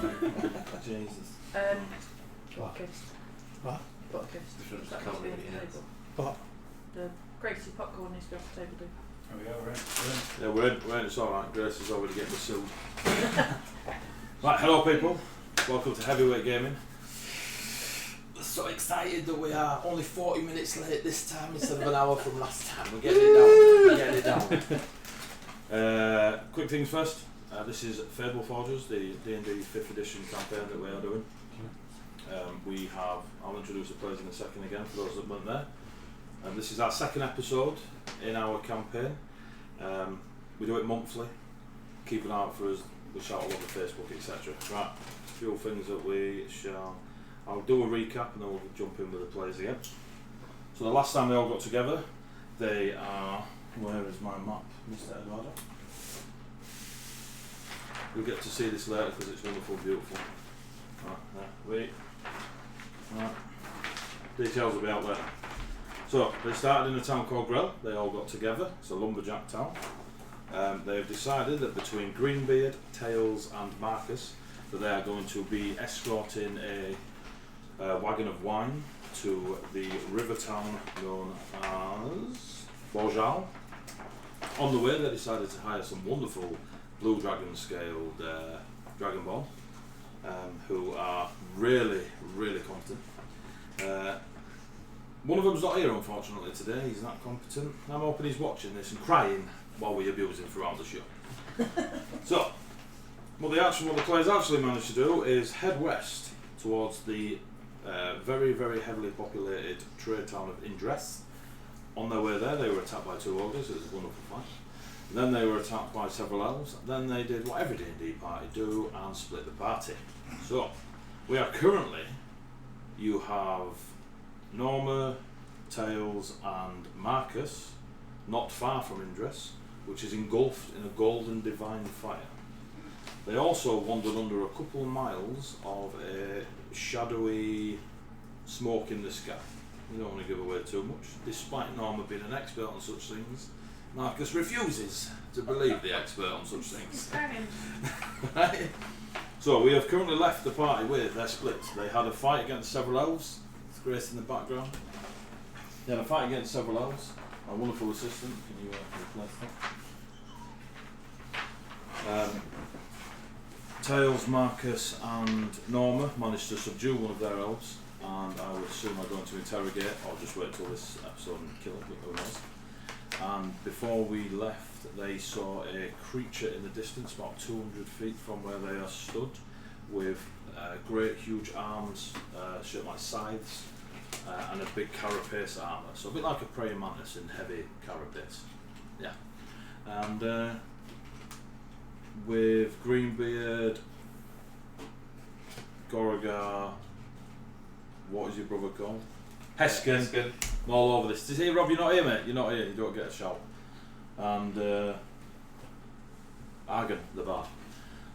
Jesus. Podcast. What? Podcast. Different That colour, needs to be on the yes. table. What? The Gracie popcorn needs to be off the table, too. There we go, we're in. Yeah, we're in. It's alright. Grace is already getting the suit. Right, hello people. Welcome to Heavyweight Gaming. We're so excited that we are only 40 minutes late this time instead of an hour from last time. We're getting it down. We're getting it down. Quick things first. This is Fable Forgers, the D&D 5th edition campaign that we are doing. I'll introduce the players in a second again for those that weren't there. This is our second episode in our campaign. We do it monthly. Keep an eye out for us. We shout all over Facebook, etc. Right, a few things that we shall. I'll do a recap and then we'll jump in with the players again. So the last time they all got together, they are. Where is my map, Mr. Eduardo? You'll get to see this later because it's wonderful, beautiful. Right, there, wait. Right. Details will be out there. So, they started in a town called Grell. They all got together. It's a lumberjack town. They have decided that between Greenbeard, Tails and Marcus that they are going to be escorting a wagon of wine to the river town known as Borjhal. On the way they decided to hire some wonderful blue dragon scaled dragonborn who are really, really competent. One of them's not here unfortunately today, he's not competent. I'm hoping he's watching this and crying while we abuse him throughout the show. So, what the players actually managed to do is head west towards the very, very heavily populated trade town of Indress. On their way there they were attacked by two ogres, it was a wonderful fight. Then they were attacked by several elves, then they did what every D&D party do and split the party. So, we are currently, you have Norma, Tails and Marcus, not far from Indress, which is engulfed in a golden divine fire. They also wandered under a couple of miles of a shadowy smoke in the sky. We don't want to give away too much. Despite Norma being an expert on such things, Marcus refuses to believe the expert on such things. Right? So we have currently left the party with their splits. They had a fight against several elves. Grace in the background. They had a fight against several elves. Our wonderful assistant, can you replace that? Tails, Marcus and Norma managed to subdue one of their elves, and I would assume are going to interrogate or just wait till this episode and kill it, who knows. And before we left they saw a creature in the distance about 200 feet from where they are stood with great huge arms, shaped like scythes, and a big carapace armour. So a bit like a praying mantis in heavy carapace. Yeah. And with Greenbeard, Goragar, what is your brother called? Heskin. All over this. Hey Rob, you're not here, mate. You're not here. You don't get a shout. And Argon, the bard.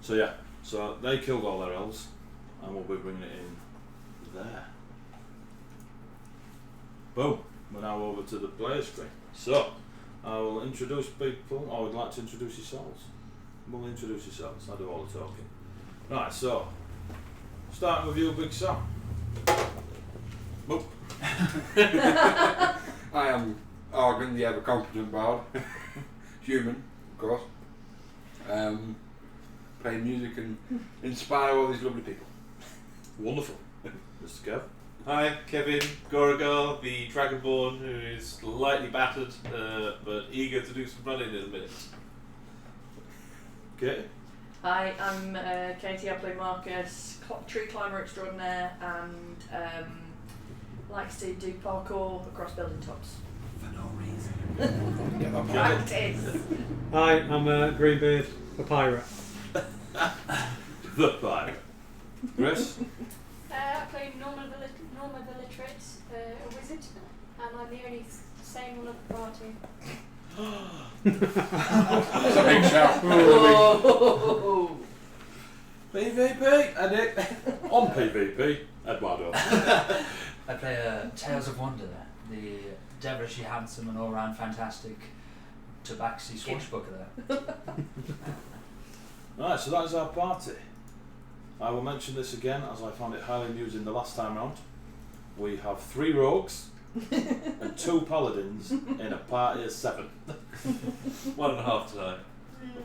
So yeah. So they killed all their elves, and we'll be bringing it in there. Boom. We're now over to the player screen. So I will introduce people. I would like to introduce yourselves. We'll introduce yourselves. I do all the talking. Right. So starting with you, Big Sam. Boop. I am Argon, the ever competent bard. Human, of course. Play music and inspire all these lovely people. Wonderful. Mr. Kev. Hi, Kevin, Goragar, the Dragonborn who is slightly battered but eager to do some running in a minute. Okay. Hi, I'm Katie, I play Marcus, tree climber extraordinaire and likes to do parkour across building tops. For no reason. Practice! Hi, I'm Greenbeard, a pirate. The pirate. Chris. I play Norma Villitrit, a wizard, and I'm the only sane one of the party. That's a big shout. Whoa! PvP, edit. On PvP, Eduardo. I play Tales of Wonder, the devilishly handsome and all-round fantastic tabaxi swashbuckler. Right, so that is our party. I will mention this again as I found it highly amusing the last time round. We have 3 rogues and 2 paladins in a party of 7. 1.5 tonight.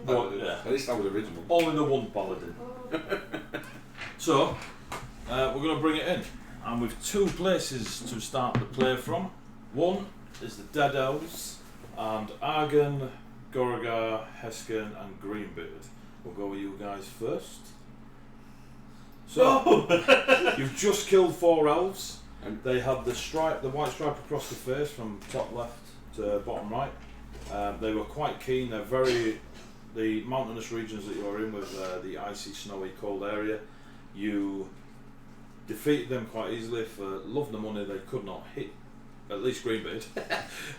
Well, yeah. At least that was original. Only the 1 paladin. So, we're going to bring it in. And we've 2 places to start the play from. One is the Dead Elves, and Argon, Goragar, Heskin, and Greenbeard. We'll go with you guys first. So, you've just killed 4 elves. They had the white stripe across the face from top left to bottom right. They were quite keen. The mountainous regions that you're in with the icy, snowy, cold area, you defeated them quite easily. For love nor money, they could not hit, at least Greenbeard,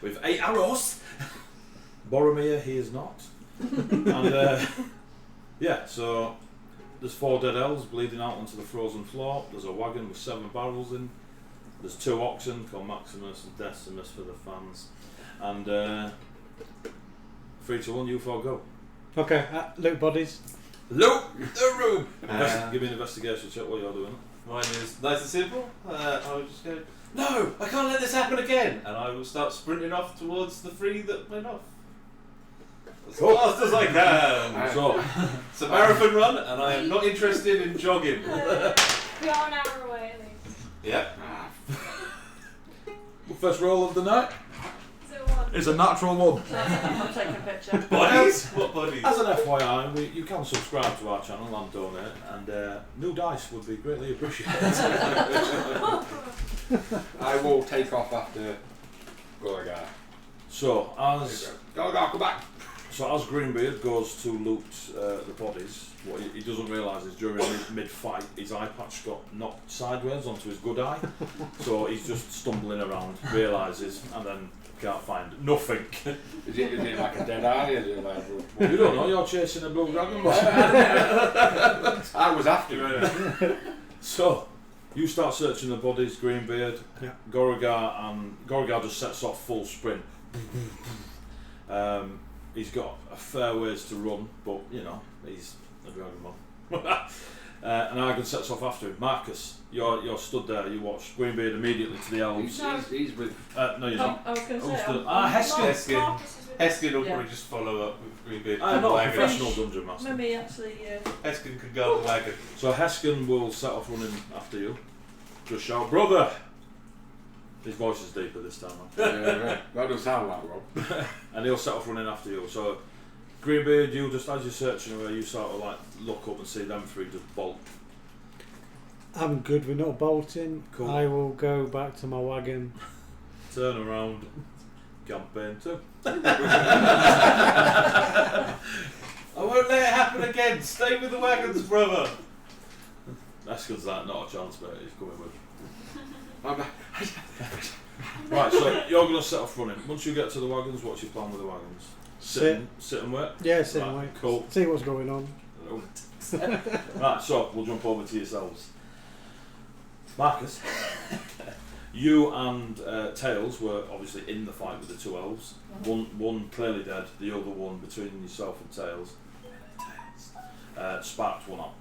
with 8 arrows. Boromir, he is not. And yeah, so there's 4 dead elves bleeding out onto the frozen floor. There's a wagon with 7 barrels in. There's 2 oxen called Maximus and Decimus for the fans. And 3 to 1, you 4 go. Okay, loot bodies. Loot the room! Give me an investigation check while you're doing it. Mine is nice and simple. I will just go, no, I can't let this happen again. And I will start sprinting off towards the 3 that went off. As fast as I can. So, It's a marathon run, and I am not interested in jogging. We are an hour away at least. Yeah. first roll of the night Is it 1? is a natural 1. I'm taking a picture. Bodies? What bodies? As an FYI, you can subscribe to our channel and donate, and new dice would be greatly appreciated. I will take off after Goragar. So Goragar, come back! as Greenbeard goes to loot the bodies, what he doesn't realise is during mid-fight his eye patch got knocked sideways onto his good eye, so he's just stumbling around, realises, and then can't find nothing. Is it like a dead eye? Is it like, You don't know, you're chasing a blue dragon. I was after it. So, you start searching the bodies, Greenbeard. Yeah. Goragar just sets off full sprint. He's got a fair ways to run, but you know, he's a dragon. And Argon sets off after him. Marcus, you're stood there, you watch Greenbeard immediately to the elves. He's with... No, you're not. I was going to Oh, say. stood- Heskin. Marcus is with Heskin will Yeah. probably just follow up with Greenbeard. I'm not a wagon. professional dungeon master. Maybe actually. Heskin can guard the wagon. So Heskin will set off running after you. Just shout, brother! His voice is deeper this time. that doesn't sound like Rob. And he'll set off running after you. So Greenbeard, you just, as you're searching away, you sort of like look up and see them 3 just bolt. I'm good with not bolting. Cool. I will go back to my wagon. Turn around. Campaign 2. I won't let it happen again. Stay with the wagons, brother. Heskin's like, not a chance, mate. He's coming with. I'm back. Right, so you're going to set off running. Once you get to the wagons, what's your plan with the wagons? Sit and wait? Yeah, sit Right, and wait. cool. See what's going on. Right, so we'll jump over to yourselves. Marcus, you and Tails were obviously in the fight with the 2 elves. One clearly dead, the other one between yourself and Tails. Sparked one up.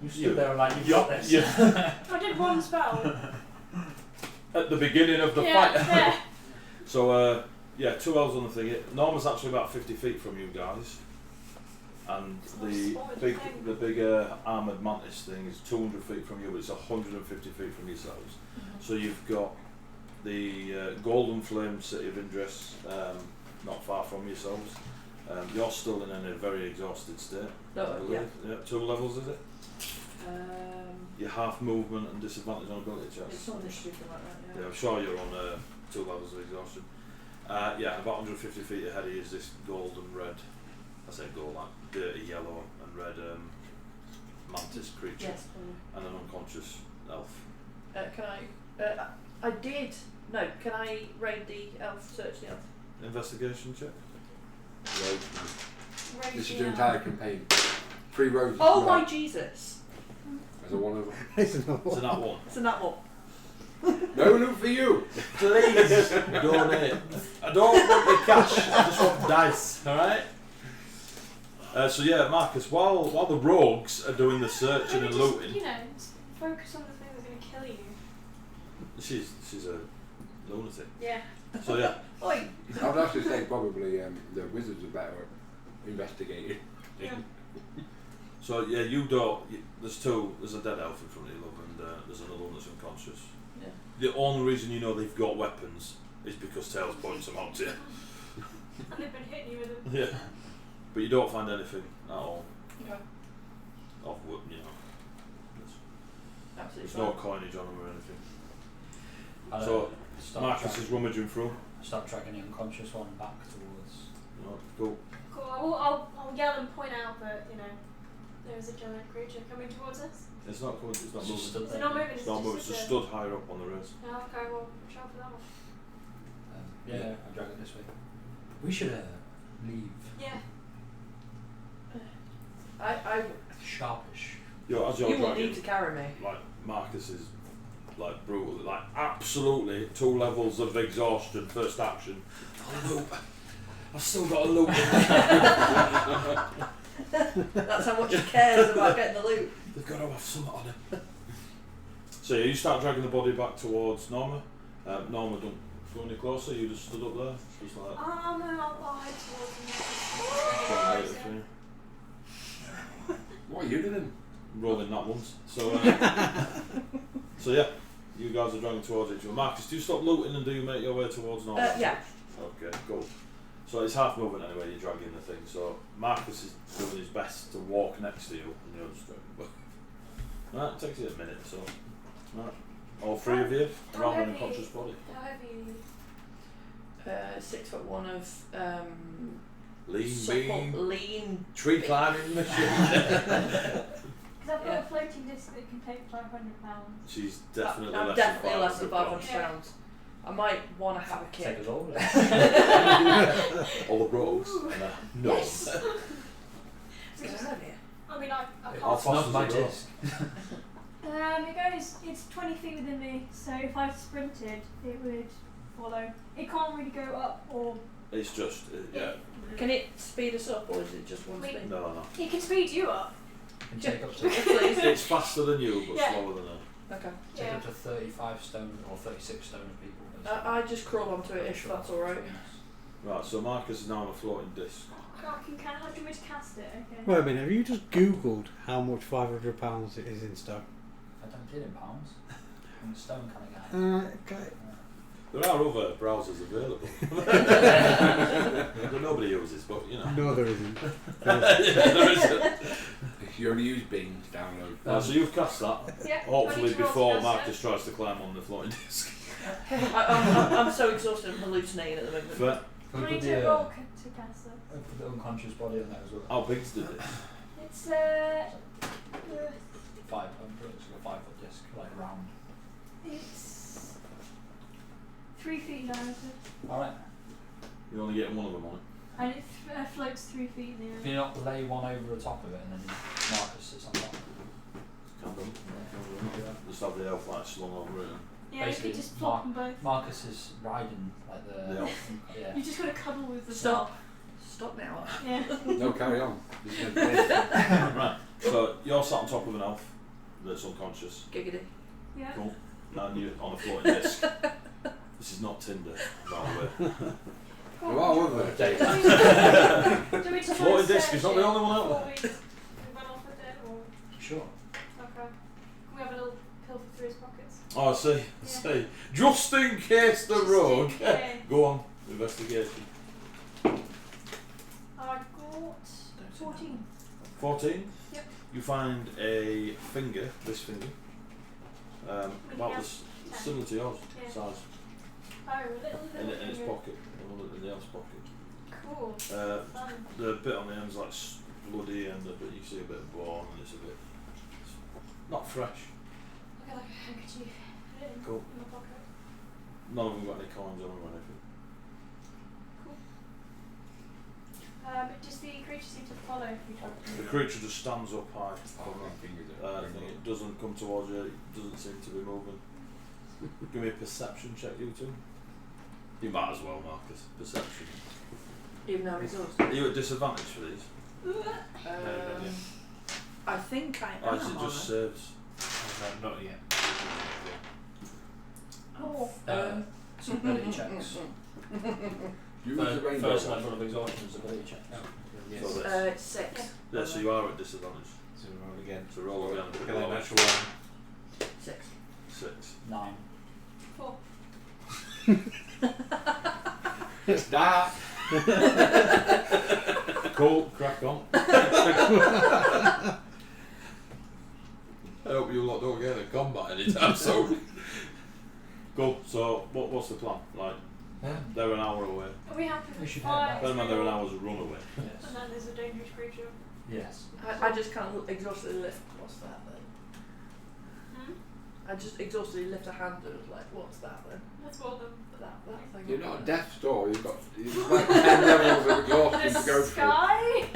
You stood there like, you've got this. Yeah. I did 1 spell. At the beginning of the Yeah, fight. yeah. So, yeah, 2 elves on the thing. Norma's actually about 50 feet from you guys. And the big armoured mantis thing is 200 feet from you, but it's 150 feet from yourselves. So you've got the golden flame city of Indress not far from yourselves. You're still in a very exhausted state, I believe. Yeah. 2 levels, is it? Your half movement and disadvantage on ability checks. It's something stupid like that, Yeah, I'm sure you're on 2 levels of exhaustion. Yeah, about 150 feet ahead of you is this gold and red, I say gold, like dirty yellow and red mantis creature. Yes, and an unconscious elf. can I raid the elf, search the elf? Investigation check? This is the entire campaign. 3 roses. Oh my Jesus! There's a 1 of them. It's not. It's a nat 1. It's a nat 1. No loot for you! Please donate. I don't want the cash, I just want dice, alright? So yeah, Marcus, while the rogues are doing the searching and looting, You know, focus on the thing that's going to kill you. she's a lunatic. Yeah. So yeah, Oi! I'd actually say probably the wizards are better at investigating. Yeah. so yeah, there's a dead elf in front of you, love, and there's another one that's unconscious. Yeah. The only reason you know they've got weapons is because Tails points them out to you. And they've been hitting you with them. Yeah. But you don't find anything at all Okay. of what, you know. Absolutely There's fine. no coinage on them or anything. I'll, So, stop Marcus is rummaging through. Stop tracking the unconscious one back towards. No, cool. Cool. I'll yell and point out that, you know, there is a giant creature coming towards us. It's not coming, it's not It's just moving. Is it not moving? It's not moving, it's just stood higher up on the res. No, okay, well, shout for that one. Yeah, I'll drag it this way. We should leave. Yeah. I Sharpish. As you're you will dragging, need to carry me. like, Marcus is, like, brutal, like, absolutely 2 levels of exhaustion, first action. I've still got a loop. That's how much he cares about getting the loot. They've got to have something on him. So yeah, you start dragging the body back towards Norma. Norma, don't go any closer, you just stood up there. Just like No, I'll head towards them. What are you doing? rolling that once. So, so yeah, you guys are dragging towards each other. Marcus, do you stop looting and do you make your way towards Norma? Yeah. Okay, cool. So it's half movement anyway, you're dragging the thing. So Marcus is doing his best to walk next to you and you're just dragging back. Right, it takes you a minute or so. Right. All 3 of you around an unconscious body. How heavy? 6'1" of Lean, supple, beam, lean. tree climbing machine. Because I've got Yeah. a floating disc that can take 500 pounds. She's definitely I'm less definitely than less than 500 500 pounds. I might want to have a Take kid. us over. All the rogues. And, no. Yes! Good idea. I mean, I I'll can't. toss Not us my a go. disc. It's 20 feet within me, so if I sprinted, it would follow. It can't really go up or. It's just, yeah. Can it speed us up or is it just one Wait. speed? No. It can speed you up. And take up to Please. It's faster than you, but Yeah. slower than her. Okay. take Yeah. up to 35 stone or 36 stone of people. I just crawl onto it if that's alright. Right, so Marcus is now on a floating disc. How do you want me to cast it? Okay. Wait a minute, have you just googled how much £500 it is in stone? I don't deal in pounds. I'm a stone kind of guy. Okay. There are other browsers available that nobody uses, but you know. No, there isn't. There isn't. If you only use Bing to download. So you've cast that. Yeah. Hopefully I need to roll before to cast Marcus tries to climb on the floating disc. I'm so exhausted and hallucinating at the moment. Fair. it. I Can we need put to the, roll to cast it. put the unconscious body on there as well? How big's did it? It's 500, it's got a 5-foot disc, like round. it's 3 feet diameter, Alright. You're only getting one of them on it. and it floats 3 feet in the Can air. you not lay one over the top of it and then Marcus sits on top? Can't do it. Just have the elf like slung over it. Yeah, you basically, could just flop them both. Marcus is riding like the The elf. yeah. You just got to cuddle with the Stop. Stop now. Yeah. No, carry on. This is good. Right. So you're sat on top of an elf that's unconscious. Giggity. Yeah. Cool. And you're on a floating disc. This is not Tinder, by the way. There are other Do we just Floating disc is not the only one out before there. we run off with it, or Sure. okay? Can we have a little pilfer through his pockets? Oh, I see. I see. Just in case the Just in rogue. case. Go on. Investigation. I got 14. 14. Yep. You find a finger. This finger. About Yeah. this, similar to yours Yeah. size. Oh, a little In its finger. pocket. In the elf's pocket. Cool. Fun. The bit on the end's like bloody, and the bit you see a bit of bone, and it's a bit not fresh. I've got like a handkerchief. Put it in, Cool. in my pocket. None of them got any coins on them or anything. Cool. Does the creature seem to follow if we talk? The creature just stands up high. fingers It doesn't come towards you. It doesn't seem to be moving. Give me a perception check, you two. You might as well, Marcus. Perception. Even though he's us. Are you at disadvantage for these? think I Or am. is it just on saves? No, not yet. Oh, Some ability checks. Use the rainbow First one. level of exhaustion is ability checks. Yes. So this. it's 6. Yeah, so you are at disadvantage. So roll again. So roll again. Look at that natural one. 6. 6. 9. 4. It's dark. Cool, crack on. I hope you lot don't get in combat anytime soon. Cool, so what's the plan? Like, they're an hour away. Are we happy We with should 5? head Bear in mind they're an hour's run away. Yes. And then there's a dangerous creature. Yes. I just can't exhaustedly lift. What's that then? Hmm? I just exhaustedly lift a hand and was like, what's that then? Let's call them. That thing. You're not a death store. You've like 10 levels of exhaustion The to go through. sky?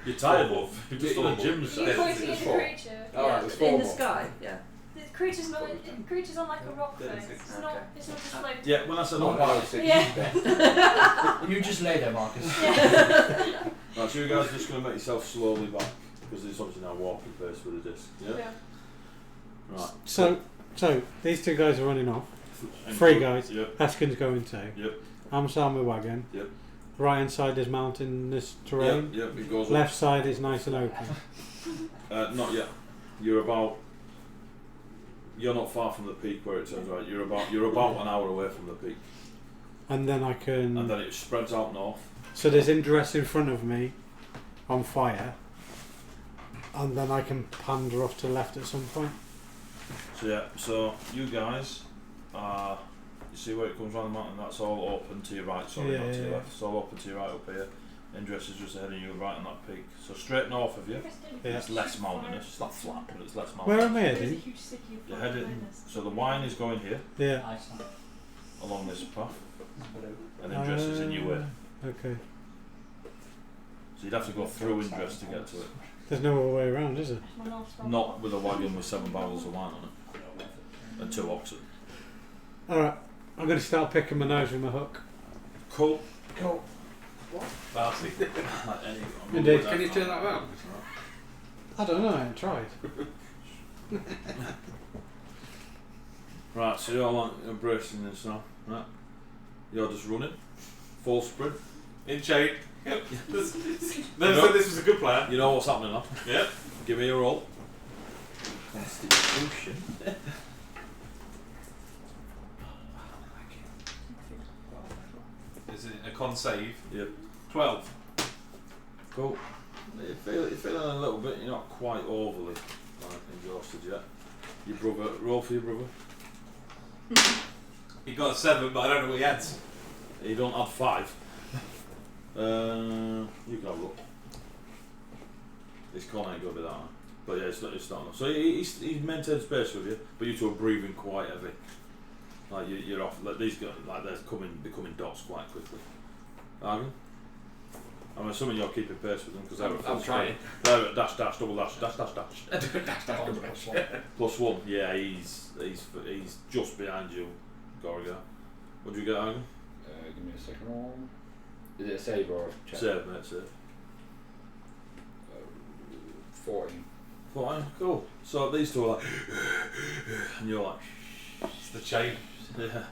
You're tired, Wolf. You're just on a gym Are you set. pointing at the four. creature? Alright, there's 4 in the more. sky, yeah. The creature's not. The creature's on like a rock Yeah, face. it's- It's not. okay. It's not just floating. Yeah, when I said Not not about bad. 6 Yeah. You just lay there, Marcus. Yeah. Right, so you guys are just going to make yourself slowly back, because it's obviously now walking pace with the disc. Yeah? Yeah. Right. So these 2 guys are running off. And 3 guys. Yep, Haskin's going too. yep, I'm sat on my wagon. Yep. Right hand side is mountainous terrain. yep, it goes Left side is nice and open. up. Not yet. You're not far from the peak where it turns right. You're about an hour away from the peak. And then I can. And then it spreads out north. So there's Indress in front of me on fire. And then I can pander off to the left at some point. So yeah, so you guys are, you see where it comes around the mountain, that's all open to your right, sorry, Yeah, not to your yeah. left. It's all open to your right up here. Indress is just ahead of you right on that peak. So straight north of you, Yeah. it's less mountainous, it's not flat, but it's less Where mountainous. am I There's a heading? huge city of You're fire heading, behind us. so the wine is going here, Yeah. Iceland. along this path, Blue. and Indress is in your way. Okay. So you'd have to go through Indress to get to it. There's no other way around, is there? My North Star. Not with a wagon with 7 barrels of wine on it, and 2 oxen. Alright. I'm going to start picking my nose with my hook. Cool. Cool. Classy. Indeed. Can you turn that around? I don't know, I haven't tried. Right, so you're like embracing this now, right? You're just running, full sprint. In chain. Yep. Never No. said this was a good plan. You know what's happening now. Yep. Give me a roll. Constitution. Is it a con save? Yep. 12. Cool. You're feeling a little bit. You're not quite overly exhausted yet. Your brother, roll for your brother. He got a 7, but I don't know what he had. You don't add 5. You can have a look. His con ain't gonna be that high. But yeah, it's not enough. So he's maintained space with you, but you two are breathing quite heavy. Like you're off. Like these guys, like they're becoming dots quite quickly. Argon? I'm assuming you're keeping pace with them because they're at full I'm trying. speed. They're at dash dash double dash dash dash dash. +1. Yeah, he's just behind you, Goragar. What do you get, Argon? Give me a second roll. Is it a save or a check? Save, mate, save. 14. Fine, cool. So these two are like, and you're like, It's the chain. yeah.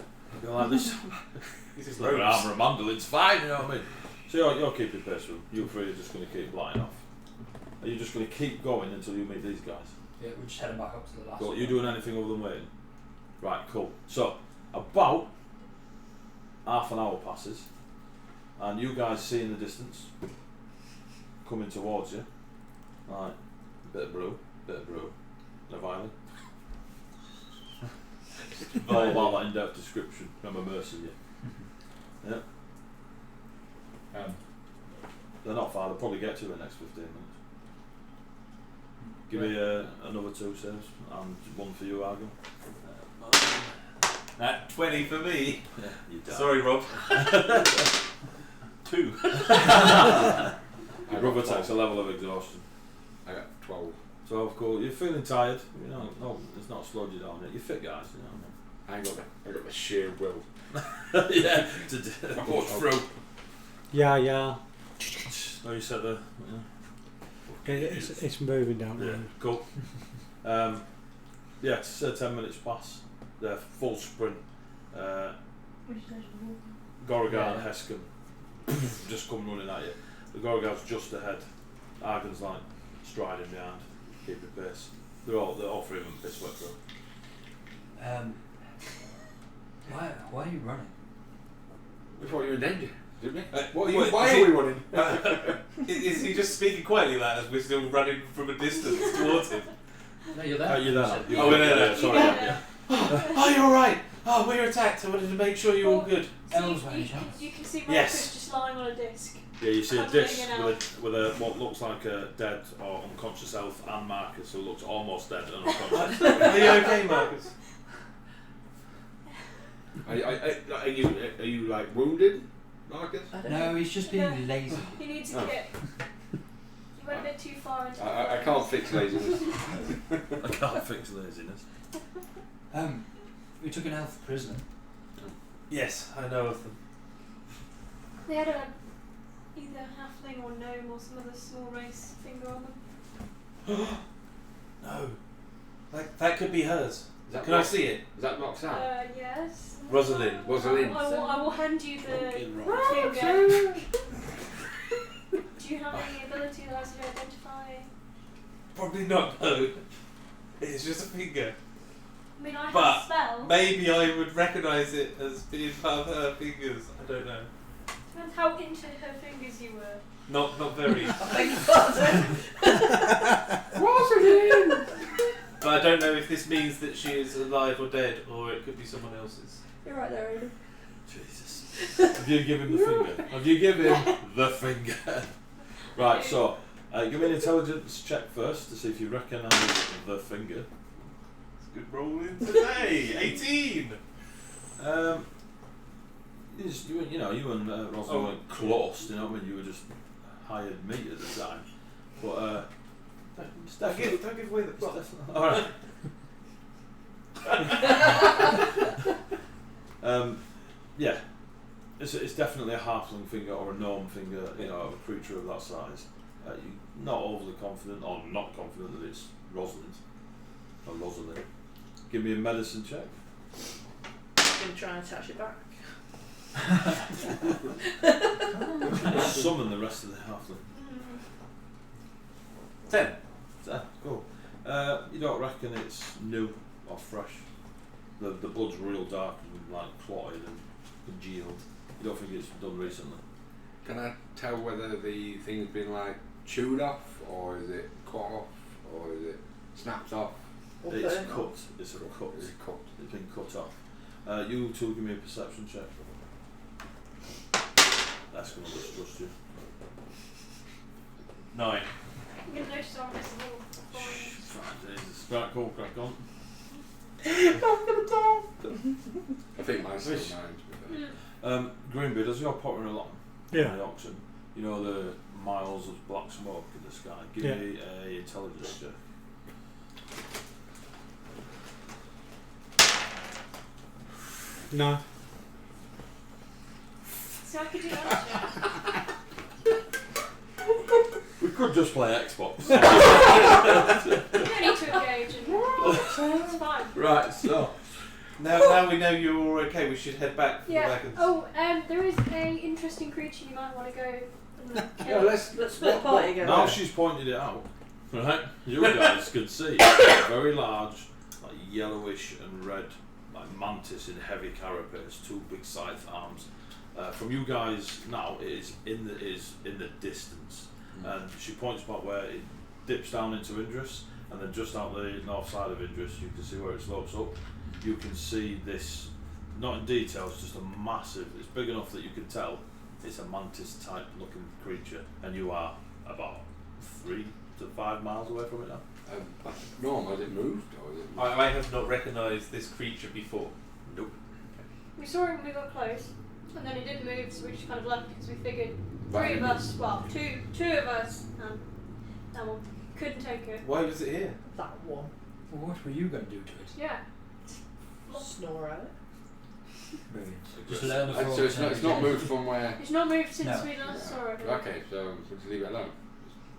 You're like this. He's It's his like an ropes. armour of mandolin's fine, you know what I mean? So you're keeping pace with them. You three are just going to keep lighting off. Are you just going to keep going until you meet these guys? Yeah, we're just heading back up to the last Cool. one. You doing anything other than waiting? Right, cool. So, about half an hour passes, and you guys see in the distance, coming towards you, right, bit of brew, and a violin. All about that in-depth description, I'm immersing you. Yeah. They're not far, they'll probably get to you in the next 15 minutes. Give me another 2 saves, and 1 for you, Argon. That 20 for me. Yeah, you die. Sorry, Rob. 2. Your brother takes a level of exhaustion. I got 12. 12, cool. You're feeling tired, you know, no, it's not slowed you down yet. You're fit, guys, you know I got the sheer will. what I mean? Yeah, to push through. Yeah. No, you said the, It's moving down the Yeah, road. cool. Yeah, it's 10 minutes past. They're full sprint. Which station? Goragar and Heskin just come running at you. The Goragar's just ahead. Argon's like striding behind, keeping pace. They're all three of them piss wet through. Why are you running? We thought you were in danger, didn't we? Wait, Why is are he- we running? Is he just speaking quietly like as we're still running from a distance towards him? No, you're there. You're there now. Oh, we're there now. Yeah, sorry. Yeah. Oh, you're alright. Oh, we were attacked. I wanted to make sure you were all good. So Elves by any you chance? can see Marcus Yes. just lying on a disc. Yeah, you see a Cuddling disc it out. with a what looks like a dead or unconscious elf and Marcus, who looks almost dead and unconscious. Are you okay, Marcus? Are you like wounded, Marcus? No, he's just being lazy. He needs a Oh. kit. You went a bit too far into I can't fix laziness. I can't fix laziness. We took an elf prisoner. Yes, I know of them. They had either halfling or gnome or some other small race finger on them. No. That could be hers. Is that Can I Rox- see it? Is that Roxanne? Yes. Rosalind. Rosalind. I will hand you the Fucking finger. Do you have any ability that allows you to identify? Probably not, no. It's just a finger. I mean, I have But a spell. Maybe I would recognise it as being part of her fingers. I don't know. Depends how into her fingers you were. Not very. Rosalind! But I don't know if this means that she is alive or dead, or it could be someone else's. You're right there, Aidan. Jesus. Have you given him the finger? Have you given him the finger? Right, so give me an intelligence check first to see if you recognise the finger. It's good rolling today. 18. You and Rosalind weren't close, you know what I mean? You were just hired meat at the time. But it's Don't definitely. give away the It's plot. definitely alright. Yeah. It's definitely a halfling finger or a gnome finger, you know, of a creature of that size. You're not overly confident, or not confident that it's Rosalind. Or Rosalind. Give me a medicine check. I'm going to try and attach it back. Summon the rest of the halfling. 10. Cool. You don't reckon it's new or fresh. The blood's real dark and like clotted and congealed. You don't think it's done recently. Can I tell whether the thing's been like chewed off, or is it cut off, or is it snapped off? It's cut. It's a cut. It's cut. It's been cut off. You two give me a perception check. That's going to distrust you. 9. I'm going to notice on this little thorns. Jesus. Right, cool, crack on. I think mine's still 9 to be fair. Greenbeard, as you're pottering along Yeah. by auction, you know the miles of black smoke in the sky. Give me a intelligence check. No. So I could do that. We could just play Xbox. You don't need to engage and it's fine. Right, so Now we know you're all okay. We should head back for the Yeah. wagons. Oh, there is a interesting creature you might want to go and kill. Yeah, let's Let's split the party again. now she's pointed it out, right? You guys can see a very large, like yellowish and red, like mantis in heavy carapace, two big scythe arms. From you guys now, it is in the distance, and she points back where it dips down into Indress, and then just out the north side of Indress, you can see where it slopes up. You can see this, not in detail, it's just a massive. It's big enough that you can tell it's a mantis type looking creature, and you are about 3 to 5 miles away from it now. Norm, has it moved, or is it? I have not recognised this creature before. Nope. We saw him when we got close, and then it didn't move, so we just kind of left because we figured Right. three of us, well, two of us, and that one couldn't take it. Why was it here? That one. Well, what were you going to do to it? Yeah. Snore at it. Brilliant. Just learn a So it's not moved from where. It's not moved since No. we last saw it. Okay, so we'll just leave it alone.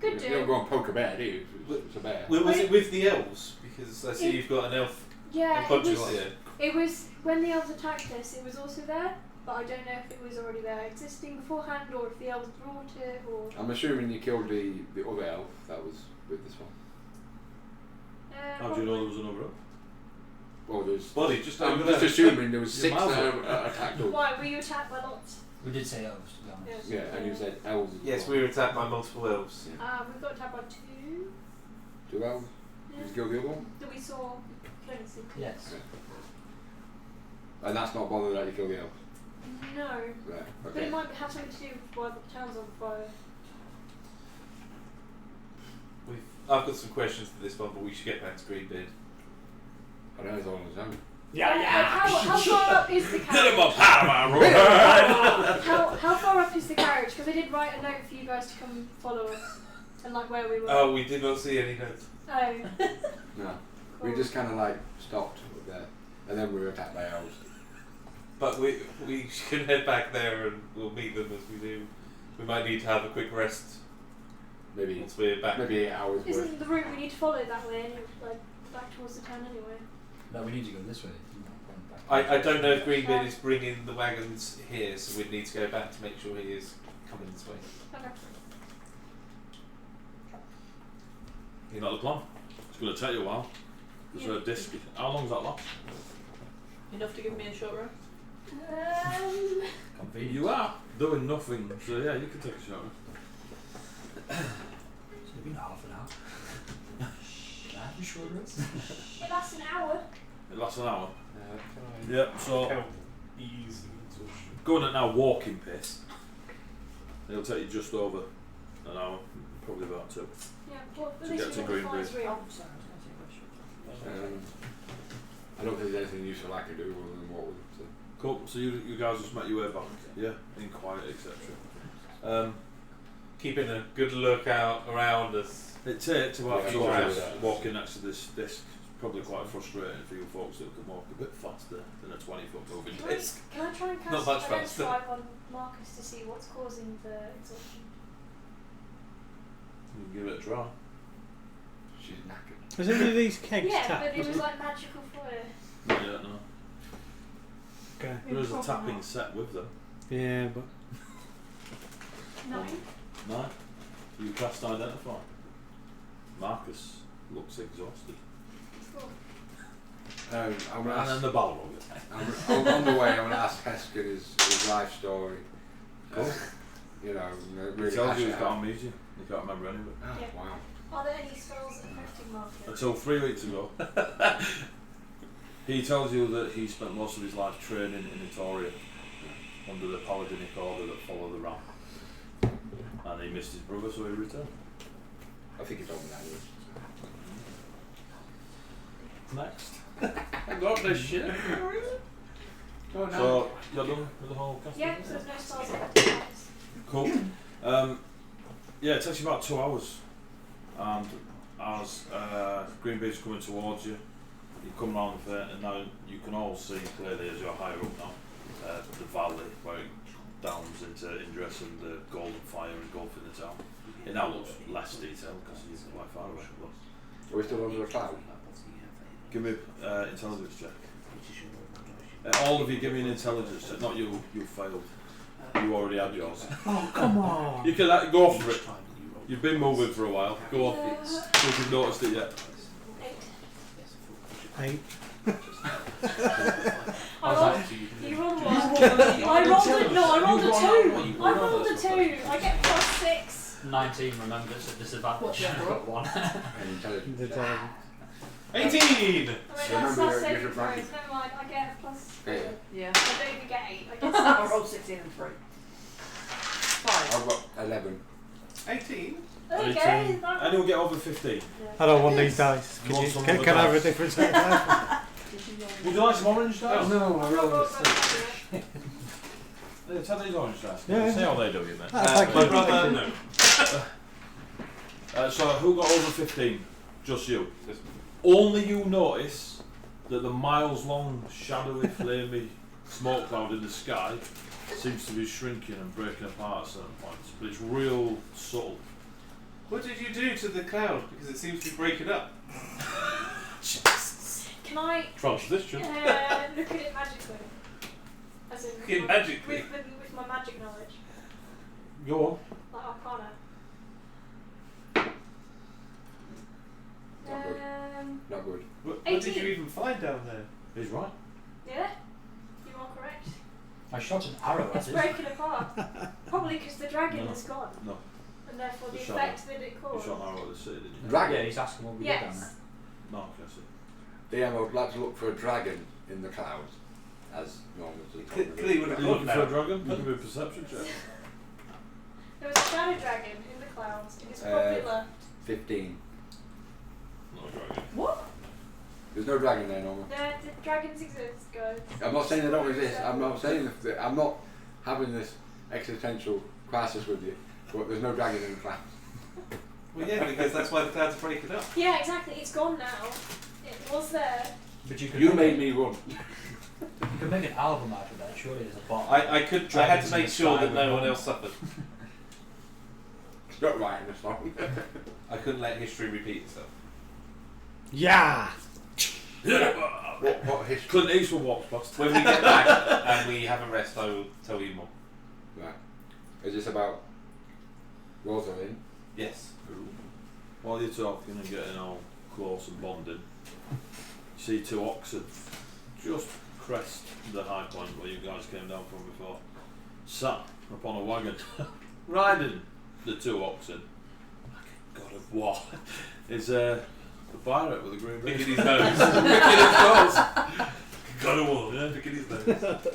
Could You don't do. go and poke a bear, do you? It's a bear. Well, was it with the elves? Because I see It- you've got an elf Yeah, unconscious here. it was when the elves attacked us. It was also there, but I don't know if it was already there existing beforehand or if the elves brought it or. I'm assuming you killed the other elf that was with this one. How do you know there was another elf? Well, there's. Body just I'm over just there. assuming there was Your 6 mouth that attacked us. Why were you attacked by lots? We did say elves, to be honest. Yes. Yeah, and you said elves. as Yes, well. we were attacked by multiple elves. We got attacked by 2. 2 elves. Yeah. Did you kill the other one? That we saw clearly. Yes. And that's not bothered that you killed the elf. No, Right. but Okay. it might have something to do with why the town's on fire. I've got some questions for this one, but we should get back to Greenbeard. I don't know if on his own. How far up is the Get him carriage? up out of my road! How far up is the carriage? Because I did write a note for you guys to come follow us and like where we were. Oh, we did not see any notes. Oh. No. Cool. We just kind of like stopped there, and then we were attacked by elves. But we can head back there and we'll meet them as we do. We might need to have a quick rest Maybe once we're back. maybe 8 hours worth. Isn't the route we need to follow that way anyway, like back towards the town anyway? No, we need to go this way. I don't know if Greenbeard is bringing the wagons here, so we'd need to go back to make sure he is coming this way. Okay. You got the plan? It's going to take you a while. There's a disc. How long's that last? Enough to give me a short rest? Convenient. You are doing nothing, so yeah, you can take a shot. It's been half an hour. Should I have a short rest? It lasts an hour. It lasts an hour. Can Yep, so I ease into going at now walking pace, it'll take you just over an hour, probably about 2. Yeah, well, at To least get we to get the Green flies Bridge. real. Sorry, I was going to say a question. I don't think there's anything useful I can do other than walk with them. So. Cool, so you guys just make your way back, yeah, in quiet, etc. keeping a good lookout around us. It takes about Yeah, 2 yeah, hours yeah. walking next to this disc. It's probably quite frustrating for you folks that can walk a bit faster than a 20-foot moving disc. Can I try and Not cast much faster. identify on Marcus to see what's causing the exhaustion? You can give it a try. She's knackered. Is any of these kegs Yeah, tapped? but it was like magical fire. Not yet, no. Okay. There is a tapping set with them. Yeah, but 9. No? You cast identify. Marcus looks exhausted. Cool. I'm And gonna then ask. the Balrog. On the way, I'm gonna ask Heskin his life story. Cool. You know, He really tells hash you it he's got out. amnesia. He can't remember any of it. Oh, Yeah. wow. Are there any spells affecting Marcus? Until 3 weeks ago, he tells you that he spent most of his life training in Itoria under the paladinic order that follow the ram. And he missed his brother, so he returned. I think he told me that. Next. I got this shit. Oh, no. So, you're done with the whole casting? Yeah, so there's no spells affecting Marcus. Cool. Yeah, it takes you about 2 hours. And as Greenbeard's coming towards you, you come round the bit, and now you can all see clearly as you're higher up now, the valley where it downs into Indress and the golden fire engulfing the town. It now looks less detailed because you're quite far away. But Are we still under a cloud? give me intelligence check. All of you give me an intelligence check. Not you, you failed. You already had yours. oh come on! You can go for it. You've been moving for a while. Go on. See if you've noticed it yet. 8. 8. I rolled. You rolled one. I rolled a. No, I rolled a 2. I rolled a 2. I get +6. 19, remember, it's a disadvantage. I've got 1. And intelligence. The dog. 18! I mean, that's Remember, saving you're throws. right. Never mind. I get a +. Yeah. Yeah. I don't even get 8. I get I 6. rolled 16 and 3. 5. I've got 11. 18? There you go. 18. Anyone get over 15? I don't want these dice. You want some Can other I have a dice? different set of dice? Would you like some orange dice? No, I rolled Yeah, take these orange dice. Yeah, See how they do you, mate. Thank My you. brother, no. So who got over 15? Just you. Just- Only you notice that the miles-long, shadowy, flamey smoke cloud in the sky seems to be shrinking and breaking apart at certain points, but it's real subtle. What did you do to the cloud? Because it seems to be breaking up. Can I Transition. look at it magically? As in Look at it magically? with my magic knowledge, Go on. like Arcana. Not good. Not good. What did 18. you even find down there? He's right. Yeah, you are correct. I shot an arrow at It's it. breaking apart. Probably because the dragon No. is gone. No. And therefore the The shadow. effect that it You caused. shot an arrow at the city, didn't you? Dragon. Yeah, he's asking what we did down there. Yes. No, I see. DM, I would like to look for a dragon in the clouds, as normal to the top of the Clearly would Are have you gone looking for a now. dragon? Give me a perception check. There was a shadow dragon in the clouds. It is probably left. 15. Not a dragon. What? There's no dragon there, Norman. The dragons exist, guys. I'm not saying they don't exist. I'm not saying that. I'm not having this existential crisis with you. But there's no dragon in the clouds. Well, yeah, because that's why the clouds are breaking up. Yeah, exactly. It's gone now. It was there. But you could You make made me run. You could make an album out of that. Surely there's a bot. I had to Dragons in make the sure sky that no with one else suffered. It's not right in the song. I couldn't let history repeat itself. Yeah! What history? Clint Eastwood walks past. When we get back and we have a rest, I will tell you more. Right. Is this about Rosalind? Yes. While you're talking and getting all close and bonding, you see two oxen just crest the high point where you guys came down from before, sat upon a wagon, riding the two oxen. Like a god of war is the pirate with a green beard. Picking his nose. Picking his nose. God of war. Yeah. Picking his nose.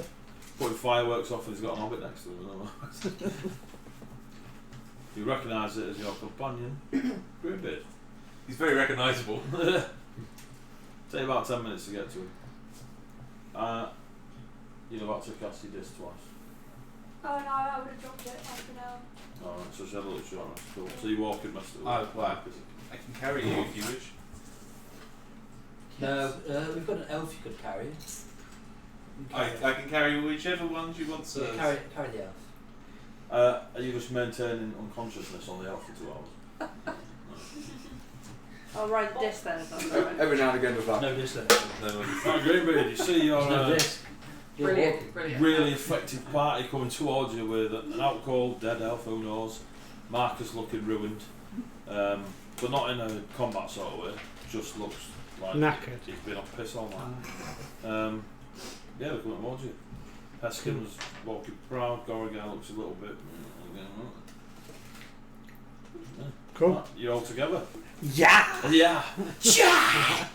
Putting fireworks off and he's got an hobbit next to him. You recognise it as your companion, Greenbeard. He's very recognisable. Take about 10 minutes to get to him. You're about to cast your disc twice. Oh no, I would have dropped it after now. Alright, so she had a little shot. Cool. So you walk in, Mr. Oh, wow. I can carry you if you wish. No, we've got an elf you could carry. You I can can carry whichever ones you want, carry, sir. carry the elf. Are you just maintaining unconsciousness on the elf for 2 hours? I'll ride this then if that's alright. Every now and again there's that. No disc. No, Right, Greenbeard, you see your No disc. You're Brilliant, walking. brilliant. really effective party coming towards you with an out cold dead elf, who knows, Marcus looking ruined, but not in a combat sort of way, just looks like Knackered. he's been off piss all night. Yeah, they're coming towards you. Heskin's walking proud, Goragar looks a little bit. Cool. Right, you're all together. Yeah! Yeah.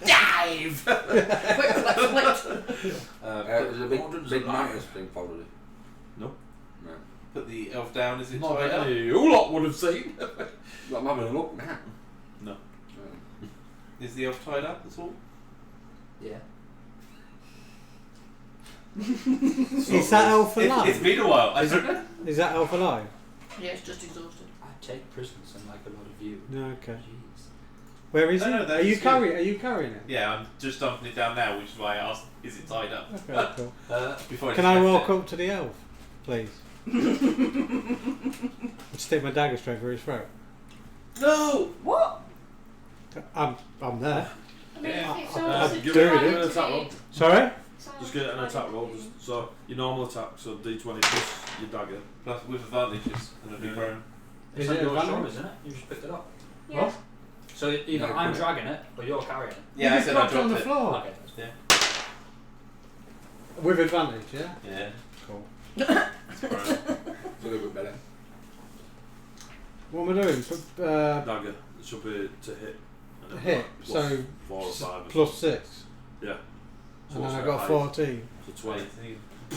Dive! Quick, let's split. There's a big mantis thing probably. No. No. Put the elf down, is it Not tied up? any you lot would have seen. Well, I'm having a look now. No. Is the elf tied up at all? Yeah. Is that elf alive? It's been a while. I Is don't know. Is that elf alive? Yeah, it's just exhausted. I take prisoners and like a lot of you. No, okay. Jeez. Where is No, it? no, that Are you is good. carrying? Are you carrying it? Yeah, I'm just dumping it down now, which is why I asked, is it tied up? Okay, cool. Before Can just I left walk it. up to the elf, please? Stick my dagger straight through his throat. No! What? I'm there. I mean, Yeah. if someone was to Give it try an to attack be- roll. Sorry? someone Just get an tried attack to roll. be- So your normal attack, so D20 plus your dagger. Plus with advantages, and it'll be Yeah. prone. Is It's it on your advantage? shoulders, isn't it? You just picked it up. Yeah. What? So either No, I'm no. dragging it or you're carrying it. Yeah, I said I dropped dropped on the it. floor. Okay, that's good. With advantage, yeah? Yeah. Cool. It's prone. It's a little bit better. What am I doing? Dagger. It should be to hit. And then Hit, plus so 4 or 5. or plus something. 6. Yeah. So And then what's I that, got height? 14. So 20. 18. That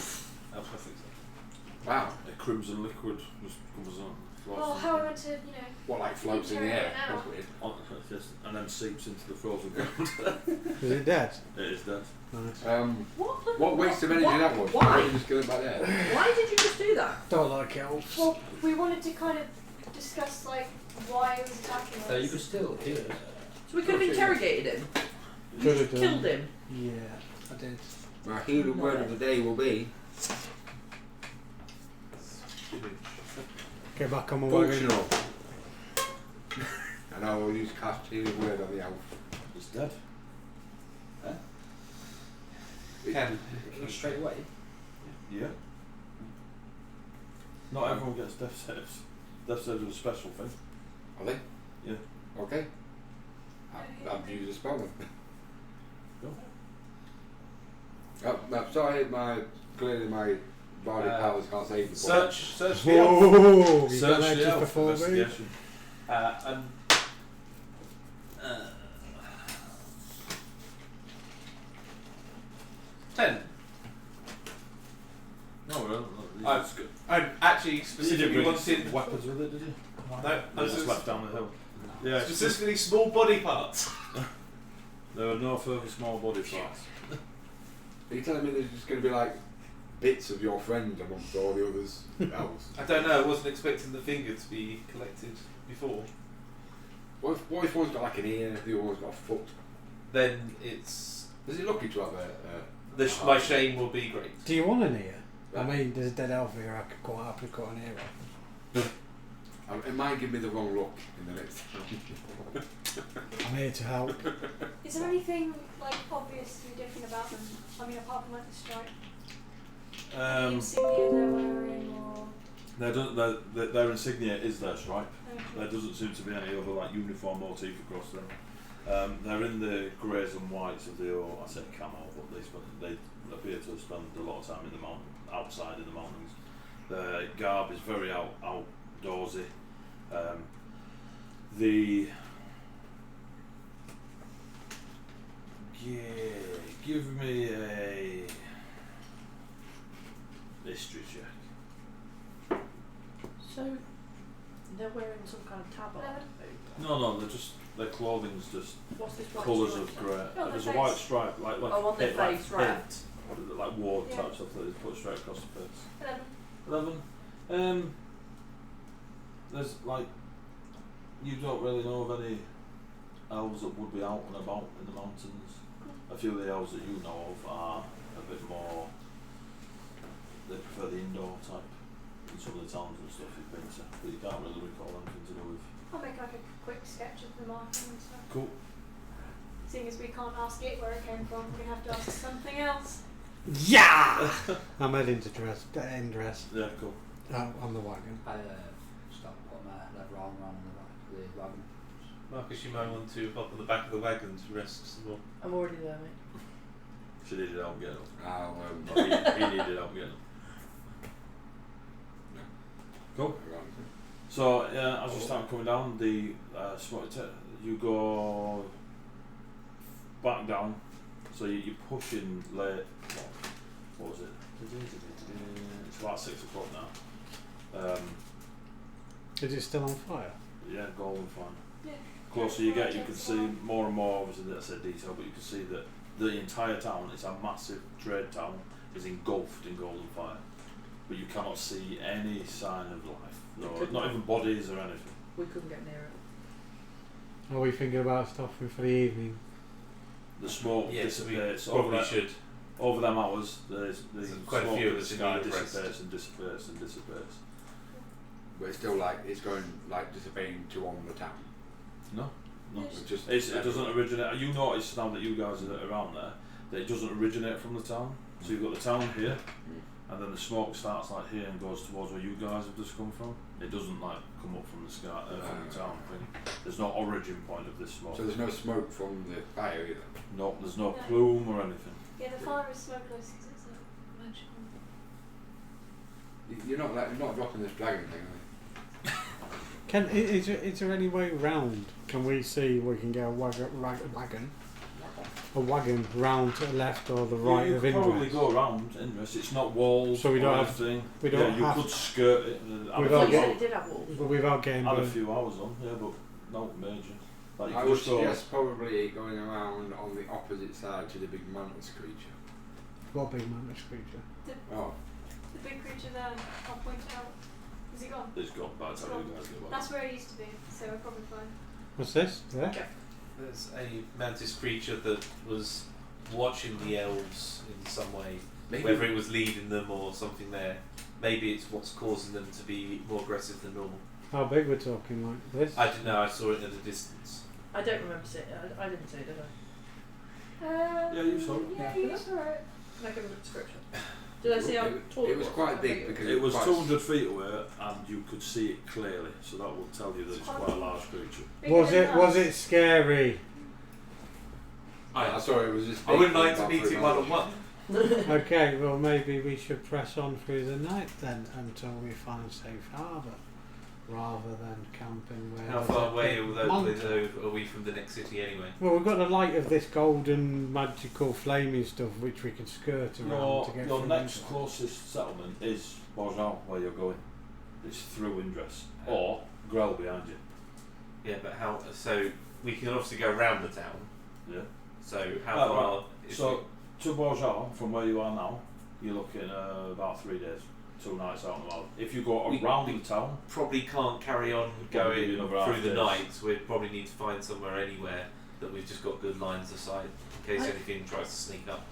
was classic. Wow. A crimson liquid just comes on. Well, how am I meant to, What, like floats in the Carry air? it out. That's weird. And then seeps into the frozen ground. Is it dead? It is dead. Nice. What waste of energy that was? Why? Why did you just kill it back there? Why did you just do that? Don't like elves. Well, we wanted to kind of discuss, like, why it was attacking us. You could still hear it. So we could have interrogated him. Could have done. Killed him. Yeah, I did. My healing word of the day will be Get back on my wagon. functional. And I will use cast healing word on the elf. It's dead. Can. Straight away. Yeah. Not everyone gets death saves. Death saves are a special thing. Are they? Yeah. Okay. I've used a spell then. Go. Oh, no, sorry, clearly my body powers can't save the Search the elf. Whoa! You Search got that the just elf. before me? Investigation. And 10. No, well, That's good. I actually You didn't specifically bring wanted. weapons with it, did you? No, I They was just left down the hill. Yeah, it's just- specifically small body parts. there are no further small body parts. Are you telling me there's just going to be like bits of your friend amongst all the others elves? I don't know. I wasn't expecting the finger to be collected before. What if one's got like an ear, the other one's got a foot? Then it's Is it lucky to have my shame will be great. Do you want an ear? I mean, there's a dead elf here. I could quite happily cut an ear off. It might give me the wrong look in the next time. I'm here to help. Is there anything like obviously different about them? I mean, apart from like the stripe, the insignia they're wearing, or Their insignia is their stripe. okay. There doesn't seem to be any other like uniform motif across them. They're in the greys and whites of the I say camo, but they appear to have spent a lot of time in the mountain, outside in the mountains. Their garb is very outdoorsy. Give me a history check. So they're wearing some kind of tabard. No, their clothing's just What's this white colours stripe of then? grey. On There's a their white face. stripe, like Oh, on their hit, face, right. hit, like ward Yeah. type stuff that is put straight across the face. 11. 11. There's like you don't really know of any elves that would be out and about in the mountains. A few of the elves that you know of are a bit more. They prefer the indoor type in some of the towns and stuff you've been to, but you can't really recall anything to do with. I'll make like a quick sketch of the marking and stuff. Cool. Seeing as we can't ask it where it came from, we have to ask something else. Yeah! I'm heading to Indress. Yeah, cool. On the wagon. I start putting my leather arm around the back of the wagon. Marcus, you might want to hop on the back of the wagon to rest some more. I'm already there, mate. She needed help getting up. I'll He needed help getting up. Cool. So yeah, as you start coming down, the you go back down. So you're pushing late. What was it? It's about 6 o'clock now. Is it still on fire? Yeah, golden fine. Yeah. Closer you get, you can see more and more. Obviously, that's a detail, but you can see that the entire town, it's a massive trade town, is engulfed in golden fire. But you cannot see any sign of life. No, not even bodies or anything. We couldn't get near it. Are we thinking about stopping for the evening? The smoke Yes, we dissipates. probably should. Over them hours, there's quite a smoke few of in the us in sky need of rest. dissipates and dissipates and dissipates. But it's still like it's going like dissipating to on the town. No. It's just It doesn't originate. You notice now that you guys are around there that it doesn't originate from the town. So you've got the town here, and then the smoke starts like here and goes towards where you guys have just come from. It doesn't like come up from the sky from the town thing. There's no origin point of this smoke. So there's no smoke from the fire either. No, there's no plume or anything. Yeah, the fire is smokeless because it's a magical. You're not dropping this dragon thing, are Is there any way round? Can we see we can get a wagon round to the left or the right you of could probably Indress? go around Indress. It's not walls. So we don't or have- anything. we don't you have- could skirt it. We Add don't a You few said hours- it did have walls. But without getting add a burned. few hours on. Yeah, but no major. Like you I could would just go. suggest probably going around on the opposite side to the big mantis creature. What big mantis creature? Oh, The big creature there, I'll point it out. Is it gone? It's got by the time you guys get back. That's where it used to be, so we're probably fine. What's this? There? Okay. There's a mantis creature that was watching the elves in some way, whether it was leading them or something there. Maybe it's what's causing them to be more aggressive than normal. How big we're talking, like this? I didn't know. I saw it at a distance. I don't remember seeing it. I didn't see it, did I? Yeah, you saw it. Yeah, you saw it. Can I give a description? Did I see how tall It was quite How big because It was quite 200 feet away, and you could see it clearly. So that will tell you that it's quite a large creature. Was it scary? I saw it was just. I big wouldn't like about to meet 3 him miles. one-on-one. Okay, well maybe we should press on through the night then until we find safe harbour, rather than camping where. How there's far a away big are mountain. we from the next city anyway? Well, we've got the light of this golden magical flaming stuff which we can skirt around to get Your from next Indress. closest settlement is Borjhal, where you're going. It's through Indress. Or Grell behind you. Yeah, but how? So we can obviously go around the town. Yeah. So how Well, far? Is So, to Borjhal, from where you are now, you're looking about 3 days, 2 nights out in the wild. If you go We- around we- the town, probably can't carry on Probably going another half through the days. night. So we probably need to find somewhere anywhere that we've just got good lines of sight in case I- anything tries to sneak up.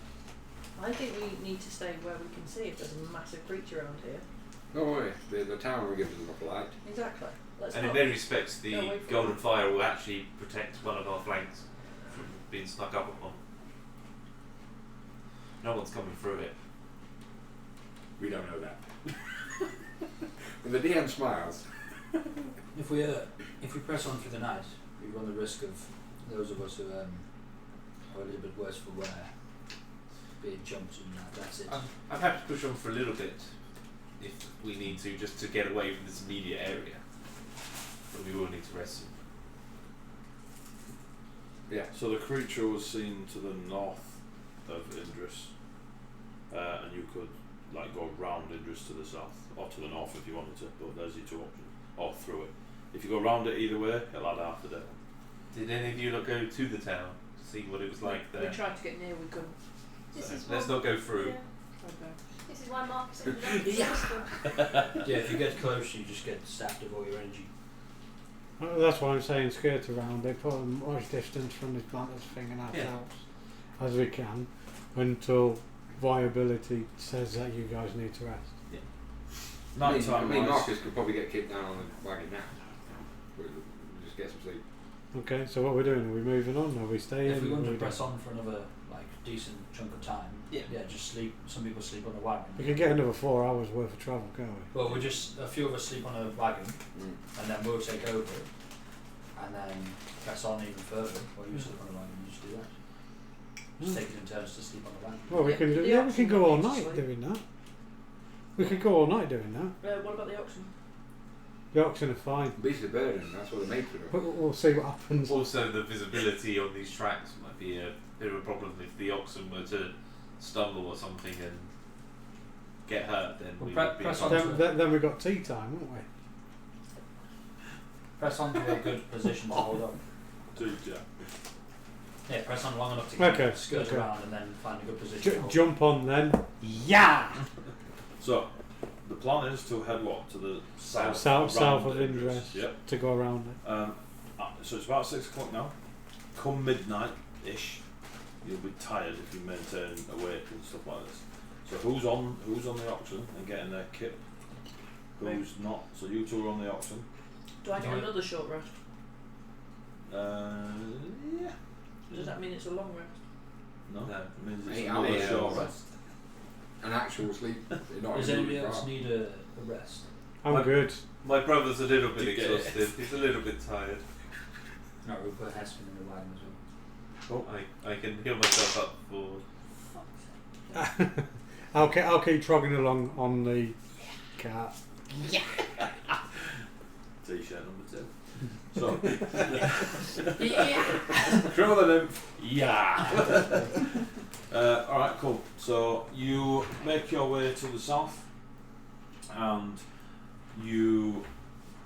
I think we need to stay where we can see if there's a massive creature around here. Don't worry, the town will give us enough light. Exactly. Let's And in not. many respects, the Go away from golden it. fire will actually protect one of our flanks from being snuck up upon. No one's coming through it. We don't know that. When the DM smiles. If we press on through the night, we run the risk of those of us who are a little bit worse for wear being jumped and that's it. I'm happy to push on for a little bit if we need to, just to get away from this immediate area. But we will need to rest soon. Yeah. so the creature was seen to the north of Indress, and you could like go round Indress to the south, or to the north if you wanted to, but there's your 2 options, or through it. If you go round it either way, it'll add half the day. Did any of you lot go to the town to see what it was like We there? tried to get near, we couldn't. This So is let's why- not go through. Yeah. Okay. This is why Marcus ended up in Yeah. hospital. Yeah, if you get close, you just get sapped of all your energy. That's why I'm saying skirt around. They put as much distance from this planet's thing and ourselves as we can until viability says that you guys need to rest. I Nighttime mean, wise, Marcus could probably get kicked down on the wagon now. We'll just get some sleep. Okay, so what we're doing? Are we moving on? Are we staying? If we want Are to we press on for another decent chunk of time, Yeah. just sleep. Some people sleep on a wagon. We can get another 4 hours worth of travel, can't we? Well, a few of us sleep on a wagon, Mm. and then we'll take over, and then press on even further. Or you sleep on a wagon, you just do that. Just take it in turns to sleep on the wagon. Well, we Yeah, can do. the Yeah, we oxen can go all need to night sleep. doing that. We could go all night doing that. What about the oxen? The oxen are fine. Beast of burden, that's what they're made for. We'll see what happens. Also, the visibility on these tracks might be a bit of a problem if the oxen were to stumble or something and get hurt. Then Well, we pre- would be. press on. Then we've got tea time, haven't we? Press on to a good position to hold up. Dude, yeah. Yeah, press on long enough to Okay, skirt okay. around and then find a good position. to hold Jump on then. Yeah. So, the plan is to head what? To the south? South around of Indress. Yep. To go around it. So it's about 6 o'clock now. Come midnight-ish, you'll be tired if you maintain awake and stuff like this. So who's on the oxen and getting their kit? Who's not? So you 2 are on the oxen. Do I get Right. another short rest? Yeah. Does that mean it's a long rest? No. No. It means it's 8 another hours. short rest. An actual sleep. Not Does a anybody really else far. need a rest? I'm What? good. My brother's a little bit To get it. exhausted. He's a little bit tired. No, we'll put Heskin in the wagon as well. I can heal myself up for. I'll keep trogging along on the cart. T-shirt number 2. So, Yeah. Criminal the nymph. Yeah. Alright, cool. So you make your way to the south and you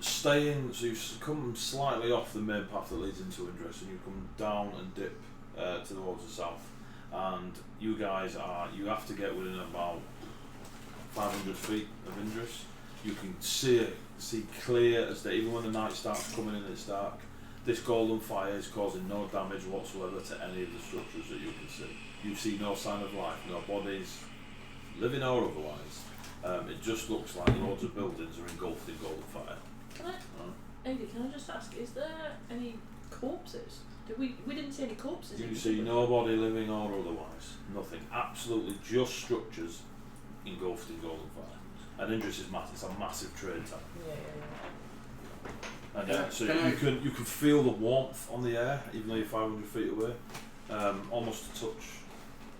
stay in, so you come slightly off the main path that leads into Indress and you come down and dip towards the south. And you guys you have to get within about 500 feet of Indress. You can see clear as day, even when the night starts coming in, it's dark. This golden fire is causing no damage whatsoever to any of the structures that you can see. You see no sign of life, no bodies, living or otherwise. It just looks like loads of buildings are engulfed in golden fire. Amy, can I just ask, is there any corpses? We didn't see any corpses. You see nobody living or otherwise. Nothing. Absolutely just structures engulfed in golden fire. And Indress is massive. It's a massive trade town. Yeah. And so you can feel the warmth on the air, even though you're 500 feet away. Almost a touch.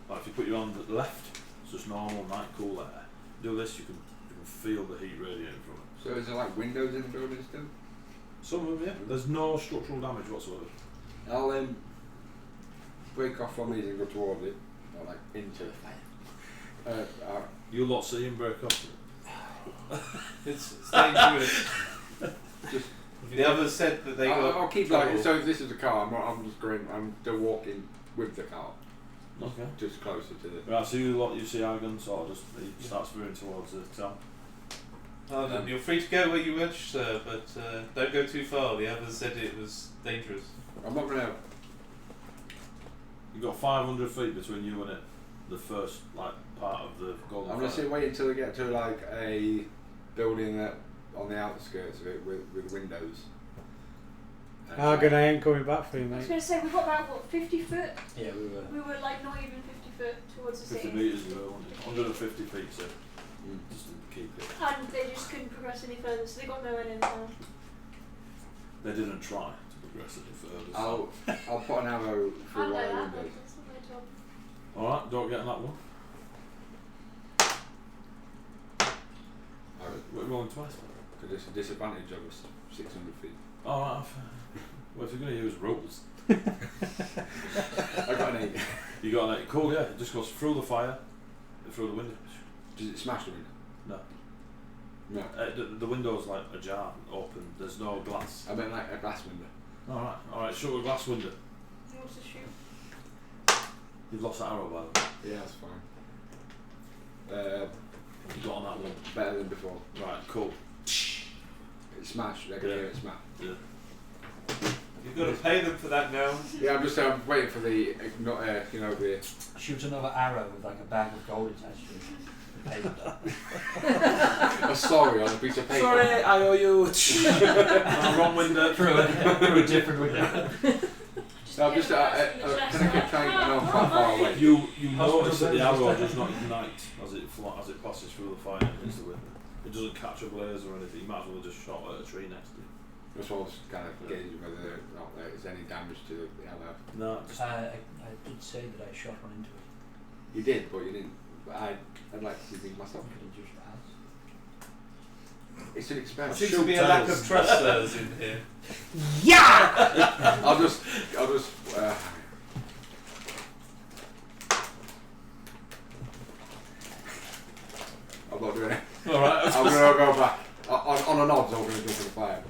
Like if you put your hand at the left, it's just normal night cool air. Do this, you can feel the heat radiating from it. So is there like windows in the building still? Some of them, yeah. There's no structural damage whatsoever. I'll break off from these and go towards it, or like into the fire. You'll not see him break off. It's dangerous. The others said that they got. I'll keep like, so if this is a car, I'm just going, I'm still walking with the car. Okay. Just closer to the... Right, so you see Argon sort of just, he starts veering towards the town. You're free to go where you wish, sir, but don't go too far. The others said it was dangerous. I'm not going to... You've got 500 feet between you and it, the first part of the golden I'm going to sit and wait until we get to like a building that on the outskirts of it with windows. Argon, I ain't coming back for you, I was mate. going to say, we got about, what, 50 foot? Yeah, we were. We were like not even 50 foot towards the 50 city. metres away, 150 feet, so just to keep it. And they just couldn't progress any further, so they got nowhere near the town. They didn't try to progress any further. So. I'll put an arrow through I one know of the that, windows. that's not my job. Alright, don't get on that one. We're rolling twice. Because it's a disadvantage of us, 600 feet. Alright, well if you're going to use rules. I got an 8. You got an 8. Cool, yeah. It just goes through the fire, through the window. Does it smash the window? No. No. The window's like ajar, open. There's no glass. I meant like a glass window. Alright, shut the glass window. Who wants to shoot? You've lost that arrow by the way. Yeah, that's fine. You got on that one. Better than before. Right, cool. It smashed, I can hear it smash. Yeah. You've got to pay them for that now. Yeah, I'm waiting for the, the... Shoot another arrow with like a bag of gold attached to it. a sorry on a piece of paper. Sorry, I owe you. Wrong window. Through a different window. So I'm just, can I keep trying to know how far away? You notice that the arrow does not ignite as it passes through the fire and hits the window. It doesn't catch a blaze or anything. You might as well have just shot at a tree next to you. That's what I was kind of gauging whether or not there's any damage to the arrow. No, just I did say that I shot one into it. You did, but you didn't. But I'd like to see things myself. Could have just asked. It's an There experiment. seems to be a lack of trust in here. I'll just. I'm not doing it. alright. I'm gonna go back. On an odds, I'm gonna jump in the fire.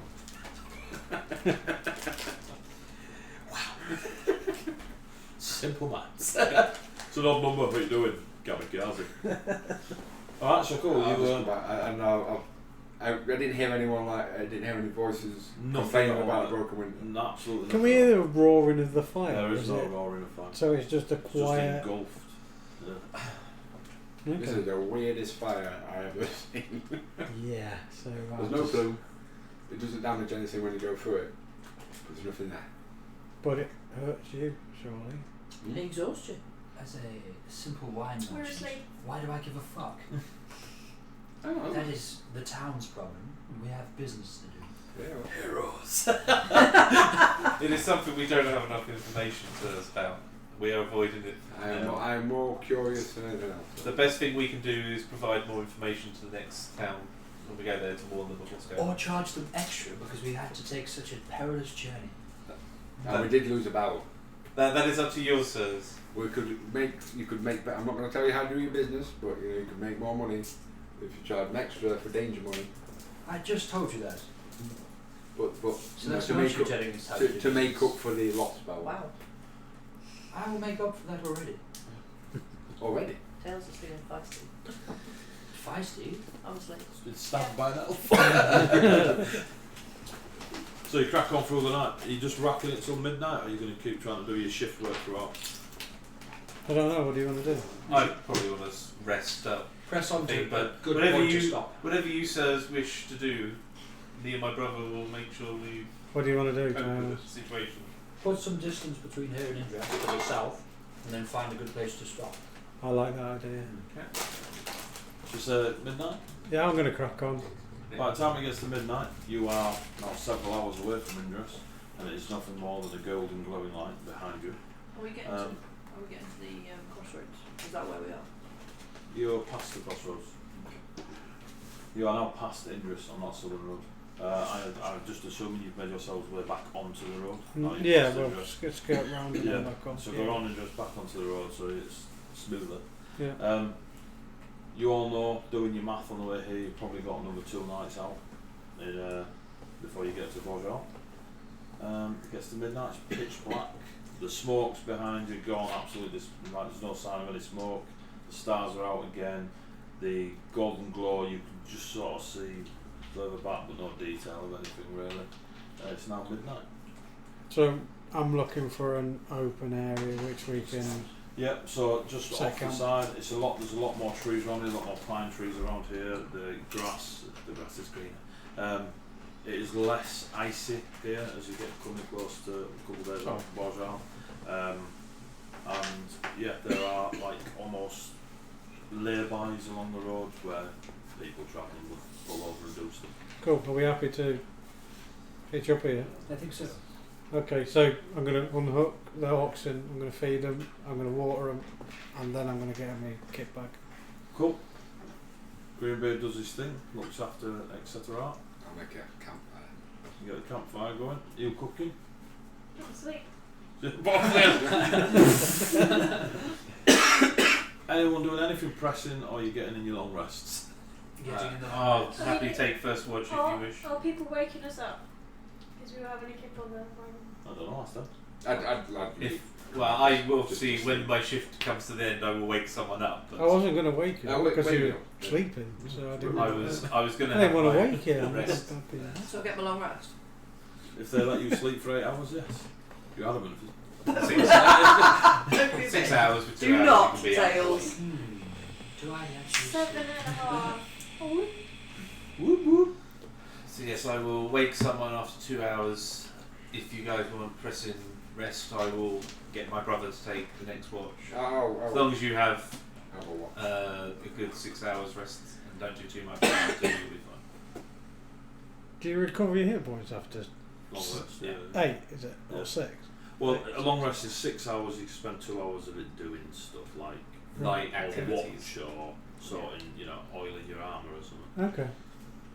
Simple maths. It's an odd number, what are you doing? Kamikaze. Alright, so cool. I'll You, just go back. I didn't hear anyone I didn't hear any voices Nothing complaining at about all. a broken window. Absolutely. Can we nothing. hear the roaring of the fire? There is is no it? roaring of fire. So it's just a It's just quiet. engulfed. Yeah. This Okay. is the weirdest fire I ever seen. Yeah. So There's no plume. It doesn't damage anything when you go through it. There's nothing there. But it hurts you, surely. It exhausts you. As a simple wine We're merchant, asleep. why do I give a fuck? Oh, well. That is the town's problem. We have business to do. Yeah, well. Heroes. It is something we don't have enough information to us about. We are avoiding it. I am more curious than anything else. The best thing we can do is provide more information to the next town when we go there to warn them of what's going on. Or charge them extra because we had to take such a perilous journey. And we did lose a barrel. That is up to yours, sirs. You could make. I'm not going to tell you how to do your business, but you could make more money if you charge an extra for danger money. I just told you that. But So that's to not make you up, telling us how to make up for the lost barrel. Wow. I will make up for that already. Already. Tails is feeling feisty. Feisty? Honestly. It's been stabbed by an elf. So you crack on through the night. Are you just rattling it till midnight, or are you going to keep trying to do your shift work throughout? I don't know. What do you want to do? I probably want to rest up. Press on Thing, to but good whatever point to you stop. whatever you sirs wish to do, me and my brother will make sure we What do you want to do? cope with the situation. Put some distance between here and Indress to the south, and then find a good place to stop. I like that idea. Just midnight? Yeah, I'm going to crack on. By the time it gets to midnight, you are now several hours away from Indress, and it is nothing more than a golden glowing light behind you. Are we getting to the crossroads? Is that where we are? You're past the crossroads. You are now past Indress on that southern road. I'm just assuming you've made yourselves way back onto the road. Yeah, well, skirt round and then back on. So go on and just back onto the road so it's smoother. Yeah. You all know, doing your math on the way here, you've probably got another 2 nights out before you get to Borjhal. It gets to midnight, it's pitch black. The smoke's behind you, gone absolutely. There's no sign of any smoke. The stars are out again. The golden glow you can just sort of see further back, but no detail of anything really. It's now midnight. So I'm looking for an open area which we can. Yep. So just off the side, there's a lot more trees around here. A lot more pine trees around here. The grass is greener. It is less icy here as you get coming close to a couple of days after Borjhal. And yeah, there are like almost lay-bys along the road where people travelling will pull over and do stuff. Cool. Are we happy to hitch up here? I think so. Okay, so I'm going to unhook the oxen, I'm going to feed them, I'm going to water them, and then I'm going to get my kit back. Cool. Greenbeard does his thing, looks after etc. I'll make a campfire. You get the campfire going. You cooking? Sleep. Anyone doing anything pressing, or are you getting in your long rests? Getting in the I'll happily take first watch if you wish. Are people waking us up? Because we were having a kip on the I don't know, ask them. I'd Well, I will see when my shift comes to the end. I will wake someone up. I wasn't going to wake you No, because wake you me were up. sleeping, so I didn't. I was going to. I didn't want to wake you. rest. So get my long rest. If they let you sleep for 8 hours, yes. You're adamant. 6 hours for 2 Do hours. not, you can be out. Tails. Do I actually? 7.5. Whoop whoop. So yes, I will wake someone after 2 hours. If you guys want pressing rest, I will get my brother to take the next watch. As long as you have a good 6 hours rest and don't do too much, you'll be fine. Do you recover your hit points after Long rest, yeah. 8? Is it or Yeah. 6? Well, a long rest is 6 hours. You can spend 2 hours of it doing stuff like Light or activities. watch or sorting, oiling your armour or something. Okay.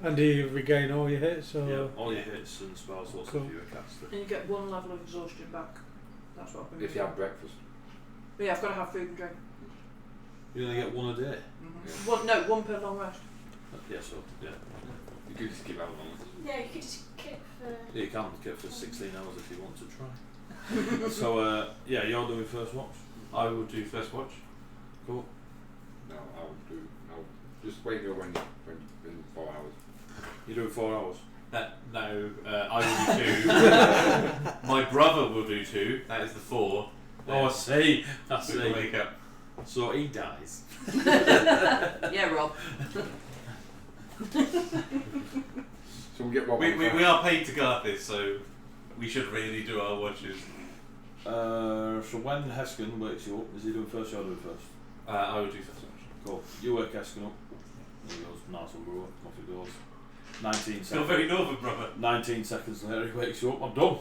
And do you regain all your hits? Or? Yeah, all your hits and spells, lots Cool. of you a caster. And you get 1 level of exhaustion back. That's what I've been If you have breakfast. But yeah, I've got to have food and drink. You only get 1 a day. Mm-hmm. 1 per long rest. Yeah, so yeah. You could just keep having one. Yeah, you could just kip for. Yeah, you can get for 16 hours if you want to try. So yeah, you're doing first watch. I will do first watch. Cool. No, I'll just wait here when in 4 hours. You're doing 4 hours. No, I will do 2. My brother will do 2. That is the 4. Oh, I see. I We see. will wake up. So he dies. Yeah, Rob. So we'll get Rob. We are paid to guard this, so we should really do our watches. So when Heskin wakes you up, is he doing first or doing first? I will do first watch. Cool. You wake Heskin up. There he goes. Nice little row. Off it goes. 19 Still seconds. very northern, brother. 19 seconds later, he wakes you up. I'm done.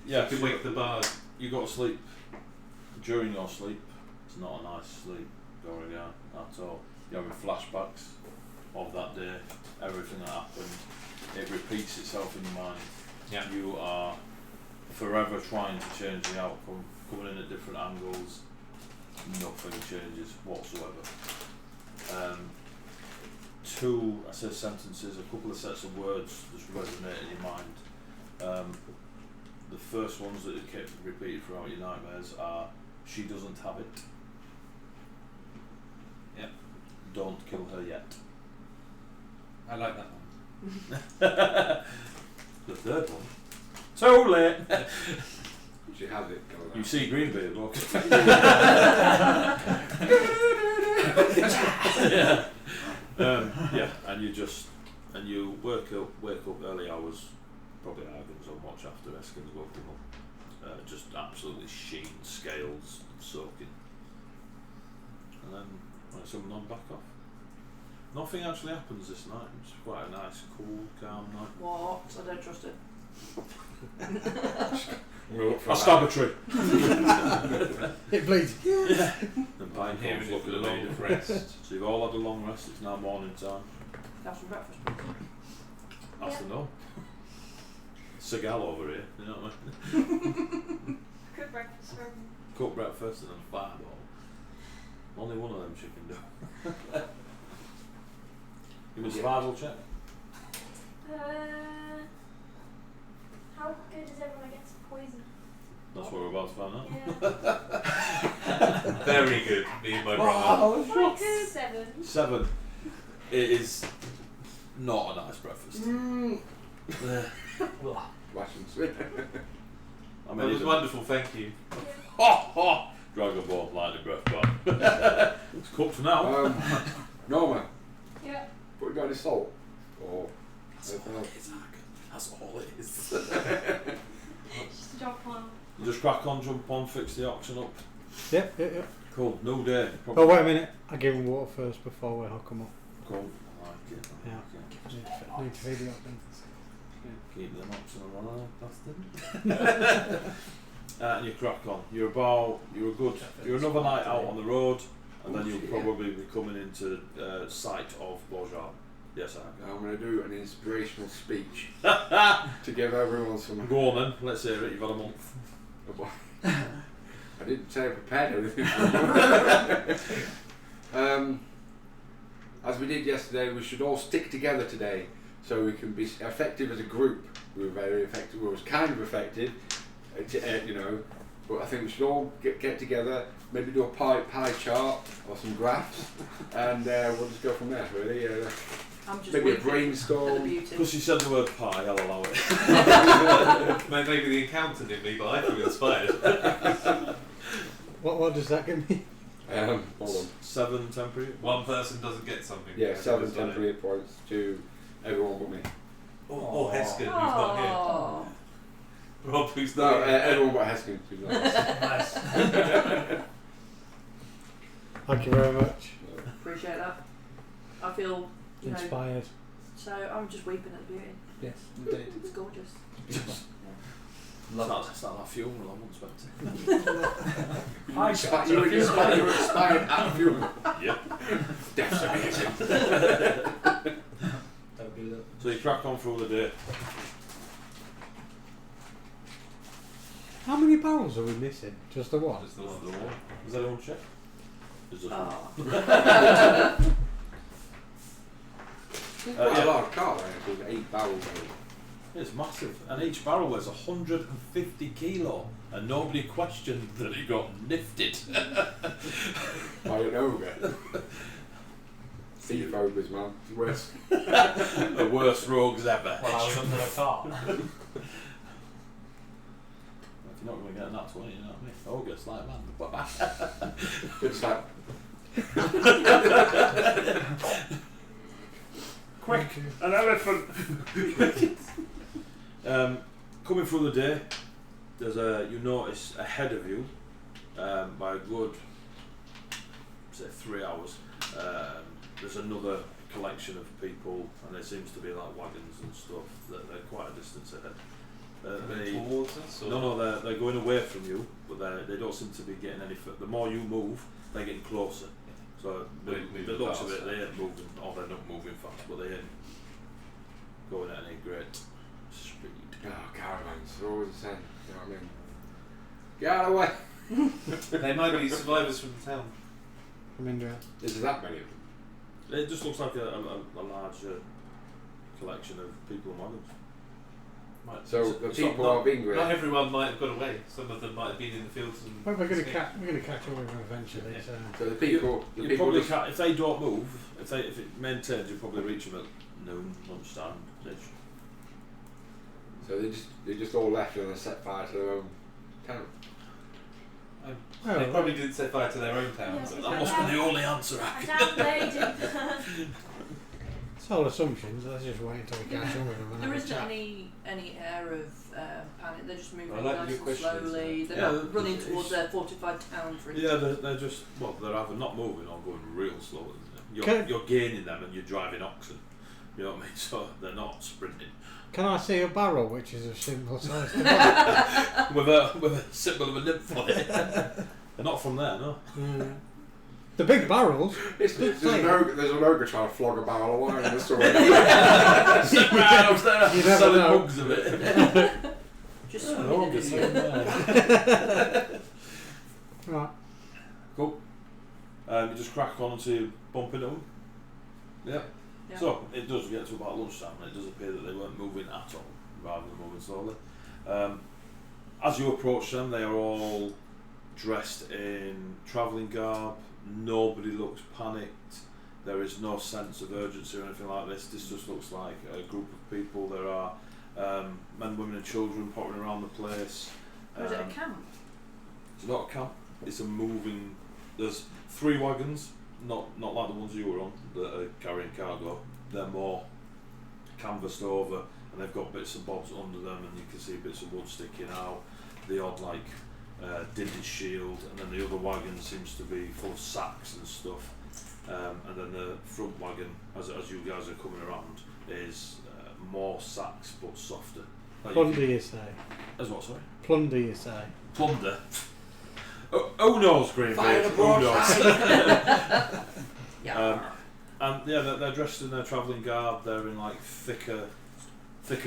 Yeah, You can wake the bard. You got to sleep. During your sleep, it's not a nice sleep, Goragar, at all. You're having flashbacks of that day, everything that happened. It repeats itself in your mind. Yeah. You are forever trying to change the outcome, coming in at different angles. Nothing changes whatsoever. 2, I say sentences, a couple of sets of words just resonate in your mind. The first ones that it kept repeated throughout your nightmares are, she doesn't have it. Yep. Don't kill her yet. I like that one. The third one, too late. She has it. Go You see Greenbeard walking. Yeah. Yeah, and you wake up early hours, probably Argan's on watch after Eskin's woken up. Just absolutely sheen, scales, soaking. And then when it's on back off. Nothing actually happens this night. It's quite a nice, cool, calm night. What? I don't trust it. I stab a tree. It bleeds. Yeah. And pine Here cones it look is at for the the maid. long rest. So you've all had a long rest. It's now morning time. Have some breakfast. That's the norm. Seagal over here. You know what I mean? Good breakfast for everyone. Cook breakfast and then fireball. Only one of them she can do. Give me a survival check. How good is everyone against poison? That's what we're about to find out. Yeah. Very good, me and my brother. Like 7. 7. It is not a nice breakfast. Wash and sweet. I That mean, was even- wonderful, thank you. Dragon Ball, lightning breath, but it's cooked now. Norma, Yeah. what you got any salt? Or That's all it is, Argan. That's all it is. Just a job plan. You just crack on, jump on, fix the oxen up. Yep. Cool, new day. Oh, wait a minute. I give them water first before we hook them up. Cool. I like it. Yeah. Need to feed the oxen. Keep them oxen alive, bastard. And you crack on. You're another night out on the road, and then you'll probably be coming into sight of Borjhal. Yes, I'm going to do an inspirational speech to give everyone some. Go on then, let's hear it. You've had a month. I didn't say I prepared everything. As we did yesterday, we should all stick together today so we can be effective as a group. We were very effective. We were kind of effective, but I think we should all get together, maybe do a pie chart or some graphs, and we'll just go from there. Really, I'm just maybe a weeping brainstorm. at the beauty. Because you said the word pie, I'll allow it. Maybe the accountant in me, but I feel inspired. What does that give me? Hold on. 7 temporary. One person doesn't get something. Yeah, 7 temporary points to everyone but me. Or Heskin, who's not here. Oh. Rob, who's No, not here. everyone but Heskin. Who's not. Nice. Thank you very much. Appreciate that. I feel, Inspired. so I'm just weeping at the beauty. Yes, indeed. It's gorgeous. It's not that funeral, I wouldn't expect it. You were inspired at a funeral. Yep. Death's amazing. That would be look. So you crack on through the day. How many barrels are we missing? Just the one? Just the There's one. the one. Does anyone check? There's just one. Oh. Quite a large car, with 8 barrels. It's massive, and each barrel weighs 150 kilo, and nobody questioned that he got nifted. By an ogre. Thief ogres, man. Worst. The worst rogues ever. Well, I was under a car. If you're not going to get a nat 20, you know what I mean? Ogres, like man. It's like, Quick, an elephant! Coming through the day, you notice ahead of you, by a good, say 3 hours, there's another collection of people, and there seems to be like wagons and stuff, that they're quite a distance ahead. Towards us? Or? No, they're going away from you, but they don't seem to be getting any further. The more you move, they're getting closer. So the looks of it, they ain't moving, or they're not moving fast, but they ain't going at any great speed. oh, caravans, they're always the same. You know what I mean? Get out of the way! They might be survivors from the town. From Indress. Is there that many of them? It just looks like a large collection of people and wagons. So the It's people not- of Indress. Not everyone might have got away. Some of them might have been in the fields and. Well, we're going to catch up with them eventually. Yeah. So. So the people, You the people probably just, can't, if they don't move, if it maintains, you'll probably reach them at noon, lunchtime, ish. so they just all left and they set fire to their own town. They probably didn't set fire to their own town. Yes, but That must be the only answer. I doubt they did. It's all assumptions. Let's just wait until we catch up with them. And There have a isn't chat. any air of panic. They're just moving I like nice your and questions, slowly. They're Yeah, not running it's- towards their fortified town, for Yeah, instance. they're just, well, they're either not moving or going real slow. You're, Can- you're gaining them and you're driving oxen. You know what I mean? So they're not sprinting. Can I see a barrel which is of symbol size? with a symbol of a nymph on it. They're not from there, no. The big barrels. There's an ogre trying to flog a barrel of wine in the store. Sit right upstairs You never selling know. mugs of it. Just Yeah, swimming no, in just it. Right. Cool. You just crack on until you bump into them. Yeah. Yeah. So it does get to about lunchtime, and it does appear that they weren't moving at all, rather than moving slowly. As you approach them, they are all dressed in travelling garb. Nobody looks panicked. There is no sense of urgency or anything like this. This just looks like a group of people. There are men, women, and children pottering around the place. Or is it a camp? It's not a camp. It's a moving. There's 3 wagons, not like the ones you were on that are carrying cargo. They're more canvassed over, and they've got bits and bobs under them, and you can see bits of wood sticking out. The odd dinted shield, and then the other wagon seems to be full of sacks and stuff. And then the front wagon, as you guys are coming around, is more sacks but softer. Plunder, you say? As what, sorry? Plunder, you say? Plunder. Oh knows, Green Fire Bay. the Who knows? Yeah. And yeah, they're dressed in their travelling garb. They're in thicker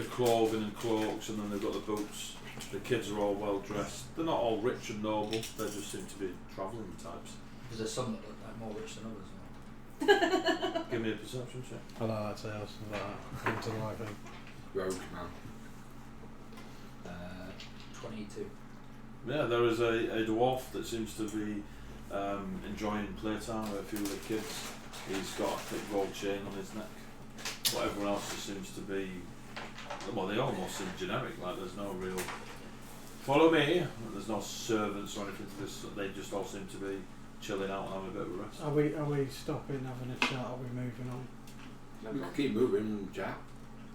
clothing and cloaks, and then they've got the boots. The kids are all well dressed. They're not all rich and noble. They just seem to be travelling types. Because there's some that look like more rich than others. Give me a perception check. I like that tales of that. Into life, I think. Rogue man. 22. Yeah, there is a dwarf that seems to be enjoying playtime with a few of the kids. He's got a thick gold chain on his neck. But everyone else just seems to be, well, they almost seem generic. There's no real follow me. There's no servants or anything to this. They just all seem to be chilling out and having a bit of a rest. Are we stopping, having a chat? Are we moving on? We could keep moving and chat.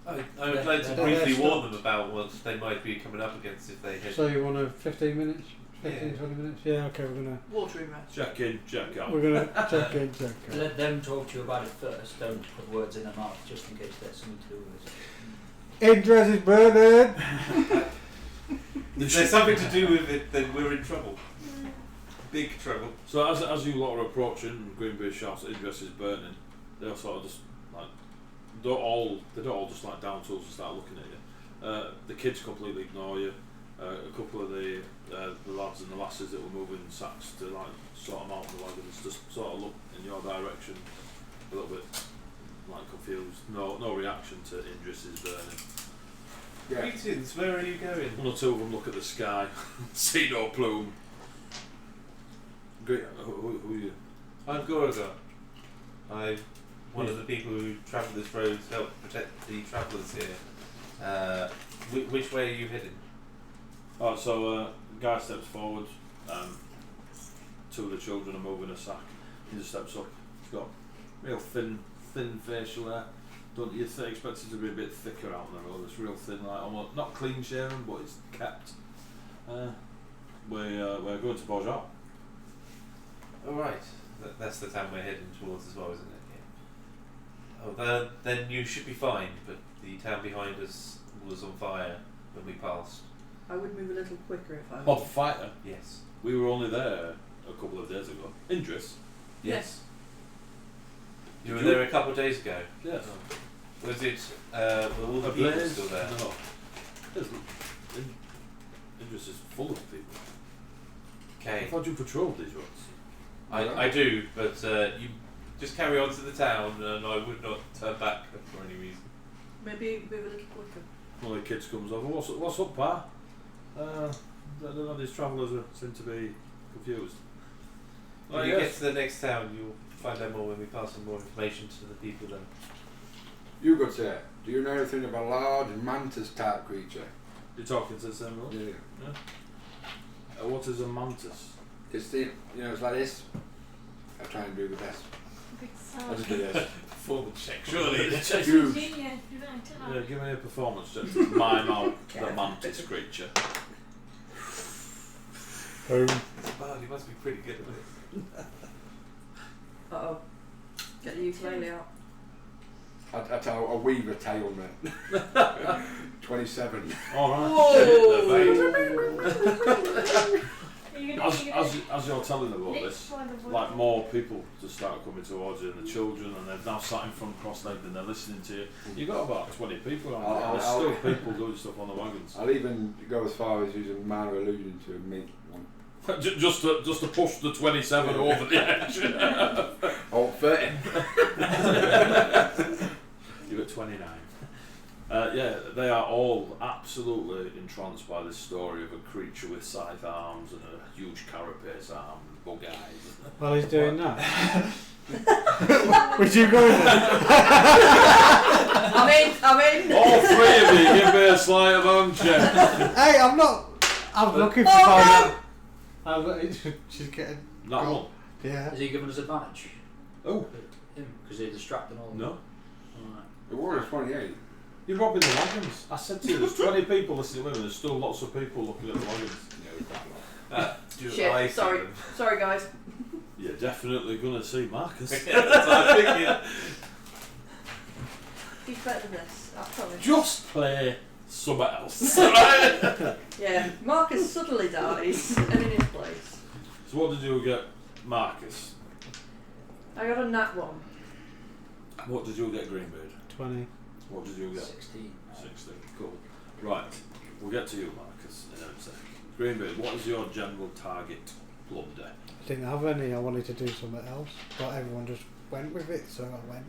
I would like to briefly warn them about what they might be coming up against if they hit. So you want 15 minutes? 15, Yeah. 20 minutes? Yeah, okay, we're gonna Watering rest. Check in, check out. check in, check out. Let them talk to you about it first. Don't put words in their mouth just in case there's something to do with it. Indress is burning! If there's something to do with it, then we're in trouble. Big trouble. So as you lot are approaching, Greenbury shouts that Indress is burning. They'll sort of just they don't all just down tools and start looking at you. The kids completely ignore you. A couple of the lads and the lasses that were moving sacks to sort them out in the wagons just sort of look in your direction, a little bit confused. No reaction to Indress's burning. Yeah. Greetings, where are you going? One or two of them look at the sky, see no plume. Great. Who are you? I'm Goragar. I'm one of the people who travel this road to help protect the travellers here. Which way are you heading? Oh, so guy steps forward. Two of the children are moving a sack. He just steps up. He's got real thin facial hair. Don't you expect it to be a bit thicker out on the road? It's real thin, almost not clean shaven, but it's kept. We're going to Borjhal. Oh right, that's the town we're heading towards as well, isn't it? Yeah. Oh, then you should be fine. But the town behind us was on fire when we passed. I would move a little quicker if I On was. fire. Yes. We were only there a couple of days ago. Indress. Yes. You were there a couple of days ago. Yes. Was it? Were all the people still there? No. Indress is full of people. I Okay. thought you patrolled these roads. I do, but you just carry on to the town, and I would not turn back for any reason. Maybe move a little quicker. One of the kids comes over. What's up, Pa? These travellers seem to be confused. When you get to the next town, you'll find out more when we pass some more information to the people then. You got to do you know anything of a large mantis type creature? You're talking to the same one? Yeah. What is a mantis? It's it's like this. I try and do the best. Big I sound. just did it. Performance check, surely. It's Yeah, Huge. you're right. Yeah, give me a performance check to mime out the mantis creature. Boom. Wow, you must be pretty good at this. Uh-oh. Get the ukulele out. That's a weaver tail, mate. 27. Alright. As you're telling about this, like more people just start coming towards you, and the children, and they've now sat in front cross-legged and they're listening to you. You've got about 20 people around there, and there's still people doing stuff on the wagons. I'll even go as far as using minor illusion to make one. just to push the 27 over the edge. Oh, 30. You're at 29. Yeah, they are all absolutely entranced by this story of a creature with scythe arms and a huge carapace arm and bug eyes. While he's doing that. Would you go in there? I'm in. All three of you give me a sleight of hand check. Hey, I'm looking for find out. She's getting. That one? Yeah. Is he giving us advantage? Oh. Him? Because he's distracting all of them? No. Alright. The war is 28. You're robbing the wagons. I said to you, there's 20 people listening to women, there's still lots of people looking at the wagons. Shit, I sorry. see them? Sorry, guys. You're definitely going to see Marcus. That's what I'm thinking. He's better than this, I promise. Just play something else. Right? Yeah, Marcus suddenly dies, and in his place. So what did you get, Marcus? I got a nat 1. What did you get, Greenbeard? 20. What did you get? 16. 16. Cool. Right. We'll get to you, Marcus, in a sec. Greenbeard, what is your general target blunder? I didn't have any. I wanted to do something else, but everyone just went with it, so I went.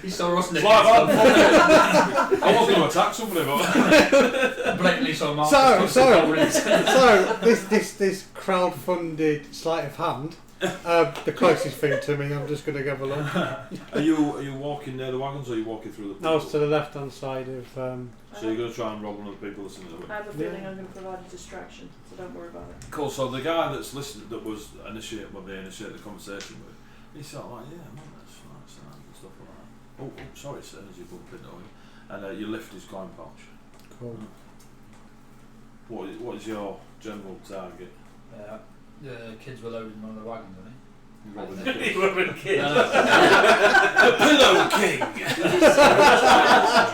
He saw us It's like that. I was going to attack somebody, but blatantly saw Marcus. So this crowd-funded sleight of hand, the closest thing to me. I'm just going to go along. Are you walking near the wagons, or are you walking through the people? I was to the left-hand side of. So you're going to try and rob one of the people listening to the I wagons? have a feeling I'm going to provide a distraction, so don't worry about it. Cool. So the guy that's listening, that was initiated when they initiated the conversation with, he's sort of like, yeah, man, that's and stuff like that. Oh, sorry, sir, as you bump into him, and you lift his coin pouch. Cool. What is your general target? The kids were loaded in one of the wagons, weren't You're robbing the You kids. were a kid. The Pillow King.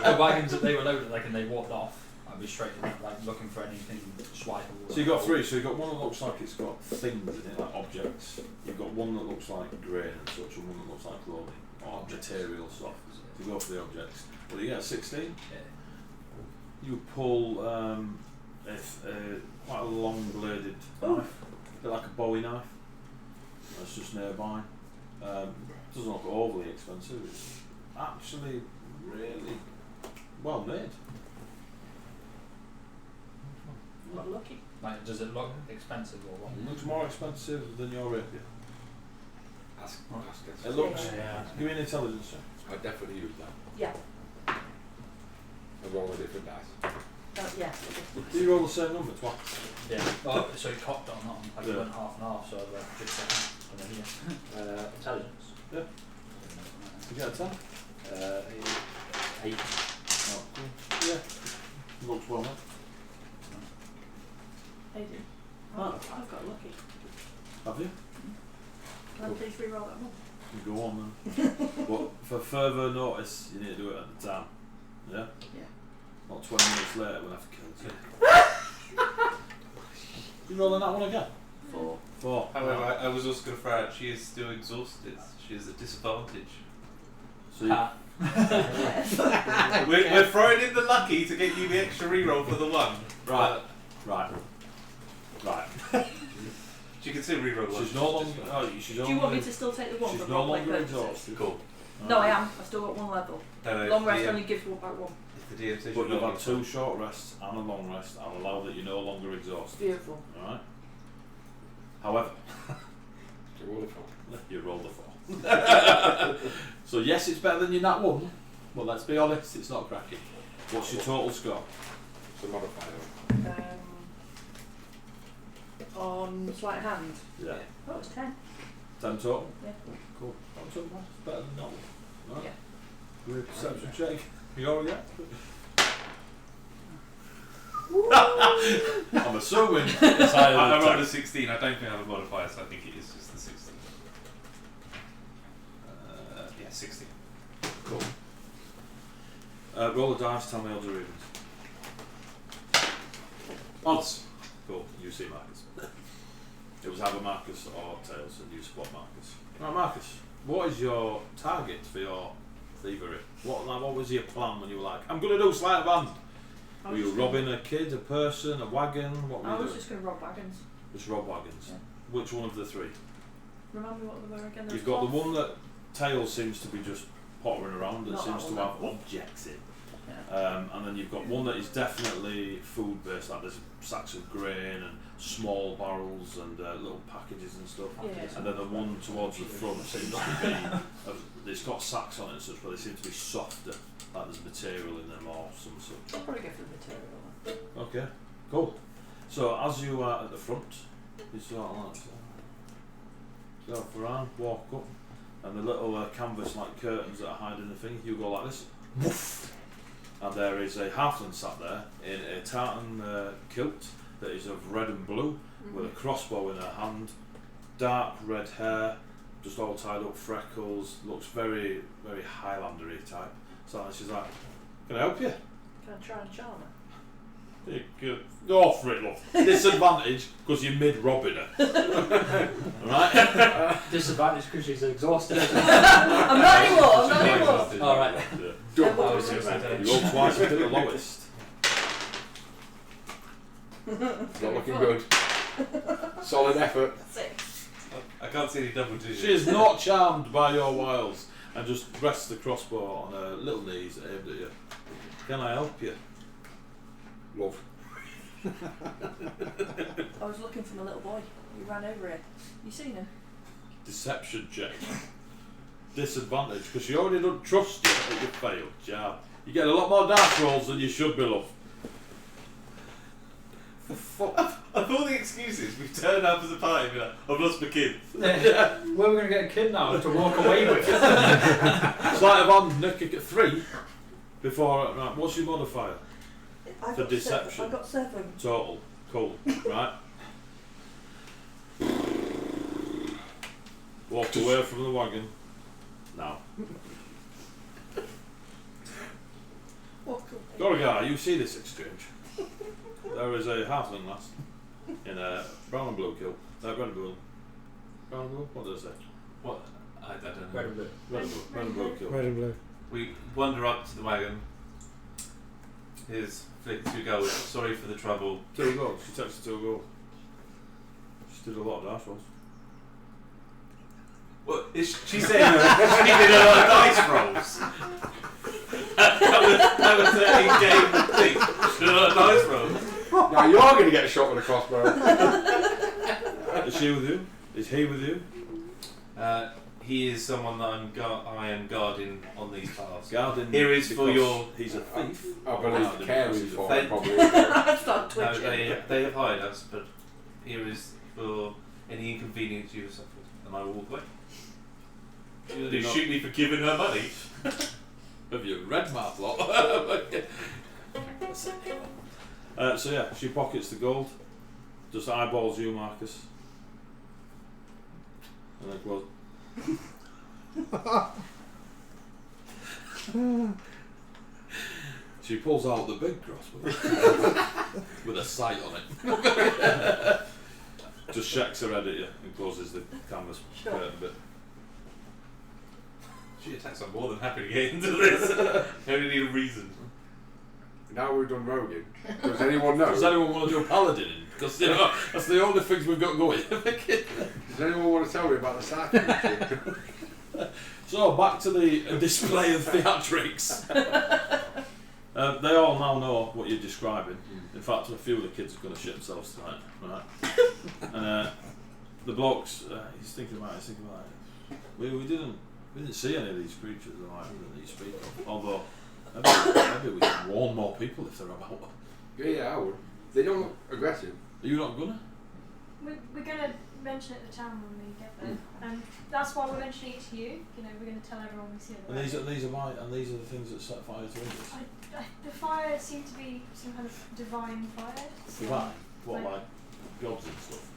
The wagons that they were loaded, like, and they walked off. I'd be straight in, like, looking for anything swipeable. So you've got 3. So you've got one that looks like it's got things in it, like objects. You've got one that looks like grain and such, and one that looks like clothing or material stuff. So you go for the objects. Well, you get a 16. Yeah. You pull quite a long-bladed knife, a bit like a Bowie knife. That's just nearby. Doesn't look overly expensive. It's actually really well made. Not lucky. Like, does it look expensive or what? It looks more expensive than your rapier. Ask us. It looks. Yeah. Give me an intelligence check. I'd definitely use that. Yeah. I roll a different dice. Yeah. Do you roll the same number twice? Yeah. Oh, so he cocked on that. I Yeah. went half and half, so I just and then yeah. Intelligence. Yeah. You get a 10? 8. Oh, cool. Yeah. Looks well made. I do. Ah. I've got lucky. Have you? Can I please re-roll that one? You go on then. But for further notice, you need to do it at the time. Yeah? Yeah. Not 20 minutes later when I've killed you. You rolling that one again? 4. 4. However, I was also going to throw out, she is still exhausted. She is at disadvantage. So you, We're throwing in the lucky to get you the extra reroll for the 1. right. She can still reroll 1. She's no longer. Oh, she's Do only. you want me to still take the 1 She's for no role-play longer purposes? exhausted. Cool. No, I am. I've still got 1 level. No, Long rest the, only gives 1 back 1. if the DM says But you're you've not had 2 short rests and a long rest. I'll allow that you're no longer exhausted. Beautiful. Alright? However, So roll a 4. you rolled a 4. So, yes, it's better than your nat 1, but let's be honest, it's not cracking. What's your total score? So modifier. On sleight of hand. Yeah. Oh, it's 10. 10 total? Yeah. Cool. That's better than normal. Right. Yeah. Good perception check. You all yeah? I'm assuming it's I either rolled a 16. I don't think I have a modifier, so I think it is just the 16. Yeah, 16. Cool. Roll the dice, tell me odds or evens. Odds. Cool. You see Marcus. It was either Marcus or Tails, and you spot Marcus. Right, Marcus, what is your target for your thievery? What was your plan when you were like, I'm going to do sleight of hand? Were you robbing a kid, a person, a wagon? What were you doing? I was just going to rob wagons. Just rob wagons? Yeah. Which one of the three? Remind me what they were again? You've got the one that Tails seems to be just pottering around, that Not seems that to one, have objects in. Yeah. And then you've got one that is definitely food based, like there's sacks of grain and small barrels and little packages and stuff. Yeah. And then the one towards the front seems to be, it's got sacks on it and such, but they seem to be softer, like there's material in them or some such. I'll probably go for the material then. Okay, cool. So as you are at the front, you sort of like go for around, walk up, and the little canvas like curtains that are hiding the thing, you go like this, woof, and there is a halfling sat there in a tartan kilt that is of red and blue, with a crossbow in her hand, dark red hair, just all tied up, freckles, looks very, very Highlandery type. So she's like, can I help you? Can I try and charm her? Go for it, love. Disadvantage because you're mid-robbing her. Alright? Disadvantage because she's exhausted. I'm not anymore. Alright. You roll twice to the lowest. Not looking good. Solid effort. 6. I can't see any double digits. She is not charmed by your wiles and just rests the crossbow on her little knees aimed at you. Can I help you? Love. I was looking for my little boy. He ran over here. You seen him? Deception check. Disadvantage because she already don't trust you that you failed. Yeah. You get a lot more dice rolls than you should be, love. I thought the excuse is we turn up as a party and be like, I've lost my kid. Where are we going to get a kid now to walk away with? Sleight of hand, Nick at 3 before. Right, what's your modifier? I For got deception. 7. I got 7. Total. Cool. Right. Walk away from the wagon. Now. Goragar, you see this exchange. There is a halfling lass in a brown and blue kilt. Red and blue. Brown and blue? What does it say? What? I don't know. Red and blue. Red and blue kilt. Red and blue. We wander up to the wagon. Here's flick 2 gold. Sorry for the trouble. 2 gold. She texted 2 gold. She did a lot of dice rolls. What? She said she did a lot of dice rolls. that was her in-game thing. She did a lot of dice rolls. Now you're going to get shot with a crossbow. Is she with you? Is he with you? He is someone that I am guarding on these paths. Guarding. Here is for because your. He's a thief. I believe Guarding caring because he's a for thief. it probably. I start No, twitching. they have hired us, but here is for any inconvenience you have suffered, and I will walk away. You're You not- shoot me for giving her money. Have you read my plot? So yeah, she pockets the gold, just eyeballs you, Marcus, and then goes. She pulls out the big crossbow with a sight on it. Just shakes her head at you and closes the canvas curtain bit. She attacks. I'm more than happy to get into this. I only need a reason. Now we've done roguing. Does anyone know? Does anyone want to do paladin? Because you know, that's the only things we've got going. Does anyone want to tell me about the sack? So back to the display of theatrics. They all now know what you're describing. In fact, a few of the kids are going to shit themselves tonight. Right? And the blokes, he's thinking about it. We didn't see any of these creatures that you speak of. Although maybe we can warn more people if they're about. Yeah, I would. They don't look aggressive. Are you not gonna? We're gonna mention it at the town when we get there, and that's why we're mentioning it to you. You know, we're going to tell everyone we see it. And these are the things that set fire to Indress. The fire seemed to be some kind of divine fire. So Divine? What, like gods and stuff?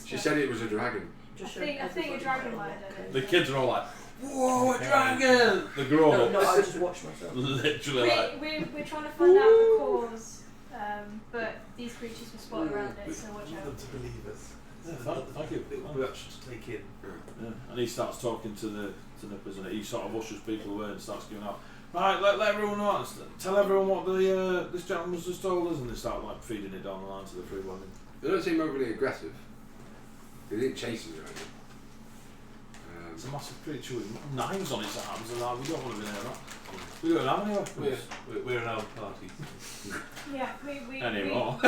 She said it was a dragon. I think a dragon might have done it. The kids are all like, whoa, a dragon! The grown-ups. No, I just watched myself. Literally like... We're trying to find out the cause, but these creatures were spotted around it, so watch out. to believe us. Yeah, thank you. Little much to take in. Yeah. And he starts talking to Nippers, and he sort of ushers people away and starts giving out, right, let everyone know, tell everyone what this gentleman's just told us, and they start like feeding it down the line to the free wagon. They don't seem overly aggressive. They didn't chase us around. It's a massive creature with knives on its arms, and we don't want to be near that. We don't have any weapons. We're an old party. Yeah, we Anymore.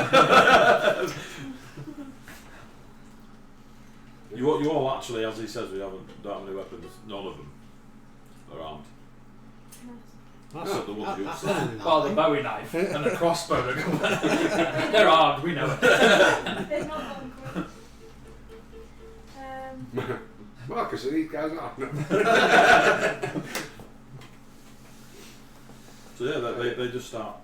You all actually, as he says, don't have any weapons. None of them are armed. Except the ones you said. Well, the Bowie knife and the crossbow. They're armed, we know it. They're not on quick. Marcus, are these guys are. So yeah, they just start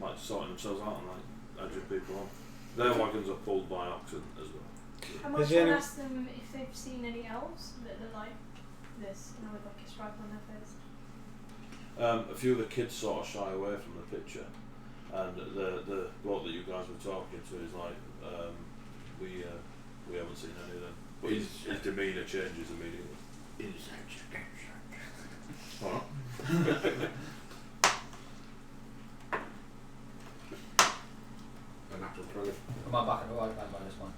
like sorting themselves out and like edging people on. Their wagons are pulled by oxen as well. I might try and ask them if they've seen any elves that are like this, you know, with like a stripe on their face. A few of the kids sort of shy away from the picture, and the bloke that you guys were talking to is like, we haven't seen any of them. But his demeanour changes immediately. Alright. A natural 20. Am I back at the right by this one?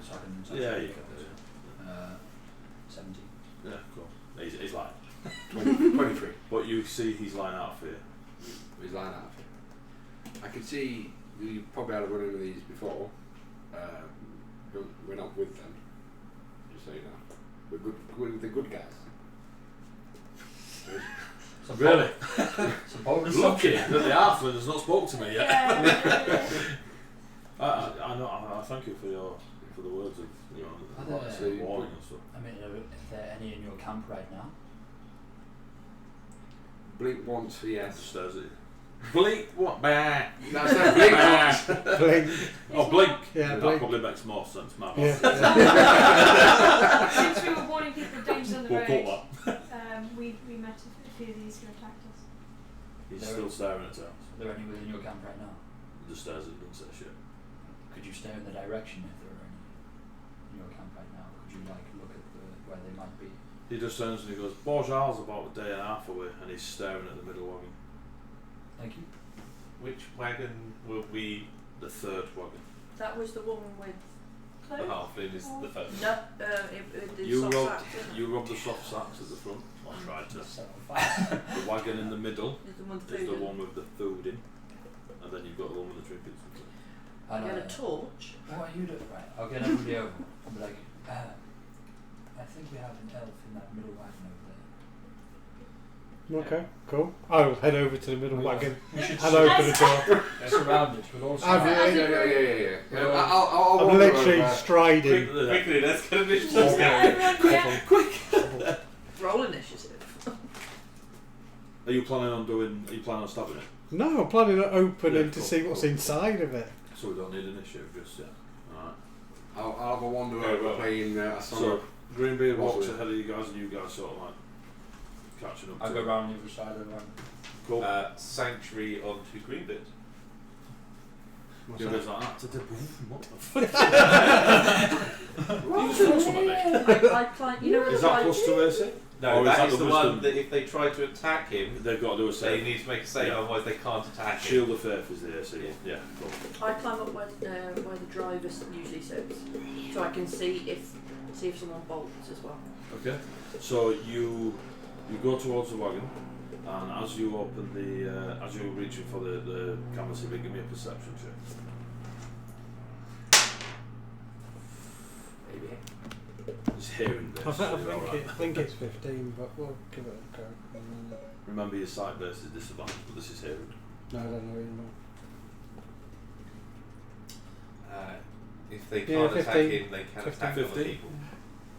So I can Yeah, you can. 17. Yeah, cool. He's lying. 23. But you see he's lying out of fear. He's lying out of here. I can see you probably had a run into these before. We're not with them. Just so you know. We're with the good guys. Really? Lucky that the halfling has not spoke to me yet. Yeah. I know. I thank you for the words of warning and stuff. I mean, are there any in your camp right now? Blink once for yes. Stares at you. Blink what? Bah. That's that. Blink once. Blink. Oh, blink. Yeah, that blink. probably makes more sense. My Yeah. Since we were warning people of dangers on the We'll road, cut that. we met a few of these who attacked us. He's still staring at us. Are there any within your camp right now? He just stares at you and say shit. Could you stare in the direction if there are any in your camp right now? Could you like look at where they might be? He just turns and he goes, Borjhal's about a day and a half away, and he's staring at the middle wagon. Thank you. Which wagon will we? The third wagon. That was the one with. The halfling is the first. No, the soft sack. You rubbed the soft sacks at the front. I tried to. Set on fire. The wagon in the middle Is the one with is food the in. one with the food in, and then you've got the one with the trinkets. And, You had a torch. what are you doing? Right, I'll get everybody over. I'll be like, I think we have an elf in that middle wagon over there. Okay, cool. I'll head over to the middle wagon We should and open the door. They're surrounded. We're all Have you- surrounded. Yeah. I'm I'll literally striding. Quickly, let's get a mission. Everyone, yeah. Roll initiative. Are you planning on stabbing it? No, I'm planning on opening Yeah, to cool, see what's cool. inside of it. So we don't need initiative just yet. Alright. I'll have a wander Right, over right. playing a song So of Greenbeard What walks we- ahead of you guys, and you guys sort of like catching up. I'll to go him. round the other side of the wagon. Cool. Sanctuary onto Greenbit. You guys like that. What the fuck? I climb, you know where Is the that right- plus 2 AC? No, Or is that that is the the wisdom? one that if they try to attack him, They've got to do a they save. need to make a save, Yeah. otherwise they can't attack him. Shield of Faith is the AC. Yeah. Yeah, cool. I climb up where the driver usually sits, so I can see if someone bolts as well. Okay. So you go towards the wagon, and as you open as you're reaching for the canvas, give me a perception check. Maybe. Just hearing this. I so you're alright. think it's 15, but we'll give it a go. Remember your sight base is disadvantage, but this is hearing. No, I don't know anymore. If they Yeah, can't attack 15. him, they can attack other 15. people.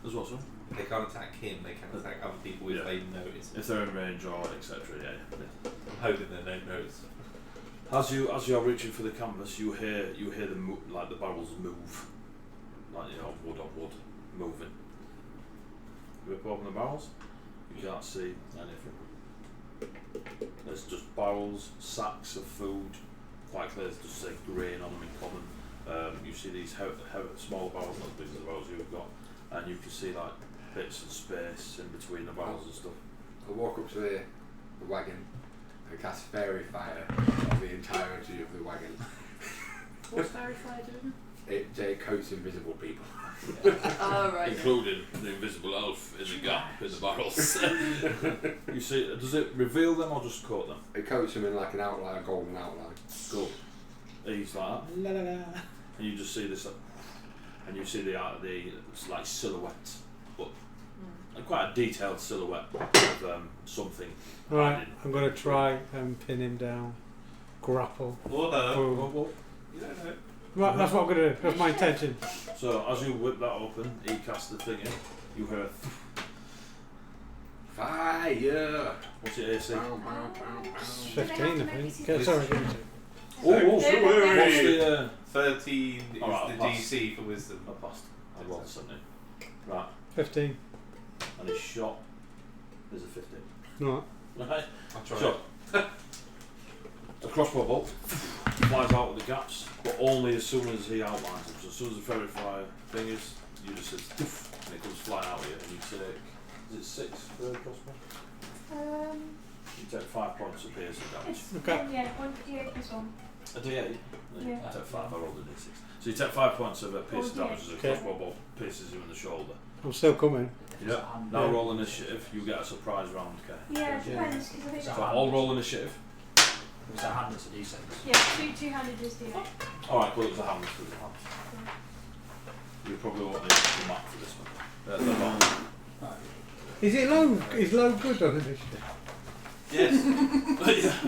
As what, sir? They can't attack him, they can attack other people if Yeah. they notice. If they're in range or etc. Yeah. I'm hoping they don't notice. As you're reaching for the canvas, you hear the like the barrels move, like wood on wood moving. You rip open the barrels, you can't see anything. There's just barrels, sacks of food. Quite clear, there's just say grain on them in common. You see these smaller barrels, not as big as the barrels you've got, and you can see like bits of space in between the barrels and stuff. I walk up to the wagon and cast Fairy Fire on the entirety of the wagon. What's Fairy Fire doing? It coats invisible people. Oh, right. Including the invisible elf in the gap in the barrels. You see, does it reveal them or just coat them? It coats them in like an outline, a golden outline. Cool. He's like, la la la, and you just see this, and you see the it's like silhouette, but quite a detailed silhouette of something. Right, hiding. I'm going to try and pin him down. Grapple. Whoa. You don't know. Right, that's what I'm going to do. That's my intention. So as you whip that open, he casts the thing in. You hear, Fire! what's it AC? 15, I think. Okay, sorry, give me two. Oh, There, what's there. the? 13 is Alright, the I'll pass. DC for wisdom. I passed. I rolled 70. Right, 15. and his shot is a 15. Right. Right. I'll try So, a crossbow bolt flies out of the gaps, but only as soon as he outlines them. So as soon as the fairy fire thing is, you just says poof, and it comes flying out of you, and you take, is it 6 for the crossbow? You take 5 points of piercing damage. It's Okay. yeah, 1d8 plus 1. A D8? Yeah. I take 5, I rolled a D6. So you take 5 points of piercing Oh, damage as a okay. crossbow bolt pierces you in the shoulder. I'm still coming. Yeah. Now roll initiative, you get a surprise round, okay? Yeah, it depends. 'Cause I think So it's I'll roll initiative. Was that hand as a D6? yeah, two-handed is d8. Alright, cool, it was a hand through the hand. You probably won't need the map for this one. The bottom. Right. Is it low? Is low good on initiative? Yes.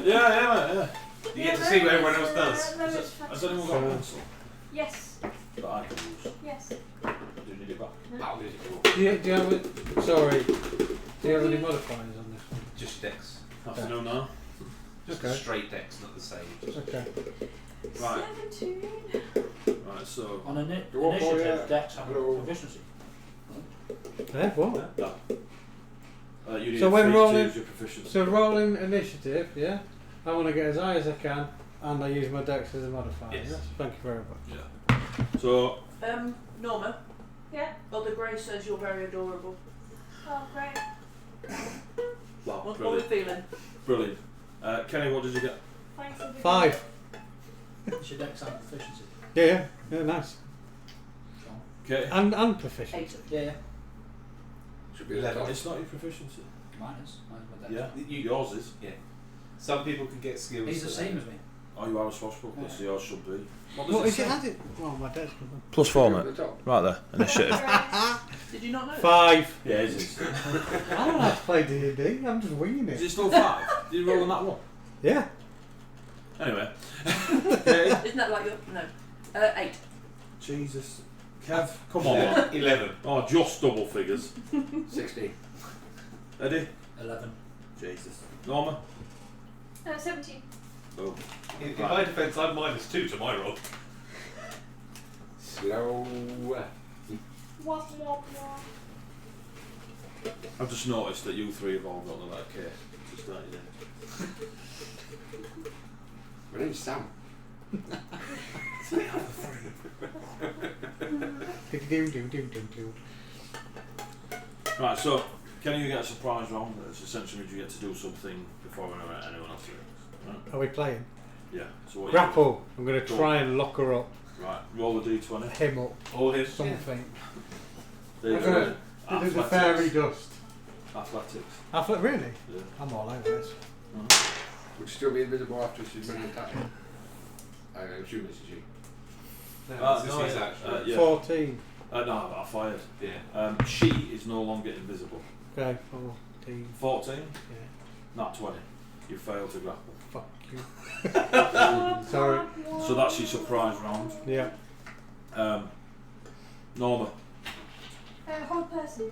yeah. You get to see what everyone else does. Has anyone got a pencil Yes, that I can use? yes. Do you need it back? That'll be cool. Do you have a, sorry, do you have any modifiers on this one? Just dex. Afternoon now. Just Okay. straight dex, not the same. Okay. Right. 17. Right, so. On Go on, boy, initiative, yeah. dex and Hello. proficiency. Eh, what? No. You need So when 3 to rolling- use your proficiency. So rolling initiative, yeah? I want to get as high as I can, and I use my dex as a modifier. Yes. Thank you very much. Yeah. So, Norma, Yeah. Other Grey says you're very adorable. Oh, great. wow, What are we brilliant. feeling? Brilliant. Kenny, what did you get? Thanks, everybody. 5. It's your dex and proficiency. Yeah, nice. Sean? Okay. And proficient. 8. Yeah. Should be the top. It's not your proficiency. Mine is. Mine's my dex. Yeah. Yours is. Some people can get skills. He's the that same as me. Oh, you are a swashbuckler, so yours should be. What is it added? Oh, my dex. Plus Should be the top. Right there. Initiative. Did you not know? 5. Yeah, it is. I don't have to play D&D. I'm just winging Is it. it still 5? Did you roll on that one? Yeah. Anyway. Okay. Isn't that like your. No. 8. Jesus. Kev, come on. 11. Oh, just double figures. 16. Eddie? 11. Jesus. Norma? 17. Boom. In my defence, I'm -2 to my roll. Slow. Wop, wop, wop. I've just noticed that you 3 have all got the letter K. Just that, yeah. My name's Sam. Right, so, can you get a surprise round? It's essentially means you get to do something before anyone else does. Right? Are we playing? Yeah. So what Grapple. I'm going to Cool. try and lock her up. You do? Right, roll a d20. Him up. All him. Something. D20. This is a fairy dust. Athletics. Really? Yeah. I'm all over this. Would she still be invisible after she's been attacked? I'm assuming it's a she. No, This is actually. yeah. 14. No, I fired. Yeah. She is no longer invisible. Okay, 14. 14? Yeah. Not 20. You failed to grapple. Fuck you. Sorry. So that's your surprise round. Yeah. Norma. Hold person.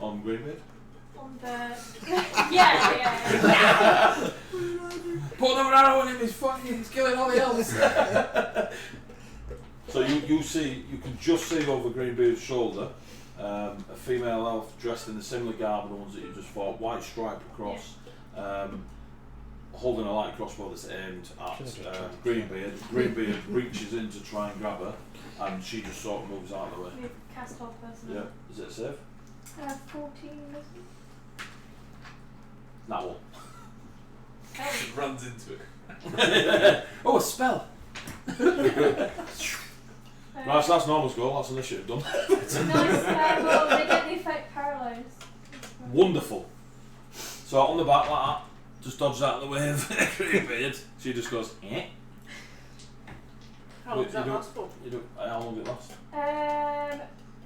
On Greenbeard. On the. yeah. Put another arrow in him, he's killing all the elves. So you can just see over Greenbeard's shoulder a female elf dressed in the similar garb of the ones that you just fought, white stripe across, holding a light crossbow that's aimed at Greenbeard. Greenbeard reaches in to try and grab her, and she just sort of moves out of the way. We cast hold person. Yeah, is it safe? 14 wisdom. That one. It runs into it. Oh, a spell! Right, so that's Norma's goal, that's initiative done. Nice. Well, they get the effect paralysed. Wonderful. So on the back like that, just dodges out of the way of Greenbeard. She just goes, eh? How long does that last for? How long does it last?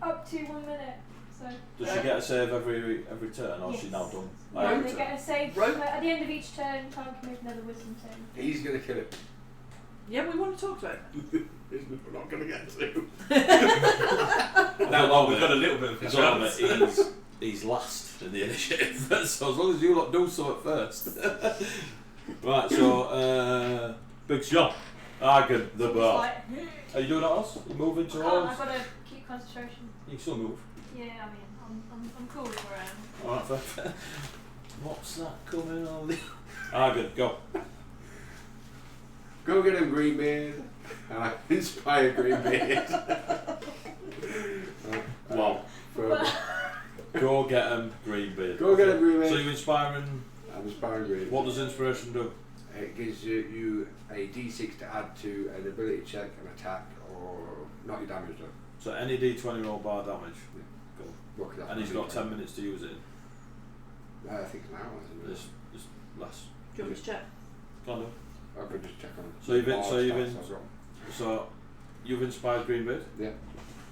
Up to 1 minute. So. Does she get a save every turn, or is she now done? Yeah, they get a save at the end of each turn. Time can make another wisdom save. He's going to kill it. Yeah, we want to talk about it. We're not going to get to. Now, we've got a little bit of It's all of it. He's last in the initiative, so as long as you lot do so at first. Right, so Big John, Argan, the bar. Like, Are you doing that else? You moving towards? I've got to keep concentration. You can still move. Yeah, I mean, I'm cool with where I am. Alright, fair. What's that coming on? Argan, go. Go get him, Greenbeard. And I inspire Greenbeard. Wow. Go get him, Greenbeard. Go get him, Greenbeard. So you're inspiring. I'm inspiring Greenbeard. What does inspiration do? It gives you a d6 to add to an ability check, an attack, or not your damage though. So any d20 roll bar damage. Yeah. Go. And he's got 10 minutes to use it. I think it's an hour, isn't it? It's less. Do you want me to check? Can't do. I could just check on it. So you've inspired Greenbeard. Yeah.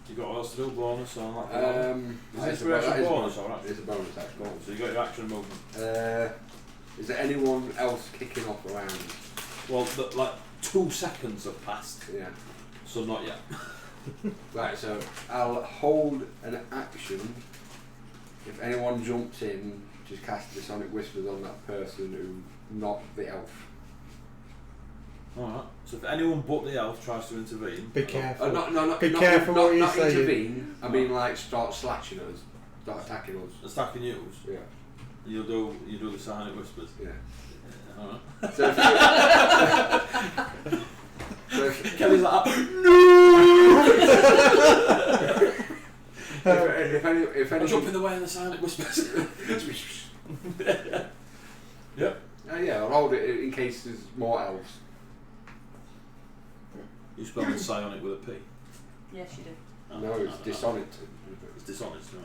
You got what else to do? Bonus on that? Is inspiration bonus or action? It's a bonus action. So you got your action movement. Is there anyone else kicking off around? Well, like 2 seconds have passed. Yeah. So not yet. Right, so I'll hold an action. If anyone jumps in, just cast the Sonic Whispers on that person who not the elf. Alright. So if anyone but the elf tries to intervene, Be careful. Be careful what you say. Intervene. I mean, like start slashing us, start attacking us. attacking you, Yeah. you do the Sonic Whispers. Yeah. Alright. So if Kelly's like, if any jump in the way of the Sonic Whispers. Yep. yeah, I'll hold it in case there's more elves. You spell the psionic with a P. Yes, you do. Oh, No, it's dishonest. It's dishonest, no.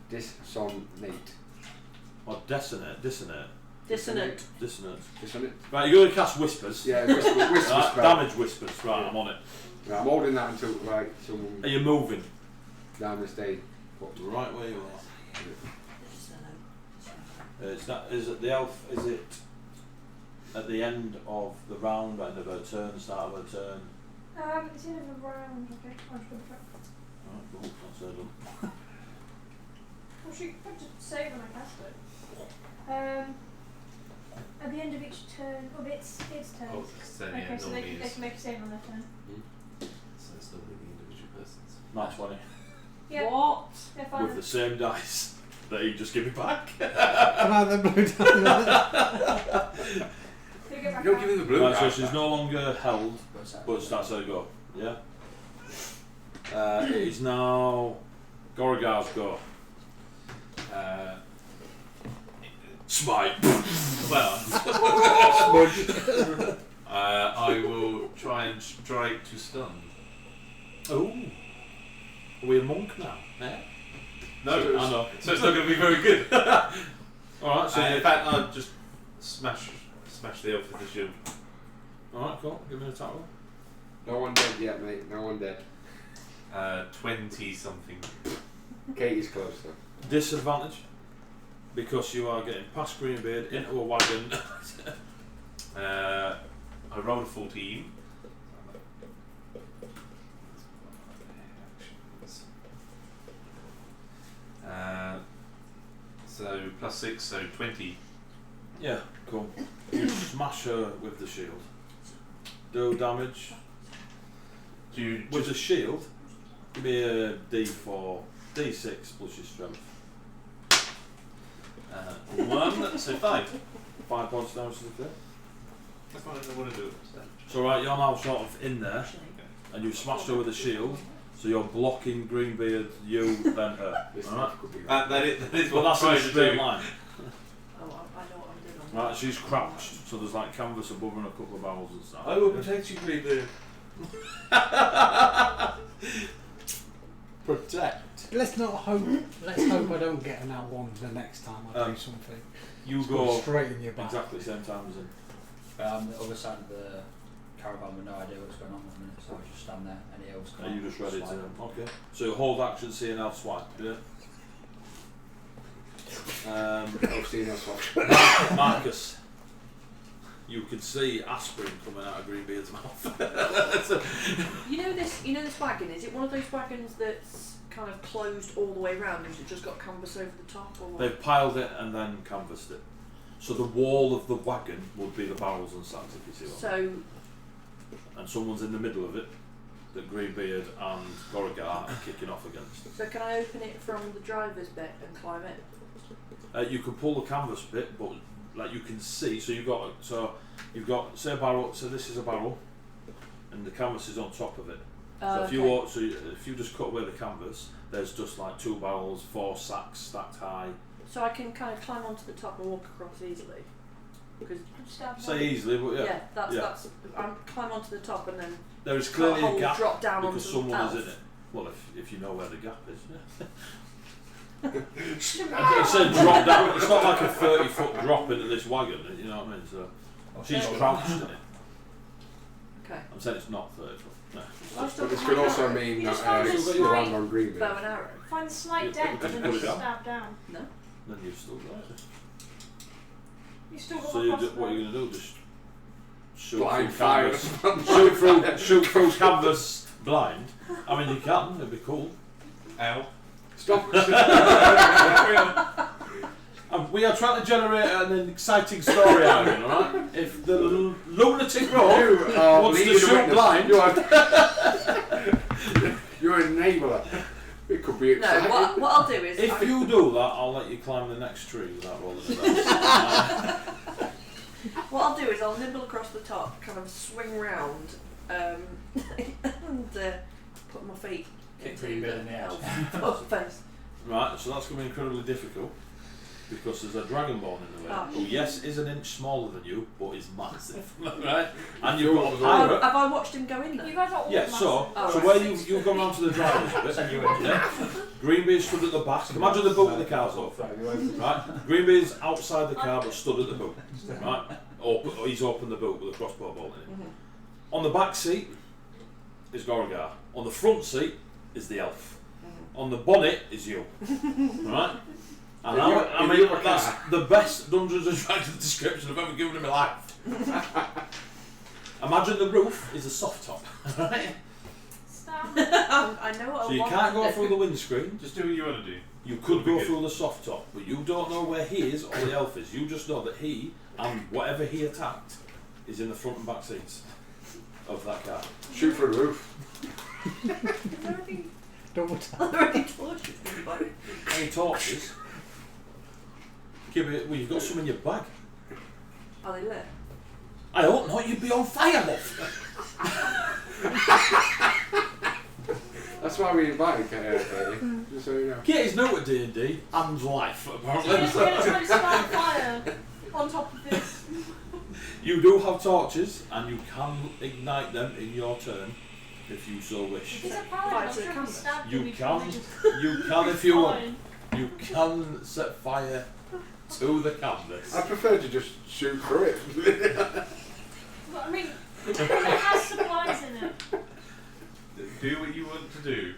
Dissonate. Or dissonate. Dissonant. Dissonant. Dissonate. Right, you're going to cast Whispers. Yeah, whispers. Right, damage Whispers. Right, Yeah. I'm on it. Right, I'm holding that until someone Are you moving? down the stage. Right where you are. It's not, is it the elf? Is it at the end of the round, end of her turn, start of her turn? It's the end of a round. Okay, I'll just double check. Alright, cool. That's her done. Well, she put to save when I cast it. At the end of each turn, its turn. Oh, so yeah, Okay, so they normally can is. make a save on their turn. So it's normally the individual person's. Not 20. Yeah. What? They're fine. With the same dice that he just gave me back. And then blue down. They get back You don't out. give me the blue. Right, so card she's back. no longer held, but that's her go. Yeah? It is now Goragar's go. Smite! Well, I will try and strike to stun. Oh. Are we a monk now? Yeah. No, I know. So it's not going to be very good. Alright, so In fact, I'll just smash the elf with the shield. alright, cool. Give me an attack roll. No one dead yet, mate. No one dead. 20 something. Katie's close though. Disadvantage. Because you are getting past Greenbeard into a wagon. I rolled a 14. So +6, so 20. Yeah, cool. You smash her with the shield. Do damage. Do you With just the shield, give me a D4, D6 plus your strength. 1, so 5. 5 points damage to the crit. That's what I want to do. So right, you're now sort of in there, and you've smashed her with a shield, so you're blocking Greenbeard, you, then her. Alright? That is But what that's I'm in a trying to straight do. line. Oh, I know what I'm doing on Right, she's crouched, so there's like canvas above her and a couple of barrels and stuff. I will protect you, Greenbeard. Protect. Let's not hope. Let's hope I don't get an out one the next time I do something. You It's go straight in your back. exactly the same time as him. The other side of the caravan with no idea what's going on at the minute, so I just stand there. Any elves come Are you on, just ready to? swipe. Okay. So you hold action, see an elf swipe. Yeah. I've seen us watch. Marcus, you can see aspirin coming out of Greenbeard's mouth. You know this wagon. Is it one of those wagons that's kind of closed all the way around? Has it just got canvas over the top? Or what? They've piled it and then canvassed it. So the wall of the wagon would be the barrels and sacks, if you see what I mean. So And someone's in the middle of it that Greenbeard and Goragar are kicking off against. can I open it from the driver's bit and climb it? You can pull the canvas bit, but like you can see. So you've got say a barrel. So this is a barrel, and the canvas is on top of it. So if you just cut away the canvas, there's just like 2 barrels, 4 sacks stacked high. So I can kind of climb onto the top and walk across easily. Because Say easily, but yeah. that's I climb onto the top and then There is clearly a gap drop down because onto someone the is in it. Well, if you know where the gap is. It's I said drop down. It's not like a 30-foot drop into this wagon. You know what I mean? So she's crouched in it. okay. I'm saying it's not 30 foot. No. But this could also mean You that just found this you slight land on Greenbeard. Bow and arrow. Find the slight You dent put and it then just down. stab down. No. Then you've still got it. You still got So my what are crossbow. you going to do? Just shoot Blind through fire. canvas. shoot through canvas blind. I mean, you can. It'd be cool. Ow. Stop. We are trying to generate an exciting story out of it, alright? If the lunatic rogue wants to shoot blind, You're an enabler. It could be No, exciting. what I'll do is if you do that, I'll let you climb the next tree without rolling a dice. what I'll do is I'll nibble across the top, kind of swing round, and put my feet Kick into Greenbeard the in the ass. elf's face. Right, so that's going to be incredibly difficult because there's a dragonborn in the way, Oh. who yes is an inch smaller than you, but is massive, Right? right? And you've got a pirate. Have I watched him go in there? You guys are all Yeah, massive. so Oh, so right. where you've gone round to the driver's bit, yeah, Greenbeard's stood at the back. Imagine the boot with the car's off, right? Greenbeard's outside the car but stood at the boot, right? He's opened the boot with a crossbow bolt in it. Mhm. On the back seat is Goragar. On the front seat is the elf. On the bonnet is you, right? And I mean, that's the best Dungeons and Dragons description I've ever given in my life. Imagine the roof is a soft top, right? Stab. I know what So I you want can't to go do. through the windscreen. Just do what you want to do. You could That'll be go good. through the soft top, but you don't know where he is or the elf is. You just know that he and whatever he attacked is in the front and back seats of that car. Shoot through the roof. Is there any- Double tap. are there any torches nearby? Any torches? Well, you've got some in your bag. Are they lit? I hope not. You'd be on fire, love. That's why we invite Katie. Just so you know. Katie's new at D&D and life, apparently. We're going to try and start a fire on top of this. You do have torches, and you can ignite them in your turn if you so wish. It's a Fire paladin. I'm to the sure if camera. we stabbed You him, he'd can. probably just You can if you want. fine. You can set fire to the canvas. I prefer to just shoot through it. But, I mean, it has supplies in it. Do what you want to do.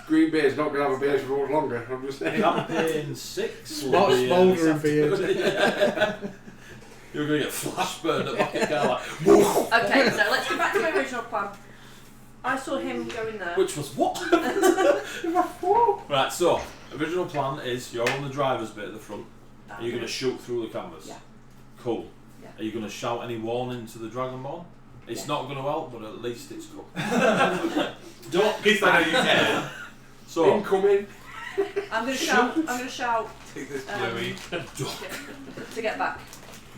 Greenbeard's not going to have a beard for much longer. I'm just saying. Campaign 6 will Not be, smouldering this beard. afternoon. You're going to get flash burned at like a guy like, woof, Okay, so let's go back to my original plan. I saw him go in there. which was what? Right, so Original plan is you're on the driver's bit at the front. And you're going to shoot through the canvas. Yeah. Cool. Yeah. Are you going to shout any warning to the Dragonborn? It's Yeah. not going to help, but at least it's cool. Don't piss that you can. So, Incoming. I'm going to shout Take this, Bluey. to get back.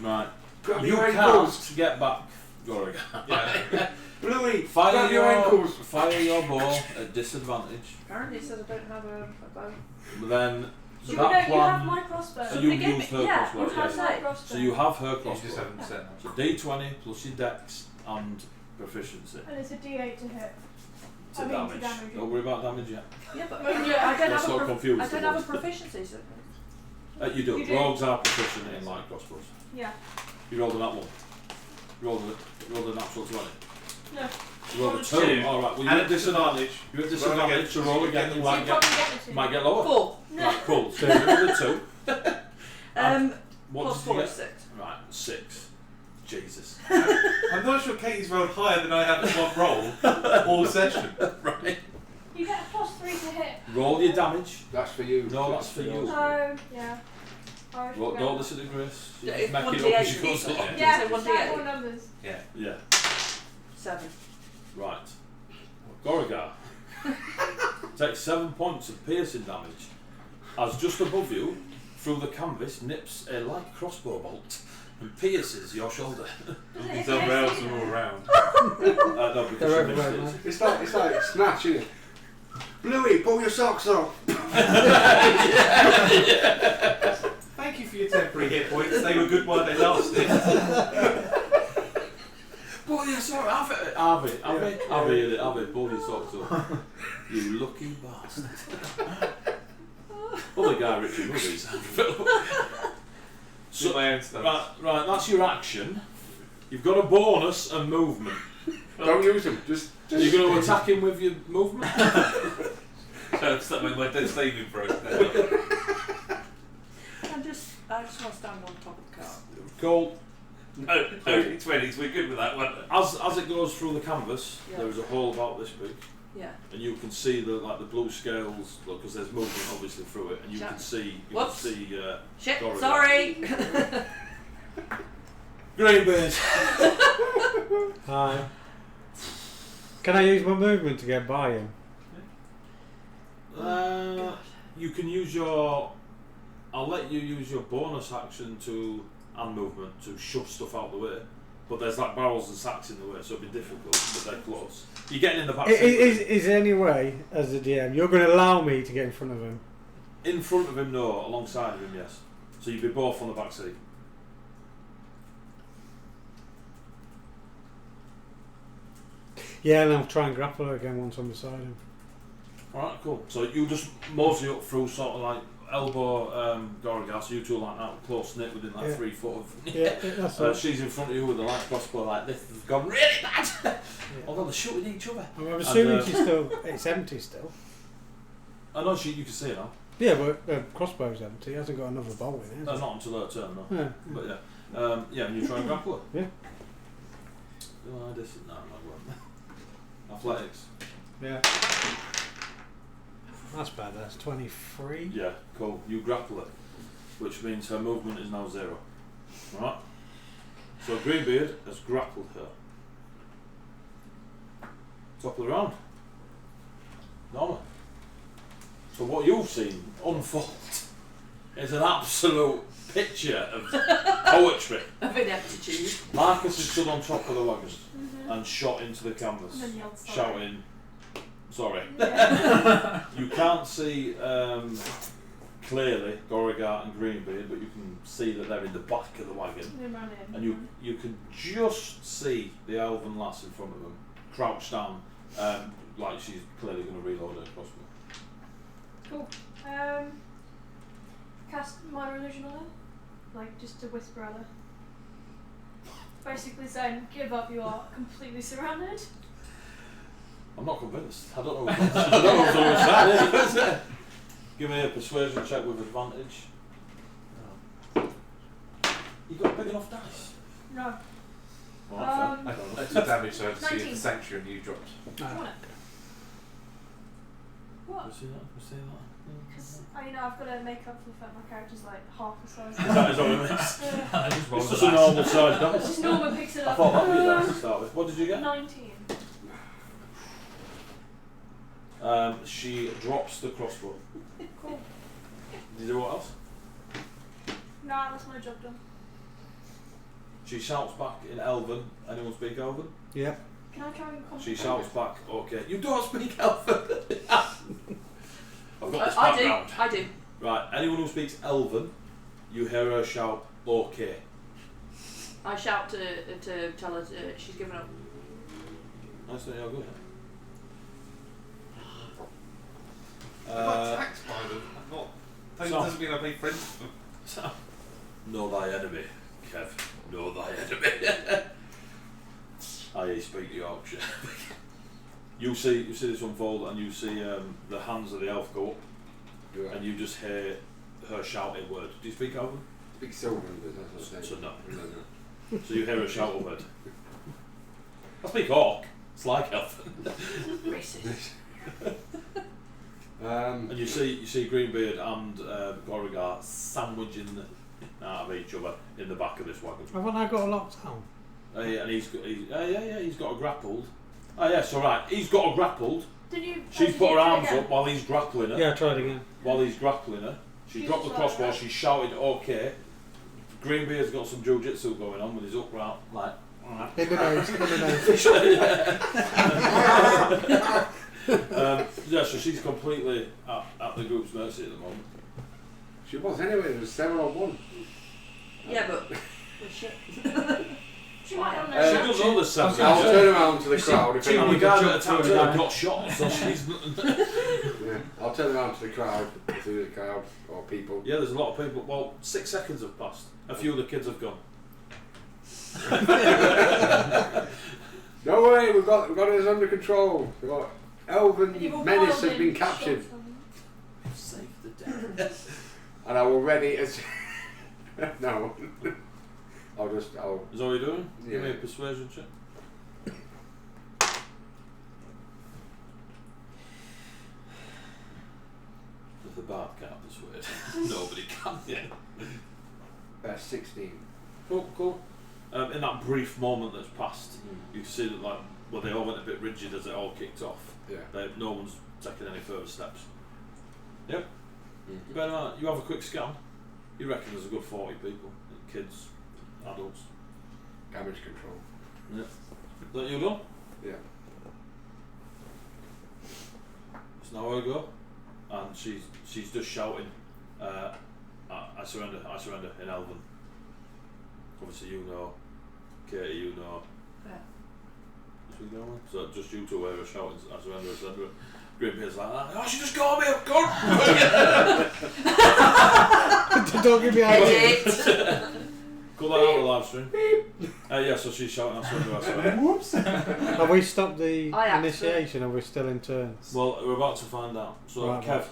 right. Grab You your can't ankles. get back, Goragar. Yeah. Bluey, Fire grab your ankles. Fire your bow at disadvantage. Apparently it says I don't have a bow. But then So that you have plan. my crossbow. So you They gave use me- her yeah, crossbow. what You did I have Yes. my say? crossbow. So you have her You crossbow. just haven't said So D20 plus your dex and proficiency And it's a D8 to hit. to I mean, damage. to damage. Don't worry about damage yet. Yeah, but Yeah, I don't Let's have not a confuse I the don't have a ones. proficiency. So You do. You do. Rogues are proficient in light crossbows. Yeah. You rolled an that one. You rolled a natural 20. No. You rolled a Rolled 2. two. Alright, well you And at disadvantage. You at disadvantage to roll again. You So might you get, probably get the 2. might get lower. 4. No. Right, cool. So you're with a 2. What Plus did you 4 is get? 6. Right, 6. Jesus. I'm not sure Katie's rolled higher than I have in one roll all session. Right. You get a +3 to hit. Roll your damage. That's for you. No, that's for you. Oh, yeah. I Roll, forgot. don't listen to Grace. She's Yeah, it's making it 1d8 up as she goes you along. need. Yeah, So just 1d8. add more numbers. Yeah. Yeah. 7. Right. Goragar takes 7 points of piercing damage as just above you, through the canvas, nips a light crossbow bolt and pierces your shoulder. Does it These hit the umbrellas next are all unit? around. No, because They're she missed everywhere, it. It's like Snatch, isn't it? Bluey, pull your socks off. Thank you for your temporary hit points. They were good while they lasted. Boy, yeah, sorry, Harvey, pull your socks up. You lucky bastard. Other guy, Richard Movies. So, my own stuff. Right, that's your action. You've got a bonus and movement. Don't use them. Just. You're going to attack him with your movement? So something my dead saving throw now. I just want to stand on top of the car. Cool. No, 20s, we're good with that one. As it goes through the canvas, Yeah. there is a hole about this big, Yeah. and you can see the blue scales. Look, because there's movement obviously through it, and you Shut. can see. Whoops. Shit, Goragar. sorry! Greenbeard. Hi. Can I use my movement to get by him? You can use your. I'll let you use your bonus action and movement to shove stuff out the way. But there's like barrels and sacks in the way, so it'll be difficult. But they're close. You're getting in the back. Is there any way, as the DM, you're going to allow me to get in front of him? In front of him, no. Alongside of him, yes. So you'd be both on the back seat. Yeah, and I'll try and grapple her again once I'm beside him. Alright, cool. So you just mosey up through sort of like elbow Goragar, so you two are like that close knit within like 3 foot of. Yeah, that's all. She's in front of you with a light crossbow like this has gone really bad. Although they're shooting each other. I'm assuming And, she's still. It's empty still. I know you can see it now. Yeah, but the crossbow's empty. He hasn't got another bolt in it. No, has not until her turn, no. he? Yeah. But yeah. Yeah, and you try and grapple her. Yeah. No, this is no, I'm not going. Athletics. Yeah. That's bad. That's 23. Yeah, cool. You grapple her, which means her movement is now 0. Right? So Greenbeard has grappled her. Top of the round. Norma. So what you've seen unfold is an absolute picture of poetry. Of ineptitude. Marcus is stood on top of the wagon and shot into the canvas, And then yelled, "Sorry." shouting, sorry. Yeah. You can't see clearly Goragar and Greenbeard, but you can see that they're in the back of the wagon. They ran in. And you can just see the elven lass in front of them, crouched down, like she's clearly going to reload her crossbow. Cool. Cast my religion on her, like just to whisper at her. Basically saying, give up, you are completely surrounded. I'm not convinced. I don't know. I don't know what's on the side. Give me a persuasion check with advantage. You got big enough dice? No. Well, I took damage, so I had to see if 19. the sanctuary and you dropped. I want it. What? You see that? You see that? Because I've got to make up for the fact my character's like half the size. Is that what it is? It's just a normal size dice. Just Norman picks it I up. thought that was nice to start with. What did you get? 19. She drops the crossbow. Cool. Did you do what else? Nah, that's my job done. She shouts back in Elven. Anyone speak Elven? Yep. Can I try and She shouts back, okay. You don't speak Elven! I've got this I background. do. I do. Right, anyone who speaks Elven, you hear her shout, okay. I shout to tell her she's given up. Nice that you're good. I'm not attacked by them. I'm not. That doesn't mean I play friends with them. So, know thy enemy, Kev. Know thy enemy. I speak Yorkshire. you see this unfold, and you see the hands of the elf go up, and you just hear her shouting words. Do you speak Elven? Speak Sylvan, that's what I'm saying. So no. So you hear her shout a word. I speak Orc. It's like Elven. Racist. And you see Greenbeard and Goragar sandwiching out of each other in the back of this wagon. Haven't I got a lockdown? Yeah, and he's got her grappled. Oh yes, all right. He's got her grappled. Did you? She's did put you her do it arms again? up while he's grappling her. Yeah, try it again. While he's grappling her, she She's dropped the just crossbow. like She shouted, "Okay." Greenbeard's got some jiu-jitsu going on with his upright, like. In the nose, in the nose. Yeah, so she's completely at the group's mercy at the moment. She was anyway, it was 7-on-1. Yeah, but shit. She might have She known. does all this stuff. I'll turn around to the crowd if And the anyone. guy that attacked her got shot, so she's. Yeah, I'll turn around to the crowd, if there's a crowd or people. Yeah, there's a lot of people. Well, 6 seconds have passed. A few of the kids have gone. Don't worry, we've got it under control. We've got Elven You've all menace piled has been in captured, shots on them. Save the day. and I will ready as. No. I'll. Is that what you're doing? Yeah. Give me a persuasion check. If the bard can't persuade, nobody can. Yeah. 16. Cool. In that brief moment that's passed, you see that they all went a bit rigid as it all kicked off. Yeah. No one's taken any further steps. Yep. Mm-hmm. But you have a quick scan. You reckon there's a good 40 people, kids, adults. Damage control. Yeah. Is that you done? Yeah. It's now her go, and she's just shouting, I surrender in Elven. Obviously you know, Katie you know. Yeah. So just you two were shouting, I surrender. Greenbeard's like that. Oh, she just got me, I've gone! Don't give me ideas. Call that out of the live stream. Yeah, so she's shouting, I surrender. Whoops. Have we stopped the I have to. initiation? Are we still in turns? Well, we're about to find out. So, Right, Kev,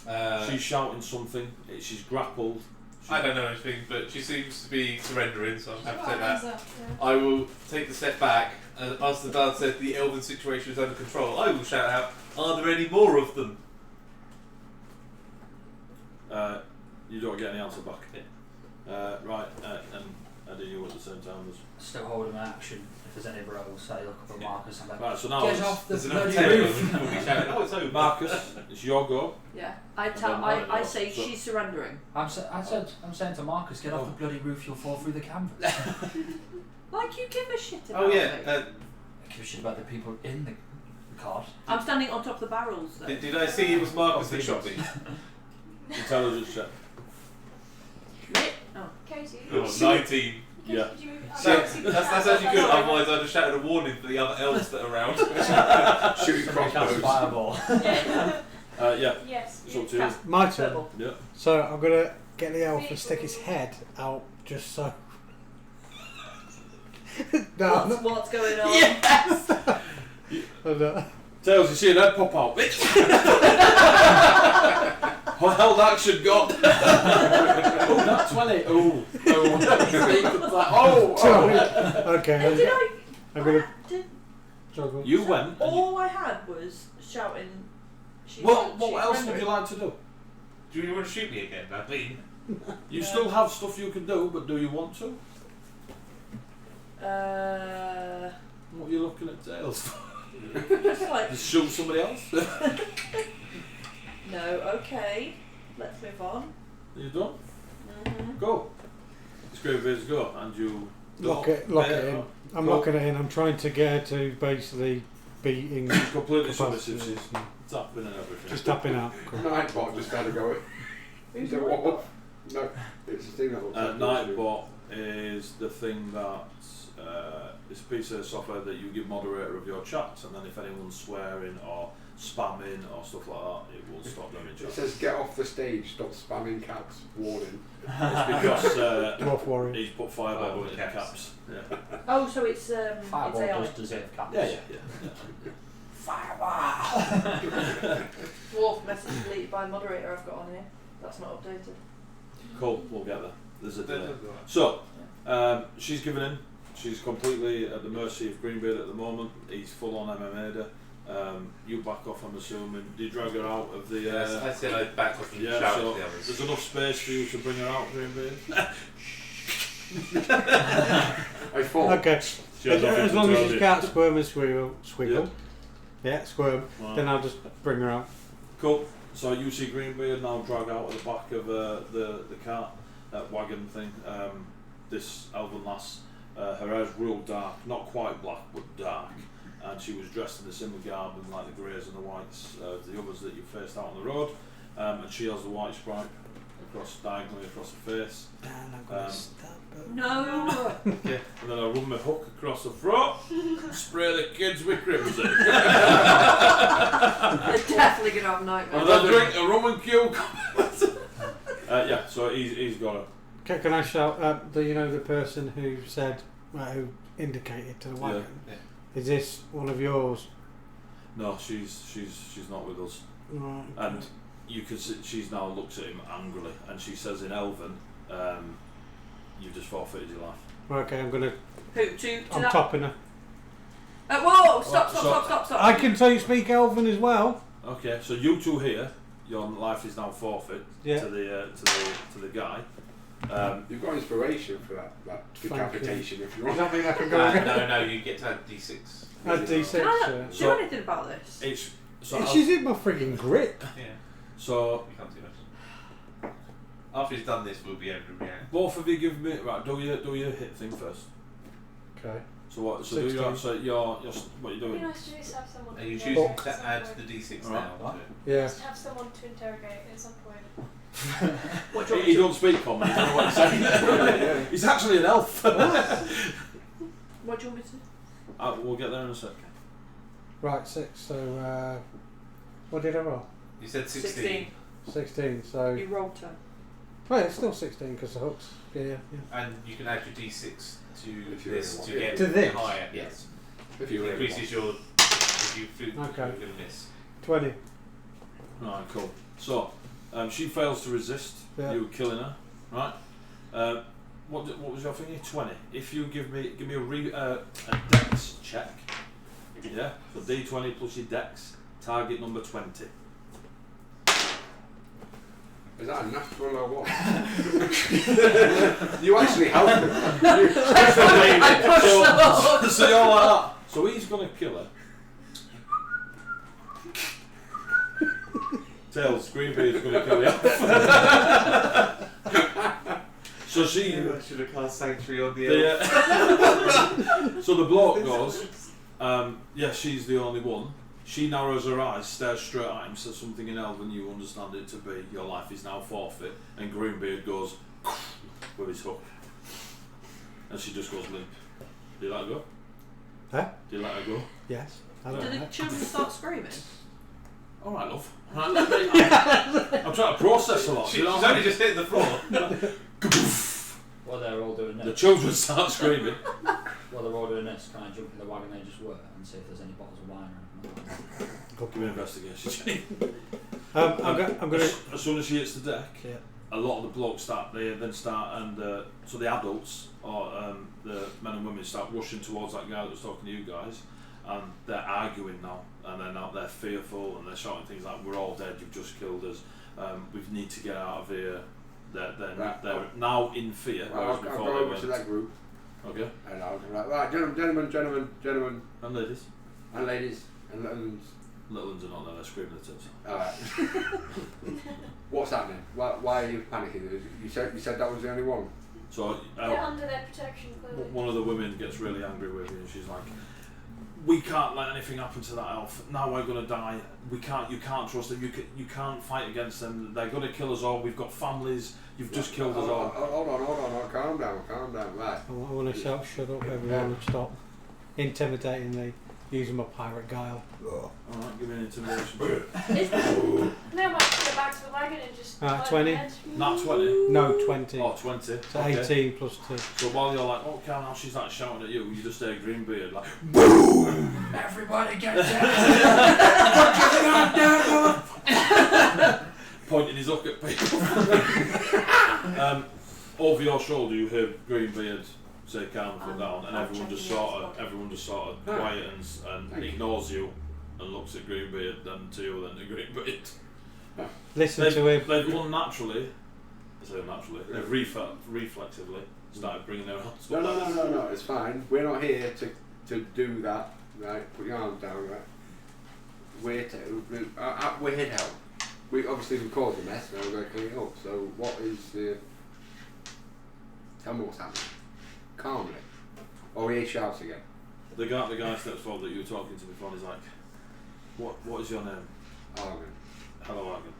right. she's shouting something, she's grappled. I don't know anything, but she seems to be surrendering, so I'm happy to take Hands that. up, I will take the step back, and as the guard said the elven situation is under control, I will shout out, are there any more of them? You don't get any answer back. Right, and Eddie, you at the same time as. Still holding my action. If there's any rows, say look up at Marcus and like, Right, so now get it's, off the There's another bloody 10 roof. of them, we'll be shouting, oh, it's over. Marcus, it's your go. Yeah. I then say so- she's surrendering. I'm saying to Marcus, get off the bloody roof, you'll fall through the canvas. Like you give a shit about Oh me. yeah, I give a shit about the people in the cart. I'm standing on top of the barrels though. did I see it was Marcus that shot me? Intelligence check. Me? Oh. Katie. Oh, 19. Katie, Yeah. could you move it up? That's actually good, otherwise I'd have shouted a warning for the other elves that are around. Shooting Cast crossbows. fireball. Yeah, Yes. it's up to you. Cast My turn. purple. Yeah. So I'm gonna get the elf and stick his head out just so. No, I'm not. What's going on? Yes! I'm not. Tails, you see that pop out, bitch? What held action got? Oh, that's 20. Sorry. Okay. Did I'm gonna did, juggle. You went. And all I had was shouting What else would you like to do? Do you want to shoot me again, Nadine? You still have stuff you can do, but do you want to? What are you looking at tails for? Just shoot somebody else? No, okay. Let's move on. Are you done? Mm-hmm. Go. It's great ways to go, and you Lock it in. I'm locking it in. I'm trying to get her to basically beating. completely capacities submissive. She's and tapping and everything. just tapping out. Nightbot just had to go. Who's So Nightbot? what? No, it's the thing that looks like Nightbot is the thing that it's a piece of software that you give moderator of your chats, and then if anyone's swearing or spamming or stuff like that, it will stop them in It chat. says get off the stage, stop spamming caps, warning. It's because Dwarf warrior. he's put fireball in caps. Yeah. Oh, so it's Fireball it's AI. does deserve caps. Yeah. Dwarf message deleted by moderator I've got on here. That's not updated. Cool, we'll get there. There's a delay. So, she's given in. She's completely at the mercy of Greenbeard at the moment. He's full on MMA'd. You back off, I'm assuming. Do you drag her out of the... Yes, I said I'd back off and yeah, shout so at the others. there's enough space for you to bring her out, Greenbeard. I fall. Okay. She has nothing As to long tell as she you. can't squirm and squiggle. Yeah. Yeah, squirm. Right. Then I'll just bring her out. Cool. So you see Greenbeard now drag out of the back of the cart, wagon thing. This elven lass, her hair's real dark, not quite black but dark, and she was dressed in a similar garb and like the greys and the whites, the others that you faced out on the road, and she has the white stripe diagonally across her face. Dan, I'm gonna stab her. No! Okay. And then I run my hook across the throat, spray the kids with crimson. They're definitely going to have nightmares. And then drink a rum and cube. Yeah, so he's got her. Can I shout at the person who said, who indicated to the wagon? Yeah. Is this one of yours? No, she's not with us. Right. And you can see she's now looks at him angrily, and she says in Elven, "You just forfeited your life." Okay, I'm gonna. Who? To I'm that? topping her. Whoa! Stop! I can speak Elven as well. Okay, so you two here, your life is now forfeit Yeah. to the guy. You've got inspiration for that Thank decapitation if you Does want. that mean I can go? No, you get to add D6. Add D6. Can I not Yeah. do So- anything about this? It's so She's in my frigging grip. Yeah, so you can't do much. After he's done this, we'll be able to react. both of you give me right. Do your hit thing first. Okay. So what? So do 16. your so you're what are you It'd be doing? nice to just have someone. Are you to choosing interrogate to at add some the point. D6 Right. now? Yeah. Just have someone to interrogate at some point. What do you He don't speak common. He don't know what he's saying. He's actually an elf. What do you want me to do? We'll get there in a sec. Right, 6. So, what did I roll? You said 16. 16. So, You rolled 10. well, it's still 16 because the hooks. Yeah. And you can add your D6 to If you this really to want. get To this? higher. Yes. If you It really increases want. your. If you feel Okay. you're going to miss. 20. Right, cool. So, she fails to resist Yeah. you killing her, right? What was your thingy? 20. If you give me a dex check, yeah. So D20 plus your dex, target number 20. Is that a natural or what? You actually helped him. So you're like that. So he's gonna kill her. Tails, Greenbeard's gonna kill you. So she. I should have cast Sanctuary on the So the bloke goes, yeah, she's the only one. She narrows her eyes, stares straight at him, says something in Elven you understand it to be, your life is now forfeit, and Greenbeard goes with his hook. And she just goes limp. Do you let her go? Huh? Do you let her go? Yes. I Do don't the know. children start screaming? Alright, love. Right, I'm trying to process a lot. She's you know what I only mean? just hit the floor. While they're all doing The this, children start screaming. while they're all doing this, can I jump in the wagon they just were and see if there's any bottles of wine or anything like that? Give me an investigation. I'm going to. As soon as she hits the deck, Yeah. a lot of the blokes start, and so the adults, or the men and women start rushing towards that guy that was talking to you guys, and they're arguing now, and they're fearful, and they're shouting things like, "We're all dead. You've just killed us. We need to get out of here." They're now in fear. I'll go over to that group. Okay. And I'll be like, right, gentlemen, And ladies. and ladies, and little ones. Little ones are not there. They're screaming at us. Alright. What's happening? Why are you panicking? You said that was the only one. So They're under their protection, clearly. one of the women gets really angry with you, and she's like, "We can't let anything happen to that elf. Now we're gonna die. You can't trust them. You can't fight against them. They're gonna kill us all. We've got families. You've just killed us all." Hold on. Calm down. Right. I want to shout, "Shut up, everyone, and stop intimidating me, using my pirate guile." Alright, give me an intimidation. Now I have to go back to the wagon and just. 20. Not 20. No, 20. Oh, 20. So 18 plus 2. So while you're like, "Oh, Cal," now she's like shouting at you. You just hear Greenbeard like, "Boom! Everybody get down! Pointing his hook at people. Over your shoulder, you hear Greenbeard say, "Calm down," and everyone just sort of quietens and ignores you and looks at Greenbeard, then to you, then to Greenbeard. Listen to him. They've unnaturally, they've reflexively started bringing their arms up. No, it's fine. We're not here to do that, right? Put your arms down, right? We're here to help. We obviously caused a mess, now we're going to clean it up. So what is the... Tell me what's happening. Calmly. Or he shouts again. The guy steps forward that you were talking to before, and he's like, what is your name? Argan. Hello, Argan.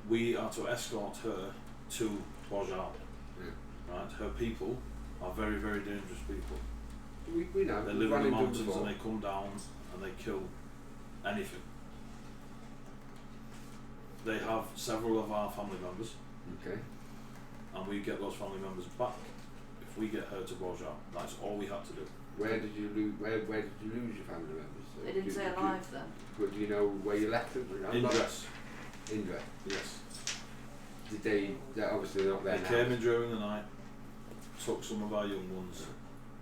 We are to escort her to Borjhal. Yeah. Right? Her people are very, very dangerous people. We know. They live in the mountains and they come down and they kill anything. They have several of our family members. Okay. And we get those family members back if we get her to Borjhal. That's all we had to do. Where did you lose your family members? They didn't say alive then. But do you know where you left them? Indress. Indress. Yes. Did they're obviously not there They now. came in during the night, took some of our young ones.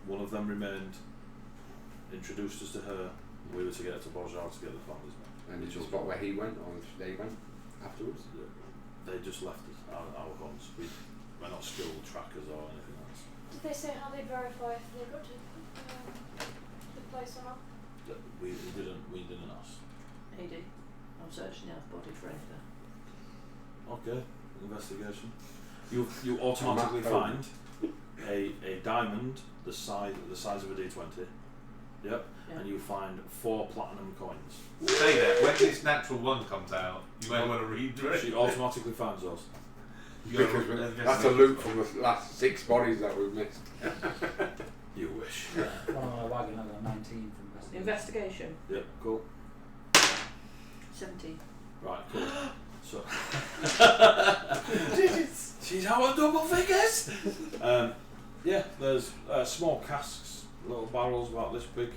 One of them remained, introduced us to her. We were to get to Borjhal to get the families back. And did you spot where he went or they went afterwards? They just left us, our homes. We're not skilled trackers or anything else. Did they say how they verify if they got to the place or not? We didn't ask. AD. I'm searching the body for anything. Okay, investigation. You automatically find a diamond the size of a D20. Yep. Yeah. And you find 4 platinum coins. Say that when this natural one comes out, you may want to redirect. She automatically finds those. Because that's a loot from the last 6 bodies that we've missed. You wish. One on my wagon, I got 19 from Investigation. Yep, cool. 17. Right, cool. So she's our double figures. Yeah, there's small casks, little barrels about this big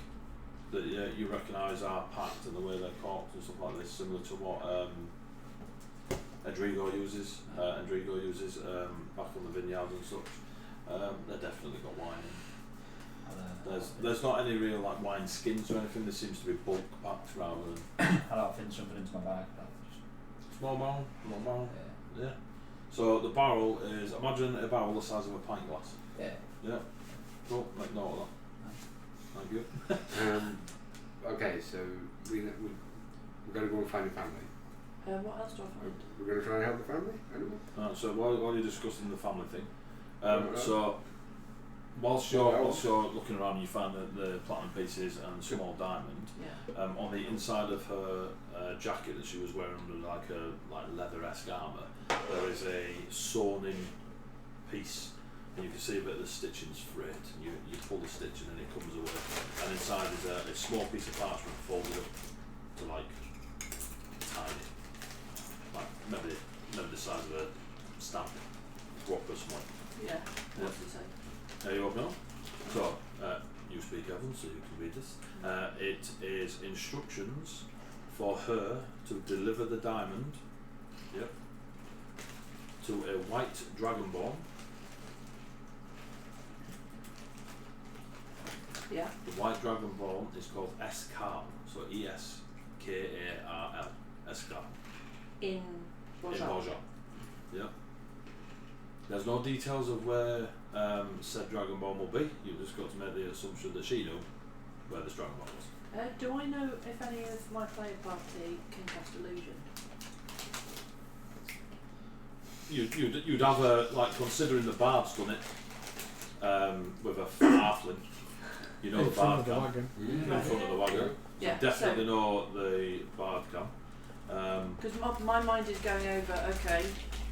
that you recognise are packed and the way they're corked and stuff like this, similar to what HWG uses. HWG uses back on the vineyard and such. They've definitely got wine in. There's not any real like wine skins or anything. There seems to be bulk packed rather than. I'll fit something into my bag. Small barrel. Yeah. So the barrel is, imagine a barrel the size of a pint glass. Yeah. Yeah. Cool. Make note of that. Thank you. Okay, so we're going to go and find your family. What else do I find? We're going to try and help the family? Anyone? So while you're discussing the family thing, so whilst you're looking around, you find the platinum pieces and small diamond. Yeah. On the inside of her jacket that she was wearing under like leather-esque armour, there is a sewn-in piece, and you can see a bit of the stitching's frayed. And you pull the stitching and it comes away, and inside is a small piece of parchment folded up to like tiny, like maybe the size of a stamp, drop or something. Yeah. What does it say? There you open up. So, you speak Evan, so you can read this. It is instructions for her to deliver the diamond, to a white dragonborn Yeah. The white dragonborn is called Eskarl, so Eskarl. Eskarl. In Borjhal. Borjhal. Yeah. There's no details of where said dragonborn will be. You've just got to make the assumption that she knew where this dragonborn was. Do I know if any of my player party can cast illusion? You'd have a, like, considering the bard's done it with a halfling. You know in the front bard of the can. wagon. In front of the wagon. Yeah. So definitely know the bard can. Because my mind is going over, okay,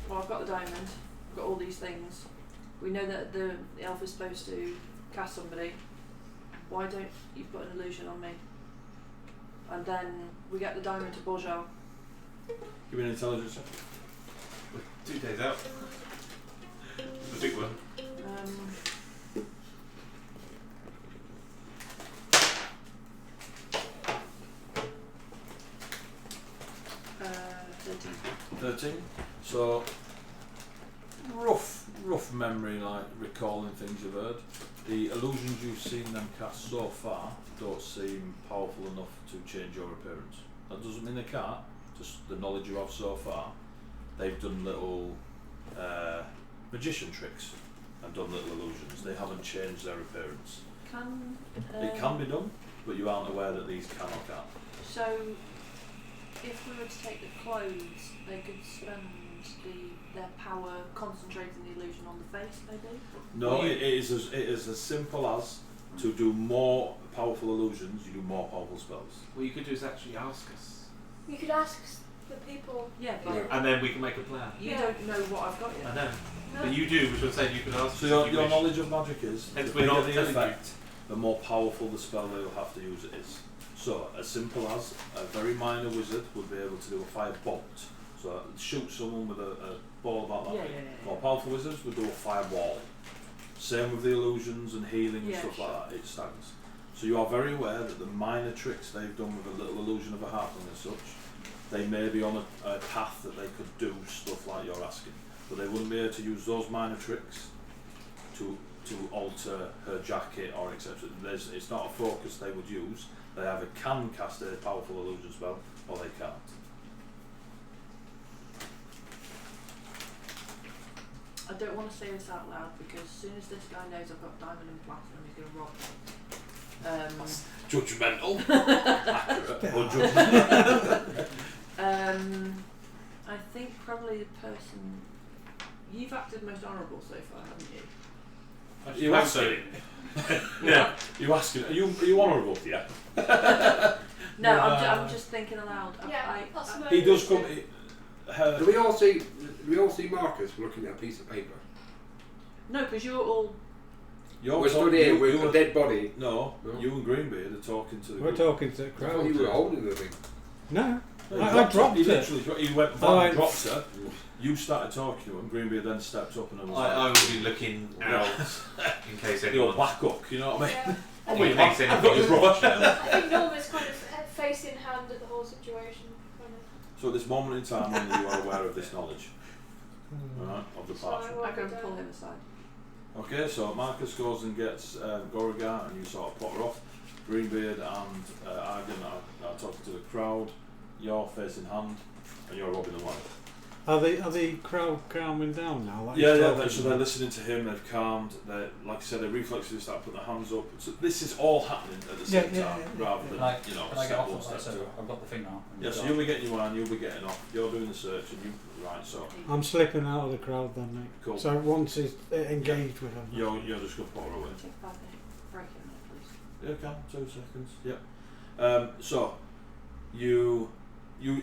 well I've got the diamond, I've got all these things. We know that the elf is supposed to cast somebody. Why don't you put an illusion on me? And then we get the diamond to Borjhal. Give me an intelligence check. We're 2 days out. The big one. 13. So rough memory, like recalling things you've heard. The illusions you've seen them cast so far don't seem powerful enough to change your appearance. That doesn't mean they can't, just the knowledge you have so far. They've done little magician tricks and done little illusions. They haven't changed their appearance. It can be done, but you aren't aware that these can or can't. So if we were to take the clothes, they could spend their power concentrating the illusion on the face, maybe? No, it is as simple as to do more powerful illusions, you do more powerful spells. What you could do is actually ask us. You could ask the people. Yeah, but And then we can make a plan. you Yeah. don't know what I've got I yet. know. No. But you do, which I'm saying you could ask So us your, if you your wish. knowledge of magic is, Hence the we're not bigger the telling you. effect, the more powerful the spell they'll have to use it is. So, as simple as a very minor wizard would be able to do a fire bolt. So, shoot someone with a ball about that big. More powerful wizards would do a fireball. Same with the illusions and healing and Yeah, stuff sure. like that, it staggers. So you are very aware that the minor tricks they've done with a little illusion of a halfling and such, they may be on a path that they could do stuff like you're asking. But they wouldn't be able to use those minor tricks to alter her jacket or etc. It's not a focus they would use. They either can cast a powerful illusion spell or they can't. I don't want to say this out loud because as soon as this guy knows I've got diamond and platinum, he's going to rob me. Judgmental. Accurate. Or judgmental. I think probably the person you've acted most honourable so far, haven't you? You asking? Yeah. You asking? Are you honourable? Yeah. No, I'm just thinking aloud. Yeah, that's my He does come. motivation. Do we all see Marcus looking at a piece of paper? No, because you're all. We're stood here with a dead body. No, No. you and Greenbeard are talking to the We're group. talking to the I crowd. thought you were holding the thing. No, No, I dropped He it. literally he went back Oh, and dropped her. You started talking to him. Greenbeard then stepped up and was I like, will be looking out in case "You're anyone. back up." You know what I mean? Yeah. Oh, In case I've got your anyone. brush. I think Norma's kind of face in hand at the whole situation. Kind of. So at this moment in time, only you are aware of this knowledge, right, of the So parchment. I go pull him aside. Okay, so Marcus goes and gets Goragar, and you sort of put her off. Greenbeard and Argon are talking to the crowd. You're face in hand, and you're robbing the wife. Are the crowd calming down now? Like Yeah, you're yeah. talking So they're about? listening to him. They've calmed. They, like I said, they reflexively start putting their hands up. So this is all happening at the same time, rather than Can I you know. get step off one, of step that? So two. I've got the thing now. Yeah, so you'll be getting your wine, you'll be getting off. You're doing the search, and you right. So I'm slipping out of the crowd then, mate. cool. So once he's engaged with him. You're just gonna put her away. Take 5 minutes break in a minute, please. Yeah, can 2 seconds. Yep. So you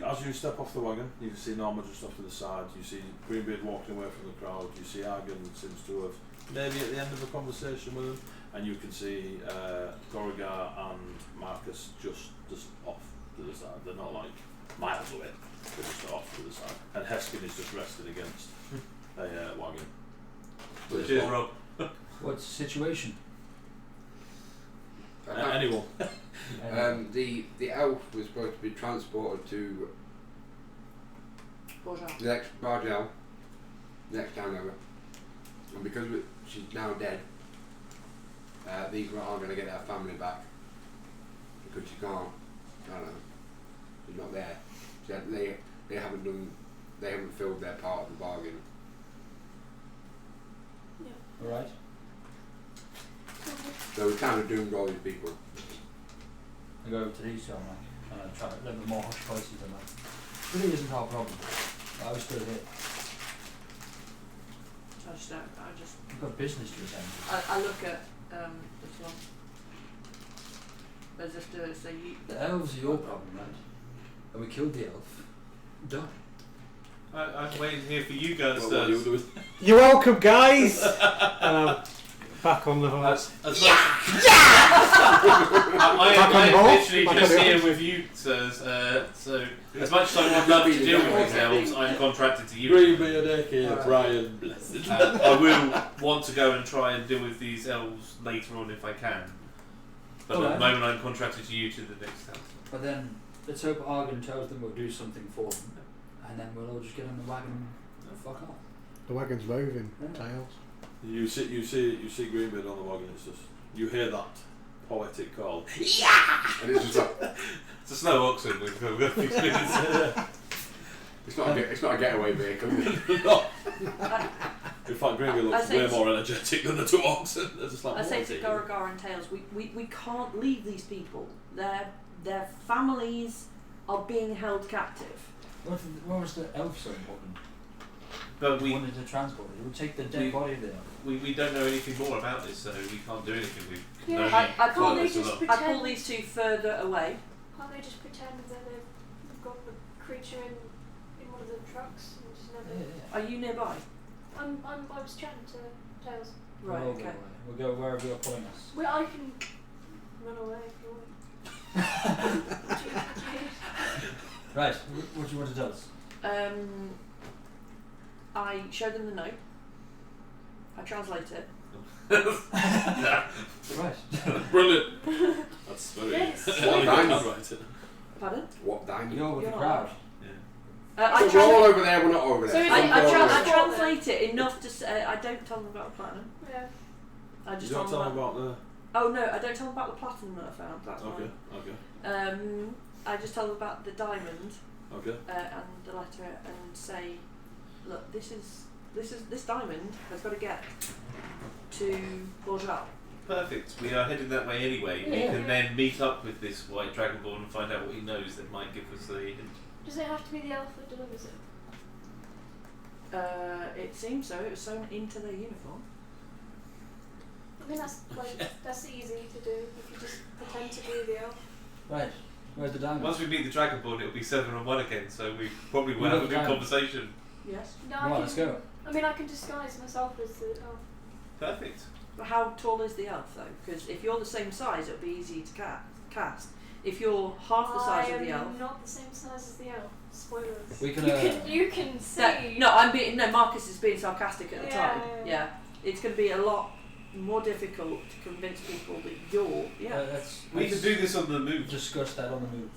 as you step off the wagon, you can see Norma just off to the side. You see Greenbeard walking away from the crowd. You see Argon seems to have maybe at the end of a conversation with him, and you can see Goragar and Marcus just off to the side. They're not like miles away. They're just off to the side. And Heskin is just rested against a wagon. With his Cheers, bow. Rob. What's the situation? Anyone? The elf was supposed to be transported to Borjhal. the next Borjhal, next town over, and because she's now dead, these aren't going to get their family back because you can't. I don't know. You're not there. So they haven't filled their part of the bargain. Alright. So we kind of doomed all these people. I go over to these gentlemen and I try to live with more hush places than that. Really isn't our problem. I was still here. I just We've got business to attend to. I look at this one. As if to say you. The elves are your problem, right? And we killed the elf. Done. I'm waiting here for you guys. What are you doing? You're welcome, guys! Back on the horse. I am literally just here with you, sirs. So, as much as I would love to deal with these elves, I'm contracted to you. Bring me a deck here, Brian. Blessed. I will want to go and try and deal with these elves later on if I can. But at the moment, I'm contracted to you to the next house. But then, let's hope Argon tells them we'll do something for them. And then we'll all just get on the wagon and fuck off. The wagon's moving, Yeah. Tails. You see Greenbeard on the wagon. It's just you hear that poetic call. And it's just like, It's a snow oxen. We've got experience. it's not a getaway vehicle. No. In fact, Greenbeard looks way more energetic than the two oxen. They're just like, I say to Goragar and Tails, we can't leave these people. Their families are being held captive. What was the elf so important? But we wanted to transport it. It would take the dead body of the elf. we don't know anything more about this, so we can't do anything. We can Yeah. only I Can't they follow just this along. I pull these two further away. Can't they just pretend that they've got the creature in one of the trucks and just never? Are you nearby? I was chatting to Tails. Right. We'll all go Okay. away. We'll go wherever you're pulling us. Well, I can run away if you want. Right, what do you want to tell us? I show them the note. I translate it. Right. Brilliant. That's very. Yes. Pardon? What diamond? You're with You're the crowd. I So we're all over there, we're not over So there. is I it- translate it enough to say. I don't tell them about the platinum. Yeah. I You just don't tell them about the. Oh no, I don't tell them about the platinum that I found. That's Okay. fine. I just tell them about the diamond Okay. and the letter and say, look, this diamond has got to get to Borjhal. Perfect. We are headed that way anyway. We Yeah. can then meet up with this white dragonborn and find out what he knows that might give us the hint. Does it have to be the elf that delivers it? It seems so. It was sewn into their uniform. I mean that's easy to do if you just pretend to be the elf. Right. Where's the diamond? Once we meet the dragonborn, it'll be 7-on-1 again, so we probably will have a good Diamond. conversation. Yes. No, Come on, let's go. I mean, I can disguise myself as the elf. Perfect. But how tall is the elf though? Because if you're the same size, it'll be easy to cast. If you're half the size of the I elf. am not the same size as the elf. Spoilers. We can, You can see. Marcus is being sarcastic at the Yeah, time. yeah, Yeah. yeah. It's going to be a lot more difficult to convince people that you're. We can do this on the move. Discuss that on the move.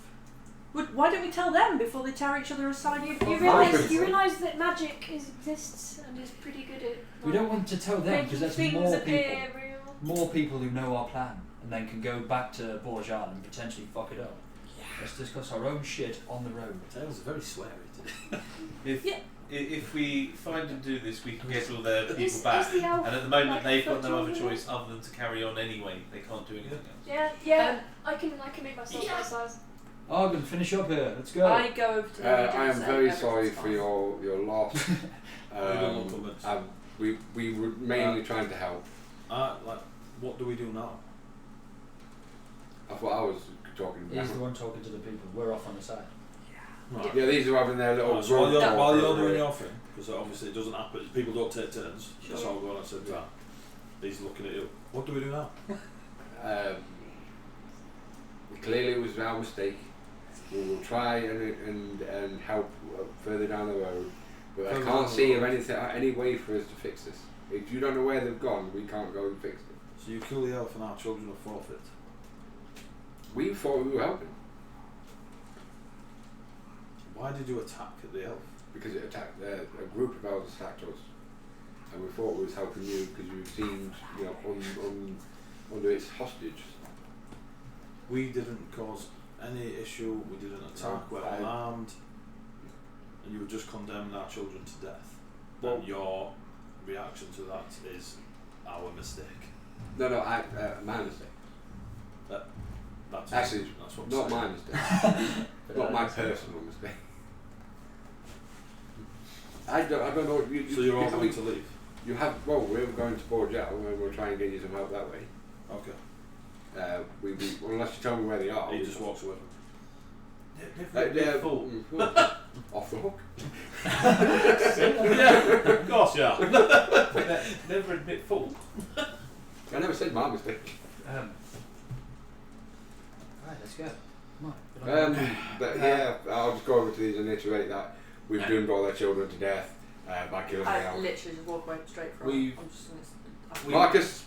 Why don't we tell them before they tear each other aside? You Focus. realise that magic exists and is pretty good at. We don't want to tell them making because that's things more appear people. real. More people who know our plan and then can go back to Borjhal and potentially fuck it up. Yeah. Let's discuss our own shit on the road. Tails are very sweary today. If we find and do this, we can get all their people Is back. the elf And at the moment, like they've got foot no other taller? choice other than to carry on anyway. They can't do anything else. Yeah. I can make myself my size. Argon, finish up here. Let's go. I go over to the I am very sorry for your loss. We were mainly trying to help. What do we do now? That's what I was talking about. He's the one talking to the people. We're off on the side. Right. Yeah, these are having their little. Right, so while you're doing your your thing, because obviously it doesn't happen, people don't take turns. That's how I go on. I said, right. He's looking at you. What do we do now? Clearly, it was our mistake. We will try and help further down the road, but I can't see of any way for us to fix this. If you don't know where they've gone, we can't go and fix it. So you kill the elf and our children are forfeit. We thought we were helping Why did you attack the elf? because it attacked a group of elves attacked us, and we thought we was helping you because you seemed under its hostage. We didn't cause any issue, we didn't attack, we're Fine. unarmed, and you were just condemning our children to death. Well- And your reaction to that is our mistake. No, my mistake. That's Actually, that's what I'm not saying. my mistake. Not my personal mistake. I don't know. So you're all going to leave? You have. Well, we're going to Borjhal and we'll try and get you some help that way. Okay. Unless you tell me where they are. He just walks away. They're full. Off the hook. Yeah, of course, yeah. Never admit fault. I never said my mistake. Right, let's go. Come on. But yeah, I'll just go over to these and iterate that we've doomed all their children to death by killing them I out. literally just walk away straight from We've- it. I'm just gonna, Marcus,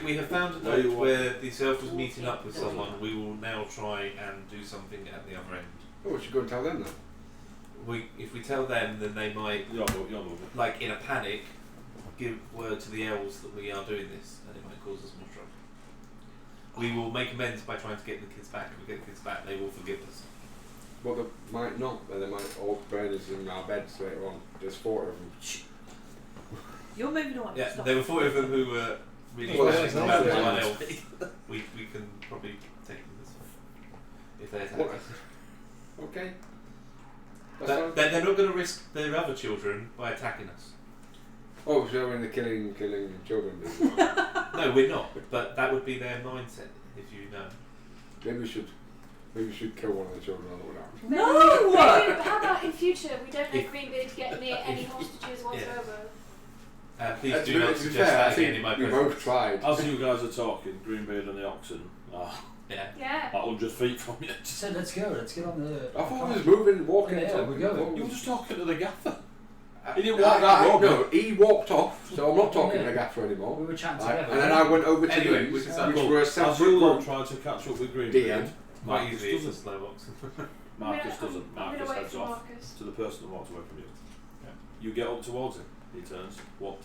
We have found a Where you note want- where this elf was meeting up with someone. We will now try and do something at the other end. we should go and tell them then. If we tell them, then they might, You're moving. like in a panic, give word to the elves that we are doing this, and it might cause us more trouble. We will make amends by trying to get the kids back. If we get the kids back, they will forgive us. Well, they might not, but they might all burn us in our beds later on. There's 4 of them. you're moving on. Yeah, Stop. there were 4 of them who were really Well, passionate that's about nice. one elf. We can probably take them this way if they attack What? us. Okay. That's fine. They're not going to risk their other children by attacking us. Oh, so we're in the killing children business. No, we're not. But that would be their mindset, if you know. Maybe we should kill one of the children on the way out. No! Maybe, how about in future we don't let If- Greenbeard get near any hostages whatsoever? Please To do be- not to be suggest fair, I that again in think my we presence. both tried. As you guys are talking, Greenbeard and the oxen are Yeah. Yeah. at 100 feet from you. She said, let's go. Let's get on the. I thought we was moving, walking. Yeah, talking. we're going. You were just talking to the gaffer. I- He didn't walk that road. No, he walked off, so I'm not talking Yeah. to the gaffer anymore. We were chatting Right, together. and then I went over to Anyway, we these, can start. which Well, were a as separate you all group. try to catch up with DM. Greenbeard, Quite Marcus easily, it's a doesn't. slow box. Marcus doesn't. I'm gonna Marcus wait heads for off Marcus. to the person that walks away from you. You get up towards him. He turns. What?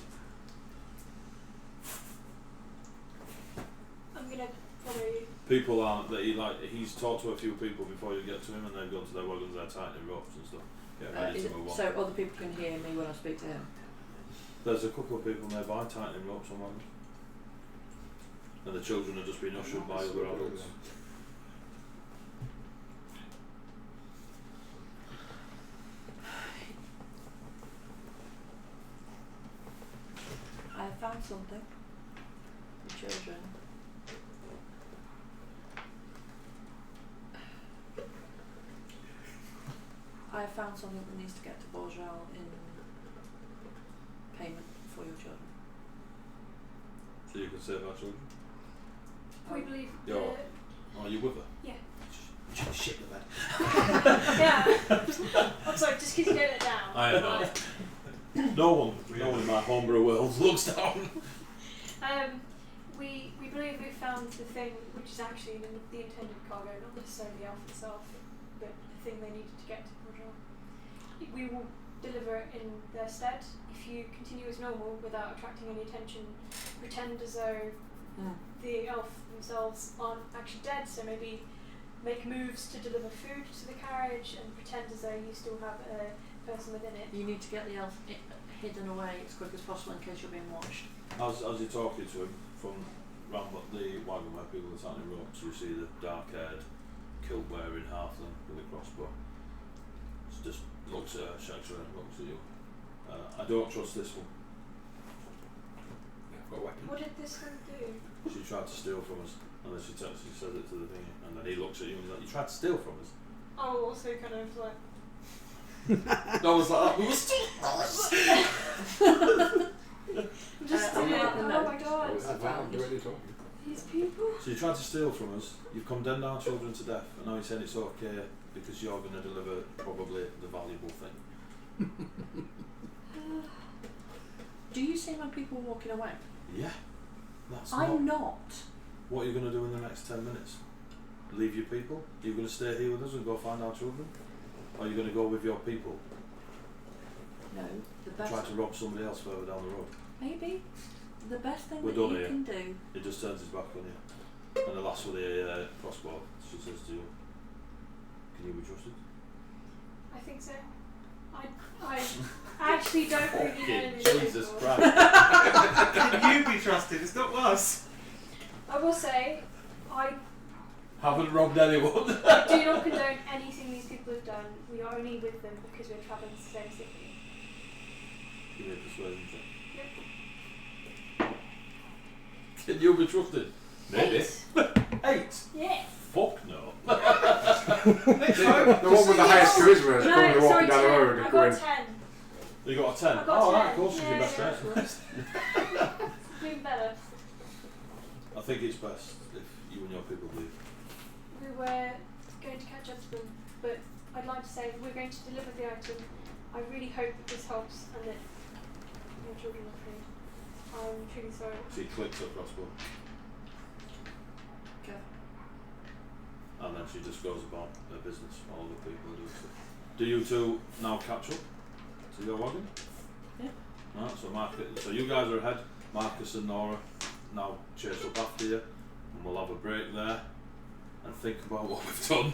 I'm gonna follow you. People aren't that he like. He's talked to a few people before you get to him, and they've gone to their wagons. They're tightening ropes and stuff. Get ready to move on. So other people can hear me when I speak to him. There's a couple of people nearby tightening ropes on wagons, and the children have just been ushered by other adults. I have found something. The children. I have found something that needs to get to Borjhal in payment for your children. So you can save our children. We believe You're- Are you with her? Yeah. Shit the bed. Yeah. I'm sorry, just because you don't let down. I am not. No one in my homebrew world looks down. We believe we've found the thing which is actually the intended cargo, not necessarily the elf itself, but the thing they needed to get to Borjhal. We will deliver it in their stead. If you continue as normal without attracting any attention, pretend as though the elf themselves aren't actually dead, so maybe make moves to deliver food to the carriage and pretend as though you still have a person within it. You need to get the elf hidden away as quick as possible in case you're being watched. As you're talking to him from round the wagon where people are tightening ropes, you see the dark-haired, kilt-wearing halfling with a crossbow. Just looks at her, shakes her head, looks at you. I don't trust this one. I've got a weapon. What did this one do? She tried to steal from us, and then she says it to the thing, and then he looks at you and he's like, "You tried to steal from us?" Oh, also kind of like. I was like, "We were stealing." Just I'm did it. not- Oh no. my god. I found already talking. These people. So you tried to steal from us, you've condemned our children to death, and now you're saying it's okay because you're going to deliver probably the valuable thing. Do you see my people walking away? Yeah, that's I'm not. not. What are you going to do in the next 10 minutes? Leave your people? Are you going to stay here with us and go find our children? Or are you going to go with your people? No, the best. Try to rob somebody else further down the road? Maybe. The best thing We're that done you here. can do. He just turns his back on you. And the last with the crossbow, she says to you, "Can you be trusted?" I think so. I actually don't really know Fucking these Jesus people. Christ. Can you be trusted? It's not us. I will say, I Haven't robbed anyone. do not condone anything these people have done. We are only with them because we're travelling to the same city. Give me a persuasion check. Yep. Can you be trusted? Maybe. 8. Yeah. Fuck no. The one with the highest charisma is coming No, walking sorry, down the 10. road I and got going, 10. You got a 10. I got Oh, 10. right, of course, she's your Yeah, best yeah. friend. Doing better. I think it's best if you and your people leave. We were going to catch up to them, but I'd like to say we're going to deliver the item. I really hope that this helps and that your children are free. I'm truly sorry. She clicks her crossbow. Okay. And then she just goes about her business while other people are doing stuff. Do you two now catch up to your wagon? Yeah. Right, so you guys are ahead. Marcus and Nora now chase up after you, and we'll have a break there and think about what we've done.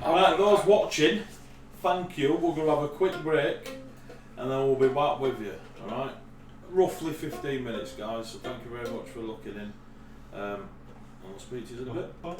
Alright, those watching, thank you. We're going to have a quick break and then we'll be back with you. Alright? Roughly 15 minutes, guys, so thank you very much for looking in. And I'll speak to you in a bit. Bye.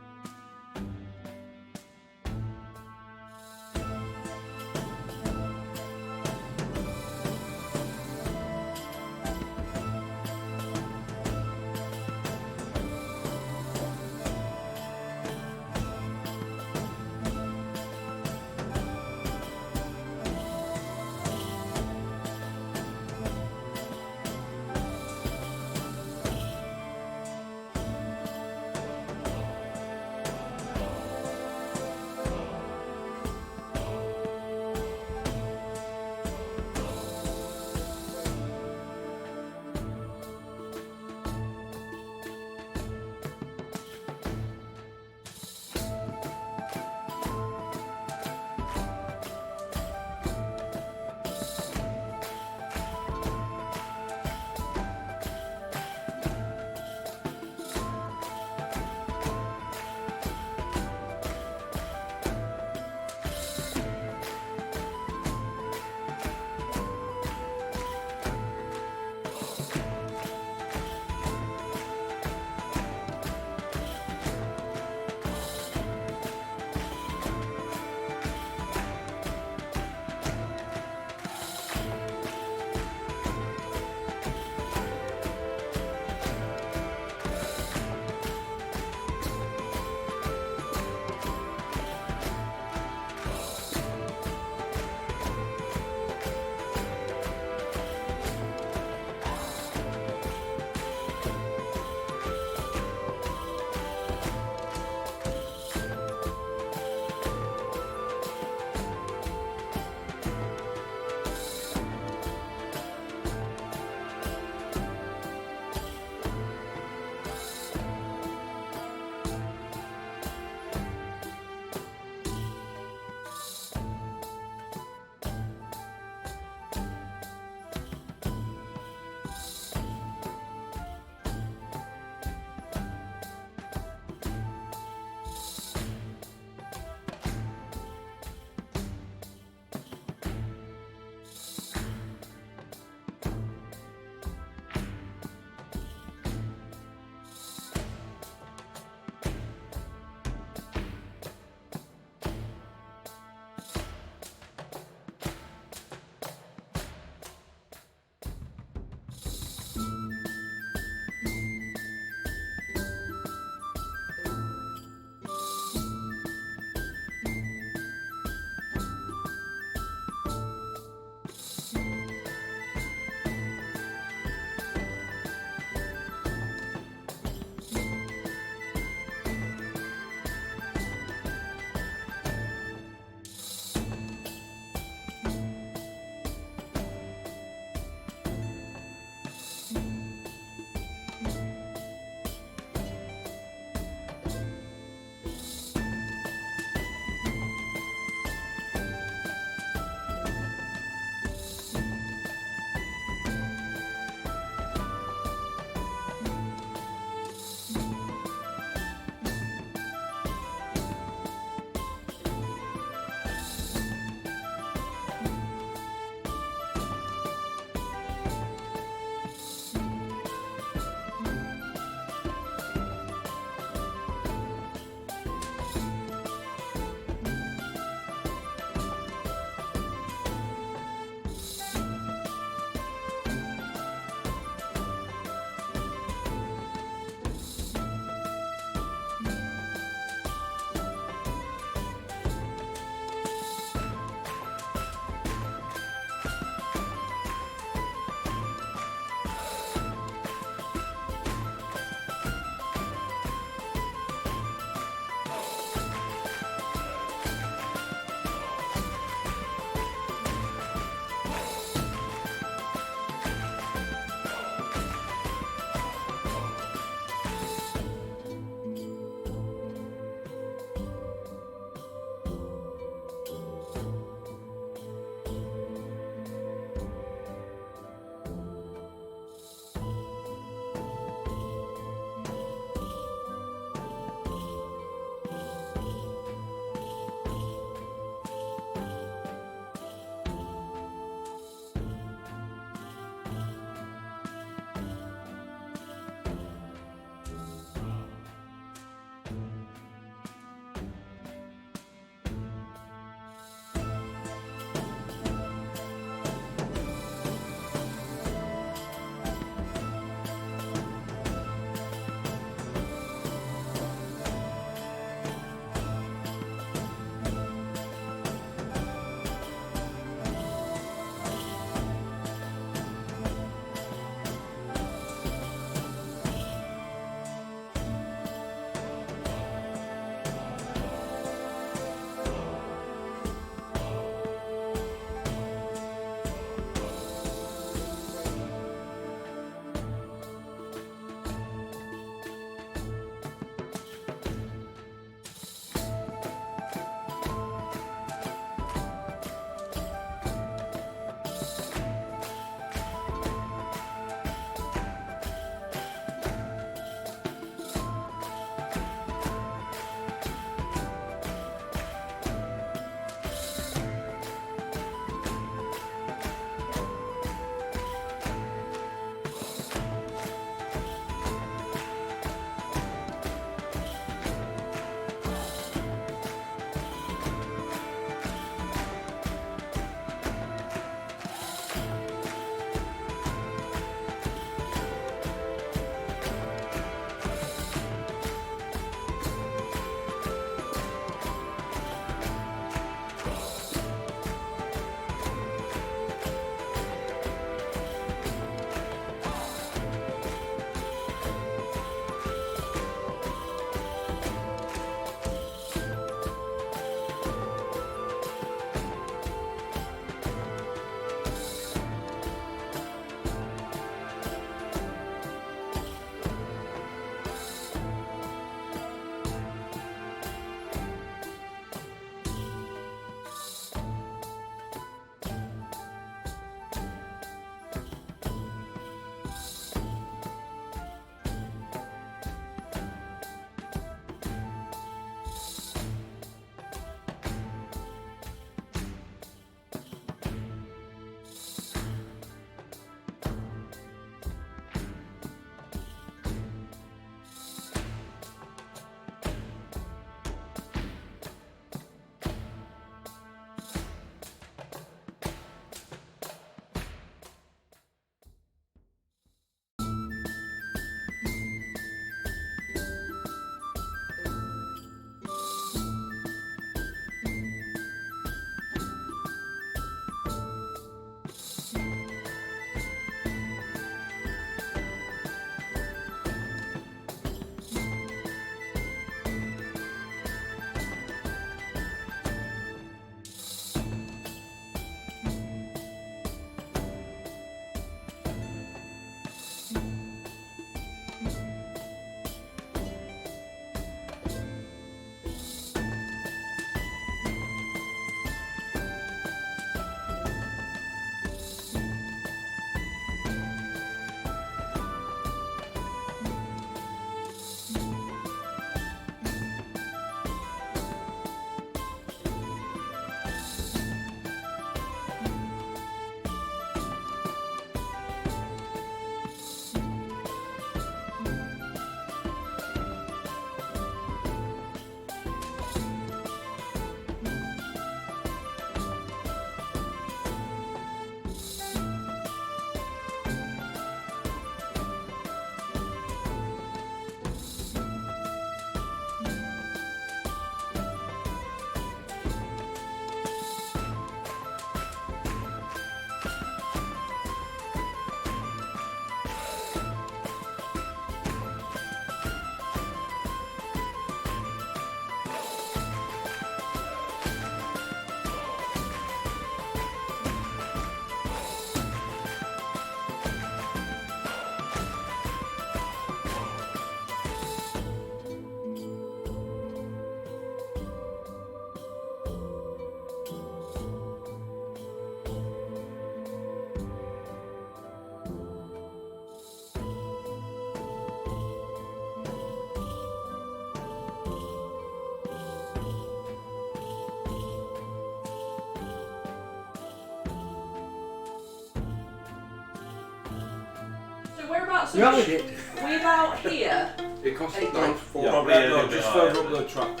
So whereabouts Yeah. are we? Shit. We about here? It costs Hey, about Dave. four. Yeah, Probably right, a no, little bit just higher, further up but- the track.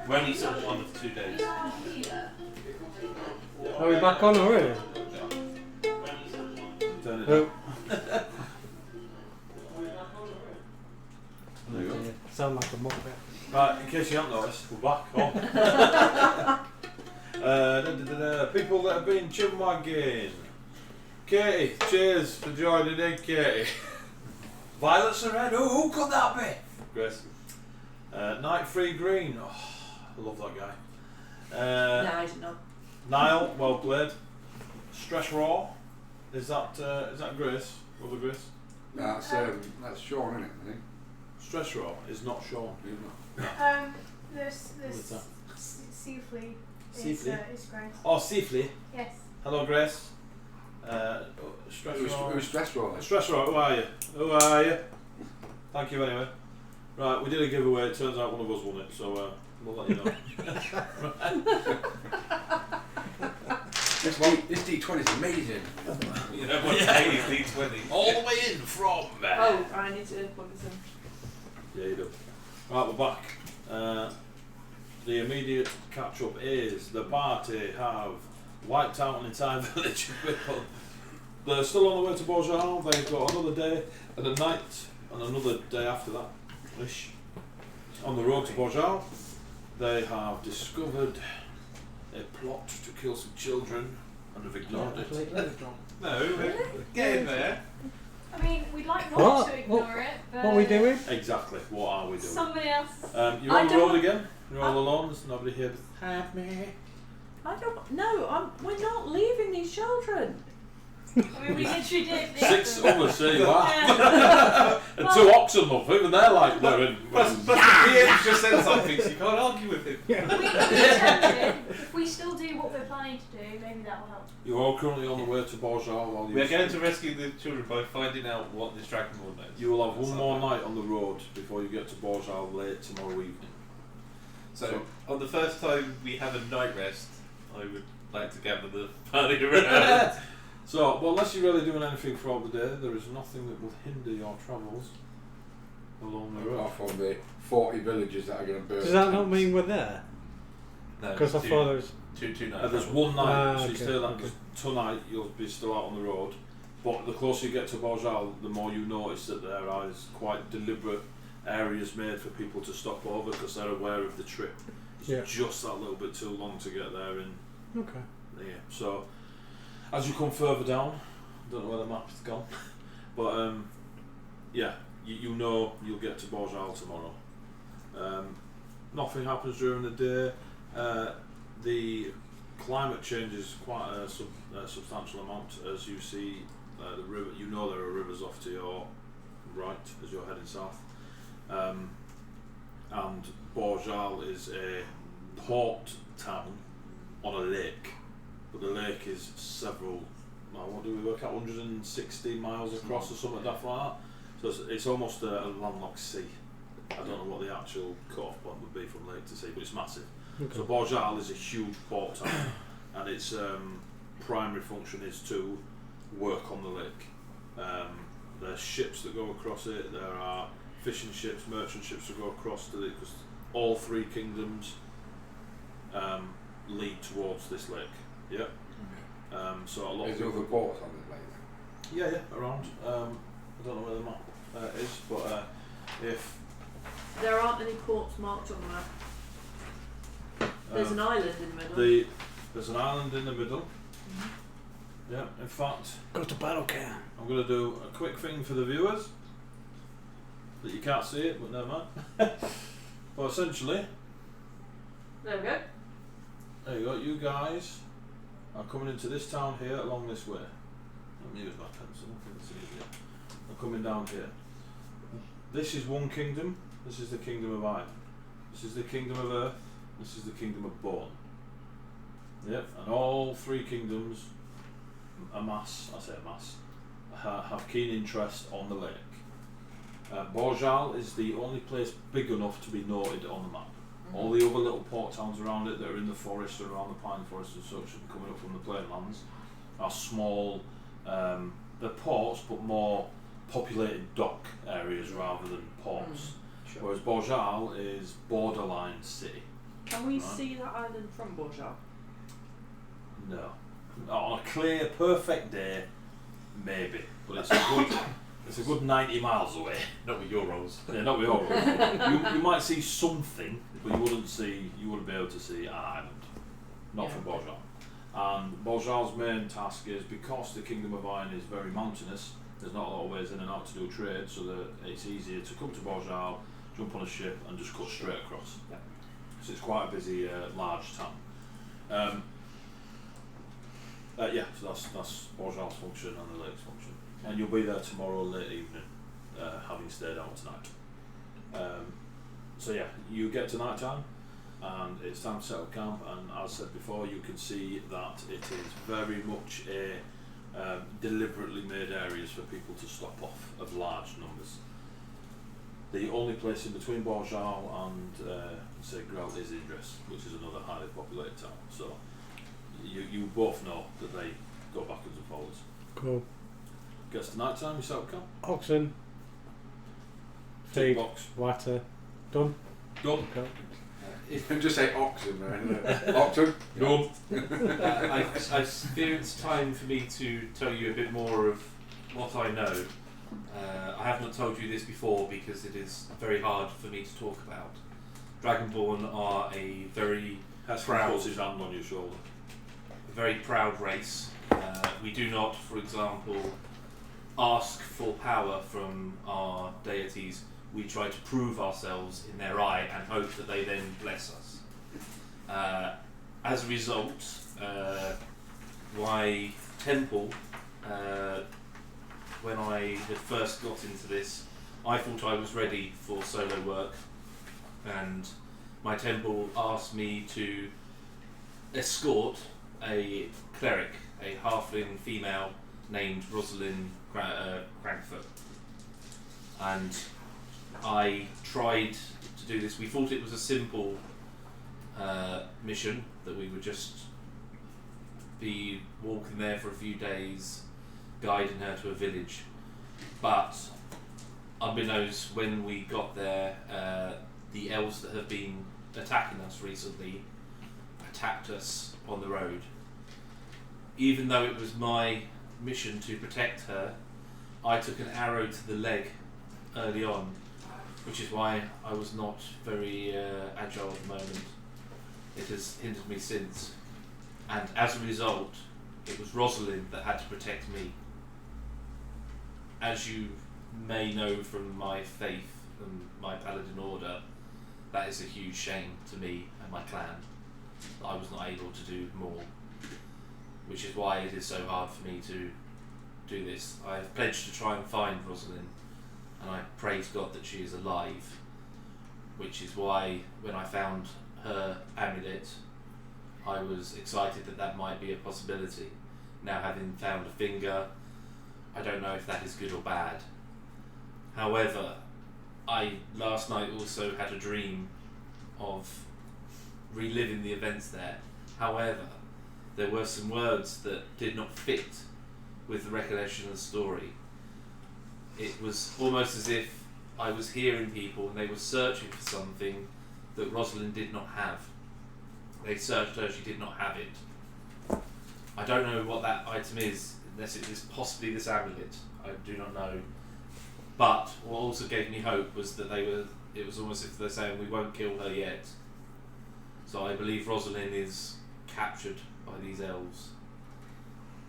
We're only sort of 1 of 2 days. Are we back on already? Turn it Oh. down. There you go. Sound like a muppet. Right, in case you haven't noticed, we're back on. People that have been chinwagging. Katie, cheers for joining in, Katie. Violets are red. Oh, who could that be? Grace. Night Free Green. Oh, I love that guy. No, I didn't know. Niall, well played. Stress Raw. Is that Grace? Other Grace? That's Sean, isn't it? I think. Stress Raw is not Sean. There's What's that? Seaflea. Seaflea? Is Grace. Oh, Seaflea. Yes. Hello, Grace. Stress Raw. Who's Stress Raw? Stress Raw, who are you? Who are you? Thank you anyway. Right, we did a giveaway. It turns out one of us won it, so we'll let you know. This D20 is amazing. You know what day is D20? All the way in from there. Oh, I need to plug this in. Yeah, you do. Right, we're back. The immediate catch-up is the party have wiped out an entire village of people. They're still on the way to Borjhal. They've got another day and a night and another day after that. Ish. On the road to Borjhal, they have discovered a plot to kill some children and have ignored it. No, we're getting there. I mean, we'd like not What? to ignore it, but What are we doing? Exactly. What are we doing? somebody else. You're I on the don't- road again. You're all alone. There's nobody here. Have me. I don't. No, we're not leaving these children. I mean, we literally did. 6 them. others say that. Yeah. And 2 oxen love. Even they're like wearing. But the PM's just said something, so you can't argue with him. we tempted. If we still do what we're planning to do, maybe that will help. You're all currently on the way to Borjhal while you. We're going to rescue the children by finding out what this dragonborn knows. You will have one That's more something. night on the road before you get to Borjhal late tomorrow evening. So, on the first time we have a night rest, I would like to gather the party around. So, well, unless you're really doing anything throughout the day, there is nothing that will hinder your travels along the road. Apart from the 40 villages that are going to burn. Does that not mean we're there? No, Because I two- thought it was. two nights. There's one night, so you okay, stay that okay. tonight you'll be still out on the road. But the closer you get to Borjhal, the more you notice that there are quite deliberate areas made for people to stop over because they're aware of the trip. It's Yeah. just that little bit too long to get there in Okay. yeah. So as you come further down, I don't know where the map's gone, but yeah, you know you'll get to Borjhal tomorrow. Nothing happens during the day. The climate changes quite a substantial amount as you see the river. You know there are rivers off to your right as you're heading south, and Borjhal is a port town on a lake, but the lake is several. What do we work out? 160 miles across or something like that. So it's almost a landlocked sea. I don't know what the actual cut-off point would be from lake to sea, but it's massive. Okay. So Borjhal is a huge port town, and its primary function is to work on the lake. There's ships that go across it. There are fishing ships, merchant ships that go across to it because all 3 kingdoms lead towards this lake. Yep. So a lot There's of other people. ports on the lake. Yeah, around. I don't know where the map is, but if There aren't any ports marked on the map. There's an island in the middle. there's an island in the middle. Yeah. In fact, Go to battle camp. I'm going to do a quick thing for the viewers that you can't see it, but never mind. But essentially, There we go. there you go. You guys are coming into this town here along this way. Let me use my pencil. I think it's easier. I'm coming down here. This is one kingdom. This is the kingdom of Ide. This is the kingdom of Earth. This is the kingdom of Bone. Yep. And all 3 kingdoms have keen interest on the lake. Borjhal is the only place big enough to be noted on the map. All the other little port towns around it that are in the forest and around the pine forest and such and coming up from the plainlands are small. They're ports, but more populated dock areas rather than ports. Sure. Whereas Borjhal is borderline city. Can we Right. see that island from Borjhal? No. On a clear, perfect day, maybe. But it's a good 90 miles away. Not with your rolls. Yeah, not with your road. You might see something, but you wouldn't be able to see an island. Not from Borjhal. And Borjhal's main task is, because the Kingdom of Iron is very mountainous, there's not a lot of ways in and out to do trade, so that it's easier to come to Borjhal, jump on a ship and just cut straight across. Yeah. So it's quite a busy, large town. So that's Borjhal's function and the lake's function. And you'll be there tomorrow late evening, having stayed out tonight. You get to night time and it's time to set up camp, and as I said before, you can see that it is very much a deliberately made areas for people to stop off of large numbers. The only place in between Borjhal and Grelt is Indress, which is another highly populated town. So you both know that they go backwards and forwards. Cool. Gets to night time, you set up camp. Oxen, Tick feed, box. water, done. Done. Okay. You can just say oxen, man. Oxen. Done. I feel it's time for me to tell you a bit more of what I know. I have not told you this before because it is very hard for me to talk about. Dragonborn are a very Puts his hand on your shoulder. very proud race. We do not, for example, ask for power from our deities. We try to prove ourselves in their eye and hope that they then bless us. As a result, my temple, when I had first got into this, I thought I was ready for solo work, and my temple asked me to escort a cleric, a halfling female named Rosalind Crankfoot. And I tried to do this. We thought it was a simple mission, that we would just be walking there for a few days, guiding her to a village. But unbeknownst, when we got there, the elves that have been attacking us recently attacked us on the road. Even though it was my mission to protect her, I took an arrow to the leg early on, which is why I was not very agile at the moment. It has hindered me since, and as a result, it was Rosalind that had to protect me. As you may know from my faith and my paladin order, that is a huge shame to me and my clan that I was not able to do more, which is why it is so hard for me to do this. I have pledged to try and find Rosalind, and I praise God that she is alive, which is why when I found her amulet, I was excited that that might be a possibility. Now, having found a finger, I don't know if that is good or bad. However, I last night also had a dream of reliving the events there. However, there were some words that did not fit with the recollection of the story. It was almost as if I was hearing people and they were searching for something that Rosalind did not have. They searched her, she did not have it. I don't know what that item is, unless it is possibly this amulet. I do not know. But what also gave me hope was that it was almost as if they're saying, we won't kill her yet. So I believe Rosalind is captured by these elves.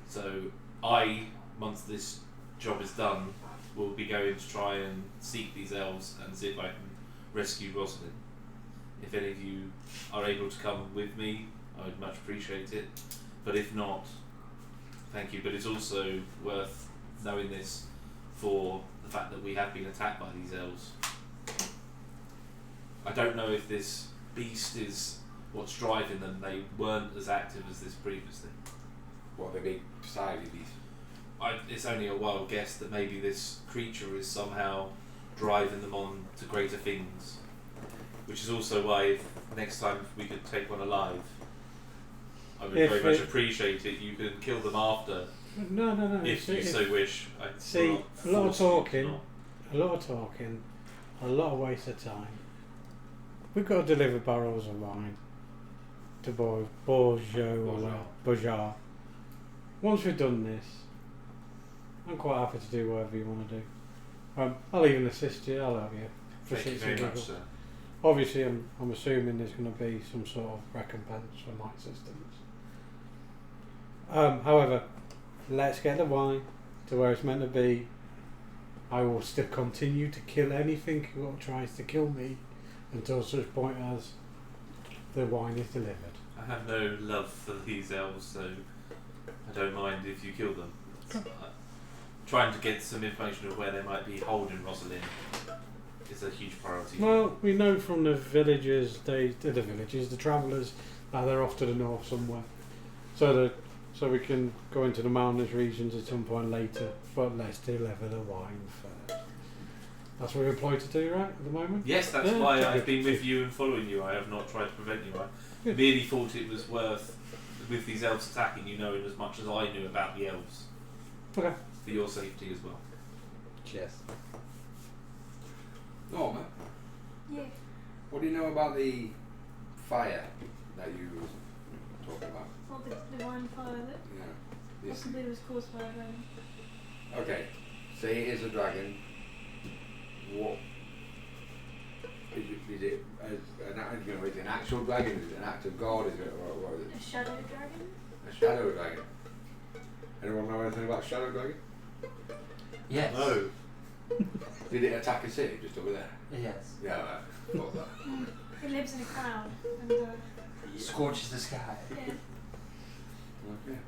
So I, once this job is done, will be going to try and seek these elves and see if I can rescue Rosalind. If any of you are able to come with me, I would much appreciate it. But if not, thank you. But it's also worth knowing this for the fact that we have been attacked by these elves. I don't know if this beast is what's driving them. They weren't as active as this previously. What, they big society beast? It's only a wild guess that maybe this creature is somehow driving them on to greater things. Which is also why, if next time we could take one alive, I would very much appreciate it. You can kill them after No. If you so wish. See, a lot of talking, a lot of waste of time. We've got to deliver barrels of wine to Borjhal. Once we've done this, I'm quite happy to do whatever you want to do. I'll even assist you. I'll help you. Thank you very much, sir. Obviously, I'm assuming there's going to be some sort of recompense for my assistance. However, let's get the wine to where it's meant to be. I will still continue to kill anything that tries to kill me until such point as the wine is delivered. I have no love for these elves, so I don't mind if you kill them. Trying to get some information of where they might be holding Rosalind is a huge priority. Well, we know from the villagers, the travellers, that they're off to the north somewhere. So we can go into the mountainous regions at some point later, but let's deliver the wine first. That's what we're employed to do, right, at the moment? Yes, that's why I've been with you and following you. I have not tried to prevent you. I merely thought it was worth, with these elves attacking you, knowing as much as I knew about the elves. Okay. For your safety as well. Cheers. Norma, Yeah. what do you know about the fire that you were talking about? Well, the divine fire that Yeah. This, possibly was caused by a dragon. okay, say it is a dragon. What is it? Is it an actual dragon? Is it an act of God? Is it what is it? A shadow dragon? A shadow dragon. Anyone know anything about shadow dragon? Yes. No. Did it attack a city just over there? Yes. Yeah, right. Thought that. It lives in a cloud and Scorches the sky. yeah. Okay.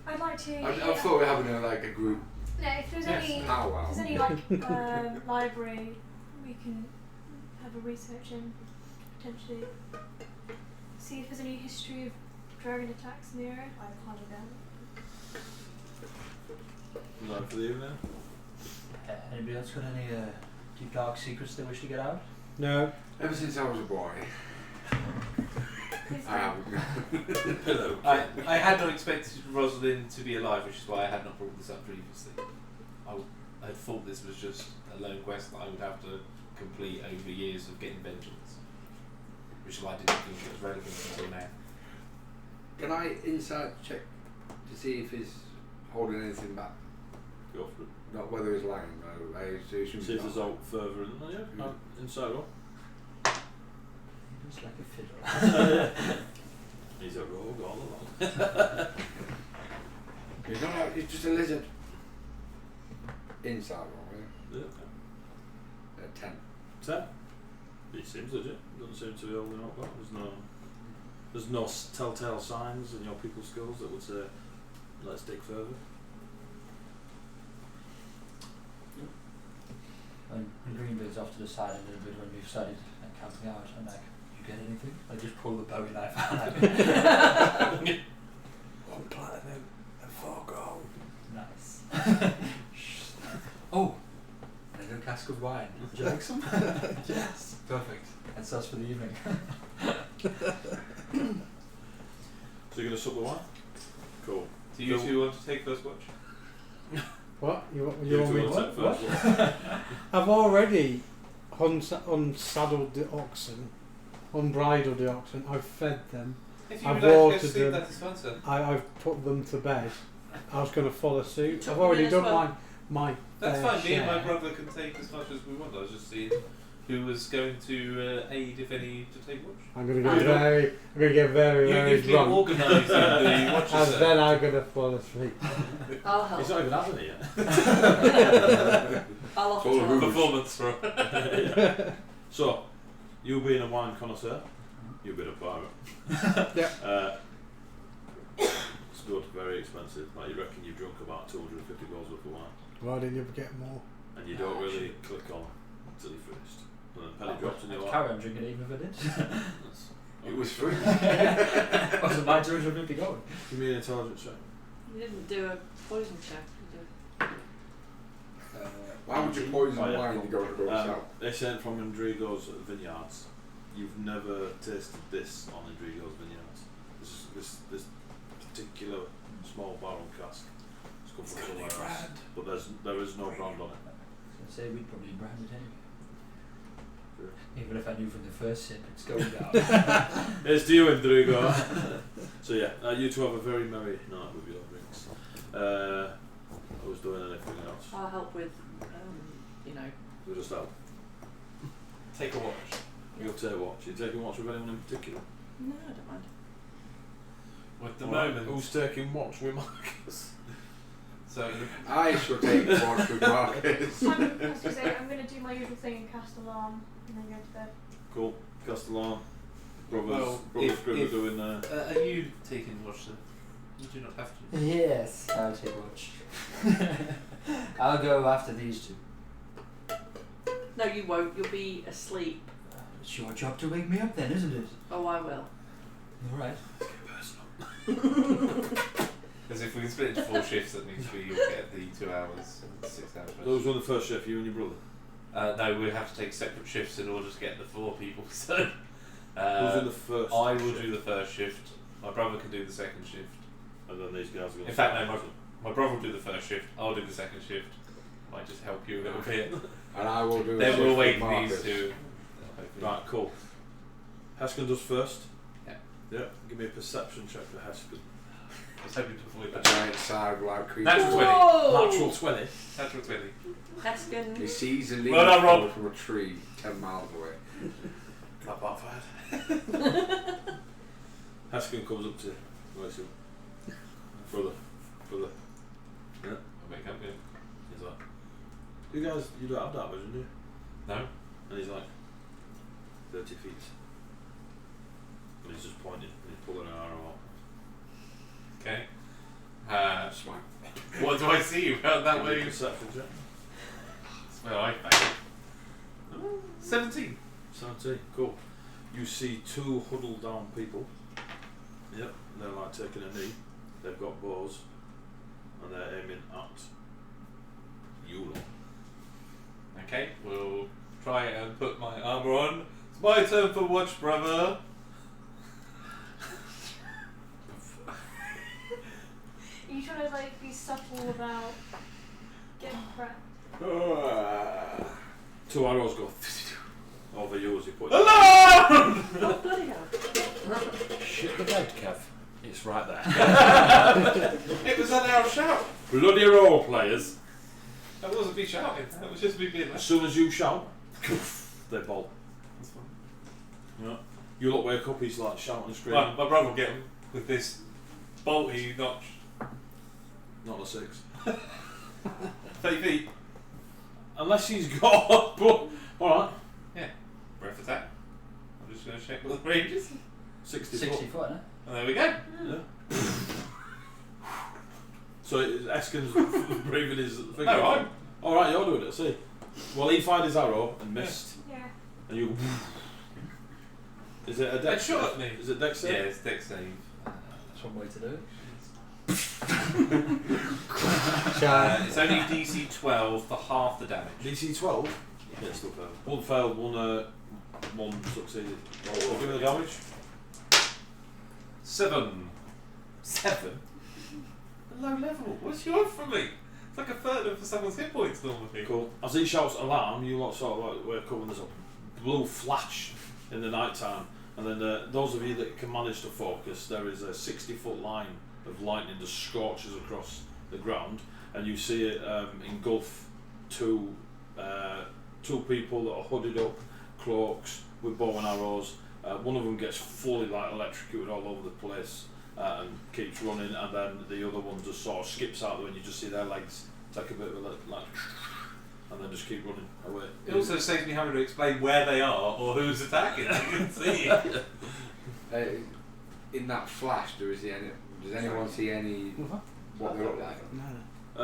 I'd like to. I thought we were having a group. No, if there's Yes. any, Powwow. if there's any library, we can have a research in, potentially see if there's any history of dragon attacks in the area. I can't doubt. Time for the evening. Anybody else got any deep dark secrets they wish to get out? No. Ever since I was a boy, I haven't. Hello. I had not expected Rosalind to be alive, which is why I had not brought this up previously. I had thought this was just a lone quest that I would have to complete over years of getting vengeance, which is why I didn't think it was relevant until now. Can I inside check to see if he's holding anything back? Go for it. Not whether he's lying. No, I assume See if he's there's not. out further in there. Yeah. Inside roll. He looks like a fiddle. He's a rogue all along. He's not. He's just a lizard. Inside roll. Yeah. Yeah. 10. 10. He seems legit. Doesn't seem to be holding up that. There's no telltale signs in your people's skills that would say, let's dig further. When Greenbill's off to the side a little bit when we've started camping out, I'm like, you get anything? I just pull the Bowie knife out. 1 platinum and 4 gold. Nice. Oh, and a little cask of wine. Would you like some? Yes. Perfect. That's us for the evening. So you're going to sup the wine? Cool. Do you two want to take first watch? What? You want You me two to want to take what? first watch? I've already unsaddled the oxen, unbridled the oxen, I've fed them, If you I've would like to go watered to sleep, them. that is fine, sir. I've put them to bed. I was going to follow suit. Took I've them already in as done well. my That's fair fine. Me and my share. brother can take as much as we want. I was just seeing who was going to aid, if any, to take watch. I'm going to get very You usually drunk, organise the watches, and sir. then I'm going to fall asleep. I'll help. He's not even having it yet. I'll offer It's all to rude. help. Performance for So, you being a wine connoisseur, you being a pirate. Yeah. It's good, very expensive. Like you reckon you've drunk about 250 goals worth of wine, Why didn't you get more? and you don't really click on until you finished. And then penny drops in your I'd lap. carry on drinking it even if I did. That's- It was free. Wasn't my 250 going. Give me an intelligence check. You didn't do a poison check, did you? Why would you poison Oh, yeah, wine to go to go south? They sent from Indrigo's vineyards. You've never tasted this on Indrigo's vineyards. This is this particular small barrel cask. It's come from somewhere else, but there is no brand on it. I'd say we'd probably brand it anyway. Sure. Even if I knew from the first sip it's going down. It's to you, Indrigo. So yeah, you two have a very merry night with your drinks. I was doing anything else. I'll help with, you know. You just help. Take a watch. You'll take watch. You taking watch with anyone in particular? No, I don't mind. Well, at the Alright, moment, who's taking watch with Marcus? so I shall take watch with Marcus. I was going to say, I'm going to do my usual thing and cast alarm and then go to bed. Cool. Castellan. Brothers Well, Grim are doing are you taking watch then? You do not have to. Yes, I'll take watch. I'll go after these two. No, you won't. You'll be asleep. It's your job to wake me up then, isn't it? Oh, I will. Alright. Because if we can split into 4 shifts, that means we'll get the 2 hours and 6 hours rest. Those were the first shift, you and your brother. No, we have to take separate shifts in order to get the 4 people. So Who's in the first I will shift? do the first shift. My brother can do the second shift. And then these guys are going In fact, no, my brother will do the first shift. I'll do the second shift. Might just help you a little bit. And I will do a Then shift we'll with wait Marcus. these two. Right, cool. Heskin does first. Yeah. Yeah. Give me a perception check for Heskin. I was hoping to avoid A that. giant sidewalk creature. Natural 20. Whoa! Natural 20. Natural 20. Heskin. He sees a leaf Well done, Rob. fall from a tree 10 miles away. Not backfired. Heskin comes up to you. Where's your brother? Yeah. I'll make up, yeah. He's like, you guys, you don't have that vision, do you? No? And he's like, 30 feet. And he's just pointing, and he's pulling an arrow out. Okay. Smack. What do I see? About that Give me a way? perception check. That's where I failed. 17. 17, cool. You see 2 huddled down people. Yep, they're like taking a knee. They've got bows. And they're aiming at you lot. Okay, we'll try and put my armour on. It's my turn for watch, brother. Are you trying to like be subtle about getting prepped? 2 arrows go over you as you put it. Alarm! Oh, bloody hell. Shit the bed, Kev. It's right there. It was an arrow shout. Bloody role players. That wasn't me shouting. That was just me being like. As soon as you shout, they bolt. That's fine. Yeah. You lot wake up, he's like shouting and screaming. My brother will get him with this bolty notch. Not a 6. 30 feet. Unless he's got. Alright. Yeah. Breath attack. I'm just going to check what the range is. 60 60 foot. foot, eh? And there we go. Yeah. So Eskin's breathing his finger. No, I'm. Alright, you're doing it, see. Well, he fired his arrow and missed. Yeah. And you. Is it a It dex? shot at me. Is it dex save? Yeah, it's dex save. That's one way to do it. It's only DC 12 for half the damage. DC 12? Yeah, it's still failed. One failed, one succeeded. Oh, give me the damage. 7. 7? A low level. What's you want from me? It's like a third of someone's hit points normally. Cool. As he shouts alarm, you lot sort of like wake up and there's a blue flash in the night time. And then those of you that can manage to focus, there is a 60-foot line of lightning that scorches across the ground, and you see it engulf 2 people that are hooded up, cloaks with bow and arrows. One of them gets fully like electrocuted all over the place and keeps running, and then the other one just sort of skips out when you just see their legs take a bit of a like, and then just keep running away. It also saves me having to explain where they are or who's attacking. I can see. In that flash, does anyone see any what they look like? No.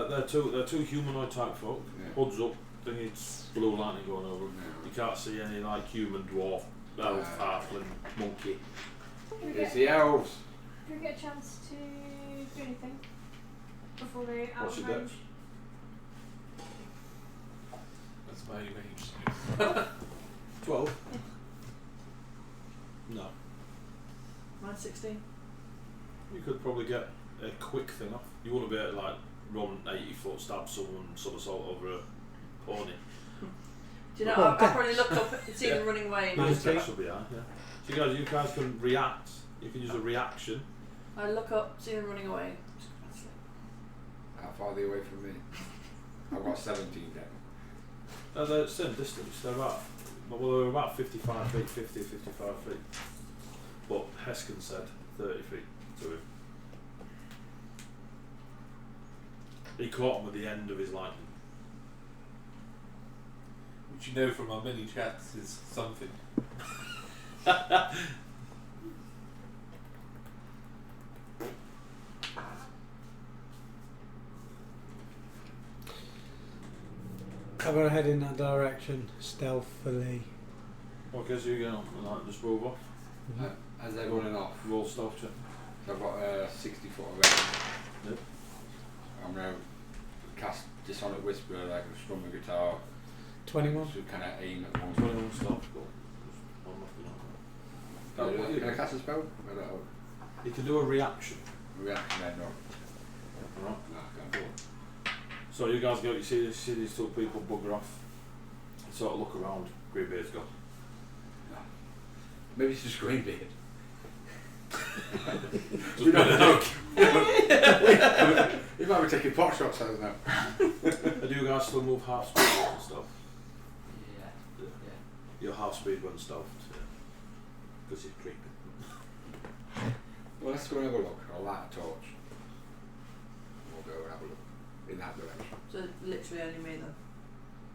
They're two humanoid type folk. Yeah. Hoods up, thingy, blue lightning going over them. You can't see any like human, dwarf, elf, halfling, monkey. It's the elves. Do we get a chance to do anything before they out What's of your range? dex? That's my only range. 12? No. Mine's 16. probably get a quick thing off. You wouldn't be able to like run 80 foot, stab someone, somersault over a pony. Do you know? I'll probably look up, see them running away. And His dex will be high, yeah. So you guys can react. You can use a reaction. I look up, see them running away. How far are they away from me? I've got 17 then. They're the same distance. They're about 55 feet, 50, 55 feet. But Heskin said 30 feet to him. He caught him at the end of his lightning. Which you know from our many chats is something. I'm going to head in that direction stealthily. Okay, so you get on and like just move off. As they're running off, Roll stealth check. so I've got a 60 foot away. Yep. I'm going to cast Dissonant Whisper like a strum the guitar. 21. To kind of aim at one. 21 stealth, go. Can I cast a spell? I don't know. You can do a reaction. Reaction then, no. Right. No, I can't. So you guys go, you see these two people bugger off. You sort of look around, Greybeard's gone. Maybe it's just Greybeard. Just better look. He might be taking pot shots at us now. Do you guys still move half speed and stuff? Yeah. You're half speed when stealth, because you're creeping. Well, let's go and have a look. I'll light a torch. We'll go and have a look in that direction. So literally only me then,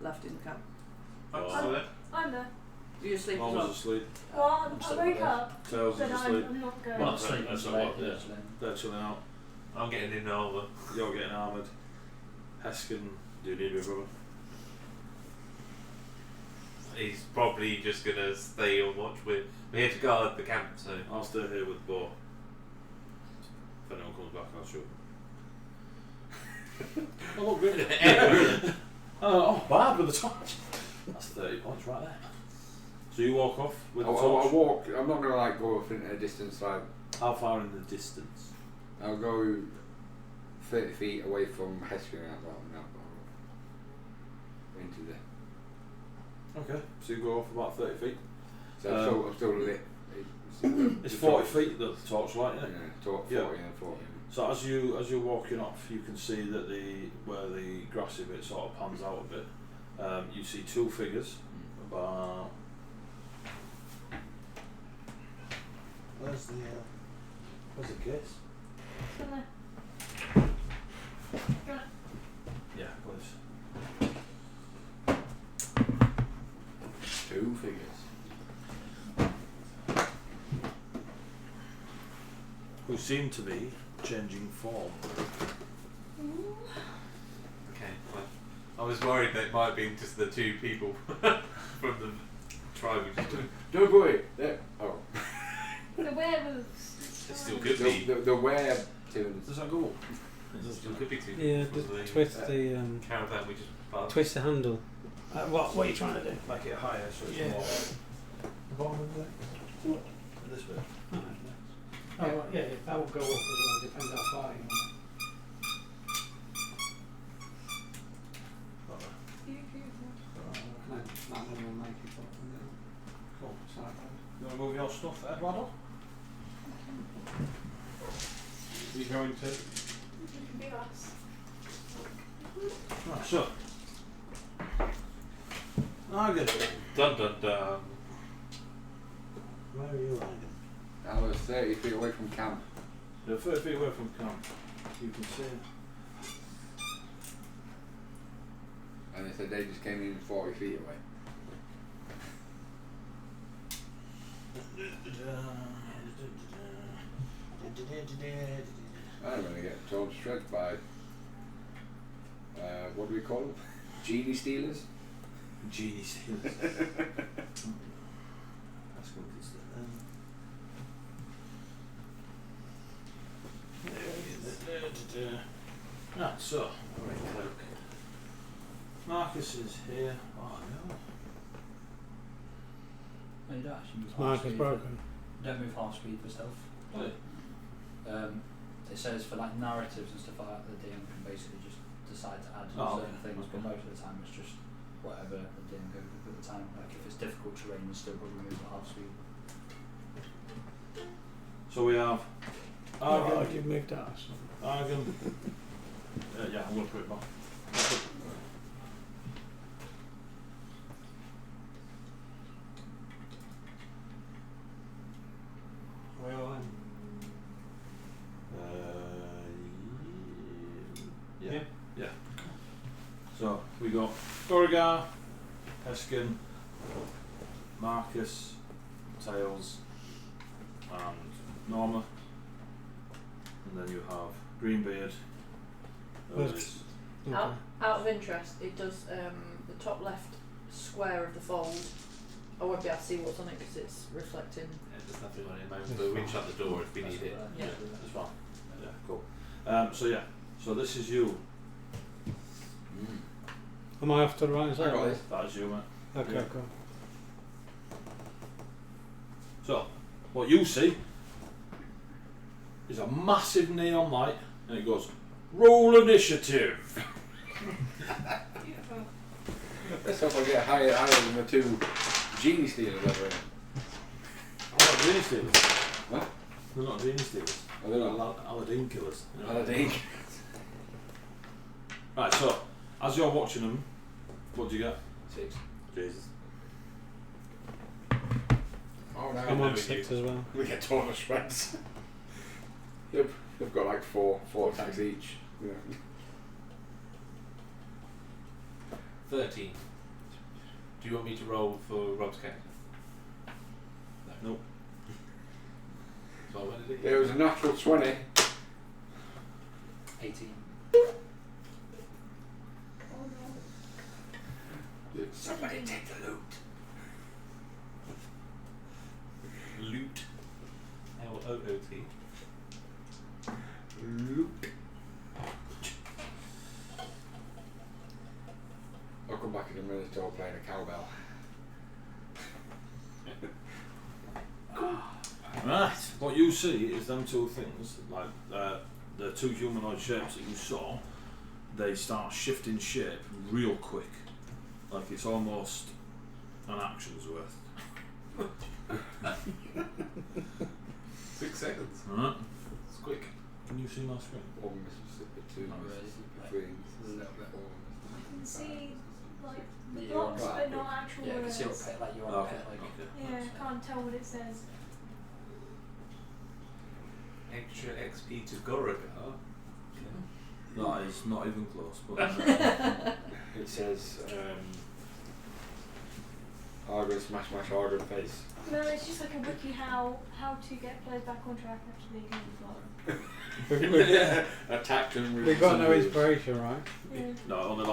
left in the camp. I'm there. You asleep as Mum well? was asleep. Well, I'm I still woke there. up, Tails but is asleep. I'm not going. Well, That's sleeping that's late, what, yeah. so They're chilling out. I'm getting in armour. You're getting armoured. Heskin, do you need me, brother? He's probably just gonna stay on watch. We're here to guard the camp, so I'll stay here with Bo. If anyone comes back, I'll shoot him. Oh, look, really? Oh, bad with the torch. That's 30 points right there. So you walk off with the I torch. walk. I'm not gonna like go off into a distance. Like How far in the distance? I'll go 30 feet away from Heskin and into the. Okay, so you go off about 30 feet. So I'm still lit. It's 40 feet the torchlight, isn't it? Yeah, 40 Yeah. and 40. So as you're walking off, you can see that where the grassy bit sort of pans out a bit. You see two figures about. Where's the case? Come there. Got it. Yeah, please. Two figures. Who seem to be changing form. okay. Well, I was worried that it might have been just the two people from the tribe. Don't worry. There. Oh. The werewolves. It still could be. The were tunes. Does that go? It still could be two. Yeah, Was the twist the caravan we just passed. twist the handle. What are you trying to do? Make it higher so it's Yeah. more. The bottom of it. This bit. Oh, right, yeah, that will go up as well. Depends how far you want it. That one will make it up and down. Cool. Sorry. You want to move your stuff, Eduardo? Are you going to? You can be us. Right, so. Argon. Dun dun dun. Where are you, Argon? I was 30 feet away from camp. You're 30 feet away from camp. You can see. And they said they just came in 40 feet away. I'm going to get torn to shreds by, what do we call them? Genie stealers? Genie stealers. That's good. Right, so, right click. Marcus is here. Oh no. No, you don't actually move half Mark is speed. broken. You don't move half speed for stealth. Oh, Um, it says for like narratives and stuff like that, the DM can basically just decide to add certain things, but most of the time it's just whatever the DM goes with at the time. Like if it's difficult terrain, you still probably move at half speed. So we have Argon. You've moved that. Argon. Yeah, I'm going to put it back. Well then. Yeah. So we got Goragar, Heskin, Marcus, Tails, and Norma, and then you have Greenbeard. Yes. Okay. Out of interest, it does the top left square of the fold. I won't be able to see what's on it because it's reflecting. Yeah, there's nothing on it at the moment, but we can shut the door if we need it. Yeah. That's fine. Yeah, cool. So this is you. Am I off to the right hand I got side? this. That is you, mate. Okay, Yeah. cool. So what you see is a massive neon light, and it goes, "Roll initiative." Let's hope I get higher than the 2 genie stealers over here. They're not genie stealers. What? They're not genie stealers. Oh, they're not. Aladdin killers. Aladdin. Right, so as you're watching them, what do you get? 6. Jesus. Oh no. I'm on 6 as well. We get torn to shreds. They've got like 4 attacks each. Yeah. 13. Do you want me to roll for Rob's character? Nope. So what did it? It was a natural 20. 18. Somebody take the loot. Loot. L-O-O-T. Loot. I'll come back in a minute to playing a cowbell. Right, what you see is them 2 things, like the 2 humanoid shapes that you saw, they start shifting shape real quick. Like it's almost an action's worth. 6 seconds. Alright, It's quick. can you see my screen? 1 Mississippi, 2 Not really. Mississippi, 3 A little bit. I can see like the Yeah, you're on blocks, right. but not actual Yeah, I can words. see what pet, like you're on Okay, pet, like okay. Yeah, I can't tell what it says. Extra XP to Goragar. That is not even close, but It says, Argon smash Argon face. No, it's just like a wiki how to get players back on track after the game is Yeah. Attacked and We've got no inspiration, right? Yeah. no, only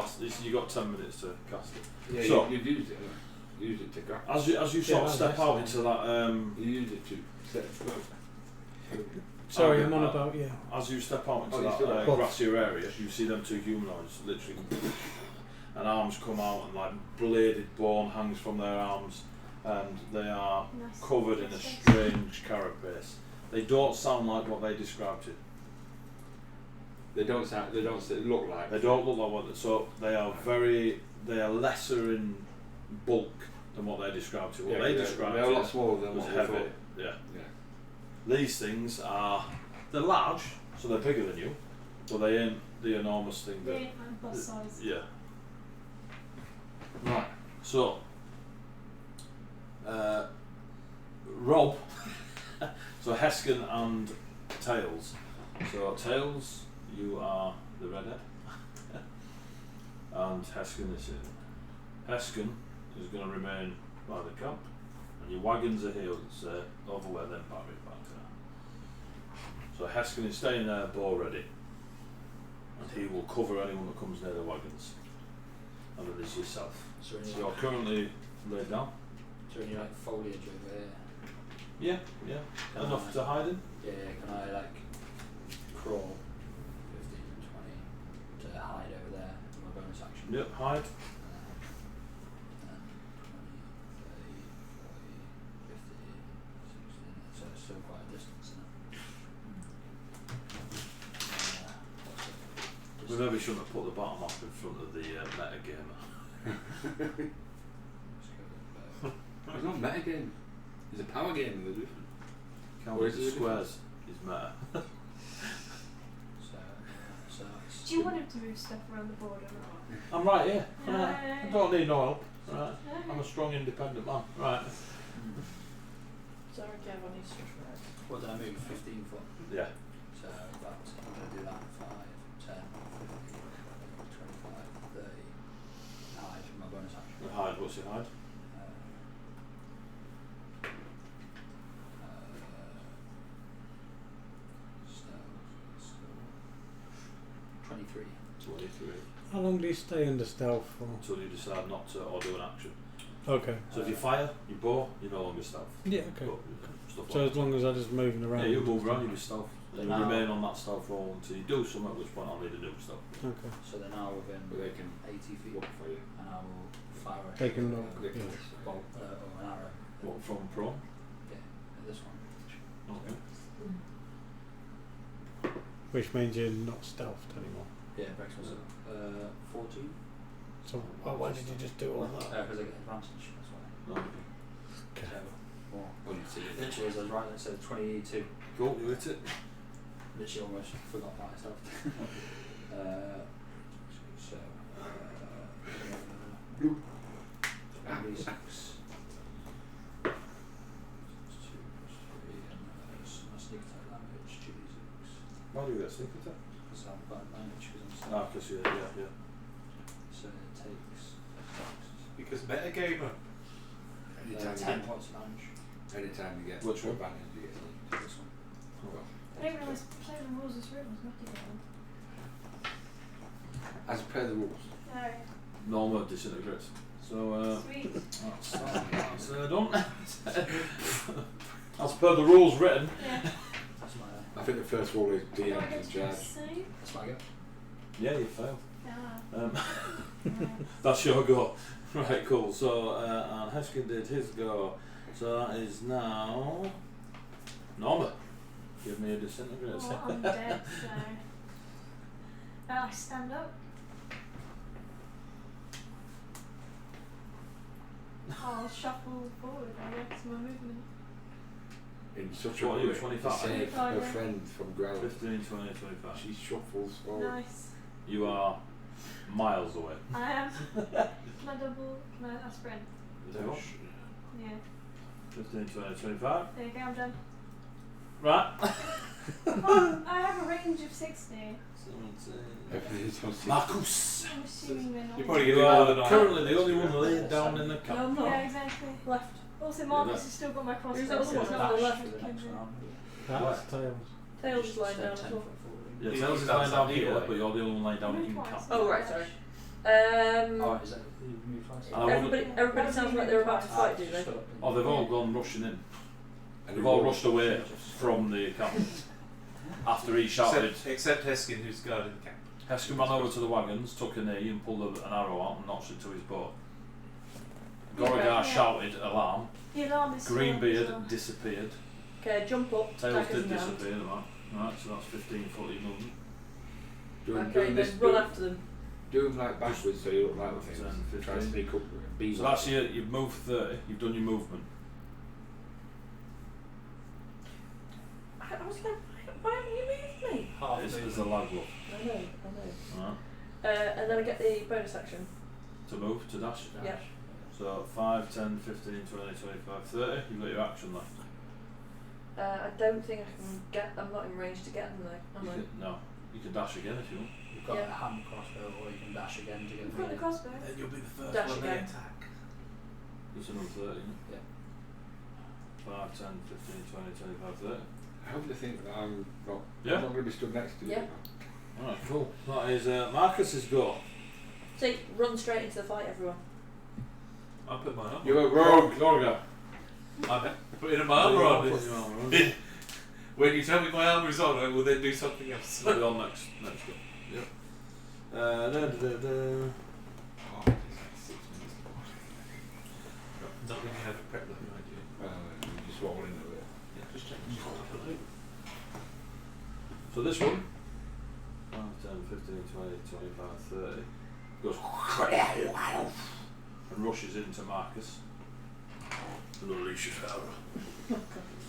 you got 10 minutes to cast it. Yeah, So- you've used it. Used it to grab. As you sort of that's step out nice. into that You used it to set Sorry, Okay, I'm on well, about, yeah. as you step out into Oh, you that still got- grassier area, you see them 2 humanoids literally, and arms come out and like bladed bone hangs from their arms, and they are Nice. covered in a strange carapace. They don't sound like what they described to you. They don't sound. They don't look like. They don't look like what. So they are lesser in bulk than what they described to you. What Yeah, they they're- described They're to a lot you smaller than was what we heavy. thought. Yeah. Yeah. These things they're large, so they're bigger than you, but they ain't the enormous thing They that. ain't like bus size. Yeah. Right. So, Rob, so Heskin and Tails. So Tails, you are the redhead, and Heskin is in. Heskin is going to remain by the camp, and your wagons are here, over where them battery packs are. So Heskin is staying there, bow ready, and he will cover anyone that comes near the wagons. And then there's yourself. So So you're currently laid down. is there any like foliage over here? Yeah, yeah. Can Enough I- to hide in. Yeah, can I like crawl 15, 20 to hide over there for my bonus action? Yep, hide. 10, 20, 30, 40, 50, 60. So it's still quite a distance, isn't it? maybe shouldn't have put the battle map in front of the meta gamer. It's not meta game. It's a power game and they're different. Count the squares is meta. Do you want him to move stuff around the board or not? I'm right here. No. I don't need no help. Right. I'm a strong, independent man. Right. Sorry, Kev, I need to switch roads. What did I move? 15 foot. Yeah. So that's, I'm going to do that 5, 10, 15, 25, 30. Hide, my bonus action. The hide, what's your hide? Stealth, 23. 23. How long do you stay under stealth for? Until you decide not to or do an action. Okay. So if you fire, you bow, you're no longer stealth. Yeah, okay. But, stuff So like as long as I'm just moving that. around. Yeah, you move around, you be stealth. But You now- remain on that stealth roll until you do something, at which point I'll need a new stealth. Okay. So they're now within But they can 80 feet. look for you. And I will fire a They can uh, look, They can yeah. bolt or an arrow. What, from prone? Yeah, at this one. Okay. Which means you're not stealthed anymore. Yeah, breaks myself. 14. So why did you just do all that? Because I get advantage, that's why. No. Okay. So, more. When you see it. Literally, as I was writing, it said 22. Cool, you hit it. Literally almost forgot my stuff. So, 96. 2 + 3, and my sneak attack damage, Jesus. Why do you get sneak attack? Because I've got advantage because I'm Ah, because yeah. So it takes Because metagamer. Anytime 10 you get, points of damage. anytime you get Which one? advantage, you get This one. I don't realise playing the rules is written as metagame. as per the rules. No. Normal disintegrates. So, Sweet. that's done. As per the rules written. Yeah. That's my I think the first rule is Do I DM's get in to charge. save? that's my go. Yeah, you failed. Ah. Um, that's your go. Right, cool. So, and Heskin did his go. So that is now Norma. Give me a disintegrate. Well, I'm dead, so. I stand up. I'll shuffle forward, I guess, my movement. In such What a are you, way 25? to save 25, her yeah. friend from ground. 15, 20, 25. She shuffles forward. Nice. You are miles away. I am. Can I sprint? Tell you what, Yeah. 15, 20, 25. There you go, I'm done. Right. Oh, I have a range of 60. 17. Everything's on 60. Marcus. I'm assuming they're not. You're probably You going to do more than are I currently the only one laid down in the No, camp. I'm not. Yeah, exactly. Left. Also, Yeah, Marcus that- has still got my crossbow. Who's that other so one? it's No, not the like left. I For the can next do it. round. That's tails. Tails just lying So down 10 as well. foot forward. Yeah, Yeah, Tails is that's lying down that here, anyway. but you're the only one lying down Move in twice. camp. Oh, right, sorry. Oh, is that you move twice? I wonder- Everybody sounds like they're about to fight, do they? Oh, they've all gone rushing in. And They've you all roll. rushed away from the camp. After he shouted, Except Heskin, who's guarding the camp. Heskin ran over to the wagons, took a knee and pulled an arrow out and notched it to his bow. Goragar Yeah. shouted alarm, The alarm is Greenbeard still on, so- disappeared, Okay, jump up, Tails daggers did in hand. disappear, right, so that's 15 foot movement. Okay, then run after them. Do them like backwards so you look like the 10, things. Try 15. to sneak up. Be So like that's you've moved 30, you've done your movement. I was like, why haven't you moved me? Half This move. is the lag look. I know. Right. And then I get the bonus action. To move, to dash. Yeah. So 5, 10, 15, 20, 25, 30, you've got your action left. I don't think I can get. I'm not in range to get them though. Am I? No, you can dash again if you want. You've got Yeah. a hand crossbow, or you can dash again to get I've got the crossbow. Then you'll be the first Dash one they again. attack. There's another 30. Yeah. 5, 10, 15, 20, 25, 30. I hope they think that I'm not. Yeah. I'm not going to be stood next to you. Yeah. Alright, cool. That is Marcus's go. So run straight into the fight, everyone. I'll put my armor You're a on. rogue. Goragar. I'm putting my armor on. Put your armor on. When you tell me my armor is on, I will then do something else. We'll be on next go. Yep. Oh, it's like 6 minutes. Not really have a prep like I do. You just roll into it. Yeah, just check. So this one, 5, 10, 15, 20, and rushes into Marcus.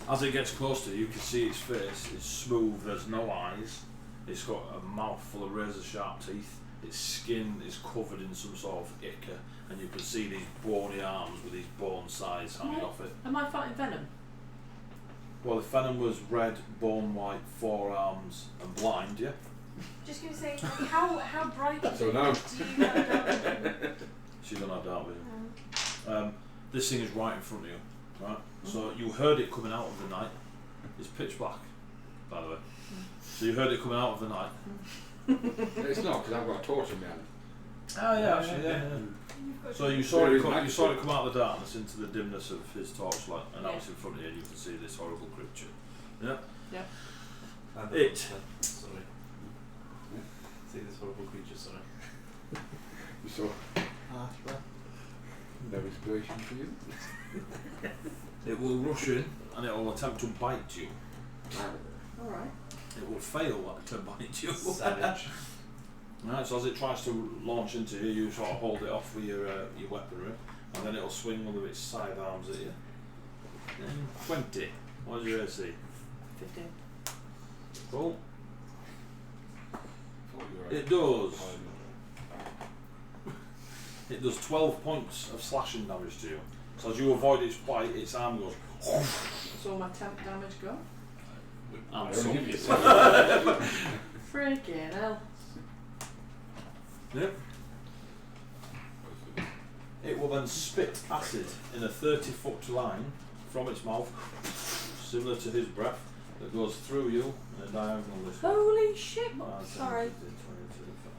As it gets close to you, you can see its face. It's smooth, there's no eyes. It's got a mouth full of razor sharp teeth. Its skin is covered in some sort of ichor, and you can see these bony arms with these bone sides hanging off it. Am I fighting venom? Well, if venom was red, bone white, forearms, and blind, yeah? Just going to say, how bright is So it? now. Do you have dark vision? She don't have dark vision. This thing is right in front of you, right? So you heard it coming out of the night. It's pitch black, by the way. So you heard it coming out of the night. It's not, because I've got a torch in my hand. Oh yeah, actually, yeah. So you saw it come out of the darkness into the dimness of his torchlight, and now it's in front of you, and you can see this horrible creature. Yeah. Yeah. And It. Sorry. See this horrible creature. Sorry. You saw. No inspiration for you. It will rush in, and it will attempt to bite you. Alright. It will fail to bite you. Savage. Right, so as it tries to launch into you, you sort of hold it off with your weaponry, and then it'll swing one of its side arms at you. 20. What's your AC? 15. Cool. It does. It does 12 points of slashing damage to you. So as you avoid its bite, its arm goes. That's all my temp damage gone. And Don't some. give yourself. Freaking hell. Yep. It will then spit acid in a 30-foot line from its mouth, similar to his breath, that goes through you in a diagonal this way. Holy shit. 5, 10, Sorry. 15, 20, 25.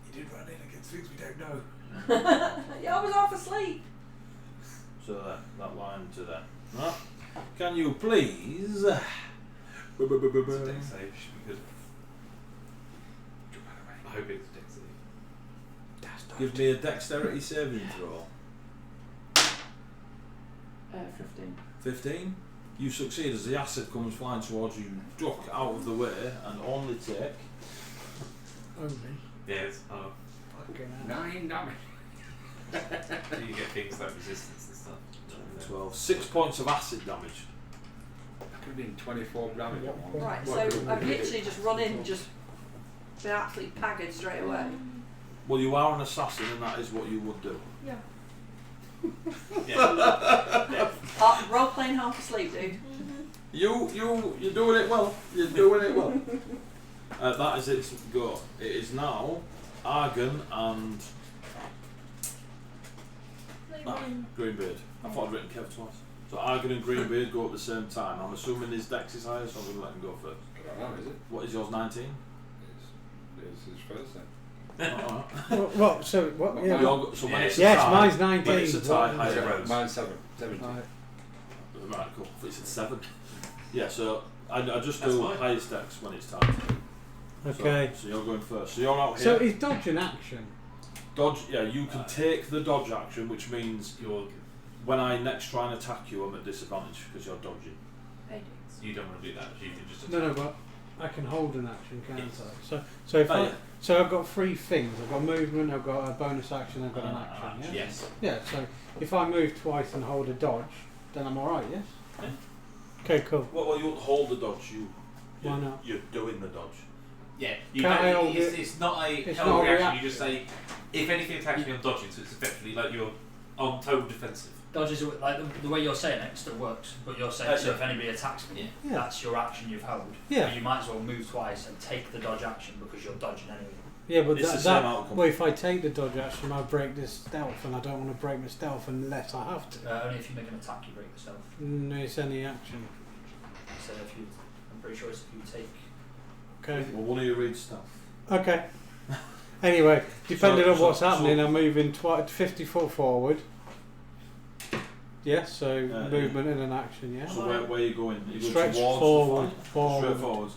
You did run in against things we don't know. Yeah, I was half asleep. So that line to there. Right. Can you please? It's a deck save. Should be good. I hope it's a deck save. Give me a dexterity saving throw. 15. 15. You succeed as the acid comes flying towards you. Duck out of the way and only take. Only. Yes. Oh. Fucking hell. 9 damage. Do you get things like resistance and stuff? 12. 6 points of acid damage. That could have been 24 damage. Yep. At once. Right, What so could I've we do? literally just run in, just been absolutely paggered straight away. Well, you are an assassin, and that is what you would do. Yeah. Yeah. Role playing half asleep, dude. You're doing it well. You're doing it well. That is its go. It is now Argon and Greenbeard. I thought I'd written Kev twice. So Argon and Greenbeard go at the same time. I'm assuming his dex is higher, so I'm going to let him go first. I don't know, is it? What is yours? 19. It's his first then. What? So what? Yeah. So when Yeah. it's a Yes, tie, mine's when 19. it's a tie, What- higher rows. Mine's 17. Right. Right, cool. It's at 7. Yeah, so I just That's do fine. highest dex when it's time. Okay. So you're going first. So you're out So here. is dodge an action? Dodge, yeah, you can take the dodge action, which means You're, when I next try and attack you, I'm at disadvantage because you're dodging. you don't want to do that. You can just No, attack. but I can hold an action, can't Yes. I? So if Oh, I yeah. so I've got 3 things. I've got movement, I've got a bonus action, I've got an action. Yeah. Yes. Yeah. So if I move twice and hold a dodge, then I'm alright. Yes. Yeah. Okay. Cool. Well, you won't hold the dodge. Why not? You're doing the dodge. Yeah. You Can't I don't, hold it's not a it's held not a reaction. reaction. You just say, if anything attacks me, I'm dodging. So it's effectively like you're on total defensive. Dodge is like the way you're saying it still works, but you're saying so yeah. if anybody attacks me, Yeah. that's your action you've held. Yeah. But you might as well move twice and take the dodge action because you're dodging anyway. Yeah, but It's the same outcome. well, if I take the dodge action, I break this stealth, and I don't want to break my stealth unless I have to. Only if you make an attack, you break yourself. It's any action. So if you, I'm pretty sure it's if you take. Okay. Well, one of you reads stuff. Okay. Anyway, depending on what's so- happening, I'm moving 50 foot forward. Yes, so Yeah. movement and an action, yeah. So where are you going? Are you going Stretch towards forward, the fight? forward. Straight forwards.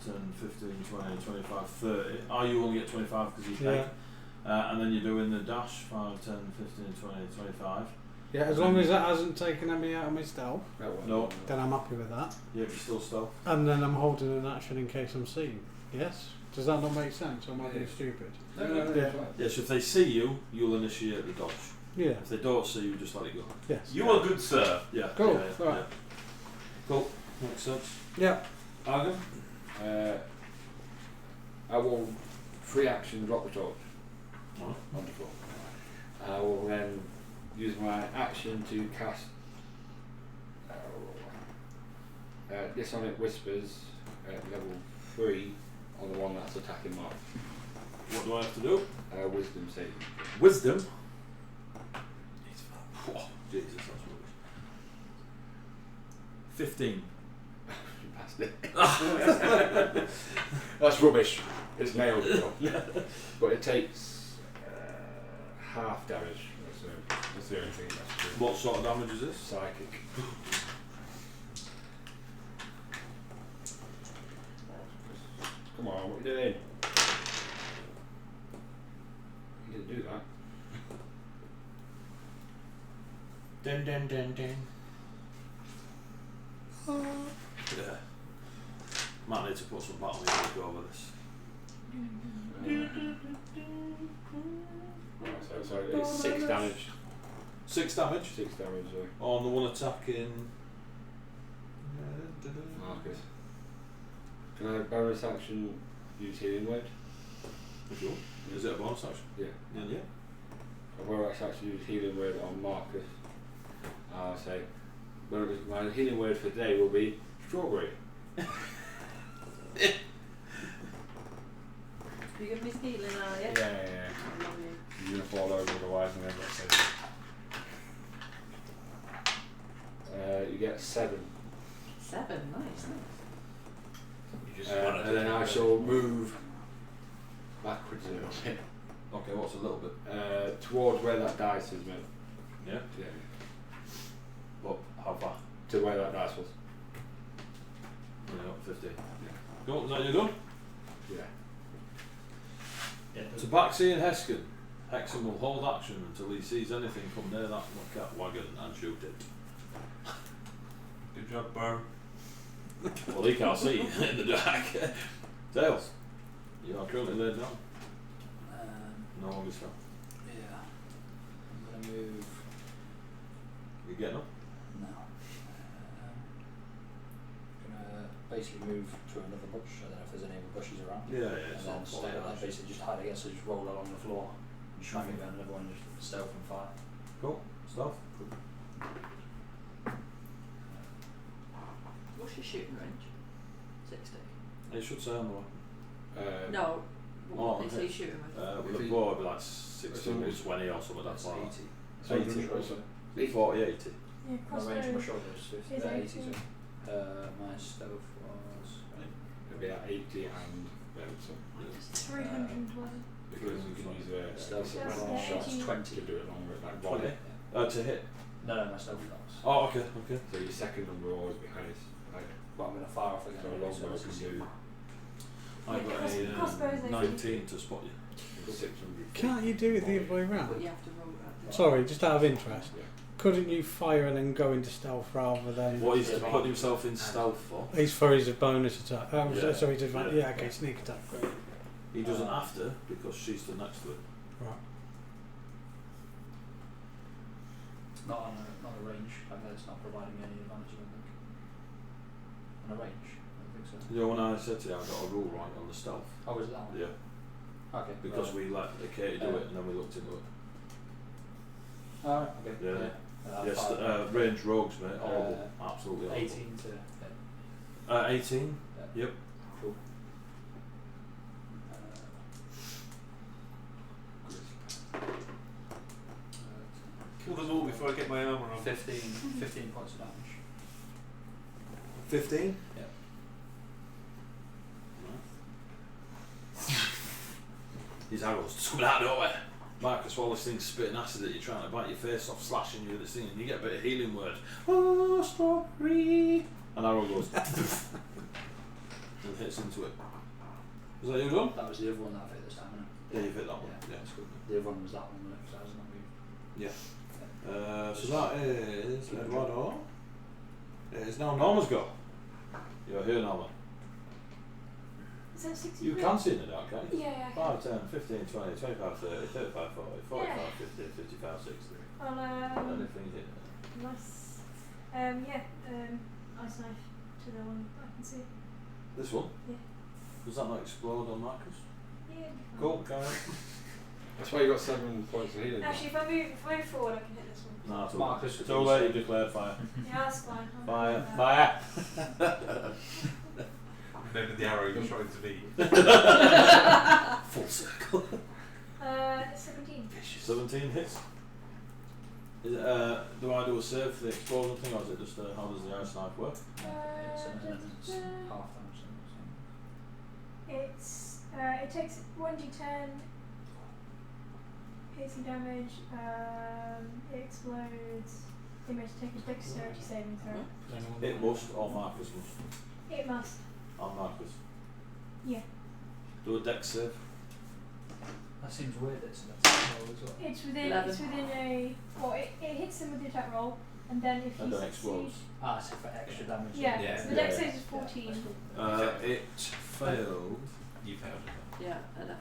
10, 15, 20, 25, 30. Oh, you only get 25 because you Yeah. take. And then you're doing the dash 5, 10, 15, 20, 25. Yeah, as long as that hasn't taken me out of my stealth, That one. No. then I'm happy with that. Yeah, you're still stealth. And then I'm holding an action in case I'm seen. Yes? Does that not make sense? Or am I being stupid? No, Yeah. Yes, if they see you, you'll initiate the dodge. Yeah. If they don't see you, just let it go. Yes. You are good, sir. Yeah. Cool. Yeah, yeah, Right. yeah. Cool. Makes sense. Yeah. Argon? I will free action drop the torch. Alright. Wonderful. I will then use my action to cast Dissonant Whispers at level 3 on the one that's attacking Mark. What do I have to do? Wisdom saving. Wisdom? Oh, Jesus, that's rubbish. 15. You passed it. That's rubbish. It's nailed it. But it takes half damage. That's the only thing that's true. What sort of damage is this? Psychic. Come on, what are you doing? You didn't do that. Dun dun dun dun. Yeah. Might need to put some battle music over this. Right, so it's 6 damage. 6 damage 6 damage, on the one attacking. Marcus. Can I bonus action use healing word? If you want. Is it a bonus action? Yeah. Yeah. A bonus action use healing word on Marcus. I'll say, my healing word for today will be strawberry. You give me healing, are you? Yeah. I love you. You're gonna fall over otherwise, and then got 7. You get 7. 7, nice. You just run it and then down. I shall move backwards a little bit. Okay, what's a little bit? Towards where that dice is, mate. Yeah? Yeah. But how far? To where that dice was. Yeah, 50. Yeah. Cool, is that you done? Yeah. Yeah. Tabaxi and Heskin. Hexen will hold action until he sees anything come near that cat wagon and shoot it. Good job, Burr. Well, he can't see in the dark. Tails, you are currently laid down. No longer so. Yeah. I'm gonna move. You getting up? No. Gonna basically move to another bush. I don't know if there's any other bushes around. Yeah, And it's then not stay falling like down. basically just hide against it, just roll along the floor and smack it down another one, just stealth and fire. Cool, stuff. What's your shooting range? 60. It should say on the one. No. Oh, What is okay. he shooting with? With If a he- bow, it'd be like 16 or 20 or something, that's like 80. 80. 80. 40, 80. Yeah, My range, my crossbow. shoulders, so Is 80. 80. So, my stealth was. It'll be at 80 and so. It's 312. Because you can use a Stealth Stealth, was yeah, shots 80. 20. to do it along with like 20? volley. To hit. No, my stealth was. Oh, okay. So your second number will always be highest. Like, But I'm gonna fire off again. so a anyway, longbow so can it's do I've got crossbows, a I 19 to spot you. 600. Can't you do it the other way But round? you have to roll that. Sorry, just out of interest. Yeah. Couldn't you fire and then go into stealth rather than? What he's to put himself in stealth for? He's for his bonus attack. Yeah. So he's advanced. Yeah. Yeah, okay, sneak attack. Great. He doesn't have to because she's stood next to it. Right. not on a range. Like that's not providing me any advantage. I don't think. On a range, I don't think so. You know, when I said to you, I got a rule right on the stealth. Oh, was it that one? Yeah. Okay. Because right. we let Katie do it and then we looked into it. Oh, okay. Yeah. Yes, fire. range rogues, mate. Horrible. Absolutely horrible. 18 to. 18? Yeah. Yep. Cool. Kill them all before I get my armour on. 15 points of damage. 15? Yeah. His arrows just coming out of nowhere. Marcus, while this thing's spitting acid at you, trying to bite your face off, slashing you with this thing, and you get a bit of healing word. Oh, sorry. And arrow goes and hits into it. Was that you done? That was the other one that I hit this time, isn't it? Yeah, you've hit that one. Yeah. Yeah, it's good. The other one was that one, so I was not moved. Yeah. So that is Eduardo. It is now Norma's go. You're here, Norma. Is that 60? You can see in the dark, can't you? Yeah. 5, 10, 15, 20, 25, 30, 35, 40, 45, 50, 55, 60. Well, Anything in there? nice. Ice knife to the one I can see. This one? Yeah. Does that not explode on Marcus? Yeah. it'll be fine. Cool, carry on. That's why you got 7 points of healing. Actually, if I move forward, I can hit this one. Nah, it's Marcus, too late, you declared fire. Yeah, that's fine. Fire. Fire! Remember the arrow you're trying to be. Full circle. 17. 17 hits. Is it, do I do a save for the explosion thing, or is it just how does the ice knife work? It's half damage. It takes 1d10 piercing damage. It explodes. They must take a dexterity saving throw. It must, or Marcus must. It must. Or Marcus. Yeah. Do a dex save. That seems weird. It's an attack roll as well. It's within. 11. It's within a. Well, it hits them with the attack roll, and then if And you then explodes. So for extra damage. Yeah. Yeah. So the dex save is 14. It failed. You failed. Yeah, 11.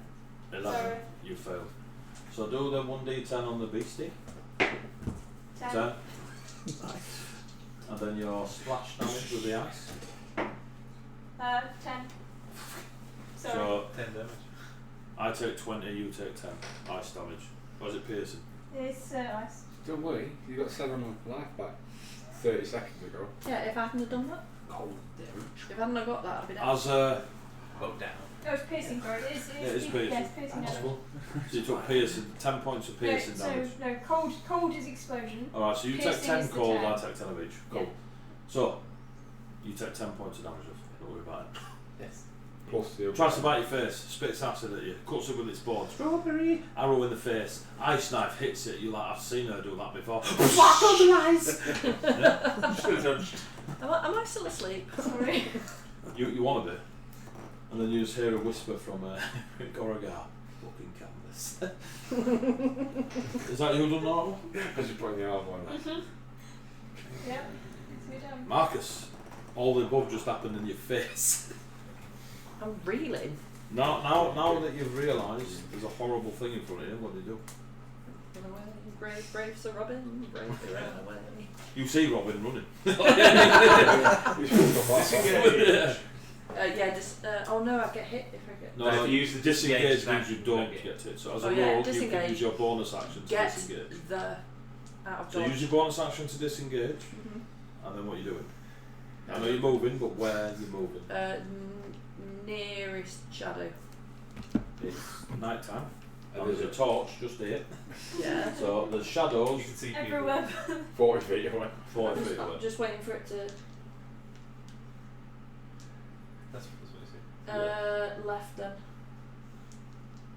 11. Sorry. You failed. So do the 1d10 on the beastie. 10. 10. And then your splash damage with the axe. 10. Sorry. So 10 damage. I take 20, you take 10. Ice damage. Or is it piercing? It's ice. Don't worry, you got 7 life back 30 seconds ago. Yeah, if I hadn't have done that, Cold damage. if I hadn't have got that, I'd be dead. As Well, down. Oh, it's piercing throw. It's piercing. Yeah, it's piercing damage. possible. So you took piercing, 10 points of piercing damage. No, cold is explosion. Alright, so you take Piercing 10 is the cold, 10. I take 10 of each. Cool. Yeah. So, you take 10 points of damage off. Don't worry about it. Yes. Plus the Tries to bite your face, spits acid at you, cuts it with its board. Strawberry! Arrow in the face, ice knife hits it. You like, I've seen her do that before. Flash on the ice! Am I still asleep? Sorry. You want to be. And then you just hear a whisper from Goragar. Fucking canvas. Is that you done normal? Because you're putting the arm on. Yeah. So you're done. Marcus, all the above just happened in your face. I'm reeling. Now that you've realised there's a horrible thing in front of you, what do you do? Run away. Brave Sir Robin. Bravely ran away. You see Robin running. Disengage. Oh no, I get hit if I get. No, If you use the disengage disengage means you action, don't get get hit. So as Oh, a yeah, rogue, you can disengage. use your bonus action to Get disengage. the out of So dodge. use your bonus action to disengage, Mhm. and then what are you doing? I know you're moving, but where are you moving? Nearest shadow. It's night time. And there's a torch just here. Yeah. So there's You shadows can see people. Everywhere. 40 feet away. 40 I'm feet away. just waiting for it to. That's what you see. Left then.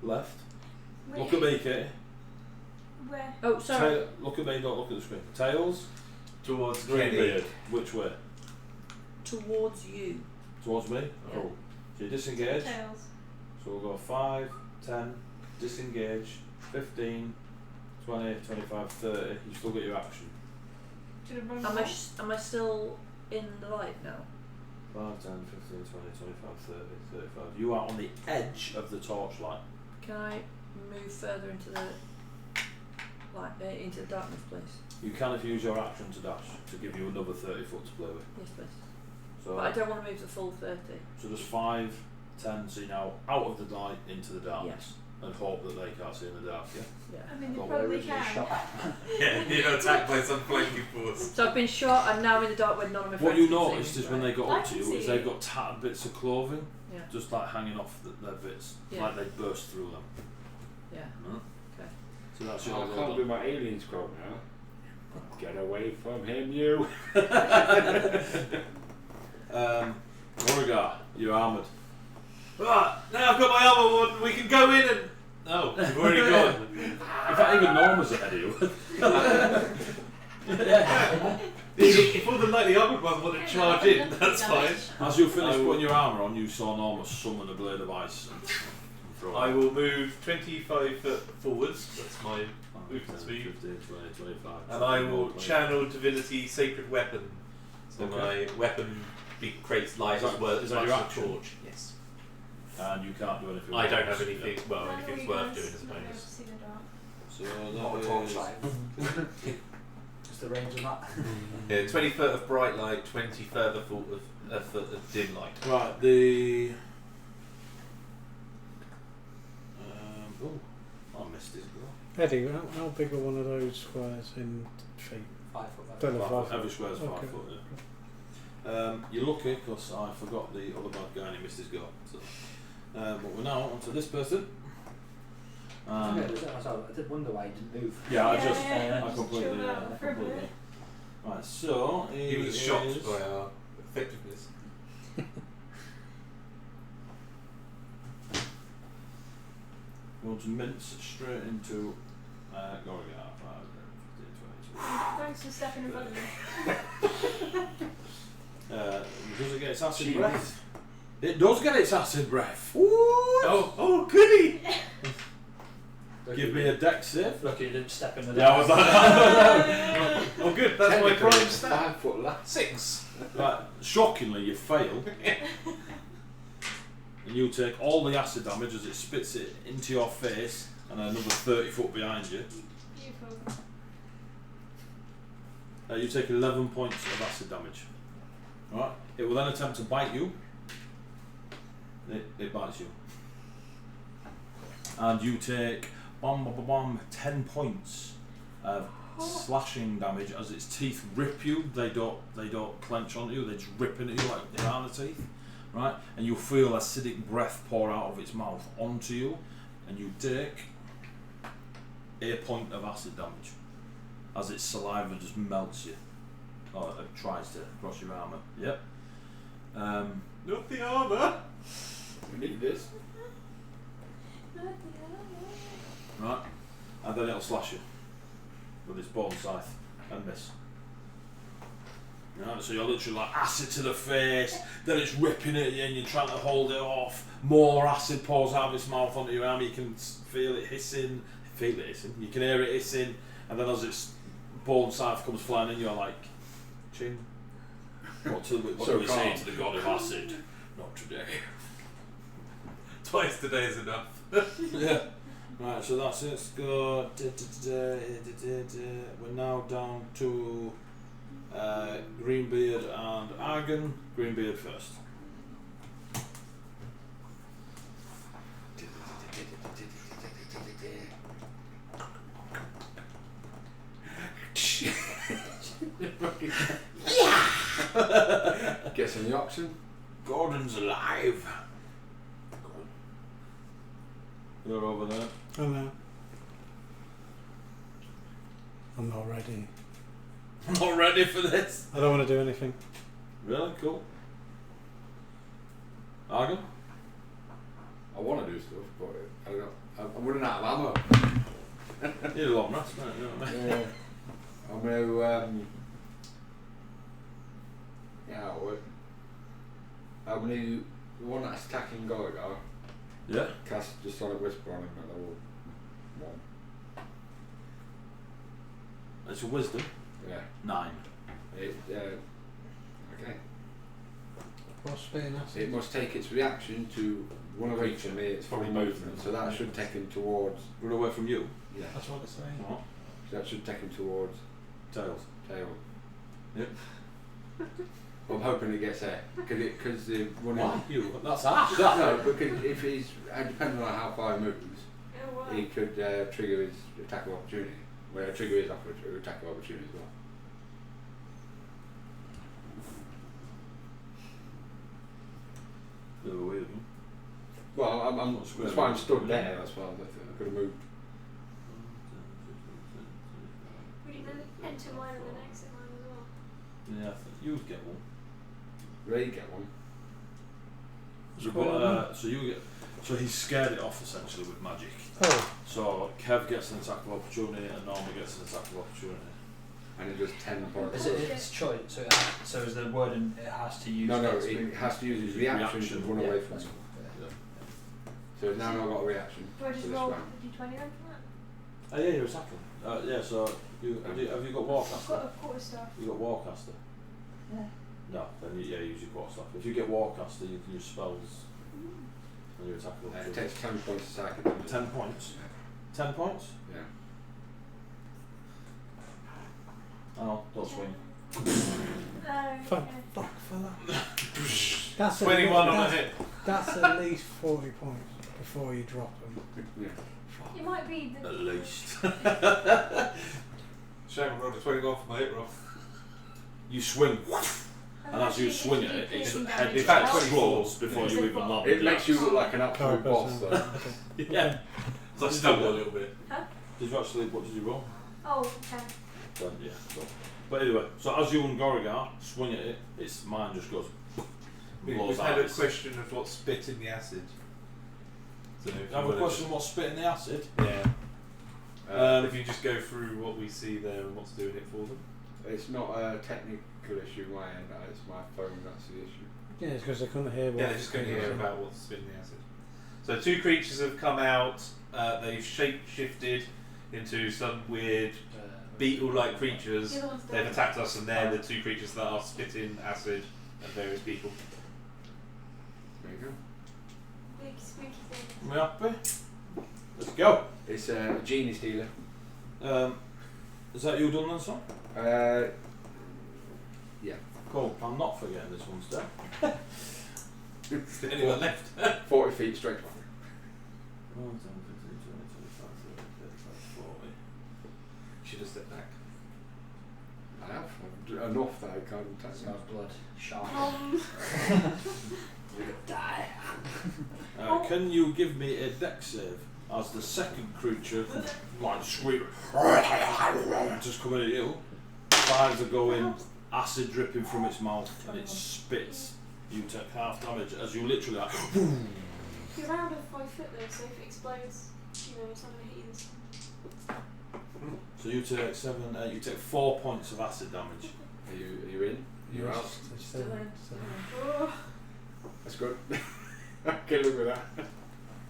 Left. Wait, Look at me, Katie. Where? Oh, sorry. Look at me, don't look at the screen. Tails. Towards Green Kenny. beard. Which way? Towards you. Towards me? Yeah. Oh. So you disengage. Tails. So we'll go 5, 10, disengage, 15, 20, 25, 30. You still get your action. Should have run Am more. I still in the light now? 5, 10, 15, 20, 25, 30, 35. You are on the edge of the torchlight. Can I move further into the into the darkness, please? You can if you use your action to dash to give you another 30 foot to play with. Yes, please. So, But I don't want to move the full 30. so just 5, 10, so you're now out of the light into the darkness. Yeah. And hope that they can't see in the dark, yeah? Yeah. I mean, you Got probably Originally can. shot. Yeah, you're attacked by some flanking force. So I've been shot. I'm now in the dark when none of my friends What you can see noticed me, is when right? they got I up to can you, is see. they've got tattered bits of clothing, Yeah. just like hanging off their bits, Yeah. like they burst through them. Yeah. No? Okay. So that's your I roll can't done. do my aliens quote now. Get away from him, you. Goragar, you're armoured. Right, now I've got my armor on, we can go in and... Oh, you've already gone. In fact, even Norma's ahead of you. If all the lightly armoured ones want to charge in, that's fine. As you finish I will- putting your armour on, you saw Norma summon a blade of ice and throw I it. will move 25 foot forwards, that's my 5, movement 10, speed. 15, 20, 25. And I will 20. channel divinity sacred weapon. So Okay. my weapon creates light Is that- as well is as that your much as a action? torch. Yes. and you can't do anything. I don't have else. anything. Well, anything's worth doing as a Not able to bonus. see the dark. So Not a that is torchlight. What's the range on that? Yeah, 20 foot of bright light, 20 further foot of dim light. right. The I missed his goal. Eddie, how big are one of those squares in feet? 5 foot. Don't know. 5 foot. Every square's 5 Okay. foot. Yeah. You're lucky because I forgot the other bad guy and he missed his goal. So, but we're now on to this person. I did wonder why he didn't move. Yeah, I Yeah, just, yeah, I just completely, chilled out for a completely. bit. Right, so He was shocked is- by our effectiveness. We'll just mince straight into Goragar. 5, 15, 20. Thanks for stepping in front of me. Does it get its acid breath? It does get its acid breath. Oh, goody! Give me a dex save. Lucky you didn't step in the Yeah, I was like, Oh, good. That's my prime Technically, stat. 5 foot left. 6. right, shockingly, you fail. And you take all the acid damage as it spits it into your face and another 30 foot behind you. Beautiful. You take 11 points of acid damage. Right? It will then attempt to bite you. It bites you. And you take 10 points of slashing damage as its teeth rip you. They don't clench onto you, they just rip into you like they are the teeth. Right? And you feel acidic breath pour out of its mouth onto you, and you take a point of acid damage as its saliva just melts you. Or it tries to across your armour. Yep. Not the armour. We need this. Right? And then it'll slash you with its bone scythe and miss. Right? So you're literally like acid to the face, then it's ripping at you and you're trying to hold it off. More acid pours out of its mouth onto your arm, you can feel it hissing. You can hear it hissing, and then as its bone scythe comes flying in, you're like, ching. What do we say to the god of acid? Not today. Twice today is enough. Yeah. Right, so that's it. Let's go. We're now down to Greenbeard and Argon. Greenbeard first. Gets in the auction. Gordon's alive. You're over there. I know. I'm not ready. I'm not ready for this. I don't want to do anything. Really cool. Argon? I want to do stuff, but I don't know. I'm running out of ammo. You're a long rest, mate. You know what I mean? Yeah. I'm going to, I'm going to, the one that's attacking Goragar, Yeah. cast just Sonic Whisper on him at level 1. It's a wisdom. Yeah. 9. Okay. What's being asked? It must take its reaction to one of each of me, it's fully movement, so that should take him towards, Run away from you. yeah, That's what it's saying. What? so that should take him towards Tails. tail. Yep. I'm hoping it gets there, because the one Why? You? That's harsh. That. No, because if he's, depending on how far he moves, Oh, wow. he could trigger his attack of opportunity. Well, trigger his attack of opportunity as well. Bit of a weird one. Well, I'm Not square that's why I'm movement. stood there. That's why I could have moved. Would you then enter mine and then exit mine as well? Yeah, I think you'd get one. Ray get one. So he's scared it off essentially with magic. Oh, So Kev gets an attack of opportunity and Norma gets an attack of opportunity. And it does 10 points. Is it its choice? So is the wording it has to use? No, its it move? has to use his reaction to run Yeah, away from that's him. cool. Yeah. So it's now not got a reaction Do I for just this roll round. the d20 then for that? Oh yeah, you're attacking. Yeah, so have you got I've Warcaster? got a quarterstaff. You got Warcaster? Yeah. No, then use your quarterstaff. If you get Warcaster, you can use spells. when you attack an It takes 10 points to attack it. 10 points. 10 points? Yeah. Oh, don't swing. Fuck for that. That's 21 on the that's, hit. that's at least 40 points before you drop them. Yeah. It might be the. At least. Shame I rolled a 21 for my hit roll. You swing, and as you swing it, its head In fact, explodes before you even land. It makes you look like an absolute Carapace boss, though. and- Yeah. So I stumbled a little bit. Did you actually, what did you roll? Oh, 10. Then, yeah. So. But anyway, so as you and Goragar swing at it, its mind just goes. We've blows had a eyes. question of what's spit in the acid. So if You you have a wanna question what's spitting the acid? just- Yeah. If you just go through what we see there and what's doing it for them. It's not a technical issue my end, it's my phone that's the issue. Yeah, it's because they couldn't hear what Yeah, they're just going to hear about what's spitting the acid. So 2 creatures have come out. They've shape-shifted into some weird beetle-like creatures. The other one's They've dead. attacked us, and they're the 2 creatures that are spitting acid at various people. There you go. Big spooky thing. We happy? Let's go. It's a genie stealer. Is that you done then, son? Yeah. Cool. I'm not forgetting this one's dead. Is there anyone left? 40 feet straight line. 1, 10, 15, 20, 25, 30, 35, 40. Should have stepped back. I have. Enough that I can't attack Smells blood. Sharp. Die. Can you give me a dex save as the second creature, like screaming, just coming at you? Fires are going, acid dripping from its mouth, and it spits. You take half damage as you literally like. You're around a 5 foot though, so if it explodes, you know, it's not going to hit you this time. So you take 7, 8. You take 4 points of acid damage. Are you in? You're out. Still in. Oh. That's good. I can live with that.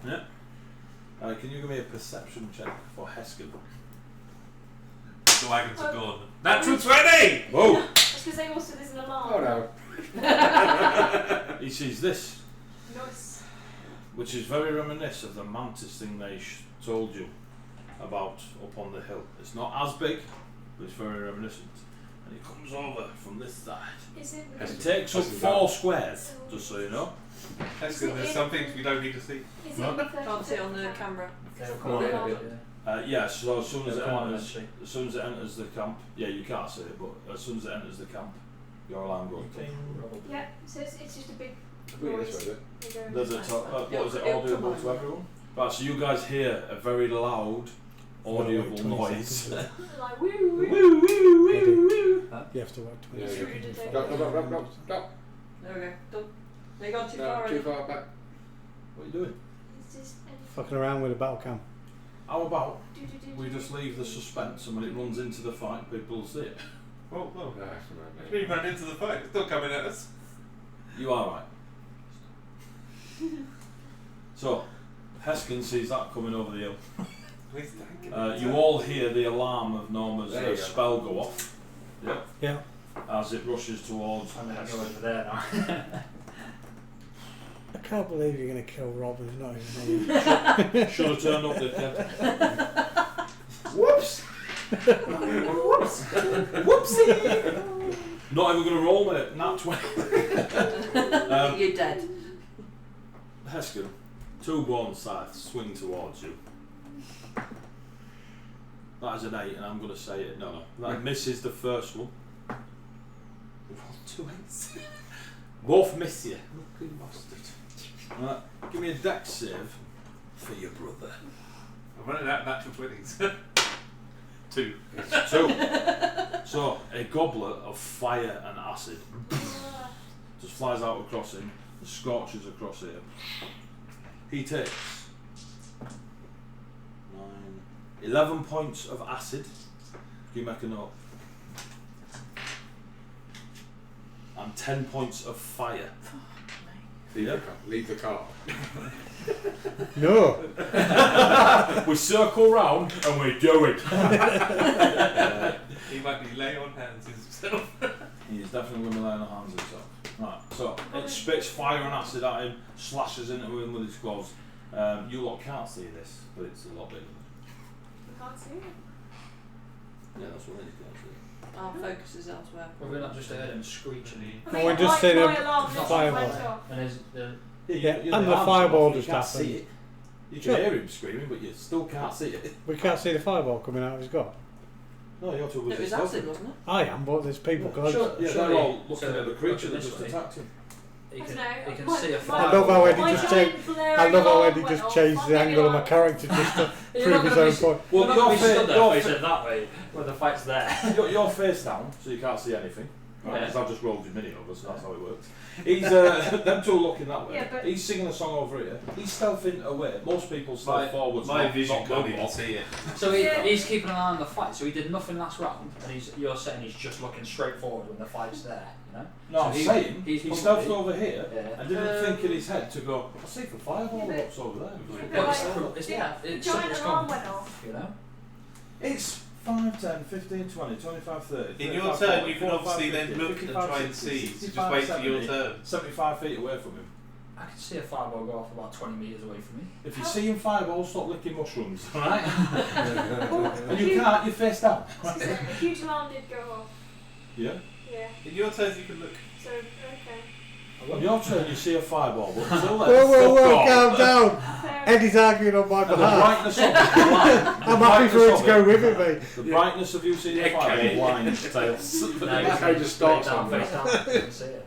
Yeah. Can you give me a perception check for Heskin? The wagons are gone. Natural 20! Whoa! That's because they also, there's an alarm. Oh no. He sees this, Nice. which is very reminiscent of the mantis thing they told you about up on the hill. It's not as big, but it's very reminiscent. And it comes over from this side. Is it? Has It to- takes up That's 4 squares, just so you know. That's good. There's some things we don't need to see. Is it in the Can't see it on the camera. They'll come in a bit, Yeah, so as soon as it They'll come on enters, actually. as soon as it enters the camp, yeah, you can't see it, but as soon as it enters the camp, your alarm goes. Yeah, so it's just a big Bring it this way, They go There's a nice. what is it It'll audible come to on. everyone? Right, so you guys hear a very loud audible 20 noise. seconds. Like woo woo. Woo, woo, woo, woo. You have to wait 20 Yeah, seconds. yeah. before- Stop. There we go. Done. They gone too No, far too already. far back. What are you doing? It's just Fucking around with a battle cam. How about do. we just leave the suspense and when it runs into the fight, people will see it? Whoa, whoa. No, that's all right, We mate. ran into the fight. It's still coming at us. You are right. So, Heskin sees that coming over the hill. Please thank You all hear the alarm of Norma's There you go. spell go off. Yeah. Yeah. As it rushes towards I'm going to go Heskin. over there now. I can't believe you're going to kill Rob who's not even here. Should have turned up, dickhead. Whoops! Whoopsie! Not even going to roll it. Nat 20. You're dead. Heskin, 2 bone scythes swing towards you. That is an 8, and I'm going to say it. No. That misses the first one. We rolled 2 8s. Both miss you. Lucky bastard. Right, give me a dex save for your brother. I'm running out of natural 20s. 2. It's 2. So, a goblet of fire and acid just flies out across him and scorches across him. He takes 9, 11 points of acid. You make a note. And 10 points of fire. Leave the car. No! We circle round and we do it. He might be laying on hands himself. He is definitely going to lay on the hands himself. Right, so it spits fire and acid at him, slashes into him with its claws. You lot can't see this, but it's a lot bigger. We can't see it. Yeah, that's what it is, can't see. Our focus is elsewhere. Well, we're not just heard him screeching. I Well, mean, we just seen my a alarm literally fireball. went off. And there's the. Yeah, you're and the the arms fireball off, just you can't happened. see it. You can Sure. hear him screaming, but you still can't see it. We can't see the fireball coming out of his gut. No, you have to It was acid, wasn't it? I am, but there's people close. Sure. Yeah, Surely- they're all looking so at the creature that this just way. attacked him. He I can, don't know. he can my- see a my- fire. I love how Eddie my just giant changed. blaring I love how alarm Eddie went just off. changed My the angle of my alarm. character just to You're prove not his gonna own be- point. Well, you're not your gonna be stood fa- there your facing that way when the fight's there. You're face down, so you can't see anything. Right, Yeah. because I've just rolled his mini over, so that's how it works. He's them two are looking that way. Yeah, but- He's singing a song over here. He's stealthing away. Most people stealth forwards. My not- vision not can't going even off. see it. So Yeah. he's keeping an eye on the fight. So he did nothing last round, and you're saying he's just looking straight forward when the fight's there. You know? No, So I'm he- saying he's he probably- stealthed over here Yeah. and didn't think in his head to go, I see the fireball Yeah, but- ups over there. Well, it's, Like, it's, yeah, it's the giant something's alarm gone. went off. You know? It's 5, 10, 15, 20, 25, 30. In your 35, turn, 40, you can 45, obviously 50, then look and 55, try and 60, see. So 65, just wait for your 70, turn. 75 feet away from him. I can see a fireball go off about 20 metres away from me. If you see him fireball, stop licking mushrooms, alright? Oh, And you can't, you're face down. I was gonna say, a huge alarm did go off. Yeah? Yeah. In your turn, you can look. So, okay. On your turn, you see a fireball, but until then, Whoa, fuck calm off. down. Fair Eddie's arguing on my And the behalf. brightness of it, I'm happy for it to go with it, mate. the brightness of you seeing a fireball blinds Tails. No, That you guy can just starts down, on face down. You can see it.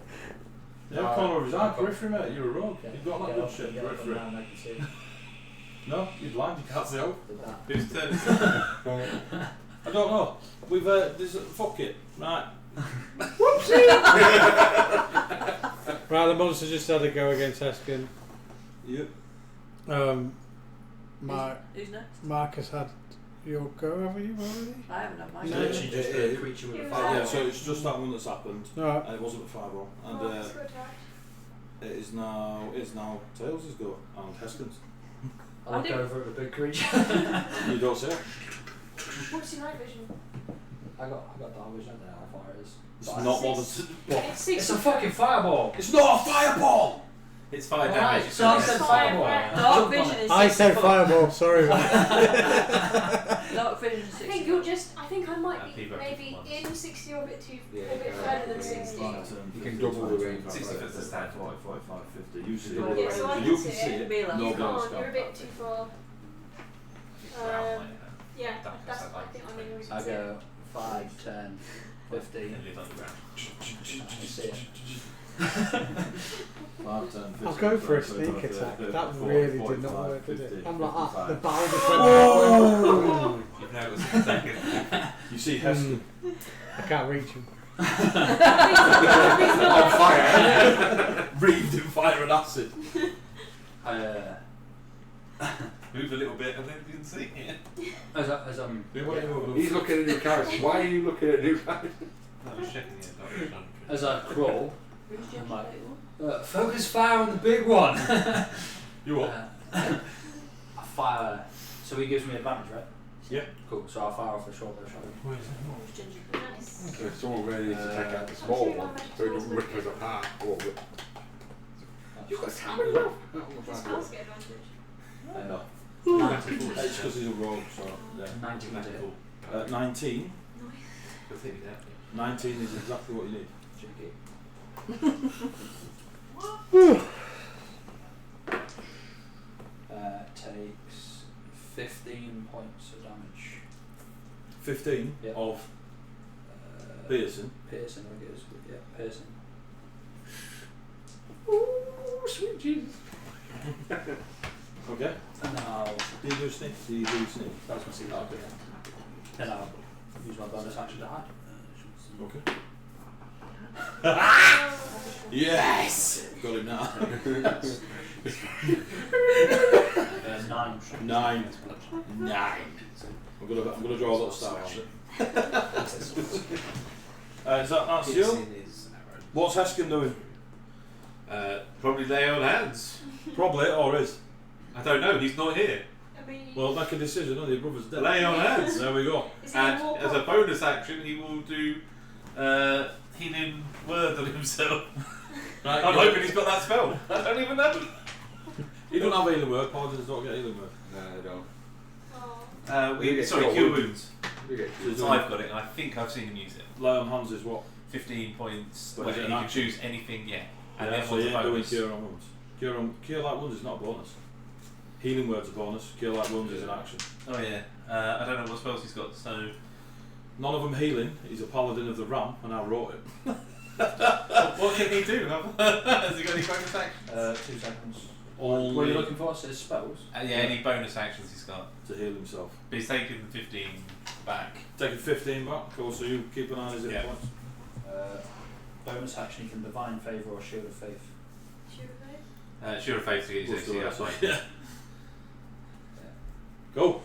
Yeah, corner of his eye, periphery, mate. You're a rogue. Yeah. You've got that Get good up, shit, get up and periphery. down, I can see it. No, you're blind, you can't see out. Did that. Whose turn is it? I don't know. We've, fuck it. Right. Right, the monster just had a go against Eskin. Yep. Who's next? Marcus had your go, have you already? I haven't had mine. No. Literally just a creature with a Yeah. fire. Yeah, so it's just that one that's happened. Alright. And it wasn't a fireball. And Oh, it's good attack. it is now Tails' go and Heskin's. I look I do. over at the big creature. You don't see it? What's your night vision? I got dark vision, I don't know how far it is. It's But not I- more than. What? It's 60. It's a fucking fireball! It's not a fireball! It's fire Alright, damage. so I said fireball. Dark Jump on vision it. is I 60 said foot. fireball, sorry. Dark vision is I 60 think you're foot. just. I think I might be People are maybe different in ones. 60 or a bit too. Yeah, a bit yeah, further than yeah, 60. You can double the range. 60 foot's the stand. 40, 45, 50. You see Yeah, it. so I So can you see can see it. it. Be like- You Nobody else can't. You're a can. bit too far. Yeah, Dark that's. side I light. think I'm in. I go 5, 10, 15. And live underground. I see it. 5, 10, 15, I'll go for a 20, sneak 30, attack. 40, That 40, really did 45, not work, did it? 50, I'm like, ah, 55. the bow just went that way. You've now got 6 seconds. You see Heskin I can't reach him. on fire, breathed in fire and acid. Move a little bit and then you can see it. As He's looking at new character. Why are you looking at new character? I was checking it. as I crawl, Who's I'm James like, Blake? focus fire on the big one. You what? I fire. So he gives me advantage, right? Yeah. Cool. So I'll fire off a short bow shot. Who's Ginger Blake? Nice. So someone really needs to take out the small one so it doesn't rip us apart. You've got salmon rough. The spells get advantage. 94. It's because he's a rogue, so yeah. 90 was it. 19. Good thing that. 19 is exactly what you need. Cheeky. Takes 15 points of damage. 15 Yeah. of Piercing, piercing. I think it is. Yeah, piercing. Ooh, sweet Jesus. Okay. And then I'll. Do you do sneak? Do you do sneak? That was my secret. Okay. Then I'll use my bonus action to hide. Okay. Yes! Got him now. 9. 9. 9. I'm gonna draw a little star on it. That's you? What's Heskin doing? Probably lay on hands. Probably, or is. I don't know, he's not here. I mean, Well, make a decision, your brother's dead. Lay on hands. There we go. is he gonna And walk as a up? bonus action, he will do healing word on himself. Right, I'm hoping he's got that spell. I don't even know. You don't have healing word. Paladins don't get healing word. No, I don't. Oh. Sorry, cure wounds. We get So I've got it, and I think I've seen him use it. Lay on hands is what? 15 points. But Where is it you an can action? choose anything, yeah. And Yeah, then so one's you a ain't doing bonus. cure on wounds. Cure light wounds is not a bonus. Healing word's a bonus. Cure light wounds is an action. Oh yeah. I don't know what spells he's got, so. None of them healing. He's a paladin of the ram, and I wrote it. What can he do? Has he got any bonus actions? 2 seconds. Only What are you looking for? It says spells. Yeah, any bonus actions he's got. to heal himself. But he's taken 15 back. Taking 15 back. Cool. So you keep an eye on his hit Yeah. points. Bonus action, you can divine favour or shield of faith. Sure, faith to get We'll his still XP, have that's some. fine. Go.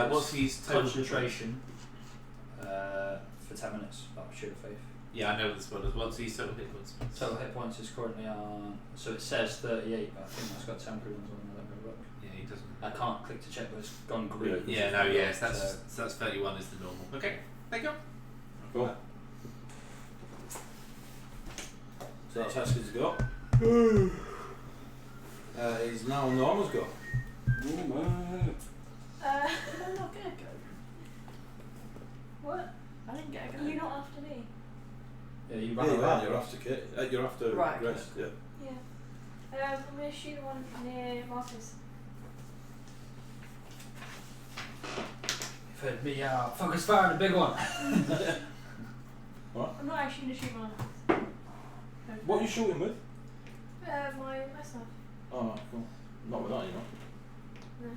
What's his total concentration for 10 minutes? Oh, shield of faith. Yeah, I know the spell. What's his total hit points? Total hit points is currently on. So it says 38, but I think that's got temporary ones on there. Let me look. Yeah, he doesn't. I can't click to check, but it's gone green. Yeah. Yeah, no, yes, that's So- so that's 31 is the normal. Okay, there you go. Go. So that's Heskin's go. He's now Norma's go. I'm not gonna go. What? I didn't get a go. You're not after me. Yeah, you Yeah, ran you around. are. You're after Kit. You're after Right, Grace. Yeah. Yeah. I'm gonna shoot the one near Marcus. You've heard me out. Focus fire on the big one. I'm not actually gonna shoot Marcus. What are you shooting with? My stuff. Oh, right, cool. Not with that, you know.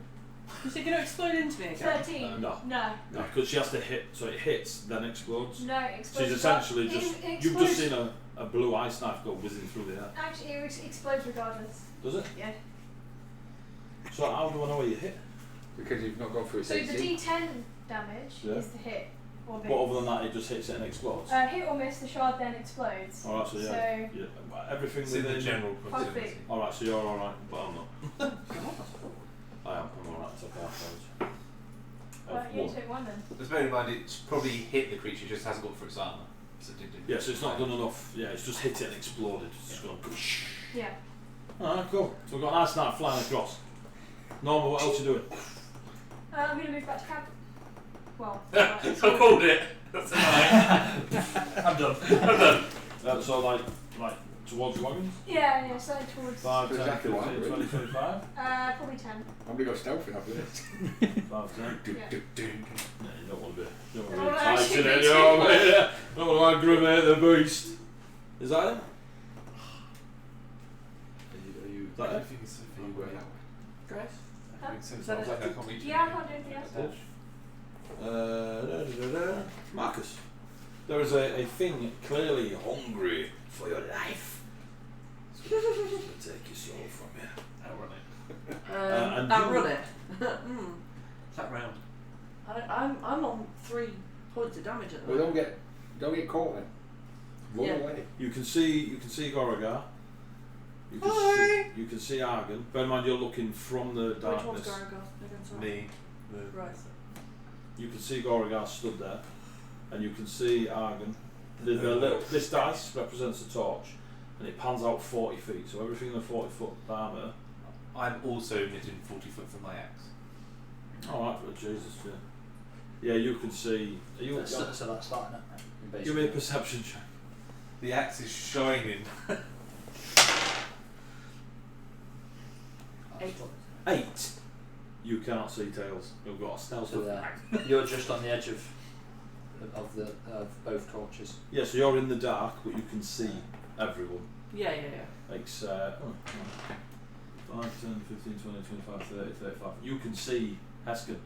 Is it going to explode into me again? 13. No. No. No, because she has to hit, so it hits, then explodes. No, it explodes. She's essentially It just. explodes. You've just seen a blue ice knife go whizzing through the air. Actually, it explodes regardless. Does it? Yeah. So how do I know where you hit? Because you've not gone through So AC. the D10 damage Yeah. is the hit or miss. But other than that, it just hits it and explodes. Hit or miss, the shard then explodes. Alright, so yeah. Yeah. Everything It's in the within. general 5 proximity. feet. Alright, so you're alright, but I'm not. I am, I'm alright, it's okay, I You take one then. Just bear in mind, it's probably hit the creature, just hasn't gone through its armour. So it didn't. Yeah, so it's not done enough. Yeah, it's just hit it and exploded. It's just gone. Yeah. Alright, cool. So we've got an ice knife flying across. Norma, what else you doing? I'm gonna move back to camp. Well, I called it. That's alright. I'm done. I'm done. So like towards wagons? yeah, so towards 5, 10, Exactly 15, what I'm 20, 25? probably 10. I'm gonna go stealthy after this. 5, 10. Yeah. Yeah, you don't want to be. You don't Oh, want to be actually, tight in it, me you know what I too. mean? Yeah. Don't want to aggravate the beast. Is that it? Are you that it? Everything is so far away. Grace? Everything's so Is far that away, it? I can't reach Yeah, I it. can't do anything else. Marcus, there is a thing clearly hungry for your life. It's going to take your soul from you. I'll run it. and I'll you- run it. Is that round? I'm on 3 points of damage at the Well, moment. don't get caught then. Run Yeah. away. You can see Goragar. You can see Argon. Bear in mind you're looking from the Which one's darkness. Goragar? Me. Right. You can see Goragar stood there, and you can see Argon. This dice represents a torch, and it pans out 40 feet. So everything in the 40-foot diameter. I'm also knitting 40 foot from my axe. All right, Jesus, yeah. Yeah, you can see. Are you? So that's starting it. Give me a perception check. The axe is shining. 8. You can't see tails. You've got a stealth. So you're just on the edge of both torches. Yeah, so you're in the dark, but you can see everyone. Yeah. It's 5, 10, 15, 20, 25, 30, 35. You can see Heskin.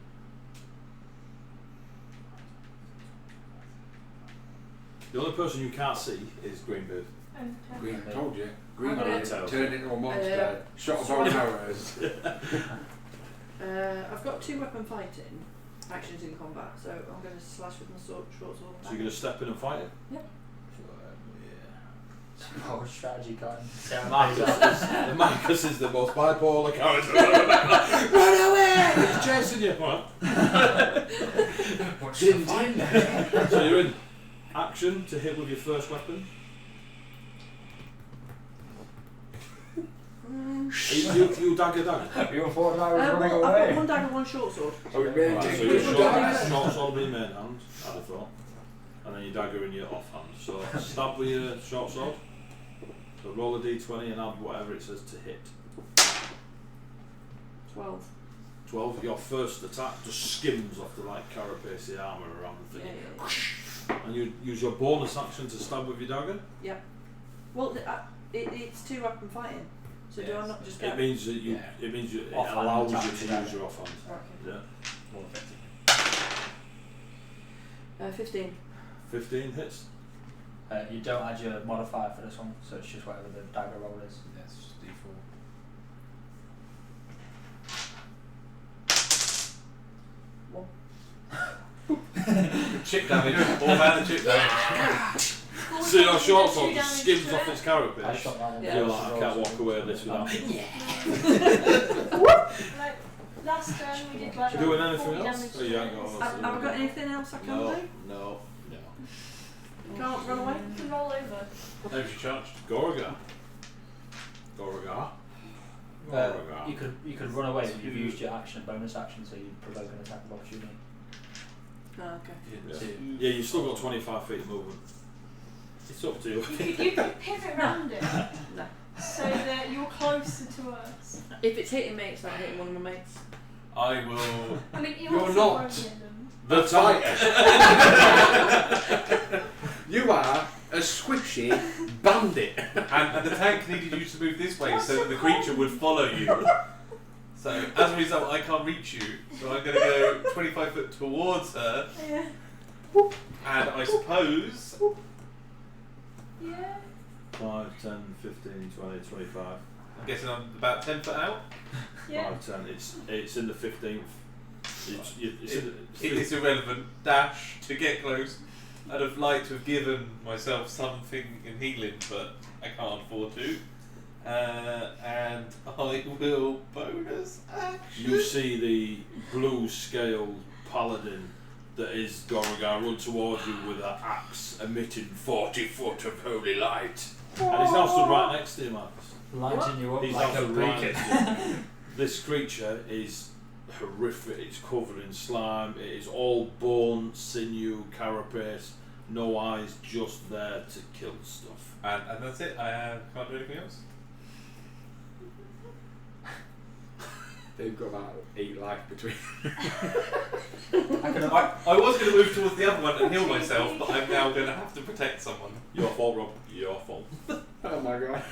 The only person you can't see is Greenbeard. Green, I told you. Green I'm gonna- turned into a monster. Shot of our arrows. I've got 2 weapon fighting actions in combat, so I'm going to slash with my short sword. So you're going to step in and fight it? Yep. Oh, strategy card. Marcus is the most bipolar character ever. Run away! He's chasing you. Alright. What's the find there? So you're in action to hit with your first weapon. You dagger. You thought I was running I've got away. one dagger, one short sword. Oh, we Right, made so it. your Which one do I short do? sword in your main hand, I'd have thought. And then your dagger in your off hand. So stab with your short sword. So roll a d20 and add whatever it says to hit. 12. 12, your first attack just skims off the like carapace armour around the thing. Yeah. And you use your bonus action to stab with your dagger. Well, it's 2-weapon fighting. So do I Yes. not just get... It means that Yeah. it Offhand allows you attack to with use dagger. your offhand. Okay. Yeah. More effective. 15. 15 hits. You don't add your modifier for this one, so it's just whatever the dagger roll is. Yes, D4. Chip damage. All about the chip damage. So your short sword Two just damage skims to off it. its I carapace. shot that one. Yeah. You're like, I can't walk away with this without. Like last turn we did like Doing anything 40 else? damage Oh, you ain't got to all it. that. Have I got anything else I can No, do? no. Can't run away? You can roll over. Nobody's charged. Goragar. You could run away, but you've used your action, bonus action, so you provoke an attack of opportunity. Oh, okay. Yeah. Two. Yeah, you've still got 25 feet of movement. It's up to you. You could pivot around it No. so that you're closer to us. If it's hitting me, it's not hitting one of my mates. I will. I mean, You're also not. won't hit them. The fighter. You are a squishy bandit. And the tank needed you to move this way so that the creature would follow you. So as a result, I can't reach you. So I'm going to go 25 foot towards her, Yeah. and I suppose. Yeah. 5, 10, 15, 20, 25. I'm guessing I'm about 10 foot out. Yeah. 5, 10. It's in the 15th. It's irrelevant. Dash to get close. I'd have liked to have given myself something in healing, but I can't afford to. And I will bonus action. You see the blue scaled paladin that is Goragar run towards you with an axe emitting 40 foot of holy light. And he's now stood right next to you, Marcus. Lighting you up He's like now a stood right beacon. next to you. This creature is horrific. It's covered in slime. It is all bone, sinew, carapace, no eyes, just there to kill stuff. And that's it. I can't do anything else. They've got about 8 life between. I was going to move towards the other one and heal myself, but I'm now going to have to protect someone. Your fault, Rob. Your fault. Oh my god.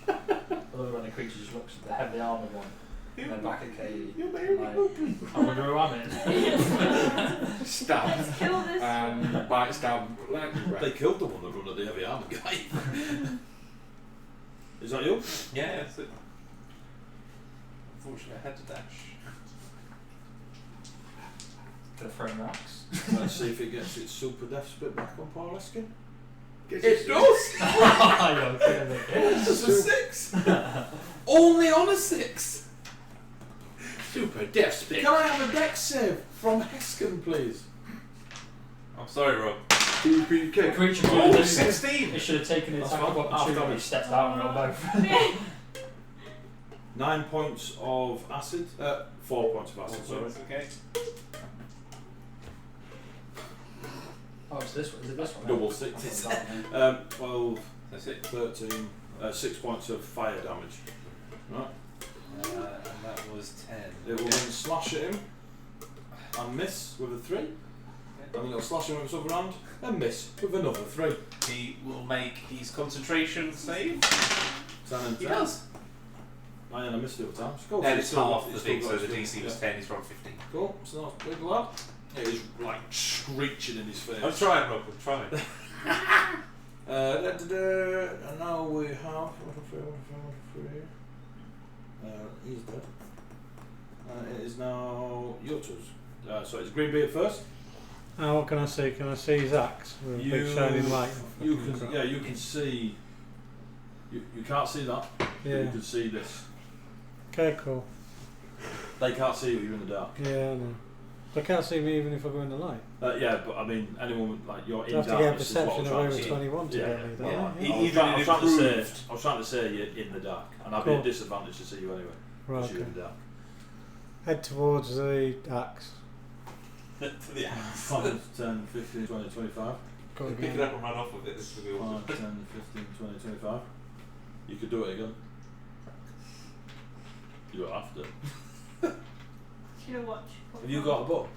I love when the creature just looks at the heavily armoured one and then back at Katie. You're my only hope. I wonder who I'm in. Stab. Let's kill this. Bite, stab, lightning They breath. killed the one that run at the heavy armour guy. Is that you? Yeah, that's it. Unfortunately, I had to dash. Gonna throw an axe. Let's see if it gets its super death spit back on Parleskin. It does! You're kidding me. It's a 6! Only on a 6! Super death spit. Can I have a dex save from Heskin, please? I'm sorry, Rob. TPK. The creature Oh, would have 16! it should have taken an That's attack of fine. opportunity, After stepped out and rolled both. 9 points of acid. 4 points of acid, sorry. Okay. Oh, it's this one. Is it this one? Double I sixes. thought it was that one. 12, That's it. 13, 6 points of fire damage. Right. And that was 10. It will then slash at him and miss with a 3. And then it'll slash him with its other hand and miss with another 3. He will make his concentration save. 10 and 10. He does. I missed it all the time. Go And for it's it. Still half got- the it's thing, still so got the its DC was yeah. 10, he's from 15. Cool, so that's big lad. It is like screeching in his face. I'm trying, Rob, I'm trying. And now we have. He's dead. It is now your turn. So it's Greenbeard first. What can I see? Can I see his axe with a big shining light? You can, yeah, you can see. You can't see that. But Yeah. you can see this. Okay, cool. They can't see you. You're in the dark. Yeah, I know. I can't see me even if I go in the light. Yeah, but I mean, anyone like you're in You have to get a darkness is what perception I'm of trying over to say. 21 to Yeah, get me, yeah. don't Yeah. I? I was trying to say you're in the dark, and I'd be Cool. at disadvantage to see you anyway. Right, Because you're okay. in the dark. Head towards the axe. To the axe. 5, 10, 15, 20, 25. Go Pick it again. up and run off with it. This would be awesome. 5, 10, 15, 20, 25. You could do it again. You don't have to. You know what? Have you got a bow?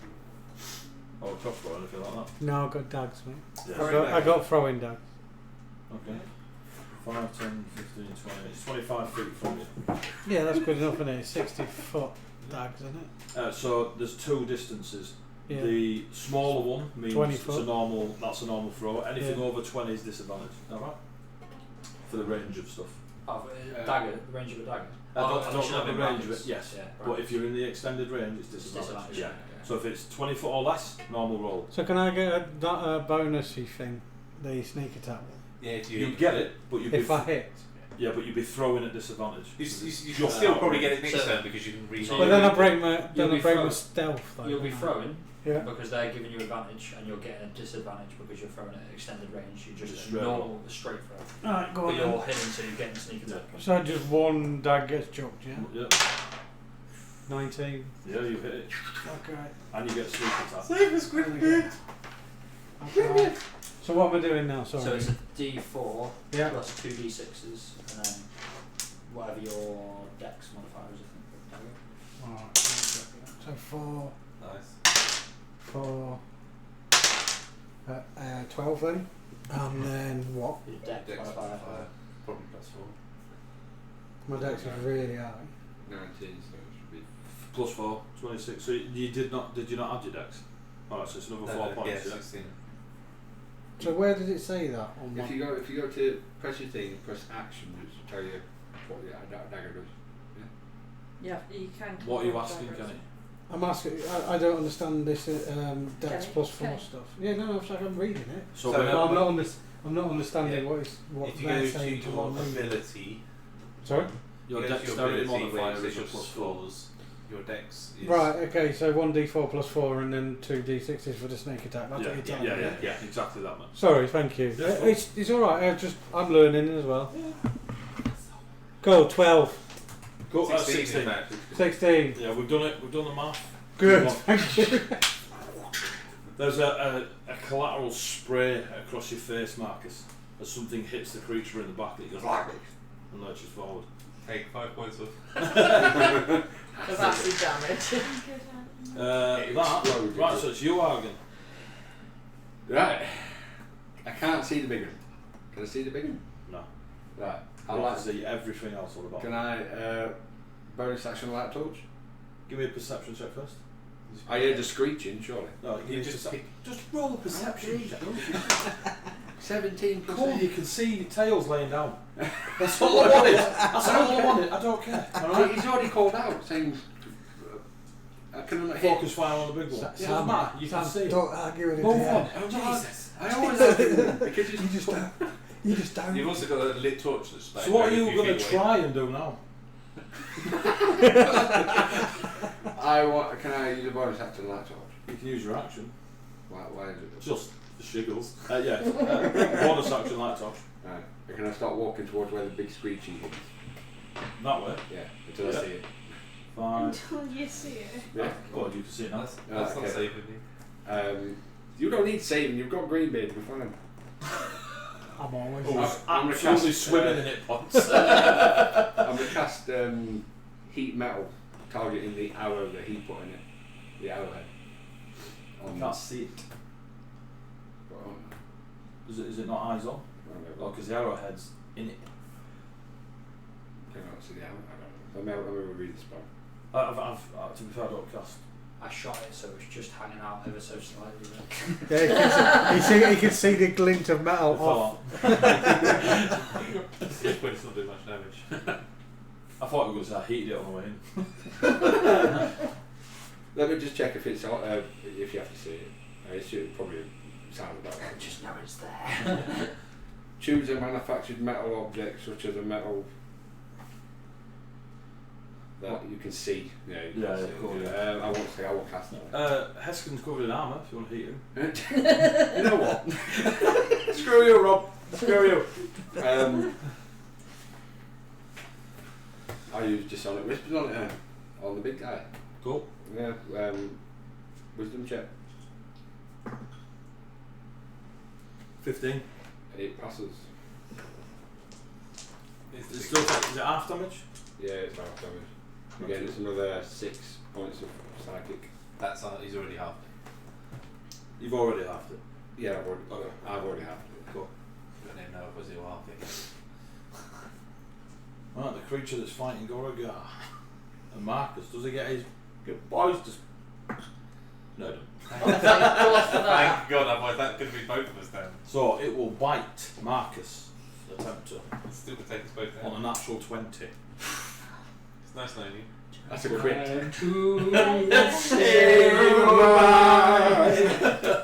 Or a crossbow or anything like that? No, I've got dags, mate. Yeah. I got throwing dags. Okay. 5, 10, 15, 20. It's 25 feet from you. Yeah, that's good enough, isn't it? 60-foot dags, isn't it? So there's two distances. Yeah. The smaller one means 20 it's foot. a normal. That's a normal throw. Anything Yeah. over 20 is disadvantage. Alright. For the range of stuff. Oh, dagger, the range of a dagger. I don't it know should the have been range of brackets. it. Yes. Yeah, But if you're in the extended range, it's it's disadvantage. disadvantage. Yeah. So if it's 20 foot or less, normal roll. So can I get a bonusy thing? The sneak attack one? Yeah, if You get it, but you'd be If I hit. yeah, but you'd be throwing at disadvantage. you'll still probably get it next So- turn because you can read. So But then I break my You'll be my thrown. stealth though. You'll be don't I? throwing Yeah. because they're giving you advantage, and you're getting a disadvantage because you're throwing at extended range. You're just Straight a normal straight throw. Alright, go But on. you're Then. hitting, so you're getting sneak attack. So just one dag gets chucked, yeah? Yeah. 19. Yeah, you hit it. Okay. And you get sneak attack. Save us, Okay. So what am I doing now? Sorry. So it's a D4 Yeah. plus 2D6s, and then whatever your dex modifiers, I think. Alright, so 4, Nice. 4, 12 then. And then what? Your dex Dex modifier. modifier. Probably +4. My dex is really high. 19, so it should be. Plus 4, 26. So you did you not add your dex? Alright, so it's another 4 points. Yeah, Yeah. 16. So where did it say that on If you go to press your thing, press action, which will tell you what the dagger does. Yeah, you can. What are you control asking, daggers. Kenny? I'm asking. I don't understand this dex Okay, plus 4 okay. stuff. Yeah, no, it's like I'm reading it. So, So when- I'm not understanding Yeah. what If you they're go to saying to your what I'm reading. ability, Sorry. your you go to dexterity ability where modifier it is says a your plus 4. scores. Your dex is Right. Okay. So 1d4 plus 4, and then 2d6s for the sneak attack. That's what Yeah, you're telling yeah, me. yeah, yeah, exactly that, man. Sorry. Thank you. That's It's all right. I'm learning as well. Go 12, Go, 16, 16. in fact. 16. Yeah, we've done it. We've done the math. Good. Come on. Thank you. There's a collateral spray across your face, Marcus, as something hits the creature in the back that it goes like this and lurches forward. Take 5 points off. Of acid damage. Good, That, right, so it's you, Argan. Right. I can't see the big one. Can I see the big one? No. Right. I like to see everything else on the bottom. Can I bonus action light torch? Give me a perception check first. I heard the screeching, surely. No, give me You a just just roll a perception check. 17 plus Cool, 8. you can see tails laying down. That's all I wanted. That's all I wanted. I don't care. Alright? He's already called out saying, can I not hit? Focus fire on the big one. Sam, It doesn't matter. You can see it. Don't argue with it. Move dear. on. Oh, Jesus. I always argue because You just don't. You just don't. You've also got a lit torch that's like So what are very you few going to feet away. try and do now? Can I use a bonus action light torch? You can use your action. Why is it? Just the shiggles. Yeah. Bonus action light torch. Right. Can I start walking towards where the big screeching is? That way. Yeah, until I Yeah. see it. 5. Until you see it. Yeah. God, you can see it now. That's not Okay. saving me. You don't need saving, you've got green beard, we're fine. I'm always. I'm gonna Absolutely cast, swimming in it, Ponce. I'm going to cast heat metal, targeting the arrow that he put in it. The arrowhead. I can't see it. Oh, Is it not eyes on? Oh, because the arrowhead's in it. Can I not see the arrow? I don't know. I'm going to read the spell. To be fair, I don't cast. I shot it, so it's just hanging out ever so slightly. Yeah, he can see the glint of metal It off. fell out. This point's not doing much damage. I thought we were going to say I heated it on the way in. Let me just check if it's if you have to see it. It should probably sound about right. Just know it's there. Choose a manufactured metal object such as a metal that you can see. Yeah, you Yeah, can see. cool, I won't say. I will cast that. Heskin's covered in armour if you want to heat him. You know what? Screw you, Rob. Screw you. I use Dissonant Whispers on the big guy. Cool. Yeah. Wisdom check. 15. It passes. Is it half damage? Yeah, it's half damage. Again, it's another 6 points of psychic. That's he's already halved it. You've already halved it. Yeah, I've already halved it. Cool. I don't even know if it was it or halved it. Right, the creature that's fighting Goragar. And Marcus, does he get his boys to... No, it doesn't. Thank God, otherwise that could be both of us then. So it will bite Marcus, the tempter, It still could take us both on down. a natural 20. It's nice knowing you. That's a crit.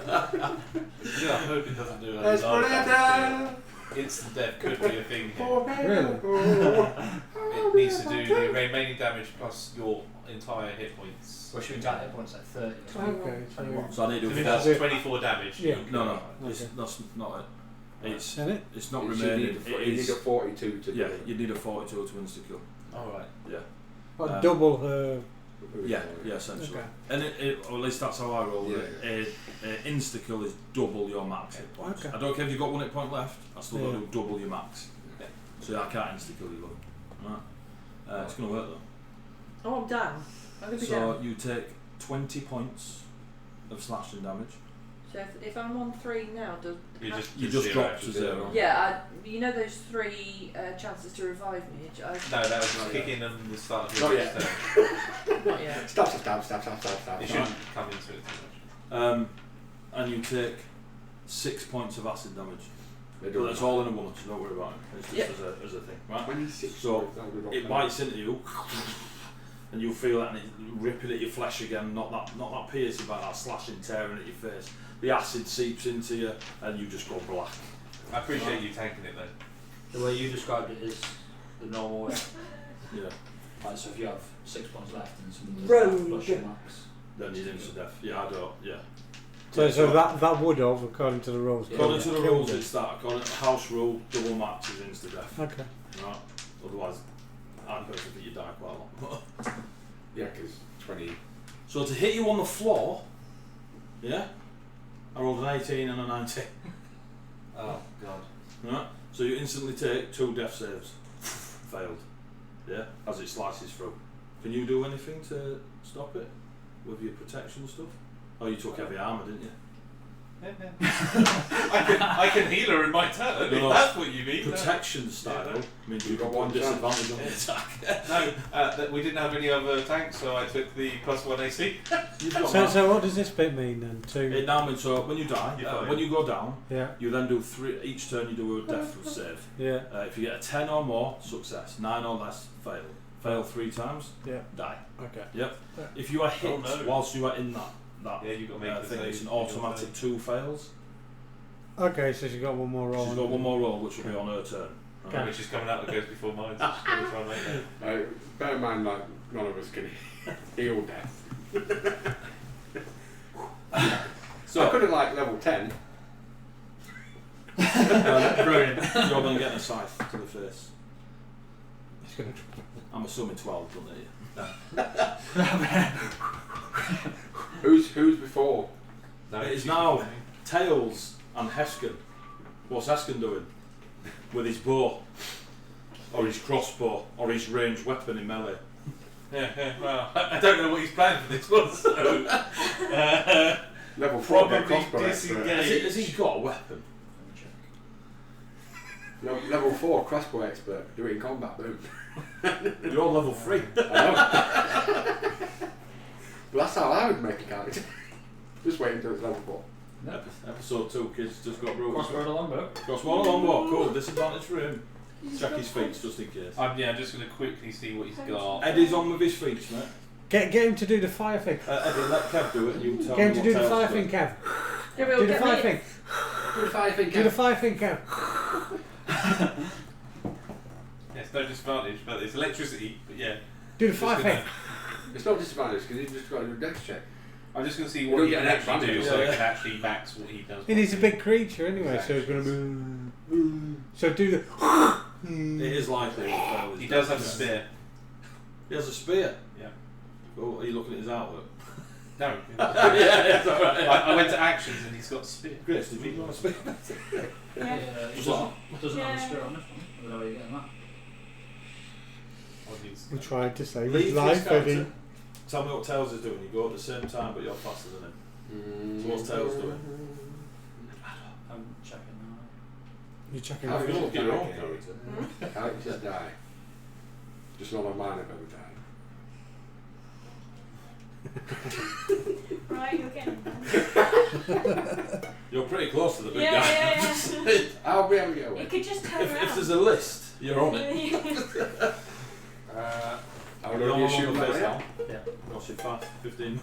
Yeah, I hope it doesn't do that. Instant death could be a thing here. Really? It needs to do the remaining damage plus your entire hit points. Well, should we count hit points like 30? Okay, so 21. So I need So to if do that's 4. 24 damage, Yeah. No, Okay. that's not it. It's Isn't it? it's not You remaining. need It you need is, a 42 to do yeah, it. you need a 42 to insta-kill. alright. Yeah. But double her. Yeah, essentially. Okay. And or at least that's how I roll Yeah. it. Insta-kill is double your max hit points. Okay. I don't care if you've got 1 hit point left, I still got to Yeah. do double your max. Yeah. So I can't insta-kill you, though. Right. It's going to work though. Oh, I'm down. I'm going to be So down. you take 20 points of slashing damage. So if I'm on 3 now, does... You You just just zero drop to to 0. Yeah, you know those 3 chances to revive me? No, that was kicking on the start of Not your yet. turn. Not yet. Stab. It shouldn't come into it too And you take 6 points of acid damage. They But that's all in a 1, so don't worry about it. It's just Yep. as a thing, right? 26. So it bites into you, and you'll feel that, and it's ripping at your flesh again. Not that piercing, but that slashing, tearing at your face. The acid seeps into you, and you just go black. much. I appreciate you tanking it though. The way you described it is the normal way. Yeah. Like, so if you have 6 points left and someone Rogue. does that plus your max. Then you're into death. Yeah, I don't. Yeah. So that would have, according to the rules. According to the killed rules, it. it's that. According to house rule, double max is insta death. Okay. Right. Otherwise, I personally think you die quite a lot. Yeah, because 20. So to hit you on the floor, yeah, I rolled an 18 and a 19. Oh god. Right. So you instantly take 2 death saves. Failed. Yeah. As it slices through. Can you do anything to stop it with your protection stuff? Oh, you took heavy armour, didn't you? I can heal her in my turn, No. if that's what you mean. Protection style Yeah. means You you got got one one disadvantage on the attack. No, we didn't have any other tanks, so I took the +1 AC. You've got So, that. so what does this bit mean then? It now means so when you die, You're fine. when you go down, Yeah, you then do 3 each turn. You do a death save. yeah, If you get a 10 or more, success. 9 or less, fail. Fail 3 times, yeah. die. Okay. Yep. If you are hit Oh, no. whilst you are in that Yeah, you've got to make the thing, save. it's an automatic 2 fails. Okay, so she's got one more roll. She's got one more roll, which will be on her turn. Okay. Which is coming out that goes before mine, so she's going to try and make that. Bear in mind, like, none of us can heal death. So I could have, like, level 10. Brilliant. You're going to get a scythe to the face. She's gonna I'm assuming 12, don't they? Who's before? No, It is she's now fine. Tails and Heskin. What's Heskin doing? With his bow, or his crossbow, or his ranged weapon in melee. Yeah, well, I don't know what he's planned for this one, so. Level 4 Probably crossbow expert. disengage. Has he got a weapon? Level 4 crossbow expert. Do it in combat, boom. You're all level 3. I know. But that's how I would make a character. Just wait until it's level 4. Episode 2, kids just got broken. Crossbow and a longbow. Crossbow and a longbow, cool. Disadvantage for him. Check his feet just in case. I'm just going to quickly see what he's got. Eddie's on with his feet, mate. Get him to do the fire thing. Eddie, let Kev do it and you tell Get him me to do what the fire Tails thing, does. Kev. Yeah, but Do the get fire me- thing. Do the fire thing, Do the fire thing, Kev. Yes, no disadvantage, but it's electricity, but yeah. Do the 5 thing. It's not disadvantage because you just got to do a dex check. I'm just going to see You what don't he get can an actually do, advantage. so Yeah. it can actually max what he does. And he's a big creature anyway, so he's going to move. So do the. It is likely. He does have a spear. He has a spear. Yeah. Oh, are you looking at his artwork? No. Yeah, it's alright. I went to actions and he's got a spear. Chris, did you want to speak? Yeah. It Just doesn't have a Yeah. spirit on this one. I don't know where you're getting that. We tried to save Leave his his life, character. Eddie. Tell me what Tails is doing. You go at the same time, but you're faster than him. So what's Tails doing? I'm checking now. You're checking How out. do you look at your own Okay. character? Characters die. Just not on mine have ever died. Right, you're getting there. You're pretty close to the big Yeah, guy. yeah, yeah. I'll be able to get away. You could just turn If around. there's a list, you're on it. How You're do on you the shoot face that? now. Yeah. What's your fast? 15.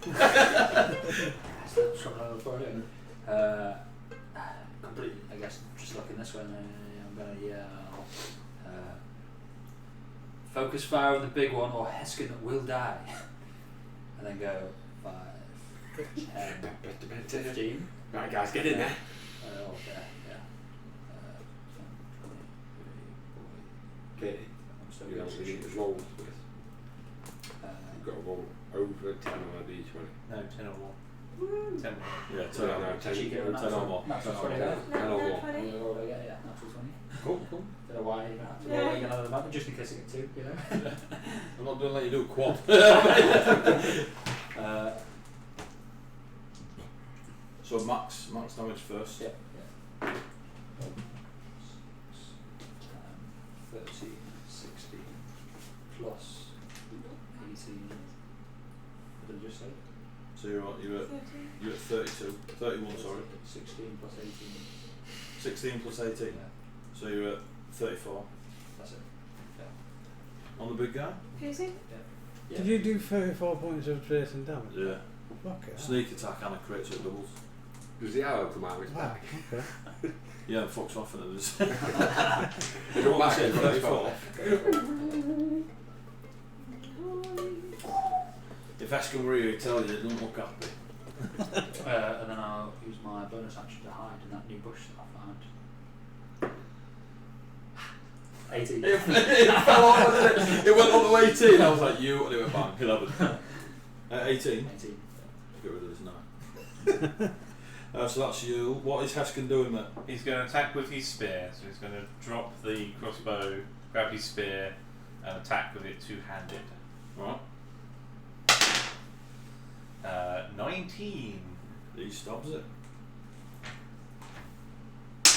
Completely, I guess, just looking this way, I'm going to yell. Focus fire on the big one, or Heskin will die. And then go 5, 10, 15. Right, guys, get in there. Okay, yeah. 20, 30, 40. Okay. I'm still You know what you getting need to roll with. You've got to roll over 10 on a d20. No, 10 or more. Woo. 10 or more. Yeah, 10 No, or no, more. 10. Cheeky, 10 or more. Natural 10 or 20. more. 10 or more. 20. What do I get? Yeah, natural 20. Cool, cool. Don't know why you have to Yeah. roll like another advantage just in case I get 2, you know? I'm not doing like you do quad. So max damage first. Yeah. 13, 16 plus 18. What did I just say? So you're at 32. 31, sorry. 16 plus 18. 16 plus 18. Yeah, So you're at 34. that's it. On the big guy? Piercing? Yeah. Did you do 34 points of piercing damage? Yeah. Fuck it. Sneak attack and a crit, so it doubles. Does the arrow come out of his Wow, back? okay. Yeah, it fucks off and it is. It don't matter, Say it's not his 34. fault. If Eskin were here, he'd tell you, don't look happy. And then I'll use my bonus action to hide in that new bush that I found. 18. It fell off, didn't it? It went all the way 18. I was like, you, and it went bang. 11. 18. 18. Get rid of this now. So that's you. What is Heskin doing there? He's going to attack with his spear, so he's going to drop the crossbow, grab his spear, and attack with it two-handed. Right. 19. He stabs it. Do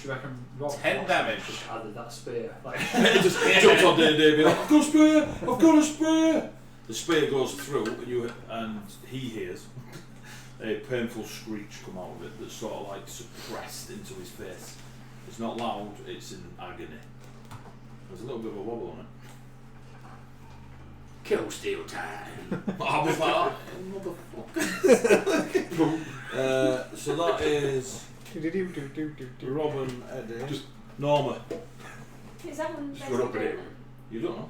you reckon Rob 10 damage. just added that spear? Like, He just jumps on D&D and be like, I've got a spear! I've got a spear! The spear goes through and he hears a painful screech come out of it that's sort of like suppressed into his face. It's not loud, it's in agony. There's a little bit of a wobble on it. Kill steal time. I was like, motherfucker. So that is Rob and Eddie. Just- Norma. Is that one Just run up at basically him. You don't know?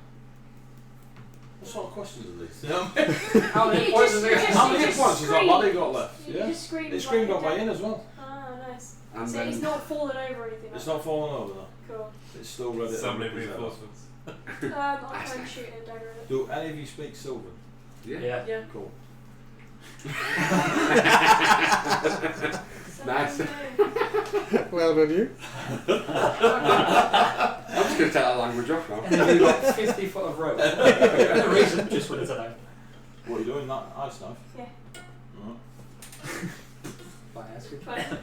What sort of questions are these? You know what I mean? how many You points just- is you it? just- How many you hit just points has that screamed. laddie got left? You Yeah? just screamed. It screamed like on my you're in dead. as well. Ah, nice. And So then he's not fallen over or anything. It's like not falling over though. that. Cool. It's still ready. to Summoning rip his head off. reinforcements. I'll try and shoot a dagger at it. Do any of you speak Sylvan? yeah. Yeah. Yeah. Cool. Nice. Well done, you. I'm just going to take that language off now. And then you've got 50 foot of rope. No reason, just wanted to know. What are you doing? That ice knife? Yeah. Right. By asking. Try it. At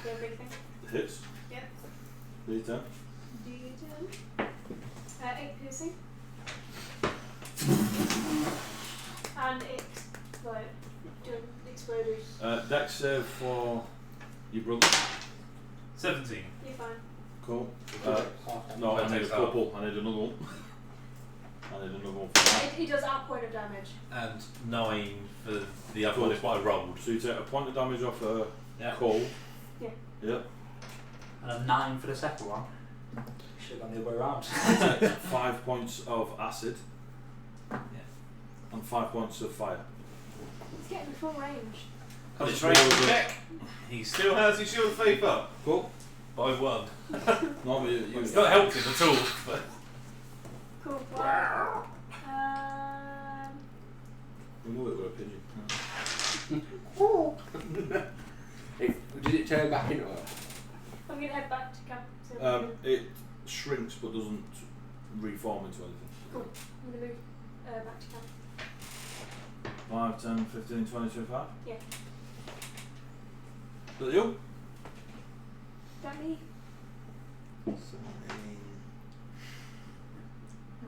the big thing. Hits. Yep. D10. D10. 8 piercing. And it's like doing exploders. Dex save for your brother. 17. You're fine. Cool. Half No, I That need a takes couple. I need another one. I need another one for that. He does at point of damage. And 9 for the other one is what I rolled. So you take a point of damage off her Yeah. cold. Yeah. Yep. And a 9 for the second one. Should have gone the other way around. You take 5 points of acid. and 5 points of fire. He's getting full range. On his range check, he still has his shield of faith up. Cool. By 1. No, but It's not helped him at all. But Cool. Well, Remove it with a pigeon. Did it turn back into her? I'm going to head back to camp. So It shrinks but doesn't reform into anything. cool. I'm going to move back to camp. 5, 10, 15, 20, 25? Yeah. Is that you? Don't me. I've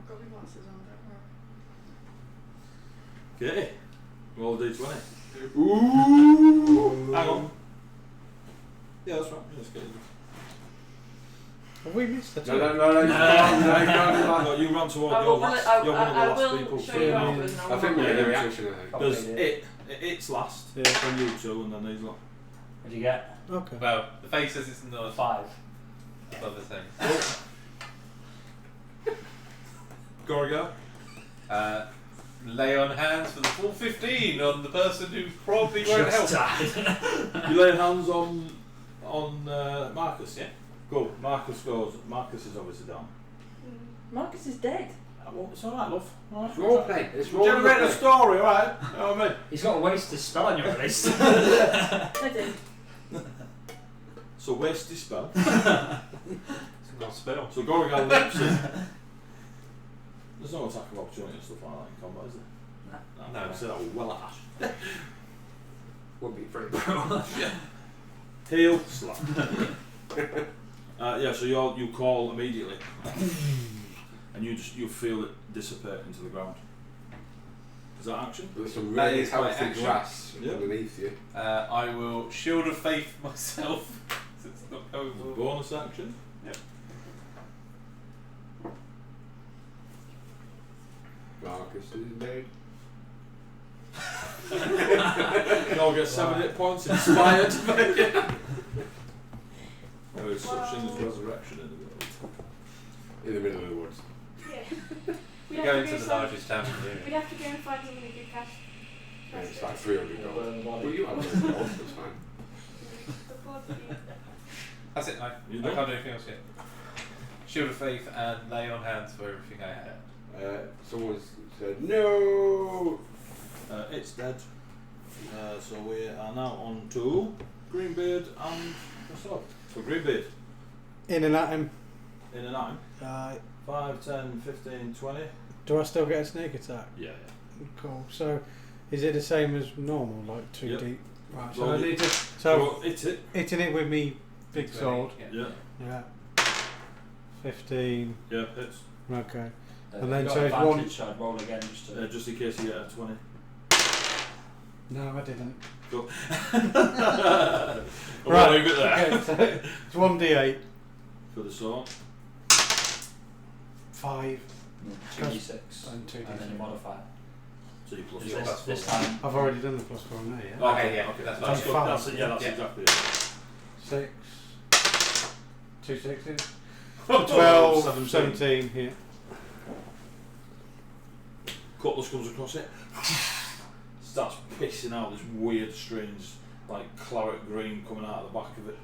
got my glasses on, don't worry. Okay. Roll a d20. Ooh! Hang on. Yeah, that's right. Let's get it. Have we missed the No, two? no. No, you run toward I you're will, last. I You're one of the will last people. show So you yeah. afterwards. I think we're in a reaction, I think. there's Okay. it's last, Yeah. then you two, and then these lot. What do you get? Okay. well, the face says it's not 5. above the thing. Goragar. Lay on hands for the full 15 on the person who probably won't help. You lay hands on Marcus. Yeah. Cool. Marcus goes. Marcus is obviously down. Marcus is dead. Well, it's alright, love. All right. It's role play. It's role Generate a play. story, alright? You know what I mean? He's got a wasted spell on your list. I do. So waste his spell. It's not a spell. So Goragar leaps in. There's no attack of opportunity and stuff like that in combat, is there? No. I said that was well at Ash. Would be pretty Heal, slap. Yeah, so you call immediately. And you feel it dissipate into the ground. Is that action? There's some That really is my healthy action. grass Yeah. underneath you. I will shield of faith myself. So it's not going well. Bonus action? Yep. Marcus is dead. You all get 7 hit points inspired. There is such thing as resurrection in the world. In the middle of the woods. Yeah. We'd Go have to into go the some- largest town in the We'd area. have to go and find something we could catch. And it's like 300 gold. Well, you have 100 gold, that's fine. That's it, no. You I done? can't do anything else yet. Shield of faith and lay on hands for everything I had. Someone said, no! It's dead. So we are now on to Greenbeard and Castor. So Greenbeard, In and at him. in and out. 5, 10, 15, 20. Do I still get a sneak attack? Yeah. Cool. So, is it the same as normal, like 2 Yep. deep? Right. So Well, I need to. So So it's it. hitting it with me big sword. Yeah. Yeah. Yeah. 15. Yeah, it's Okay. And If then you got so it's one- advantage, I'd roll again just to. just in case you get a 20. No, I didn't. Cool. Right. We'll leave it there. Okay. So it's 1d8. For the sword. 5 2d6 and 2d6. and then you modify it. So you plus Is four. this time I've already done the plus 4 on there. Yeah. Okay, yeah, Okay, that's that's fine. good. That's it. Yeah, that's Yeah. exactly it. 6. 2 6s. Oh, 12, 17. 17 here. Cutlass comes across it. Starts pissing out this weird, strange, like claret green coming out of the back of it.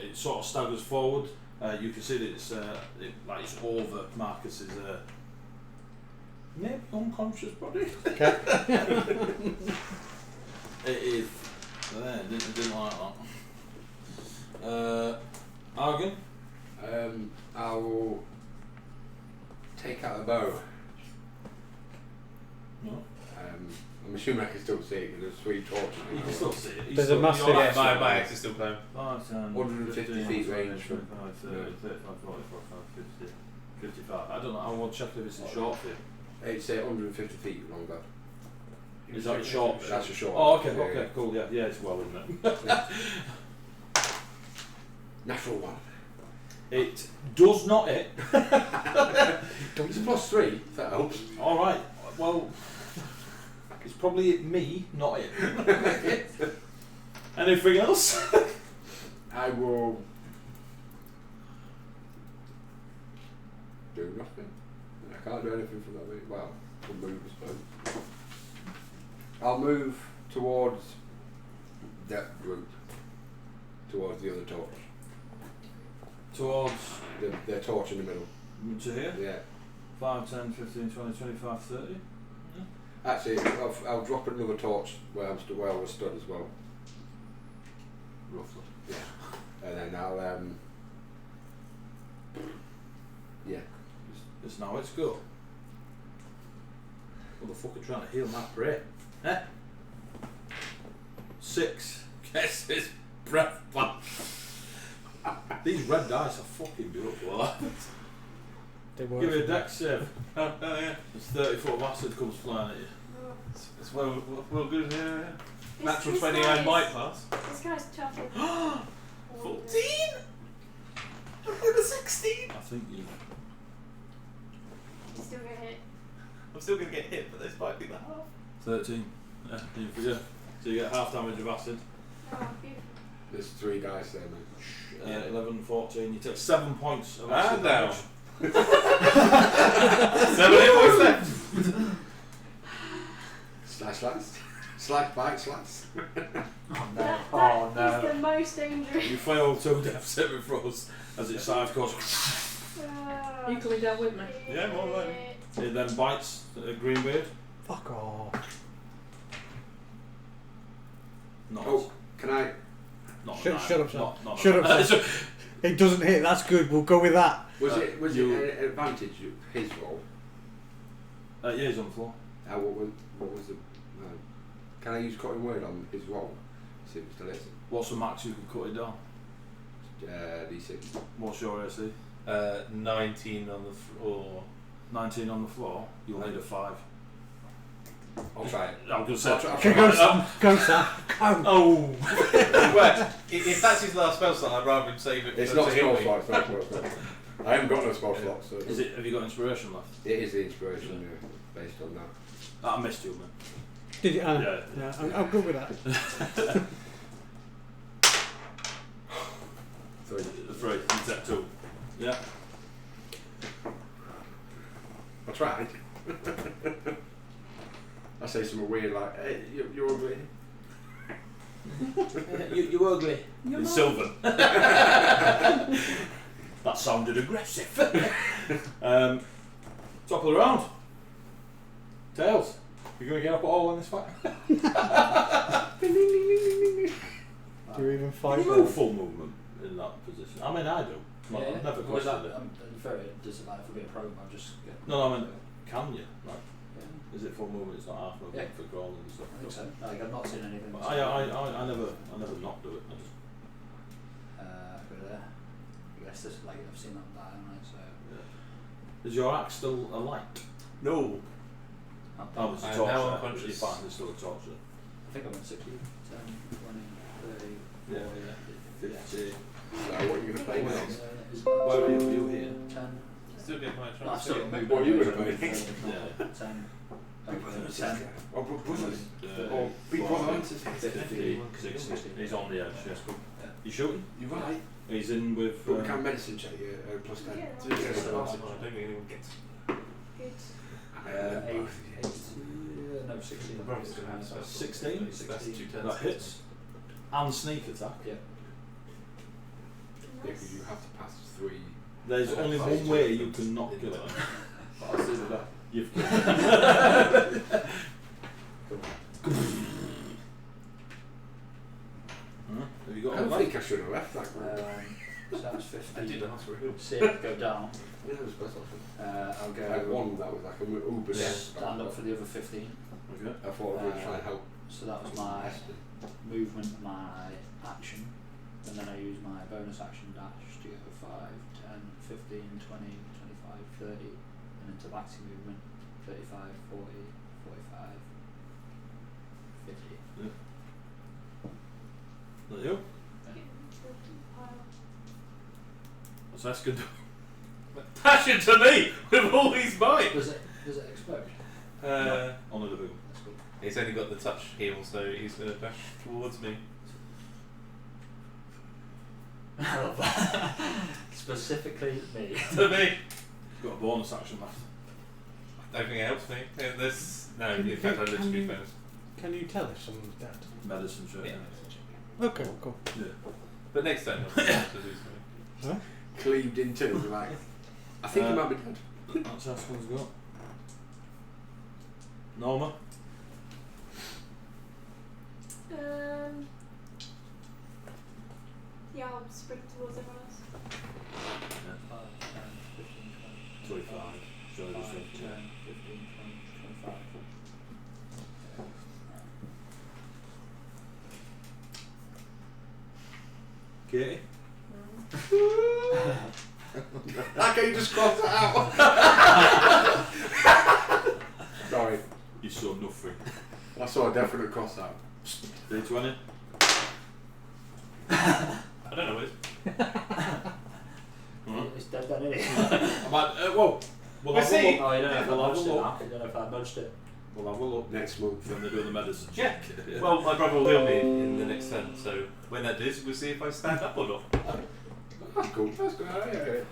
It sort of staggers forward. You can see that it's it's over Marcus's maybe unconscious body. Okay. It is. Didn't like that. Argon. I will take out a bow. No. I'm assuming I can still see it because there's 3 torches. You can still see it. He's There's a still- massive- you're Yeah, actually- my axe is still blown. 5, 10, 150 15, feet 20, range 25, 30, 35, 40, 45, 50, 55. I don't know. I want to check if it's a short fit. It's 150 feet longer. Is that a short bit? That's a short. Oh, okay, Yeah, okay, cool. Yeah, yeah, it's well, isn't it? Natural 1. It does not hit. It's a +3, if that helps. All right. Well, it's probably me, not it. Anything else? I will do nothing. I can't do anything from that way. Well, from move, I suppose. I'll move towards that group, towards the other torch. Towards The torch in the middle. to here? Yeah. 5, 10, 15, 20, 25, 30. Actually, I'll drop another torch where I was stood as well. Roughly. Yeah. And then I'll yeah. It's now it's go. Motherfucker trying to heal my prey. Eh? 6. Guess his breath back. These red dice are fucking beautiful. They work Give me a for dex save. Yeah. There's 30 foot of acid comes flying at you. It's well good, yeah. Natural This 20 guy I is- might pass. This guy's tough. 14? I'm going to 16. I think you. He's still gonna hit. I'm still going to get hit, but this might be the half. 13. Yeah, yeah. So you get half damage of acid. Oh, beautiful. There's 3 dice there, mate. Yeah. 11, 14. You take 7 points of And acid down. damage. 7 hit points left. Slice. Slice, bite, slice. That is the most dangerous. You fail 2 death saving throws as its side goes. You coming down with me? Yeah, more than likely. It then bites Greenbeard. Fuck off. Not. Oh, can I? Not Shut up, Sam. Not Shut up, Sam. It doesn't hit, that's good, we'll go with that. Was it you- an advantage of his roll? Yeah, he's on the floor. What was the? Can I use cutting word on his roll? See if it still is. What's the max you can cut it down? D6. What's your AC? 19 on the floor. 19 on the floor. You'll need a 5. I'll try it. I was going to say. I'll try- Okay, go Sam, go Sam, go. Oh! Well, if that's his last spell slot, I'd rather him save it It's to not heal spell me. slot. It's not spell slot. I haven't got no spell slot, so Is it? Have you got inspiration left? it is the inspiration based on that. I missed you, man. Did you? Yeah. I'm good with that. 3. 3. You take 2. Yeah. I tried. I say something weird like, "Hey, you're ugly." you ugly. You're In not. silver. That sounded aggressive. Top of the round. Tails. You're going to get up at all in this fight? Do you even Can fight you them? move full movement in that position? I mean, I do. Well, I've never Was questioned that, it. I'm very disadvantage for being a program. I'll just get. No, I mean, can you? Like, Yeah, is it full movement? It's not half movement Yeah. for crawling and stuff. I think so. Like, I've not seen anything. But I never not do it. I just, Go there. I guess this like I've seen that die, haven't I? So. yeah. Is your axe still a light? No. Oh, there's a I am torch now there. unconscious. You're fine, there's still a torch there. I think I'm at 60, 10, 20, 30, Yeah. 40, 50. So what are you going to play now? Where are you here? 10. Still get my No, I've still got movement. What are you gonna anyway, play? so Yeah. 10. Over 10. Oh, brothers. Uh, Or big brother. 50, 60. He's on the edge, yes. Cool. Yeah. You shooting? You're right. He's in with. But we can medicine check you plus 10. Yeah. So you get I a don't think anyone gets. Good. 8, no, 16. The brother's gonna have stuff. 16? That's 2 10s. That hits. And sneak attack. Yeah. Yeah, because you have to pass 3. There's only one way you can not kill it. But I'll see with that. You've killed it. Have you got I all don't that? think I should have left that group. So that's 50. I did ask for a heal. See it go down. Yeah, it was best option. I'll I had go one that was like a uber death. stand up for the other 15. Okay. I thought I would try and help. So that was my movement, my action, and then I use my bonus action dash to go 5, 10, 15, 20, 25, 30, and into active movement 35, 40, 45, 50. Is that you? What's Esker do? Passion to me with all these might. Does it explode? On the boom. That's cool. He's only got the touch heal, so he's going to dash towards me. I love that. Specifically me. To me. Got a bonus action left. I don't think it helps me. Yeah, there's no. Can In fact, I you- literally bonus. Can you tell if someone's dead? Medicine check. Yeah. Okay, cool. Yeah. But next time, I'll have to do something. Cleaved in two, like. I think he might be dead. That's how someone's got. Norma? Yeah, I'll sprint towards everyone else. 5, 10, 15, 20, 25. So 5, 10, just 15, 20, 25. Katie? How can you just cross it out? Sorry, You saw nothing. I saw a definite cross out. D20? I don't know what it is. Alright. It's dead then, isn't it? I might, whoa! We'll We'll have a see. look. Oh, you don't know if I We'll have a nudged it look. now. You don't know if I nudged it. We'll have a look. Next month. When they do the medicine Yeah. check. Well, my brother will heal me in the next turn, so when that does, we'll see if I stand up or not. That's cool. That's good. Yeah.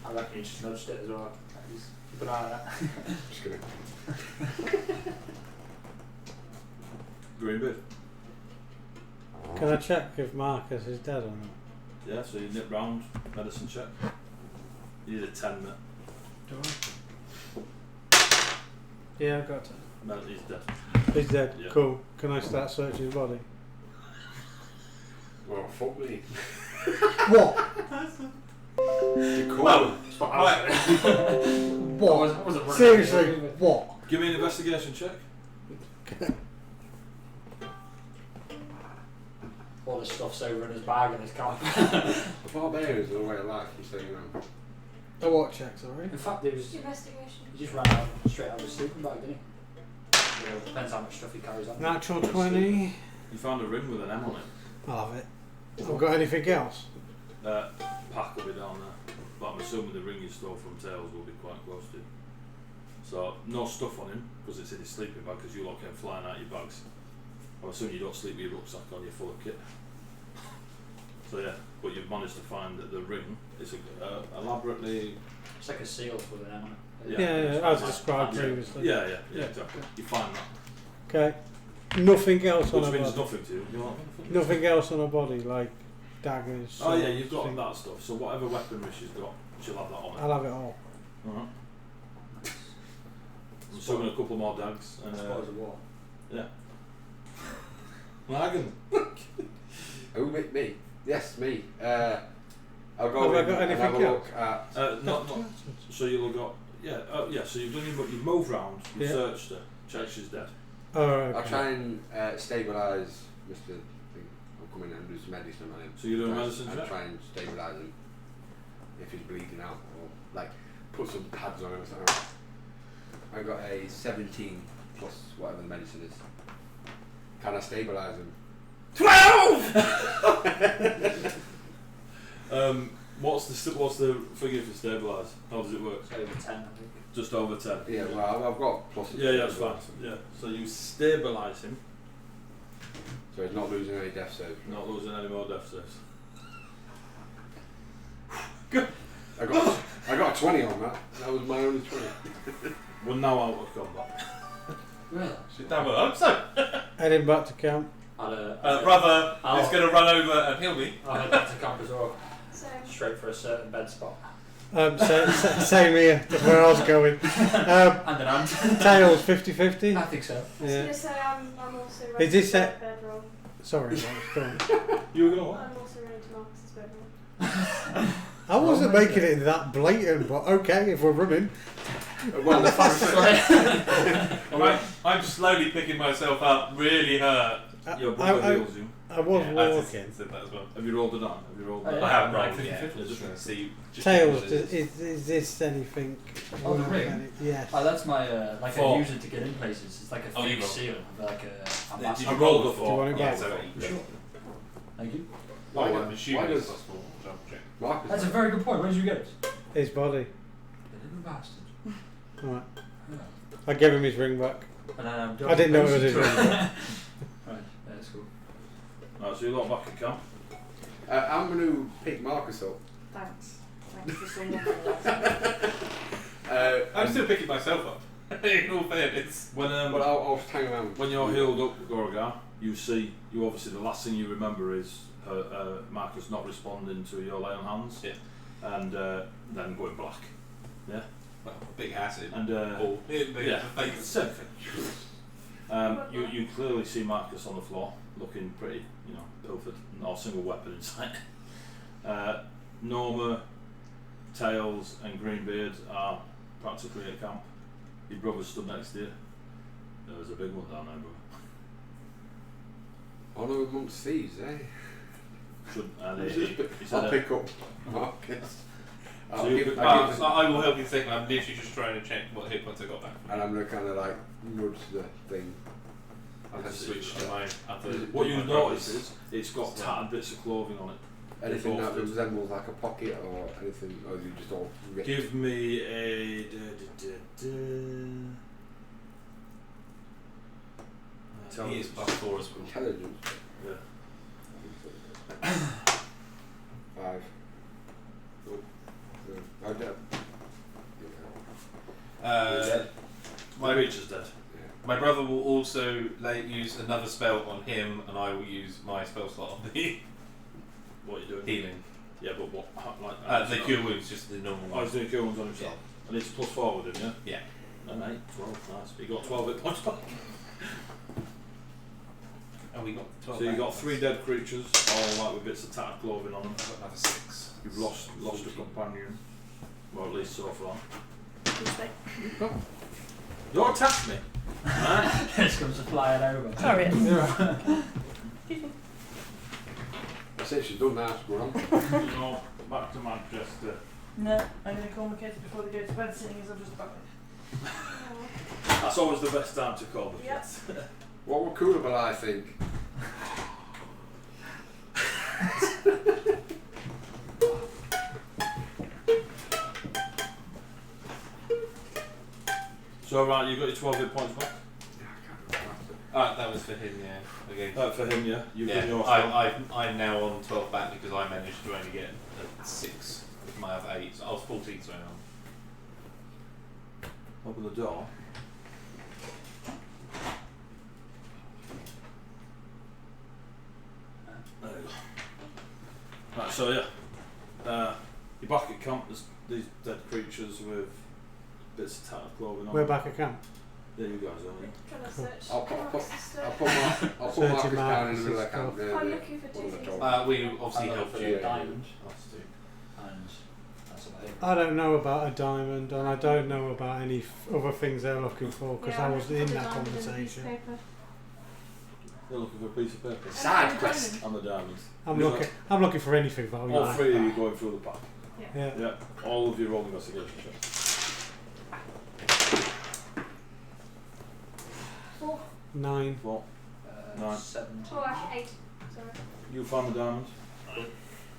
I reckon you just nudged it as well. Just keep an eye on that. Just kidding. Green bit. Can I check if Marcus is dead or not? Yeah, so you nip round, medicine check. You need a 10 minute. Do I? Yeah, I got it. He's dead. He's dead. Yeah. Cool. Can I start searching his body? Well, fuck me. What? Cool. Well, Right. What? I wasn't running. Seriously, what? Give me an investigation check. All the stuff's over in his bag in his camp. Barbarians are the way of life, you say, you know. A what check, sorry? In fact, it was. Investigation. He just ran out straight out of his sleeping bag, didn't he? You know, depends how much stuff he carries on. Natural 20. You found a ring with an M on it. I'll have it. I've got anything else? Pack will be down there. But I'm assuming the ring you stole from Tails will be quite close to you. So, no stuff on him, because it's in his sleeping bag, because you lot came flying out your bags. I'm assuming you don't sleep with your rucksack on, you're full of kit. So yeah, but you've managed to find that the ring is elaborately... It's like a seal with an M on it. Yeah, as described previously. Yeah, exactly. You find that. Okay. Nothing else on Which her means body? nothing to you. You're like, Nothing else on her body, like daggers. oh yeah, swords, you've got things. that stuff. So whatever weaponry she's got, she'll have that on her. I'll have it all. Uh-huh. I'm assuming a couple more dags. And, Spoils of war. yeah. Wagon. Who, me? Yes, me. I'll go Have I in got and have a anything look at... Not, so you'll have got... Yeah, so you've done you've moved round, you've Yeah. searched her, checked she's dead. Alright. I'll try and stabilise Mr. Thing. I'll come in and do some medicine on him. So you're doing medicine I'll check? try and stabilise him if he's bleeding out, or like put some pads on him or something. I got a 17 plus whatever the medicine is. Can I stabilise him? 12! What's the figure for stabilise? How does it work? It's over 10, I think. Just over 10. Yeah, well, I've got pluses. Yeah, that's fine. Yeah. So you stabilise him, So he's not losing any death saves. not losing any more death saves. I got a 20 on that. That was my only 20. We're now out of combat. Really? Sit down with her. So, Heading back to camp. brother is going to run over and heal me. I'll head back to camp as well. So, Straight for a certain bed spot. Same here. That's where I was going. And an hand. Tails 50-50. I think so. I was Yeah. going to say I'm also Is ready this to set- bedroll. Sorry, Marcus, go on. You were going to what? I'm also ready to Marcus's bedroll. I wasn't making it that blatant, but okay, if we're running. Well, the Right, I'm slowly picking myself up, really hurt. Your brother I heals you. was I just walking. said that as well. Have you rolled it on? Have you rolled it Yeah. on? I haven't Right, rolled it yeah. yet. Just want to see. Just Tails, what it is. is this anything? Oh, the ring? Yes. Oh, that's my, like Four. I use it to get in places. It's like a Oh, you fake roll. seal. Like a Yeah, did I you rolled roll a the four. Do you want it Yeah, back? so Sure. Thank you. Why I'm does- assuming why it's does- possible. Double check. Marcus. That's a very good point. Where did you get it? His body. The little bastard. Right. Yeah. I gave him his ring back. And then I'm I didn't know it was his ring. Right, yeah, that's cool. Right, so you're lot back at camp. I'm going to pick Marcus up. Thanks for someone for that. I'm still picking myself up. In all fairness. When But I'll hang around. when you're healed up, Goragar, you obviously the last thing you remember is Marcus not responding to your lay on hands. Yeah. And then going black. Yeah. Well, big acid. And Ball. yeah, same thing. You clearly see Marcus on the floor, looking pretty, pilfered, not a single weapon in sight. Norma, Tails, and Greenbeard are practically at camp. Your brother stood next to you. There was a big one down there, brother. Honour amongst thieves, eh? I'll pick up Marcus. So you pick I will help you think. I'm literally just trying to check what hit points I got back. And I'm going to kind of like nudge the thing. I can switch to my other. What you notice is it's got tattered bits of clothing on it. Anything that resembles like a pocket or anything, or you just all ripped? Give me a. He is +4 as well. Intelligence. Yeah. 5. Oh, dead. My creature's dead. My brother will also use another spell on him, and I will use my spell slot on the What are you doing? healing. Yeah, but what? The cure wounds, just the normal I one. was doing cure wounds on himself. And it's +4 with him, yeah? Yeah. No, 8, 12, nice. But you got 12 hit points back. And we got 12. So you got 3 dead creatures, all like with bits of tattered clothing on them. I've got another 6. You've lost a companion. Well, at least so far. Don't attack me! Man. This comes flying over. Sorry. That's it, she's done that, Squirrel. Back to Manchester. No, I'm going to call my kids before they go to bed, seeing as I've just back. That's always the best time to call the Yep. kids. What would Coolable I think? So right, you got your 12 hit points back? That was for him, yeah. Again. For him, yeah. You've done your I'm now on 12 back because I managed to only get a 6 with my other 8. So I was 14, sorry. Open the door. There you go. Right, so yeah. You're back at camp, there's these dead creatures with bits of tattered clothing on. We're back at camp. There you guys are. Trying to search. I'll put Marcus's Marcus Searching down in the Marcus's middle of camp. stuff. I'm looking for 2 things. We obviously helped you. Diamond, Last 2. and that's about it. I don't know about a diamond, and I don't know about any other things they're looking for because I wasn't in that conversation. They're looking for a piece of paper. Side quest. And the diamonds. I'm looking for anything valuable. All 3 of you going through the pack. Yeah. Yeah. All of you roll investigation checks. 4. 9. 4. 9. 17. Oh, actually 8. Sorry. You find the diamond.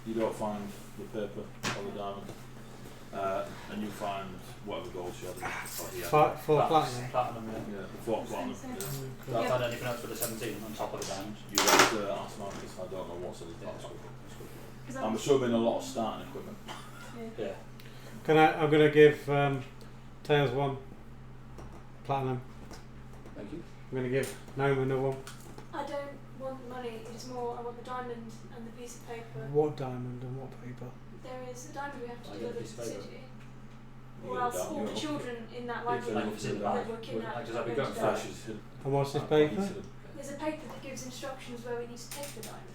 You don't find the paper or the diamond. And you find whatever gold she had. He had. 4 platinum. Platinum, yeah. Yeah, the 4 platinum. Same. Yeah. Do I find anything else for the 17 on top of the diamond? You have to ask Marcus. I don't know what's in his box. I'm assuming a lot of starting equipment. Yeah. I'm going to give Tails 1 platinum. Thank you. I'm going to give Noma another 1. I don't want money, it's more I want the diamond and the piece of paper. What diamond and what paper? There is a diamond we have to I get a deliver piece to of the paper. city. You Or get a else diamond, all the you children in that It's library like it's in that that. were kidnapped. Like, does that are be going going to for die. Flash is hidden. And what's this He's paper? hidden. There's a paper that gives instructions where we need to take the diamond.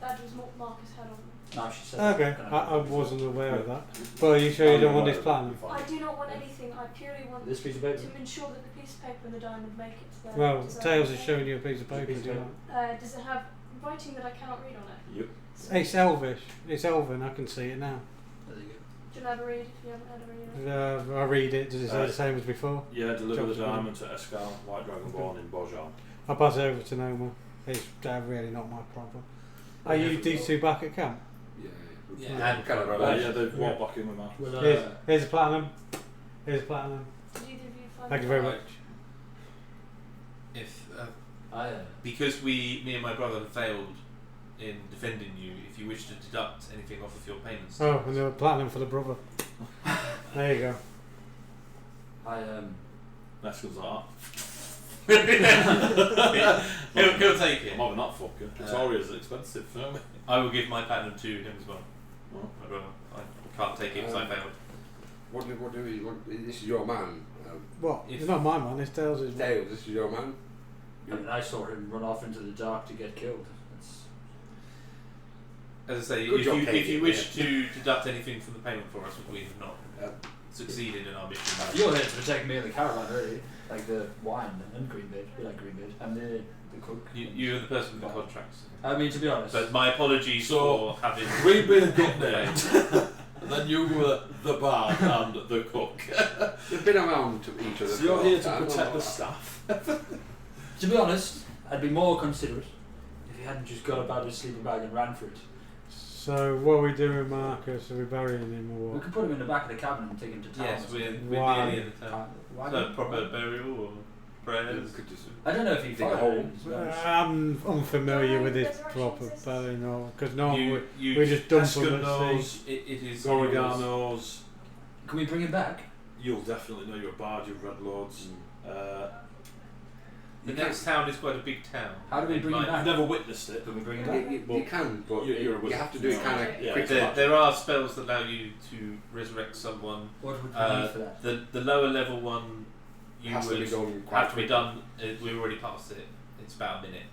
That was what Marcus had on them. No, she said. Okay, I wasn't aware of that. But are you sure you don't want this platinum? I do not want anything, I purely want This piece of paper. to ensure that the piece of paper and the diamond make it to their Well, desired Tails is destination. showing you a piece of paper. Piece of Do you paper. want? Does it have writing that I cannot read on it? Yep. It's Elvish. It's Elven. I can see it now. There you go. Do you know how to read if you haven't had a read? I read it. Does it say the same as before? Yeah, deliver Jobs the are diamond to Escal, White Dragonborn in Borjhal. I'll pass it over to Noma. It's really not my problem. Are you these 2 back at camp? Yeah, Yeah, and kind of Yeah, they've walked back in with Marcus. Well, Here's a platinum. Here's a platinum. Did either of you find Thank you the very diamond? much. if I because me and my brother failed in defending you, if you wish to deduct anything off of your payments. Oh, and a platinum for the brother. There you go. Neskin's like that. he'll take it. I'm having that fucker. Victoria's expensive. You know what I will give my platinum to him as well. Oh. I can't take it because I failed. What do we? This is your man. What? If- It's not my man, it's Dale's. Dale, this is your man. I mean, I saw him run off into the dark to get killed. It's, As I say, Good job, if Katie, you wish to deduct anything from the payment for us, we have not Yeah. succeeded in our mission. you're there to protect me and the caravan, really. Like the wine and Greenbeard. We like Greenbeard. And the cook. You're the person with the contracts. I mean, to be honest. But my apologies for having. Greenbeard got named. And then you were the bard and the cook. They've been around to each other. So for you're a here long to time, protect or the what? staff. To be honest, I'd be more considerate if you hadn't just got up out of his sleeping bag and ran for it. So what are we doing with Marcus? Are we burying him or We what? could put him in the back of the cabin and take him to town. Yes, we're Why? nearly in the town. Why So not? proper burial or prayers. Could just I don't know if he dig a followed hole. it, to be honest. I'm unfamiliar with this Resurrection proper system. burying, no, because normally You we just dump Eskin them at knows, sea. it is Goragar yours. knows. Can we bring him back? You'll definitely know you're a bard, you've read lords. The next town is quite a big town. How do we It bring him might- back? I've never witnessed it. Can we bring him You, back? you can, but You're a you wizard. have to do it kind of Yeah. quickly. There are spells that allow you to resurrect someone. What would we need for that? The lower level one you Has to would be done quite have to be quickly. done. We're already past it. It's about a minute.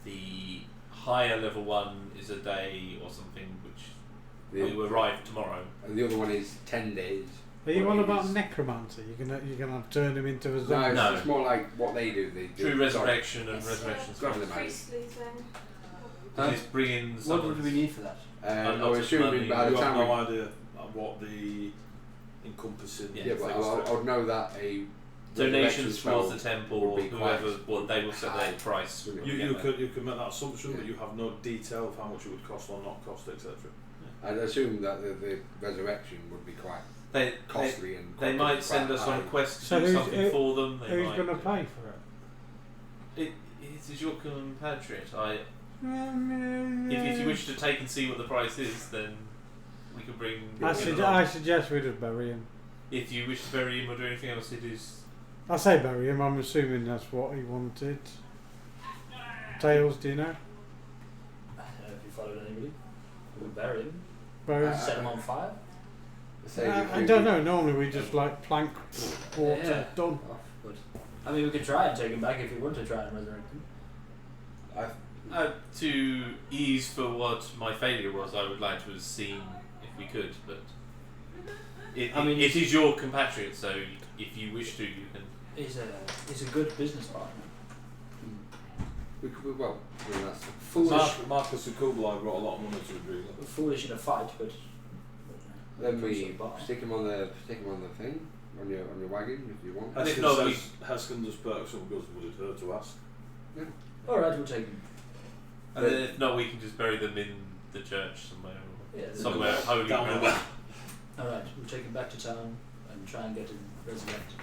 The higher level one is a day or something, which will arrive tomorrow. And the other one is 10 days. Are you What on it about is. necromancy? You're gonna turn him into a No, zombie? No. it's more like what they do. They do True resurrection and It's, resurrection Grab spells. them. priestly thing. Huh? It's bringing What someone. would we need for that? I lot was of assuming money. by the You have time no we, idea what the encompassing Yeah, yeah, but things I would know that a Donations resurrection towards the spell temple, would or be whoever, quite well, they will set high. their price. when we You get there. you could make that assumption, but Yeah. you have no detail of how much it would cost or not cost, etc. I'd assume that the resurrection would be quite They costly and they quite might send quite us on high. quests to So do who's- something for them. They Who's might. gonna pay for it? It is your compatriot. If you wish to take and see what the price is, then we can bring. I suggest we just bury him. If you wish to bury him or do anything else, it is. I say bury him. I'm assuming that's what he wanted. Tails, do you know? I don't know if you followed anybody. We would bury him. Bury. Set him on fire. Say if I we- don't know. Normally we just like plank water Yeah. done. Oh, good. I mean, we could try and take him back if we want to try and resurrect him. To ease for what my failure was, I would like to have seen if we could, but it is your compatriot, so if you wish to, you can. He's a good business partner. Well, I mean, that's Foolish, Marcus and Kublai brought a lot of money to agree with. foolish in a fight, but. then we Some bar. stick him on the thing on your wagon if you want. And if Heskin not, we- says Heskin does perks and goes, would it hurt to ask? All right, we'll take him. And then if not, we can just bury them in the church somewhere. Yeah, there's Somewhere no- holy Down the ground. way. All right, we'll take him back to town and try and get him resurrected.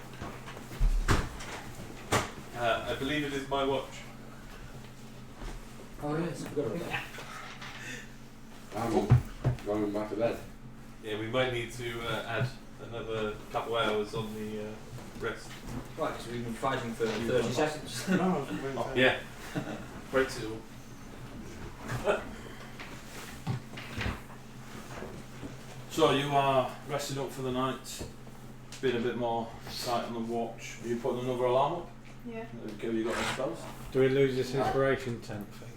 I believe it is my watch. Oh yes, I forgot about that. I'm going back to bed. Yeah, we might need to add another couple hours on the rest. Right, because we've been fighting for 30 seconds. No, Yeah. Break it all. So you are resting up for the night, being a bit more tight on the watch. Are you putting another alarm up? Yeah. Have you got any spells? Do we lose this inspiration temp thing?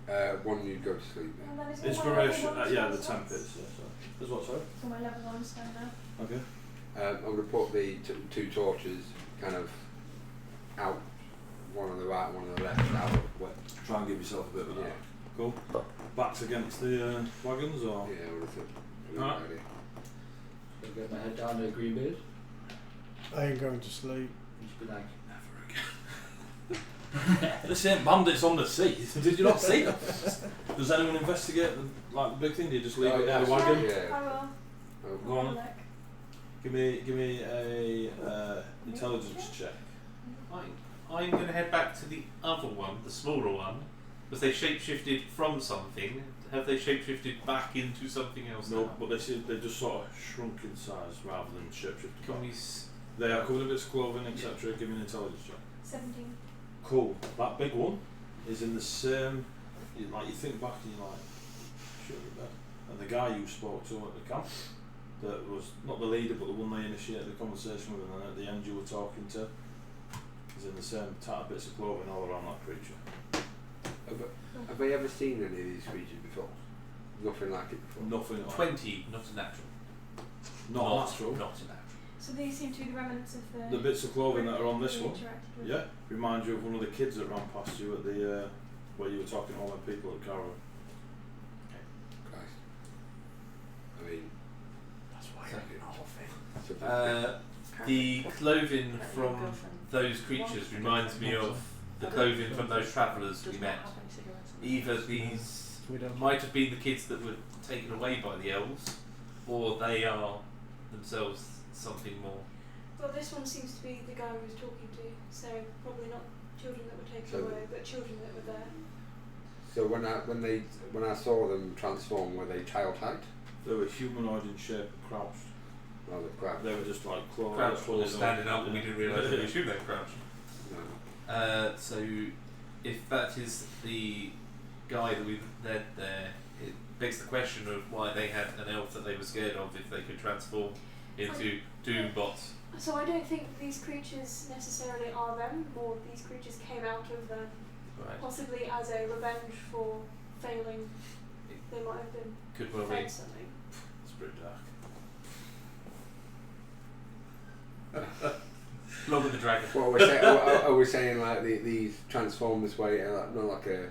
No. When you go to sleep. And then it's all my Inspiration, level ones yeah, now, the so temp it's- is. Yeah, so. There's what, sorry? It's all my level 1 stand now. Okay. I'm going to put the two torches kind of out, one on the right, one on the left, out. Where, Try and give yourself a bit of yeah, that. Cool. Backs against the wagons, or? yeah, I would have thought. Alright. I'll get my head down to a green beard. I ain't going to sleep. And just be like, This ain't bandits on the sea. Did you not see them? Does anyone investigate the big thing? Do you just leave it in the wagon? Yeah. I will. Oh, Go on. Have a look. Give me a intelligence check. I'm going to head back to the other one, the smaller one, because they shapeshifted from something. Have they shapeshifted back into something else? No, now? but they just sort of shrunk in size rather than shapeshifted. Can back. we They are covered in bits of clothing, etc. Give me an intelligence check. 17. Cool. That big one is in the same. Like you think back and you're like, shit with that. And the guy you spoke to at the camp, that was not the leader but the one they initiated the conversation with, and then at the end you were talking to, is in the same tattered bits of clothing all around that creature. Have they ever seen any of these creatures before? Nothing like it before. Nothing like 20, not a natural. Not natural. Not a natural. So these seem to be the remnants of The bits of clothing that are on this we one, interacted with. yeah, remind you of one of the kids that ran past you at the where you were talking to all the people at Caravan. Christ. I mean, That's why So- I get all of it. The clothing from those creatures reminds me of the clothing from those travellers we met. Either these We don't. might have been the kids that were taken away by the elves, or they are themselves something more. Well, this one seems to be the guy we was talking to, so probably not children that were taken So away, but children that were there. so when I saw them transform, were they child height? They were humanoid in shape and crouched. Or the crab? They were just like clothes. Crouched or standing up, and we didn't realise that we assumed they were crouched. No. So, if that is the guy that we've led there, it begs the question of why they had an elf that they were scared of if they could transform into Doombots. So I don't think these creatures necessarily are them, more these creatures came out of them, Right. possibly as a revenge for failing. They might have been Could well fed be. something. It's pretty dark. Along with the dragon. What are we saying? Like these transform this way, like, not like a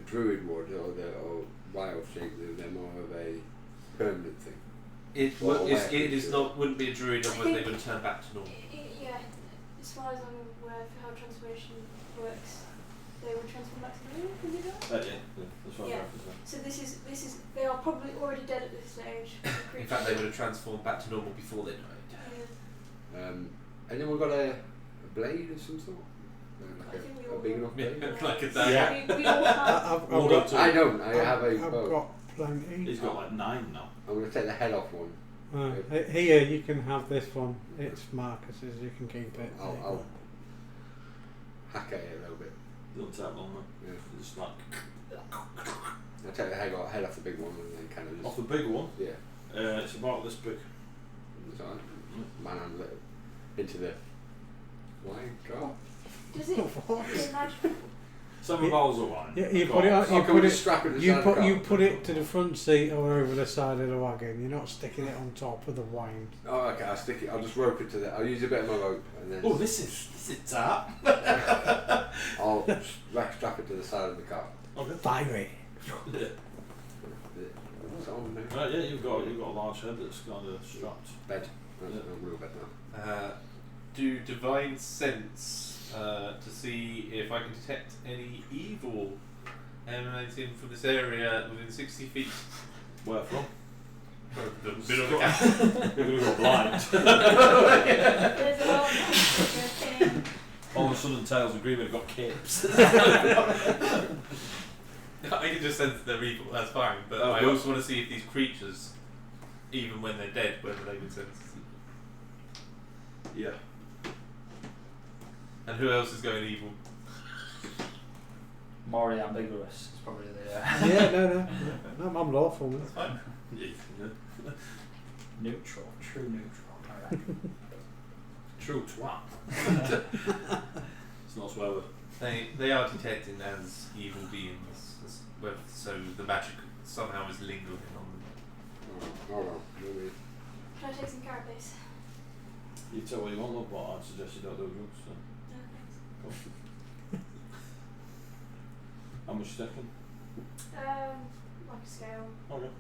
druid would or wild shape. They're more of a permanent thing. It wouldn't be a druid unless they would turn back to normal. Yeah, as far as I'm aware of how transformation works, they would transform back to the moon. Can you do that? Yeah, that's what Yeah. I was saying. So this is they are probably already dead at this stage. the In creatures. fact, they would have transformed back to normal before they died. Yeah. Anyone got a blade of some sort? I think we A all big do. enough blade? Like a Yeah. dagger. We all have. I've Well got. done. I don't. I have a I've bow. got plenty. He's got like 9 now. I'm going to take the head off one. Here you can have this one. It's Marcus's. You can keep it. I'll hack at it a little bit. Doesn't take long, man. Yeah. It's like I'll take the head off the big one and then kind of just. off the big one. Yeah. It's about this big. It's alright. Manhandle it into the wine jar. Does it? Imagine. 7 bottles of wine. Yeah, you Of put it. course. On, you can put we it. just strap it to the You side of the put you car? put it to the front seat or over the side of the wagon. You're not sticking it on top of the wine. Oh, okay. I'll just rope it to the. I'll use a bit of my rope and then. Oh, this is tart. I'll strap it to the side of the car. Okay. Fiery. It's on now. Right, yeah, you've got a large head that's kind of strapped. Bed. That's Yeah. a real bed now. Do divine sense to see if I can detect any evil emanating from this area within 60 feet. Where from? From the middle of the camp. You're going to go blind. There's a lot of thing. All of a sudden, Tails and Green have got capes. I can just sense they're evil, that's fine, but Oh, I well. also want to see if these creatures, even when they're dead, whether they would sense evil. Yeah. And who else is going evil? More ambiguous is probably the. Yeah, no, I'm lawful. Man. That's fine. Yeah. Neutral, true neutral. Alright. True twat. It's not a swear word. They are detected as evil beings, so the magic somehow is lingering on them. Hold on. Maybe. Can I take some carapace? You tell what you want, love, but I'd suggest you don't do drugs. So. No, thanks. How much you taking? Like a scale. Okay.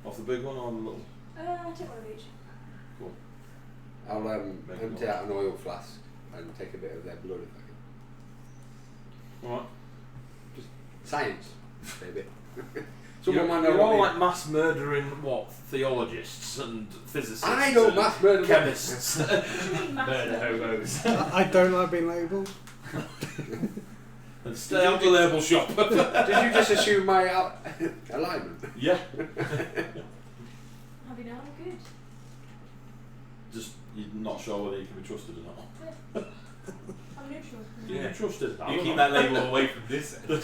Off the big one or the little? I'll take one of each. Cool. I'll Make empty it out an oil flask and take a bit of their blood if I can. Alright. Science, baby. You're, Someone might know you're what all they- like mass murdering, theologists and physicists. I don't and mass murder chemists. What do you mean, Murder massive? hobos. I don't like being labelled. And stay out the label shop. Did you just assume my alignment? Yeah. Have you now? Good. Just you not sure whether you can be trusted or not. I'm neutral. Yeah. Trusted. I You don't keep know. that label away from this end.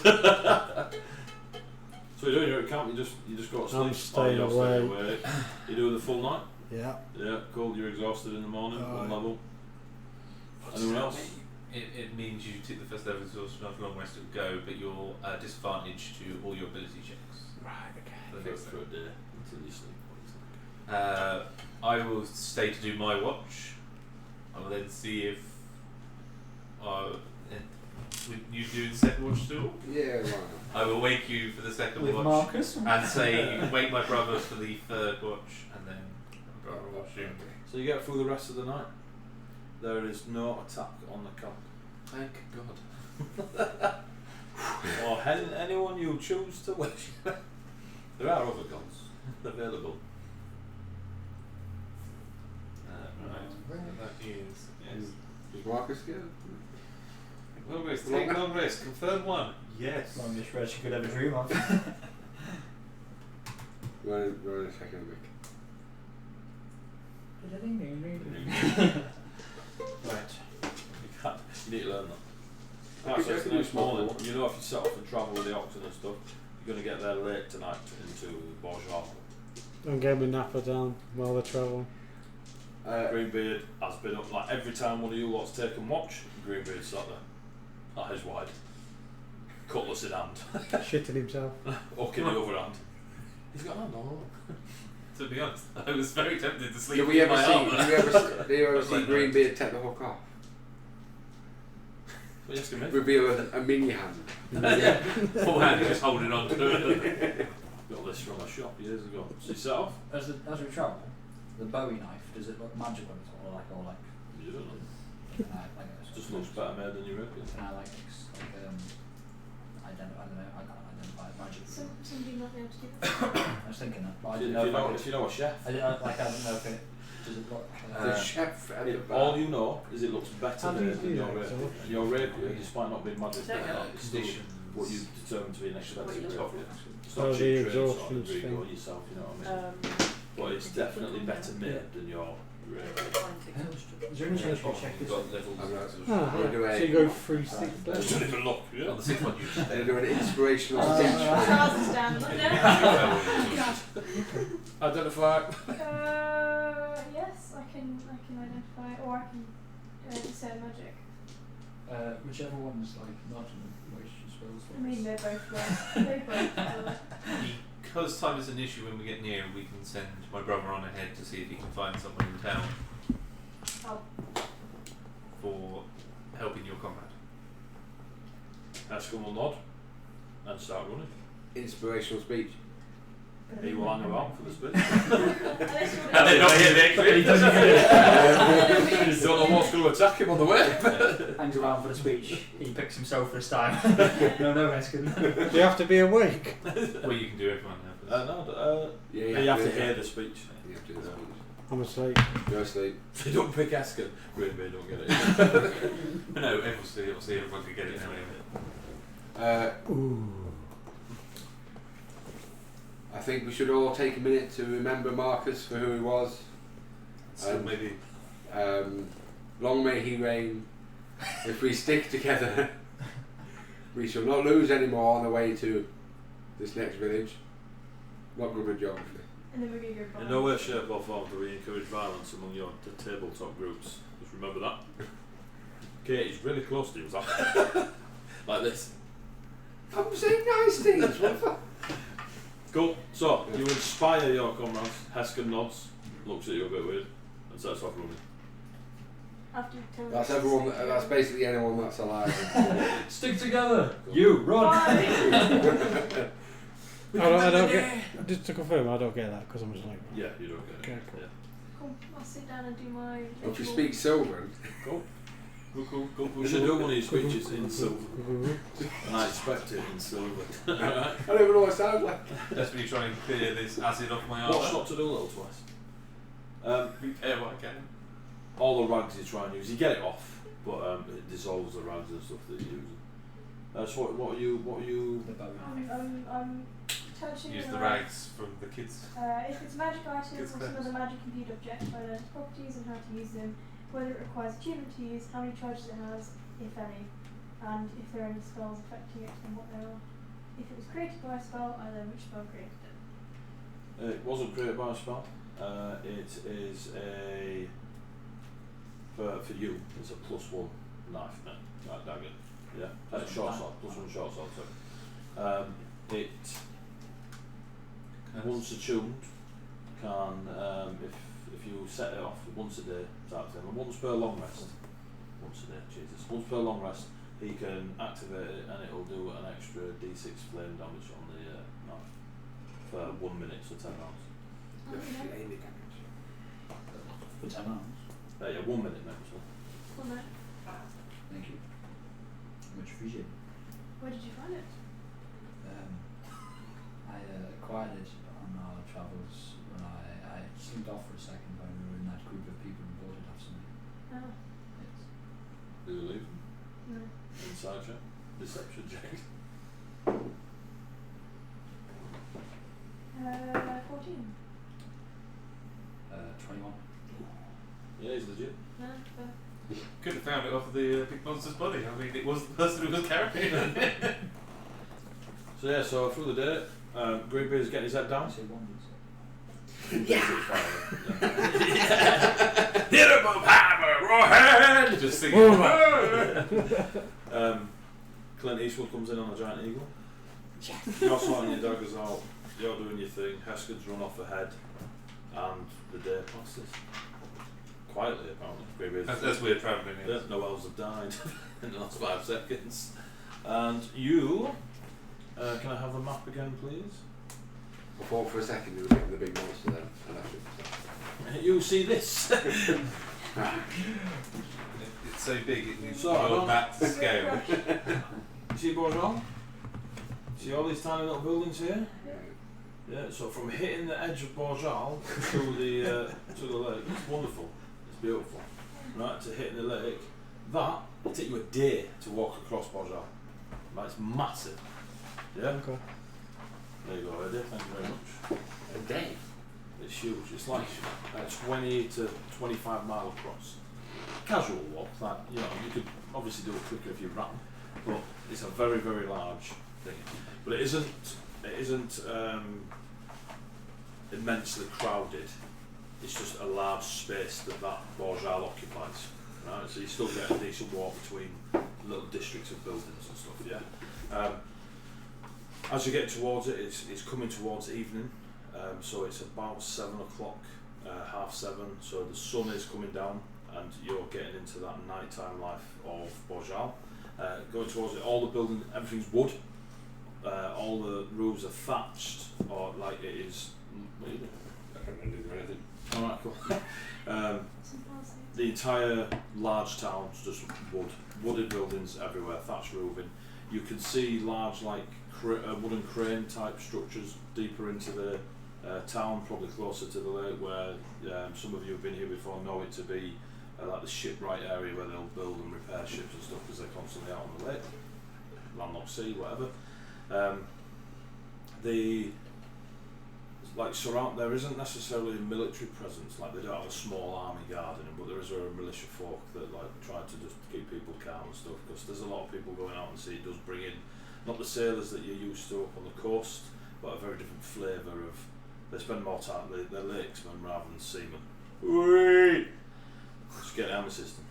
So you're doing your account, you just go to sleep. I'm staying you're away. awake. You do the full night? Yeah. Yeah, cool, you're exhausted in the morning, one Alright. level. Anyone else? It means you take the first level exhaustion after long rest and go, but you're disadvantaged to all your ability checks. Right, okay. For the For, next for a day, until you sleep. I will stay to do my watch. I will then see if you do the second watch still. Yeah, why I will wake you for the second With watch Marcus. and say wake my brother for the third watch, and then my brother will watch you. So you get through the rest of the night. There is no attack on the camp. Thank God. Or anyone you choose to wish. There are other guns available. Right. That is yes. Is Marcus scared? Long rest. Take long rest. Confirm one. Yes. Longest rest you could ever dream of. We're in a second week. Right. You need to learn that. I Right, so could it's the do next small morning. one. You know if you set off and travel with the oxen and stuff, you're going to get there late tonight into Borjhal. Don't get me napper down while they travel. Greenbeard has been up, like every time one of you lot's taken watch, Greenbeard's sat there, eyes wide, cutlass in hand, Shitting himself. hook in the other hand. He's got a hand all To be honest, I was very tempted to sleep Do we with ever my see? arm. Do you ever see Like, Greenbeard take the hook off? What are you asking me? Reveal a mini hand. Full hand just holding on to it. Got this from a shop years ago. So you set off? As we travel, the Bowie knife, does it look magical at all, or like You don't know. can I, like It just looks better made than you reckon. can I identify? I don't know. I can't identify it magically. Somebody might be able to do that. I was thinking that, but I If didn't you know if I know, could. if you know a chef, I didn't know, like I don't know if it does it look. The chef and the bar. all you know is it looks better How do you made than do your that? rapier. So- And your rapier, despite not being magic, Technical it's still what you determine to be an What expensive you look rapier. It's So not the cheap trade, sort of exhaustion degree thing. go yourself, you know what I mean? But it's definitely better made than your rapier. Is there any chance you could check You've this? got levels. I'm not- Ah, We'll do yeah. a- So you go through 6 Just levels. don't even look, yeah. On the sixth one, you just They're doing an inspirational Uh, speech. Trousers down. No. Identify. Yes, I can identify, or I can discern magic. Whichever one's like not in the moisture spells. I mean, they both work. They both work. Because time is an issue when we get near, we can send my brother on ahead to see if he can find someone in town Oh, for helping your combat. Haskell will nod and start running. Inspirational speech. He will hang about for the spin. unless you And then not hear the You don't know what's going to attack him on the way. Hangs around for the speech. He picks himself this time. no, Eskin. Do you have to be awake? Well, you can do everyone now. Yeah, you have to hear the speech. You have to hear the speech. I'm asleep. You're asleep. If you don't pick Haskell, Greenbeard don't get it. No, obviously everyone can get it now anyway. Ooh. I think we should all take a minute to remember Marcus for who he was. So maybe Long may he reign. If we stick together, we shall not lose any more on the way to this next village. Not good with geography. And then we're going to go In no way, shape or form do we encourage violence among your tabletop groups. Just remember that. Katie's really close to you, like this. I'm saying nice things. What the fuck? Cool. So, you inspire your comrades. Haskell nods, looks at you a bit weird, and sets off running. After you tell That's us everyone. to say That's basically anyone that's alive. Stick together. You run. Bye. I don't get. Just to confirm, I don't get that because I'm asleep. Yeah, you don't get it. Okay, cool. Yeah. Cool. I'll sit down and do my. If you ritual. speak Sylvan, Cool. We should do one of these speeches in silver, and I expect it in silver. I don't even know what it sounds like. desperately trying to clear this acid off my What's arm. not to do, little twice? Repair what I can. All the rags you try and use, you get it off, but it dissolves the rags and stuff that you're using. So what are you? The bow knife. I'm touching Use an the item. rags from the kids. If it's a magic item or Good some steps. other magic imbued object, I learn its properties and how to use them, whether it requires achievement to use, how many charges it has, if any, and if there are any spells affecting it and what they are. If it was created by a spell, I learn which spell created it. It wasn't created by a spell. It is a for you. It's a +1 knife, right, dagger. Yeah, short sword. +1 short sword. Sorry. It once attuned can if you set it off once a day type thing, and once per long rest. Once a day, Jesus. Once per long rest, he can activate it and it will do an extra d6 flame damage on the knife for 1 minute, so 10 rounds. The flaming damage. For 10 rounds. Yeah, 1 minute maybe. So. Well, no. Thank you. Much appreciated. Where did you find it? I acquired it on our travels when I slipped off for a second when we were in that group of people and bought it off somebody. Oh, Yes. Did you leave? no. Inside check? Deception check? 14. 21. Yeah, he's legit. No, Could have found it off of the big monster's body. I mean, it was the person who was carrying it. So yeah, so through the day, Greenbeard's getting his head down. I say 1 Yeah. Hit him up, hammer, raw hand! Just singing. Clint Eastwood comes in on a giant eagle. You're sorting your daggers out, you're doing your thing, Heskard's run off ahead, and the day passes. Quietly, apparently. Greenbeard's That's weird travelling. yeah, no elves have died in the last 5 seconds. And you, can I have the map again, please? I thought for a second you were getting the big monster then, and I should You see this. It's so big it needs So, I your don't- map to scale. You see Borjhal? See all these tiny little buildings here? Yeah, so from hitting the edge of Borjhal to the lake, it's wonderful, it's beautiful. Right, to hitting the lake, it'll take you a day to walk across Borjhal. Right, it's massive. Yeah? Okay. There you go, Eddie, thank you very much. A day? It's huge, it's like 20 to 25 mile across. Casual walk, like, you know, you could obviously do it quicker if you ran, but it's a very, very large thing. But it isn't immensely crowded. It's just a large space that Borjhal occupies. Right, so you still get a decent walk between little districts of buildings and stuff. Yeah. As you get towards it, it's coming towards evening. So it's about 7 o'clock, 7:30. So the sun is coming down, and you're getting into that nighttime life of Borjhal. Going towards it, all the building, everything's wood. All the roofs are thatched, or like it is. What are you doing? I don't remember doing anything. All right, cool. The entire large town's just wooded buildings everywhere, thatched roofing. You can see large, like wooden crane type structures deeper into the town, probably closer to the lake, where some of you have been here before know it to be like the shipwright area where they'll build and repair ships and stuff because they're constantly out on the lake, landlocked sea, whatever. There isn't necessarily a military presence, like they don't have a small army guarding them, but there is a militia folk that like try to just keep people calm and stuff, because there's a lot of people going out and sea. It does bring in not the sailors that you're used to up on the coast, but a very different flavour of, they spend more time, they're lakesmen rather than seamen. Whee! Just get the army system.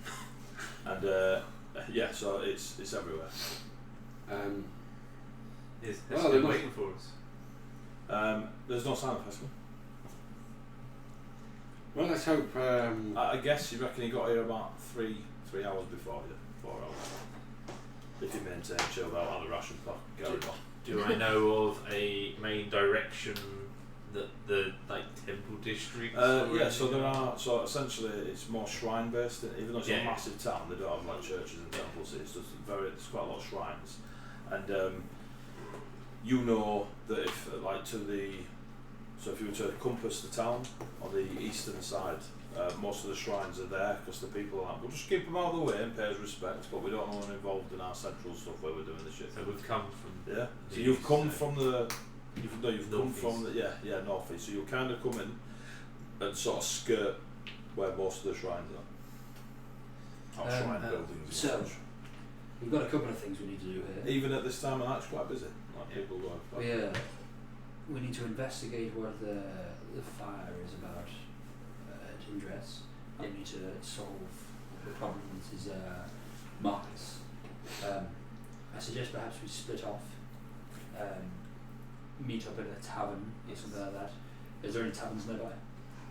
And yeah, so it's everywhere. Is Well, Heskard they must- waiting for us? There's no sign of Heskard. Well, let's hope. I guess you reckon he got here about 3 hours before you, 4 hours. If you maintain chilled out on the ration pack, carry on. Do I know of a main direction that the temple districts? Yeah, so there are. So essentially, it's more shrine based. Even though it's a massive town, they don't have like churches and temples. It's just there's quite a lot of shrines, and you know that if if you were to compass the town on the eastern side, most of the shrines are there because the people are like, we'll just keep them out of the way and pay us respect, but we don't want them involved in our central stuff where we're doing the shit. So we've come from. Yeah. So the you've east come side. from the You've come from the northeast. So you'll kind of come in and sort of skirt where most of the shrines are. Or shrine buildings. And So such. we've got a couple of things we need to do here. Even at this time of night, it's quite busy. Like people go. We need to investigate what the fire is about at Indress. We need to solve the problem with his Marcus. I suggest perhaps we split off, meet up at a tavern or something like that. Is there any taverns nearby?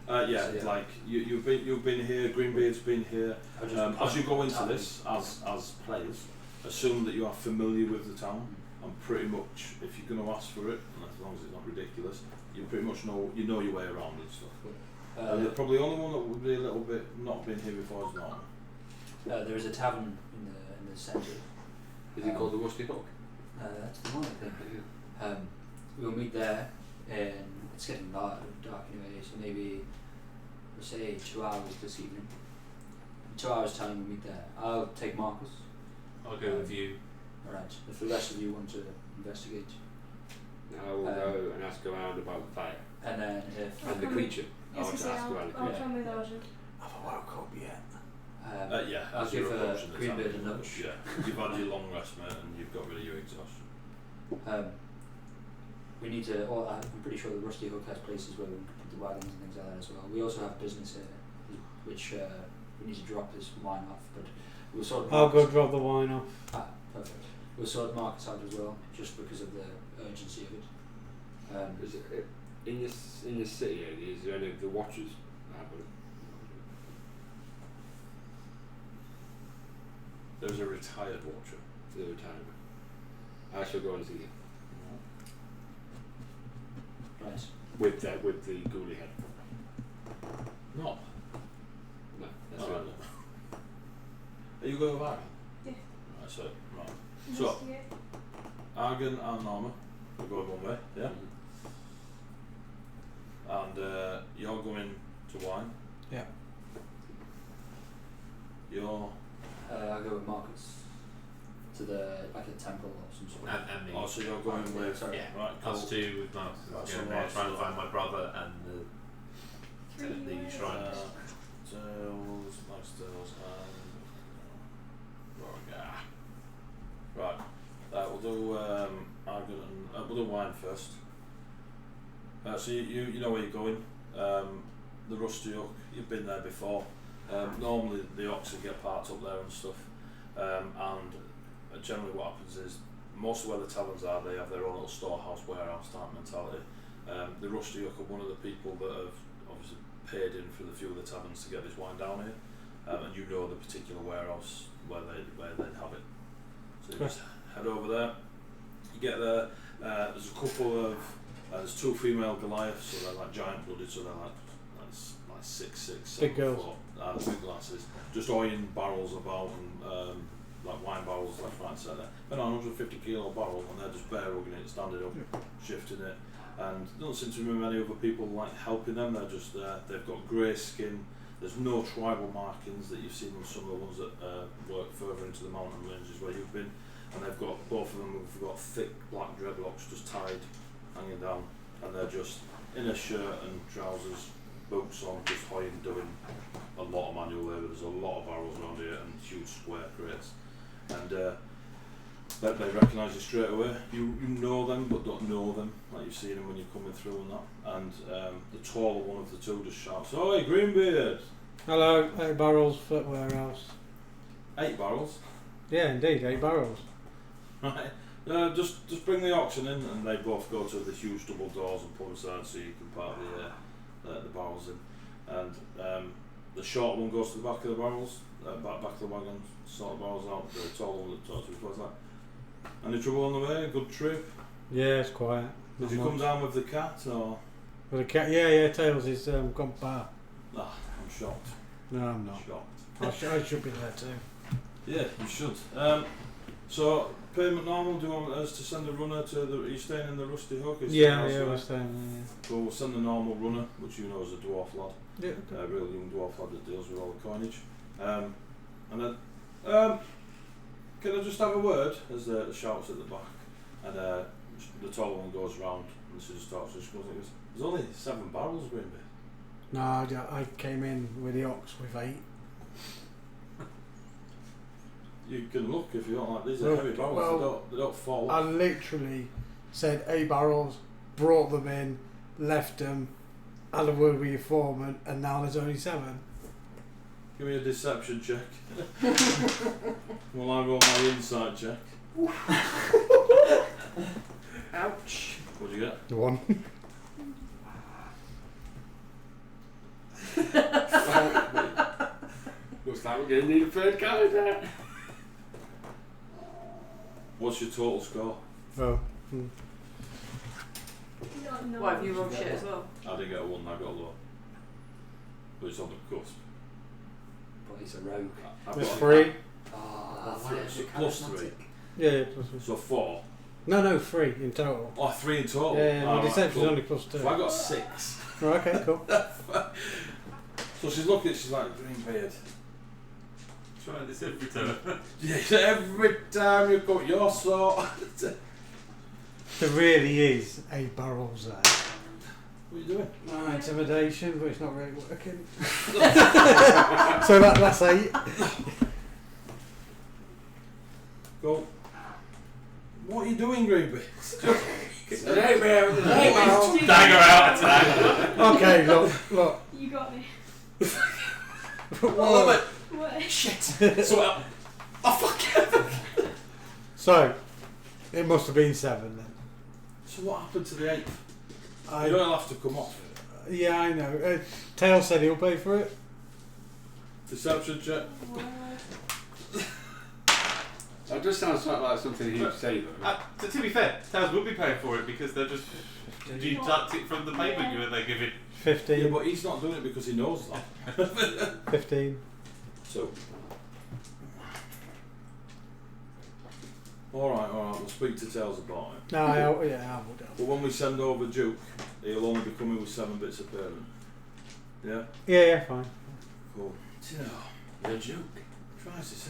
Like you've been here. Greenbeard's been here. As you go into this, as players, assume that you are familiar with the town. And pretty much, if you're going to ask for it, and as long as it's not ridiculous, you pretty much know your way around and stuff. The probably only one that would be a little bit not been here before is Norma. There is a tavern in the centre. Is it called the Rusty Hook? That's the one, I think. We'll meet there, and it's getting dark anyway, so maybe we'll say 2 hours this evening. In 2 hours time we'll meet there. I'll take Marcus. I'll go with you. Alright, if the rest of you want to investigate. I will go and ask around about the fire. And then if... And the creature. I Yes, want to ask around the I'll creature. come with Arjun. Have I woke up yet? I'll as give you're approaching the Greenbeard town, a nudge. Yeah, you've had your long rest, mate, and you've got rid of your exhaustion. We need to... I'm pretty sure the Rusty Hook has places where we can put the wagons and things like that as well. We also have business here, which we need to drop this wine off, but we'll sort of... I'll go drop the wine off. Perfect. We'll sort Marcus out as well, just because of the urgency of it. Is it in this city area? Is there any of the watchers? There's a retired watcher. The retirement. I shall go and see him. Right. With the ghoulie head. No. No, that's Alright. right. Are you going with Argan? Yeah. Right, so, Argan and Norma will go one way, yeah? And you're going to wine? Yeah. You're... I'll go with Marcus to a temple or some sort. And me. Oh, so you're going with... Sorry. Right, cool. Us two with Marcus. Right, so Going there trying to find my brother and the shrine. Tales, Max Tales, and... Goragar. Right. We'll do Argan and... we'll do wine first. So you know where you're going. The Rusty Hook, you've been there before. Normally the oxen get parked up there and stuff, and generally what happens is most of where the taverns are, they have their own little storehouse, warehouse type mentality. The Rusty Hook are one of the people that have obviously paid in for the few of the taverns to get this wine down here, and you know the particular warehouse where they'd have it. So you just head over there. You get there. There's a couple of there's 2 female Goliaths, so they're like giant blooded, so they're like 6'6", 7 Big girls. foot, big glasses, just oiling barrels about and like wine barrels left, right, centre. They're on 150 kilo barrel and they're just bare rugging it, standing up, shifting it, and there don't seem to be many other people like helping them. They're just there. They've got grey skin. There's no tribal markings that you've seen on some of the ones that work further into the mountain ranges where you've been, and they've got both of them have got thick black dreadlocks just tied, hanging down, and they're just in a shirt and trousers, boots on, just hoying, doing a lot of manual labour. There's a lot of barrels around here and huge square crates, and they recognise you straight away. You know them but don't know them, like you've seen them when you're coming through and that. And the taller one of the two just shouts, "Oi, Greenbeard!" Hello, 8 barrels, foot warehouse. 8 barrels? Yeah, indeed, 8 barrels. Right. Just bring the oxen in, and they both go to the huge double doors and pull aside so you can park the barrels in. And the short one goes to the back of the barrels, back of the wagon, sort the barrels out. The taller one that talks to us like that. Any trouble on the way? Good trip? Yeah, it's quiet. Did you come down with the cat or? With the cat? Yeah, Tails is gone bar. Ah, I'm shocked. No, I'm not. Shocked. I should be there too. Yeah, you should. So payment normal. Do you want us to send a runner to the? Are you staying in the Rusty Hook? Yeah, we're staying there. Well, we'll send the normal runner, which you know is a dwarf lad. Yeah. A real young dwarf lad that deals with all the coinage. And then, can I just have a word as the shouts at the back? And the taller one goes round, and she just talks. She goes, "There's only 7 barrels, Greenby." No, I came in with the ox with 8. You can look if you don't like these. Are heavy barrels. They don't fall. I literally said 8 barrels, brought them in, left them, had a word with your foreman, and now there's only 7. Give me a deception check. Well, I roll my insight check. Ouch. What'd you get? 1. Looks like we're going to need a third character. What's your total score? Oh. Why have you rolled shit as well? I didn't get a 1. I got low. But it's on the cusp. But he's a rogue. I've It's got 3. So plus 3. Yeah, plus 3. So 4. No, 3 in total. Oh, 3 in total. Yeah, my Right, deception's cool. only plus 2. So I got 6. Oh, okay, cool. So she's looking. She's like, Greenbeard. Try this every time. Yeah, every time you come, you're so. There really is 8 barrels there. What are you doing? Intimidation, but it's not really working. So that's 8. Go. What are you doing, Greenbeard? Dagger out attack. Okay, look. You got me. What? What? Shit. So, oh fuck. So, it must have been 7 then. So what happened to the 8th? I, You don't have to come off. yeah, I know. Tail said he'll pay for it. Deception check. What? That just sounds like something he'd say though. To be fair, Towers would be paying for it because they're just deduct it from the payment you they're giving. 15. Yeah, but he's not doing it because he knows that. 15. So. Alright, we'll speak to Tails about it. No, I would. But when we send over Duke, he'll only be coming with 7 bits of payment. Yeah? Yeah, fine. Cool. Do you know, the Duke tries this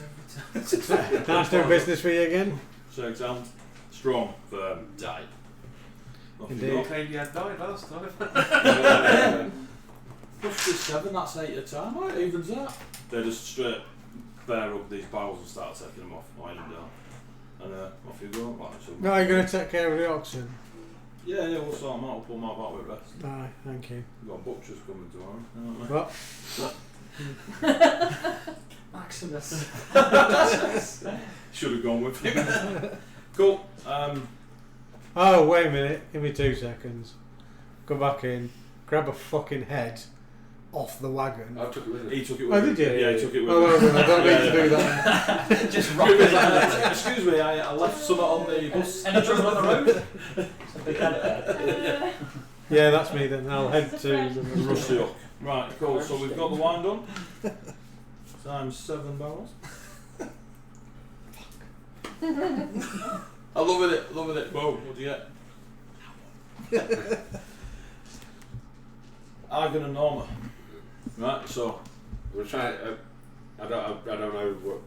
every time. Nice doing business for you again. Shakes hand. Strong, firm, tight. Off you Indeed. go. Claimed you had died last time. Plus 7, that's 8 at a time. Right, evens that. They just straight bear up these barrels and start taking them off, line them down. And off you go. Right, so No, you're going to take care of the oxen. yeah, we'll sort them out. We'll pull them out back with rest. Aye, thank you. We've got butchers coming tomorrow, haven't we? What? Maximus. Should have gone with him. Cool. Oh, wait a minute. Give me 2 seconds. Go back in. Grab a fucking head off the wagon. I took it with He me. took it with Oh, him. did you? Yeah, he took it with Oh, him. well, then I don't need to do that. Just rock it. Excuse me, I left some on the bus. Any trouble on the road? It's a big head there. Yeah, that's me then. I'll head to the Rusty Hook. Right, cool. So we've got the wine done. Times 7 barrels. I'm loving it, loving it. Boom, what do you get? Argon and Norma. Right, so We're trying. I don't know what.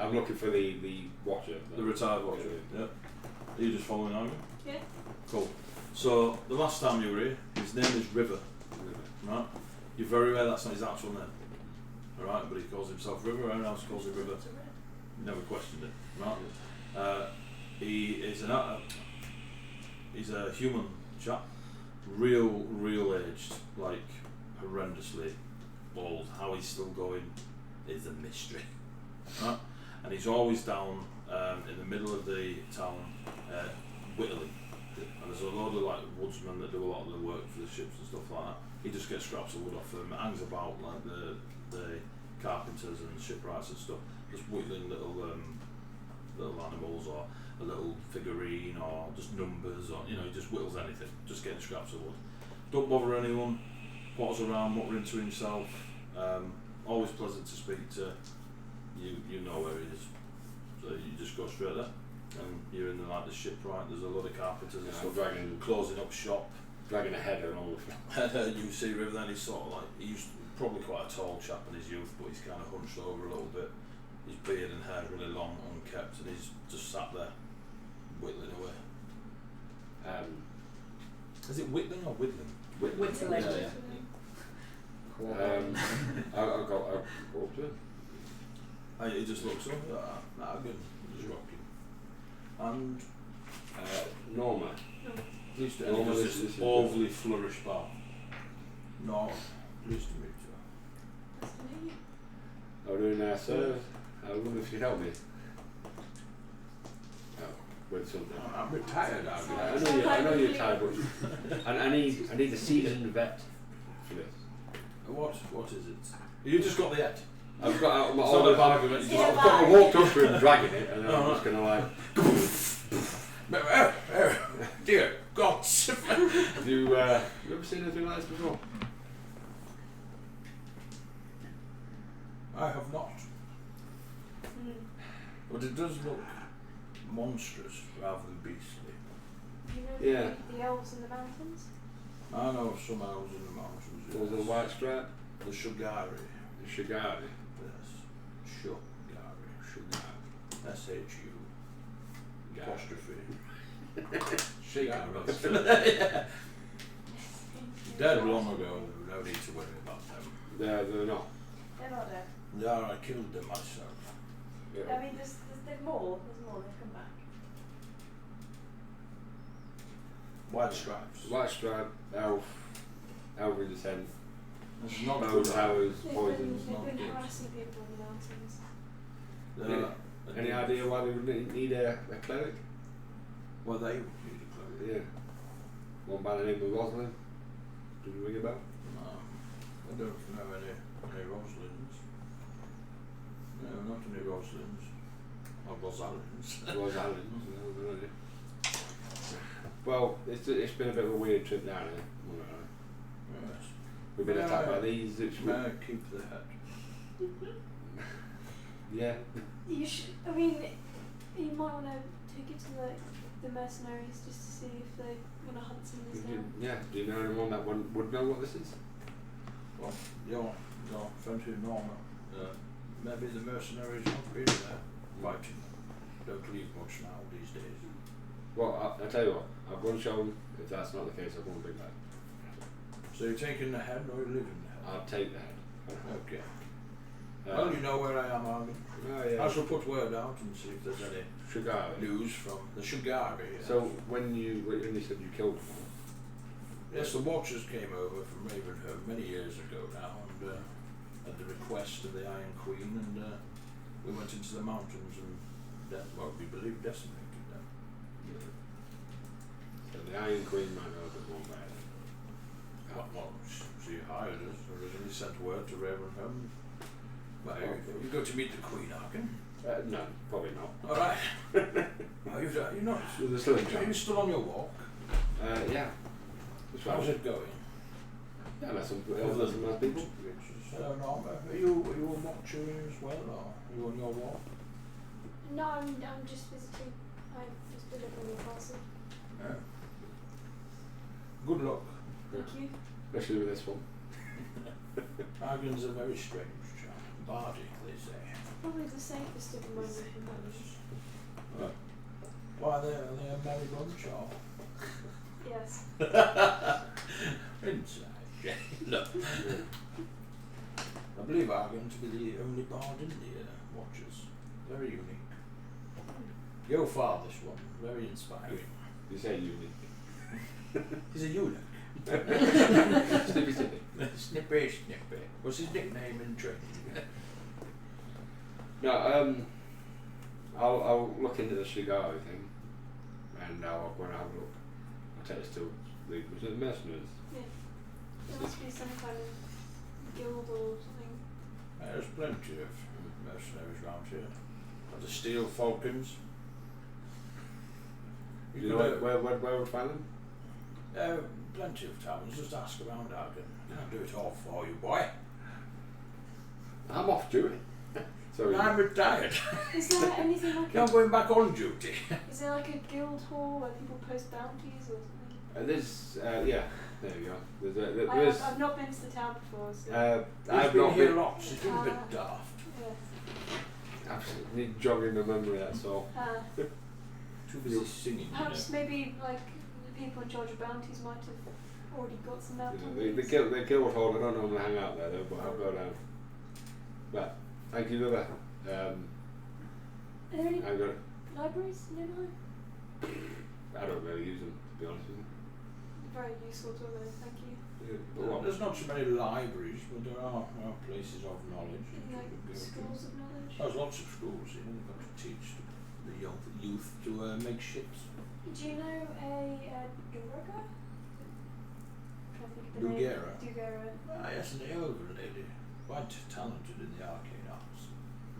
I'm looking for the watcher. the retired watcher. Yeah. Are you just following Argon? Yeah. Cool. So the last time you were here, his name is River. Right? You're very aware that's not his actual name. Alright, but he calls himself River, everyone else calls him River. Never questioned it. Right? He is he's a human chap. Real aged, like horrendously old. How he's still going is a mystery. Right? And he's always down in the middle of the town, whittling. And there's a load of like woodsmen that do a lot of the work for the ships and stuff like that. He just gets scraps of wood off them, hangs about like the carpenters and shipwrights and stuff, just whittling little animals or a little figurine or just numbers, or he just whittles anything, just getting scraps of wood. Don't bother anyone, potters around, muttering to himself. Always pleasant to speak to. You know where he is, so you just go straight there. And you're in the shipwright. There's a lot of carpenters and stuff closing up shop. Dragging a header and all of You see River then, he's sort of like, he used probably quite a tall chap in his youth, but he's kind of hunched over a little bit. His beard and hair really long, unkept, and he's just sat there whittling away. Is it Whitling or Whitling? Whittling. Yeah, I'll go up to it. It just looks up. Good. Just rocking. And Norma. pleased to Norma, introduce this this is- overly flourished bar. No, pleased to meet you. Nice to meet you. How are you doing there, sir? I wonder if you'd help me. Oh, with something. I'm retired, I know you're tired, but I need a seasoned vet for this. What is it? You just got the et. I've got out my It's not a bargain. It's not a I walked up to him dragging it, and I'm Oh, just gonna like. Dear God. Have you ever seen anything like this before? I have not. Mm. But it does look monstrous rather than beastly. You know Yeah. the elves in the mountains? I know of some elves in the mountains. What was the white stripe? The Shu'gari. The Shu'gari. Yes. Shu'gari. Shu'gari. S-H-U. Gari. Apostrophe. Shaking. Yeah. Dead long ago. No need to worry about them. They're not. They're not dead. Yeah, I killed them myself. Yeah. I mean, there's more. There's more. They've come back. White stripes. White stripe, elf, elven descent, It's not bows, good. arrows, They've poisons. not been good. harassing people in the mountains. Any idea why they would need a cleric? Well, they would need a cleric. Yeah. One by the name of Rosalind. Did you ring a bell? I don't know any Rosalynds. No, not any Rosalynds. Or Rosalynds. Rosalind. Well, it's been a bit of a weird trip down here. Yes. We've been attacked by these. May I keep the head? Yeah. You should. I mean, you might want to take it to the mercenaries just to see if they're going to hunt some of this down. Yeah. Do you know anyone that would know what this is? Well, your friend who Norma. Maybe the mercenaries not really there fighting. Don't leave much now these days. Well, I'll tell you what. I'll go and show them. If that's not the case, I'll go and bring that. So you're taking the head or you're leaving the head? I'll take the head. Okay. Well, you know where I am, Argon. Oh, yeah. I shall put word out and see if there's any Shu'gari. news from the Shu'gari. Yes. So when you said you killed them, Yes, the Watchers came over from Ravenholm many years ago now, and at the request of the Iron Queen, and we went into the mountains and, we believe, decimated them. so the Iron Queen might know a bit more about it. Well, she hired us, originally sent word to Ravenholm. Well, you go to meet the Queen, Arkin. No, probably not. All right. You're not. There's still a Are you chance. still on your walk? Yeah. That's How's right. it going? Yeah, that's some nice people. Norma, are you a watcher as well, or are you on your walk? No, I'm just visiting. I'm just delivering a parcel. Yeah. Good luck. Thank you. Especially with this one. Argon's a very strange child. Bardic, they say. Probably the safest of my companions. Why, they're a merry bunch, or? Yes. Inside. Look. I believe Argon to be the only bard in the Watchers. Very unique. Your father's one, very inspiring. You say unique. He's a eunuch. Snippy snippy. Snippy, snippy. What's his nickname in training? No, I'll look into the Shu'gari thing, and I'll go and have a look. I'll take us to the mercenaries. Yeah. There must be some kind of guild or something. There's plenty of mercenaries around here. The Steel Falcons. Do you know where we'll find them? Plenty of towns. Just ask around, Argon. Can't do it all for you, boy. I'm off duty. Sorry. I'm retired. Is there anything like I'm going back on duty. Is there like a guild hall where people post bounties or something? There's yeah, there you go. I've not been to the town before, so I've been here lots. It's been a bit daft. yeah. Absolutely need jogging the memory, that's all. Too busy singing. Perhaps maybe like people in charge of bounties might have already got some out on The these. guild hall, I don't normally hang out there though, but I'll go down. But thank you for that. Are there any I got. libraries nearby? I don't really use them, to be honest with you. Very useful to know, thank you. Yeah, but what? There's not so many libraries, but there are places of knowledge. that you Like could go to. schools of knowledge? There's lots of schools here. They've got to teach the young youth to make ships. Do you know a Goragar? Trying to think of the Dugera? name. Dugera. Ah, yes, and the elven lady. Quite talented in the arcane arts.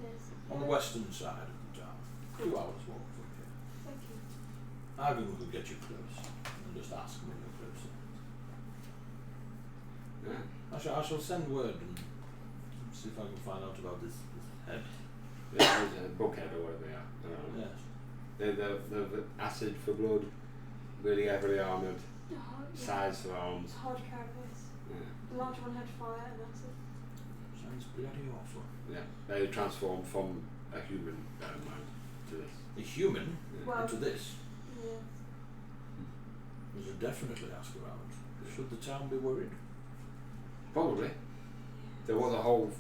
Yes. On the western side of the town. 2 hours walk from here. Thank you. Argon could get you close and just ask them when you're closer. Yeah. I shall send word and see if I can find out about this head. Yeah, there's a bookhead or whatever they are. I don't know. Yes. They're the acid for blood, really heavily armoured, Oh, yeah. size for arms. It's hard caravans. Yeah. The large one had fire and that's it. Sounds bloody awful. Yeah. They transformed from a human mind to this. A human Yeah. Well, into this. yeah. We should definitely ask around. Should the town be worried? Probably. There was a whole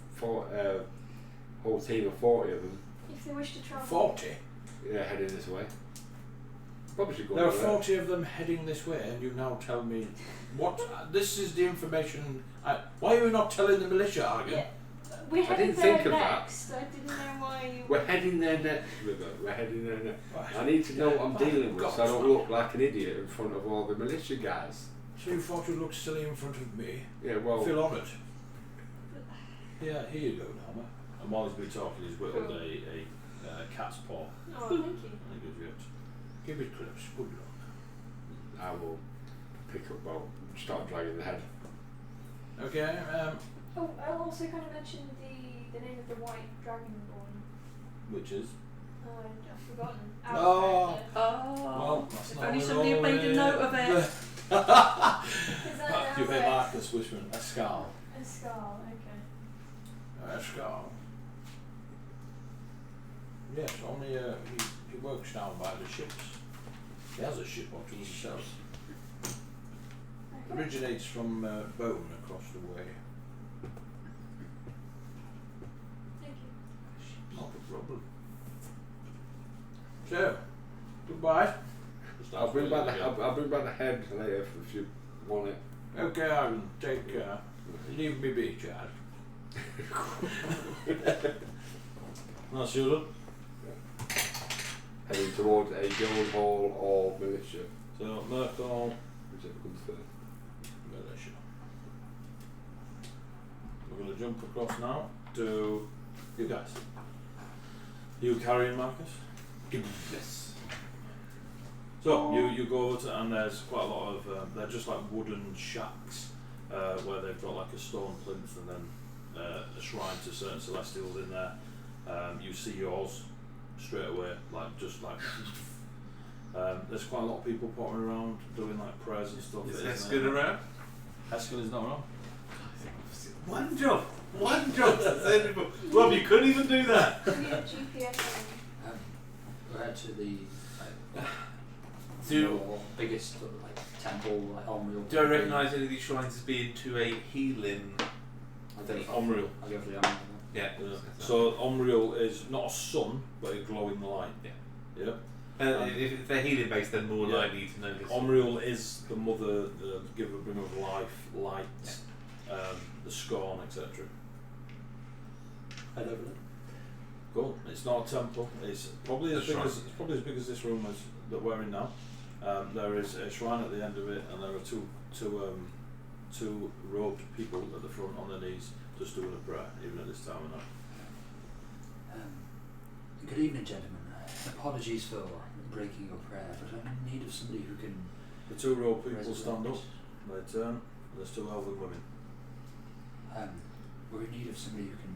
team of 40 of them If they wish to travel. 40? heading this way. Probably should go There are over there. 40 of them heading this way, and you now tell me what? This is the information. Why are you not telling the militia, Argon? Yeah. We're I heading didn't there think of that. next. I didn't know why you We're heading there next, River. We're heading there next. Right. I need to know what I'm dealing with God. so I don't look like an idiot in front of all the militia guys. So you thought you'd look silly in front of me? Yeah, well, Feel honoured. Yeah, here you go, Norma. And while he's been talking, he's whittled a cat's paw. Oh, thank you. And he gives you it. Give it clips. Good luck. I will pick up, start dragging the head. Okay. Oh, I'll also kind of mention the name of the white dragonborn. Which is? I've forgotten. Oh. Oh. That's If not only what somebody we're had made a note of it. Is that You hear now Marcus whispering, a skull. a skull? Okay. A skull. Yes, only he works down by the ships. He has a ship or two himself. Okay. Originates from Bone across the way. Thank you. Not a problem. So, goodbye. I'll bring back the head later if you want it. Okay, Aaron, take care. Leave me be, Chad. That's you done. Heading towards a guild hall or militia, So, Merkel, whichever comes first. militia. We're going to jump across now to you guys. You carrying Marcus? Yes. So you go over to, and there's quite a lot of they're just like wooden shacks where they've got like a stone plinth and then a shrine to certain celestials in there. You see yours straight away, there's quite a lot of people pottering around doing like prayers and stuff. Is isn't Eskin there? around? Eskin is not around. One job. Rob, you couldn't even do that. Have you got GPS on? Where to the Do- more biggest temple, Omriel? Do I recognise any of these shrines as being to a healing? I'll go for Omriel. I'll go for the Omriel. Yeah. So Omriel is not a sun, but a glowing light. Yeah. Yep. If they're healing based, then more Yeah. likely to know this. Omriel is the mother, the giver, bringer of life, light, the scorn, etc. Head over there. Cool. It's not a temple. It's probably as big as this room that we're in now. There is a shrine at the end of it, and there are two robed people at the front on their knees, just doing a prayer, even at this time of night. Good evening, gentlemen. Apologies for breaking your prayer, but I'm in need of somebody who can. The two robed people resurrect. stand up. They turn. There's two elven women. We're in need of somebody who can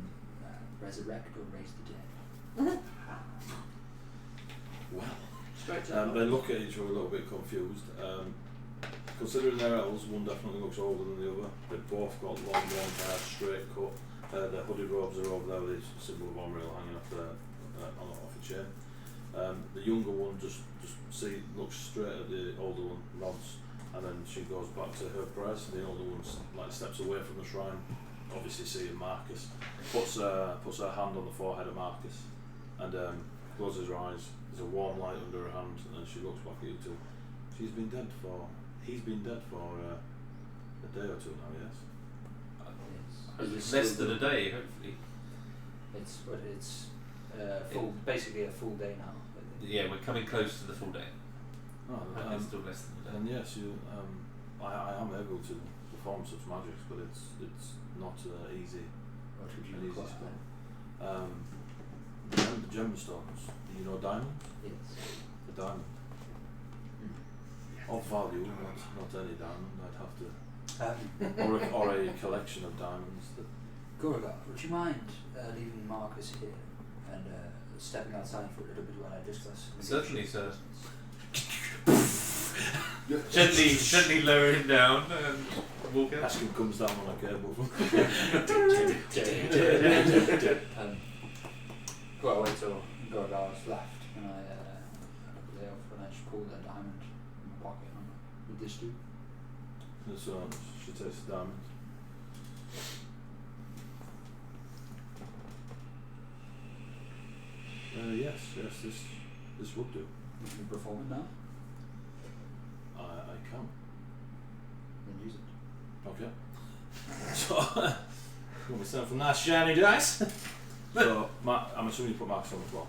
resurrect or raise the dead. Well, they look at each other a little bit confused. Considering they're elves, one definitely looks older than the other. They've both got long blonde hair, straight cut. Their hooded robes are over there with the symbol of Omriel hanging off a chain. The younger one just looks straight at the older one, nods, and then she goes back to her prayers. The older one like steps away from the shrine, obviously seeing Marcus, puts her hand on the forehead of Marcus, and closes her eyes. There's a warm light under her hand, and then she looks back at you two. He's been dead for a day or two now, yes? Less than a day, hopefully. It's basically a full day now. Yeah, we're coming close to the full day. Oh, And it's still less than a day. and yes, I am able to perform such magics, but it's not easy. What would you An easy require? spell. The gemstones. You know diamonds? Yes. The diamond. Of value, not any diamond. I'd have to, or a collection of diamonds. That Goragar, would you mind leaving Marcus here and stepping outside for a little bit while I discuss? Certainly, sir. gently lower him down and walk out. Askin comes down on a cable. Well, I wait till Goragar's left and I lay off and I just pull that diamond in my pocket and with this do. So she takes the diamond. Yes, this would do. You can perform it now? I can. Then use it. Okay. So, you want me to send for nice shiny dice? So, I'm assuming you put Marcus on the floor.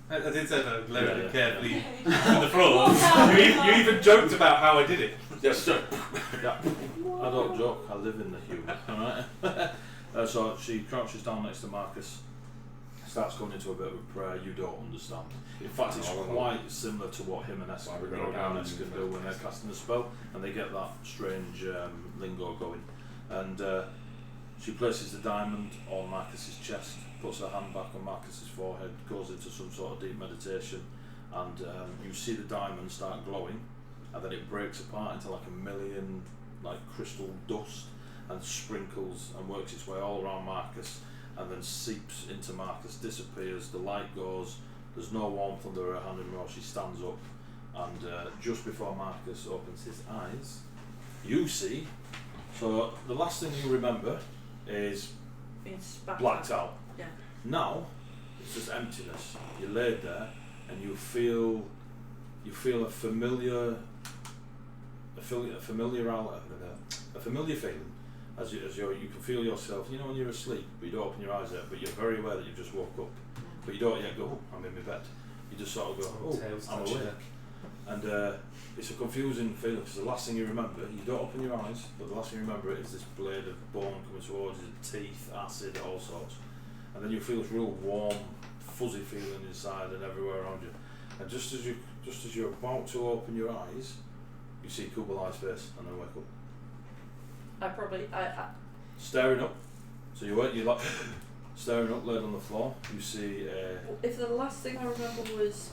I did say that I lowered it carefully Okay. to the floor. you even joked about how I did it. Yes, sir. Yeah. I don't joke, I live in the humour, alright? So she crouches down next to Marcus, starts going into a bit of a prayer you don't understand. In fact, it's quite similar to what him and Eskin do when they're casting a spell, and they get that strange lingo going. And she places the diamond on Marcus's chest, puts her hand back on Marcus's forehead, goes into some sort of deep meditation, and you see the diamond start glowing, and then it breaks apart into like a million crystal dust and sprinkles and works its way all around Marcus, and then seeps into Marcus, disappears, the light goes, there's no warmth under her hand anymore, she stands up, and just before Marcus opens his eyes, you see, so the last thing you remember is Being spat blacked out. Yeah. Now, it's just emptiness. You're laid there, and you feel a familiar feeling as you can feel yourself. You know when you're asleep, but you don't open your eyes yet, but you're very aware that you've just woke up, but you don't yet go, oh, I'm in my bed. You just sort of go, oh, I'm awake. And it's a confusing feeling because the last thing you remember, you don't open your eyes, but the last thing you remember is this blade of bone coming towards you, teeth, acid, all sorts. And then you feel this real warm, fuzzy feeling inside and everywhere around you. And just as you're about to open your eyes, you see Kubalai's face and then wake up. I Staring up. So you're like staring up, laid on the floor. You see. if the last thing I remember was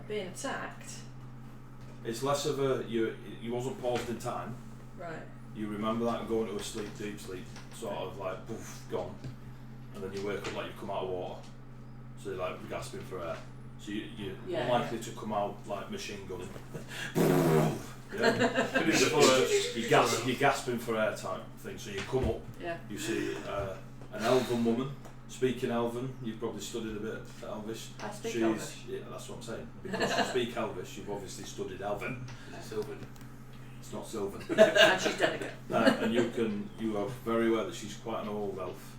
being attacked, It's less of a you wasn't paused in time. right? You remember that and going to a sleep, deep sleep, sort of like poof, gone, and then you wake up like you've come out of water. So you're like gasping for air. So you're unlikely to come out like machine gunning. You're gasping for air type thing. So you come up. Yeah. You see an elven woman speaking Elven. You've probably studied a bit of Elvish. I speak Elvish. Yeah, that's what I'm saying. Because you speak Elvish, you've obviously studied Elven. Sylvan. It's not Sylvan. And she's delicate. And you are very aware that she's quite an old elf,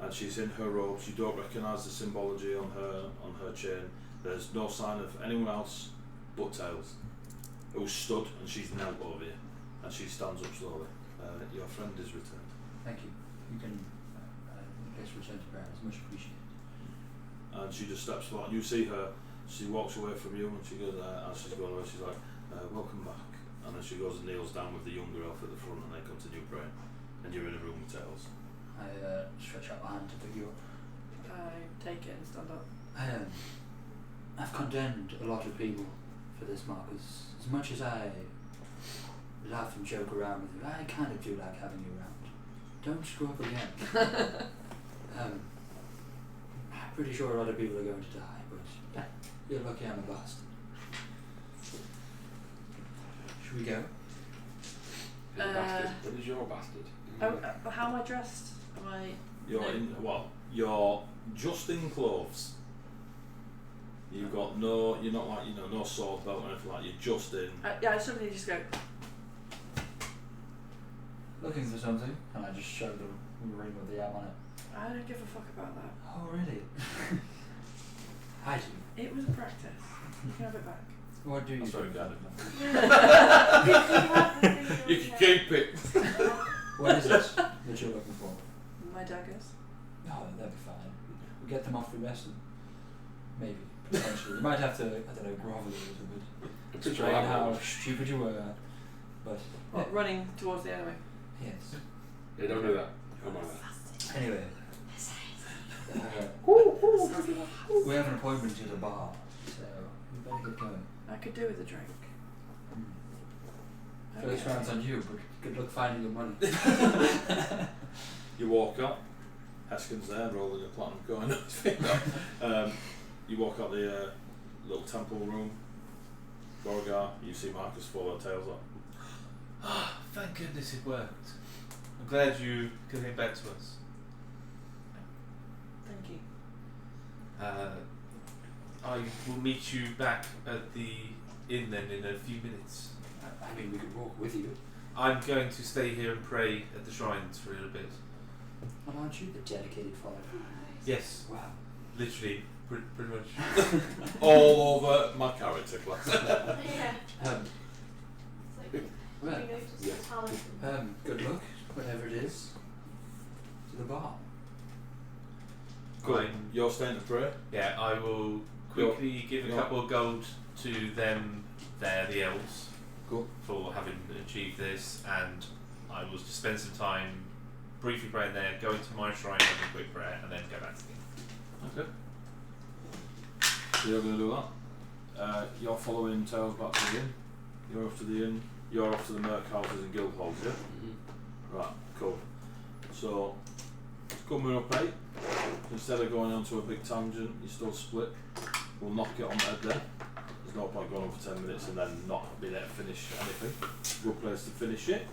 and she's in her robes. You don't recognise the symbology on her chain. There's no sign of anyone else but Tails, who's stood, and she's knelt over you, and she stands up slowly. Your friend is returned. Thank you. You can return to prayer. It's much appreciated. And she just steps forward, and you see her. She walks away from you, and she goes. As she's going away, she's like, "Welcome back." And then she goes and kneels down with the younger elf at the front, and they continue praying. And you're in a room with Tails. I stretch out my hand to pick you up. I take it and stand up. I've condemned a lot of people for this, Marcus. As much as I laugh and joke around with you, I kind of do like having you around. Don't screw up again. I'm pretty sure a lot of people are going to die, but You're lucky I'm a bastard. Should we go? Bastard. What is your bastard? How am I dressed? Am I? You're just in clothes. You've got no. You're not like no sword belt or anything like. You're just in. Yeah, I suddenly just go. Looking for something, and I just show the ring with the M on it. I don't give a fuck about that. Oh really? I do. It was a practice. You can have it back. What do you That's do? very good. You You can keep it. What is it that you're looking for? My daggers. Oh, that'd be fine. We'll get them off the rest. Maybe. Potentially. You might have to, I don't know, grovel a little bit. Explain how stupid you were. But. What, running towards the enemy? Yes. They don't do that. Come on. Anyway. We have an appointment at a bar, so we better get going. I could do with a drink. First round's on you, but good luck finding your money. You walk up. Heskin's there, rolling a platinum coin on his finger. You walk out the little temple room. Goragar, you see Marcus follow tails up. Ah, thank goodness it worked. I'm glad you came back to us. Thank you. I will meet you back at the inn then in a few minutes. I mean, we could walk with you. I'm going to stay here and pray at the shrines for a little bit. Well, aren't you the dedicated follower? Yes, Wow. literally, pretty much. All over my character class. Yeah. Well, We noticed the talent. good luck, whatever it is, to the bar. Cool. You're staying to pray? Yeah, I will quickly give a couple of gold to them there, the elves, Cool. for having achieved this, and I will just spend some time briefly praying there, go into my shrine, have a quick prayer, and then go back to the inn. Okay. So you're going to do that. You're following Tails back to the inn. You're off to the inn. You're off to the merc houses and guild halls, yeah? Mm-hmm. Right, cool. So, it's coming up 8. Instead of going on to a big tangent, you still split. We'll knock it on the head there. There's no point going on for 10 minutes and then not being able to finish anything. Good place to finish it.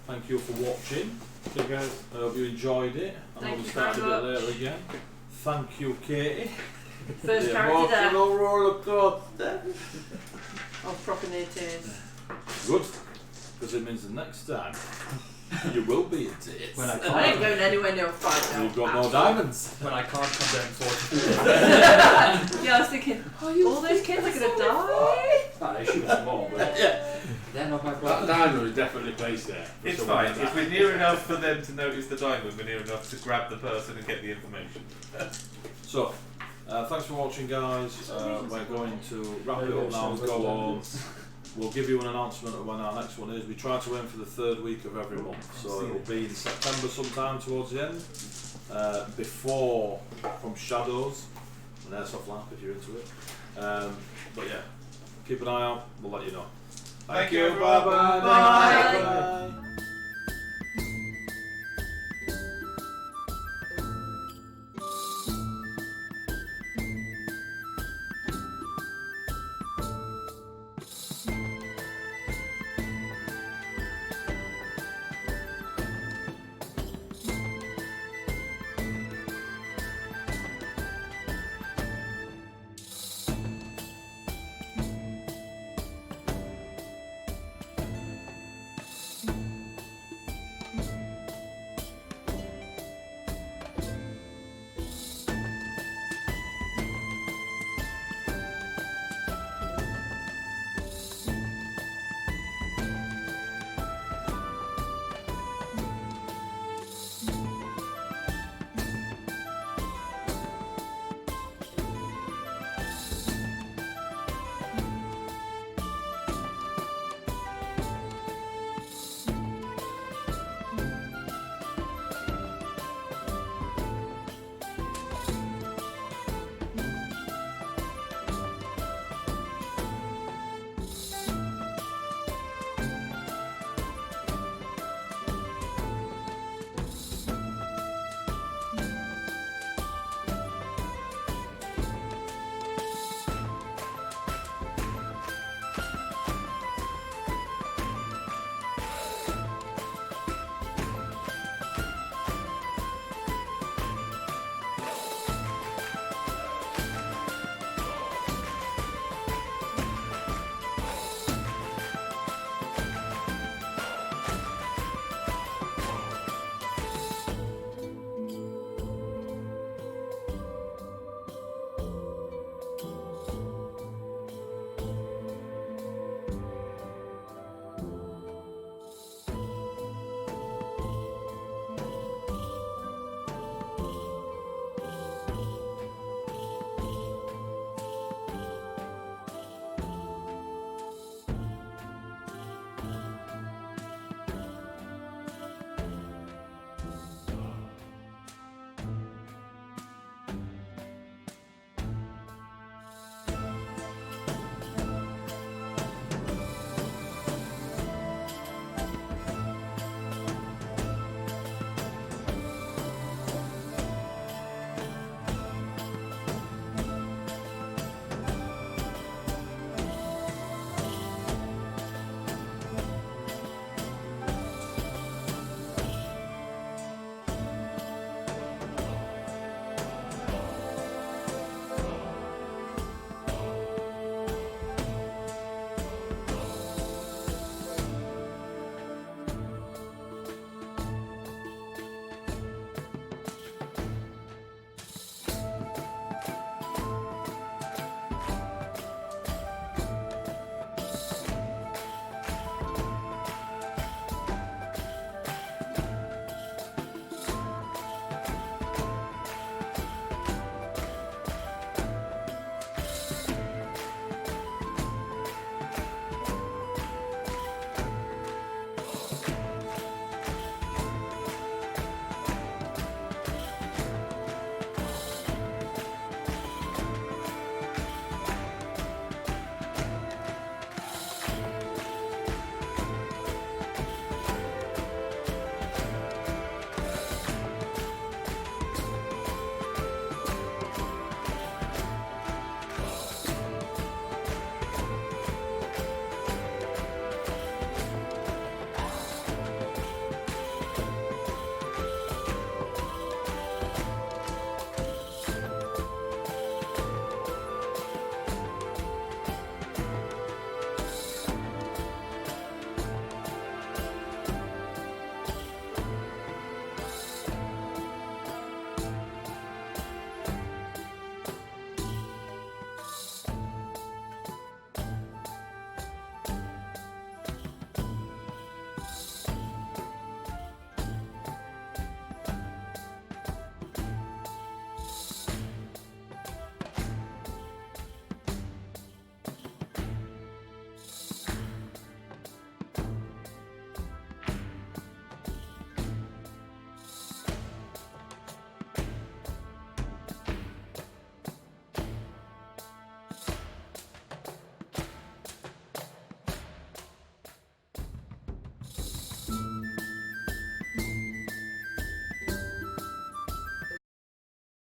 Thank you for watching. So guys, I hope you enjoyed it. I know Thank we you started a very bit later again. Thank you, Katie. First The character there. emotional roller coaster. I'll proper near tears. Good, because it means the next time you will be in tears. When I I ain't can't, going anywhere near a fight now. You've got no diamonds. when I can't condemn 40. Yeah, I was thinking, all those kids are going to die. I shoot them all, but they're not my That brother. diamond is definitely placed there. for It's someone fine. to If die. we're near enough for them to notice the diamond, we're near enough to grab the person and get the information. So, thanks for watching, guys. We're going to wrap it up now and go on. We'll give you an announcement of when our next one is. We try to aim for the 3rd week of every month, so it will be in September sometime towards the end. Before From Shadows, an airsoft lap if you're into it. But yeah, keep an eye out, we'll let you know. Thank you, everyone. bye bye. Bye. Bye.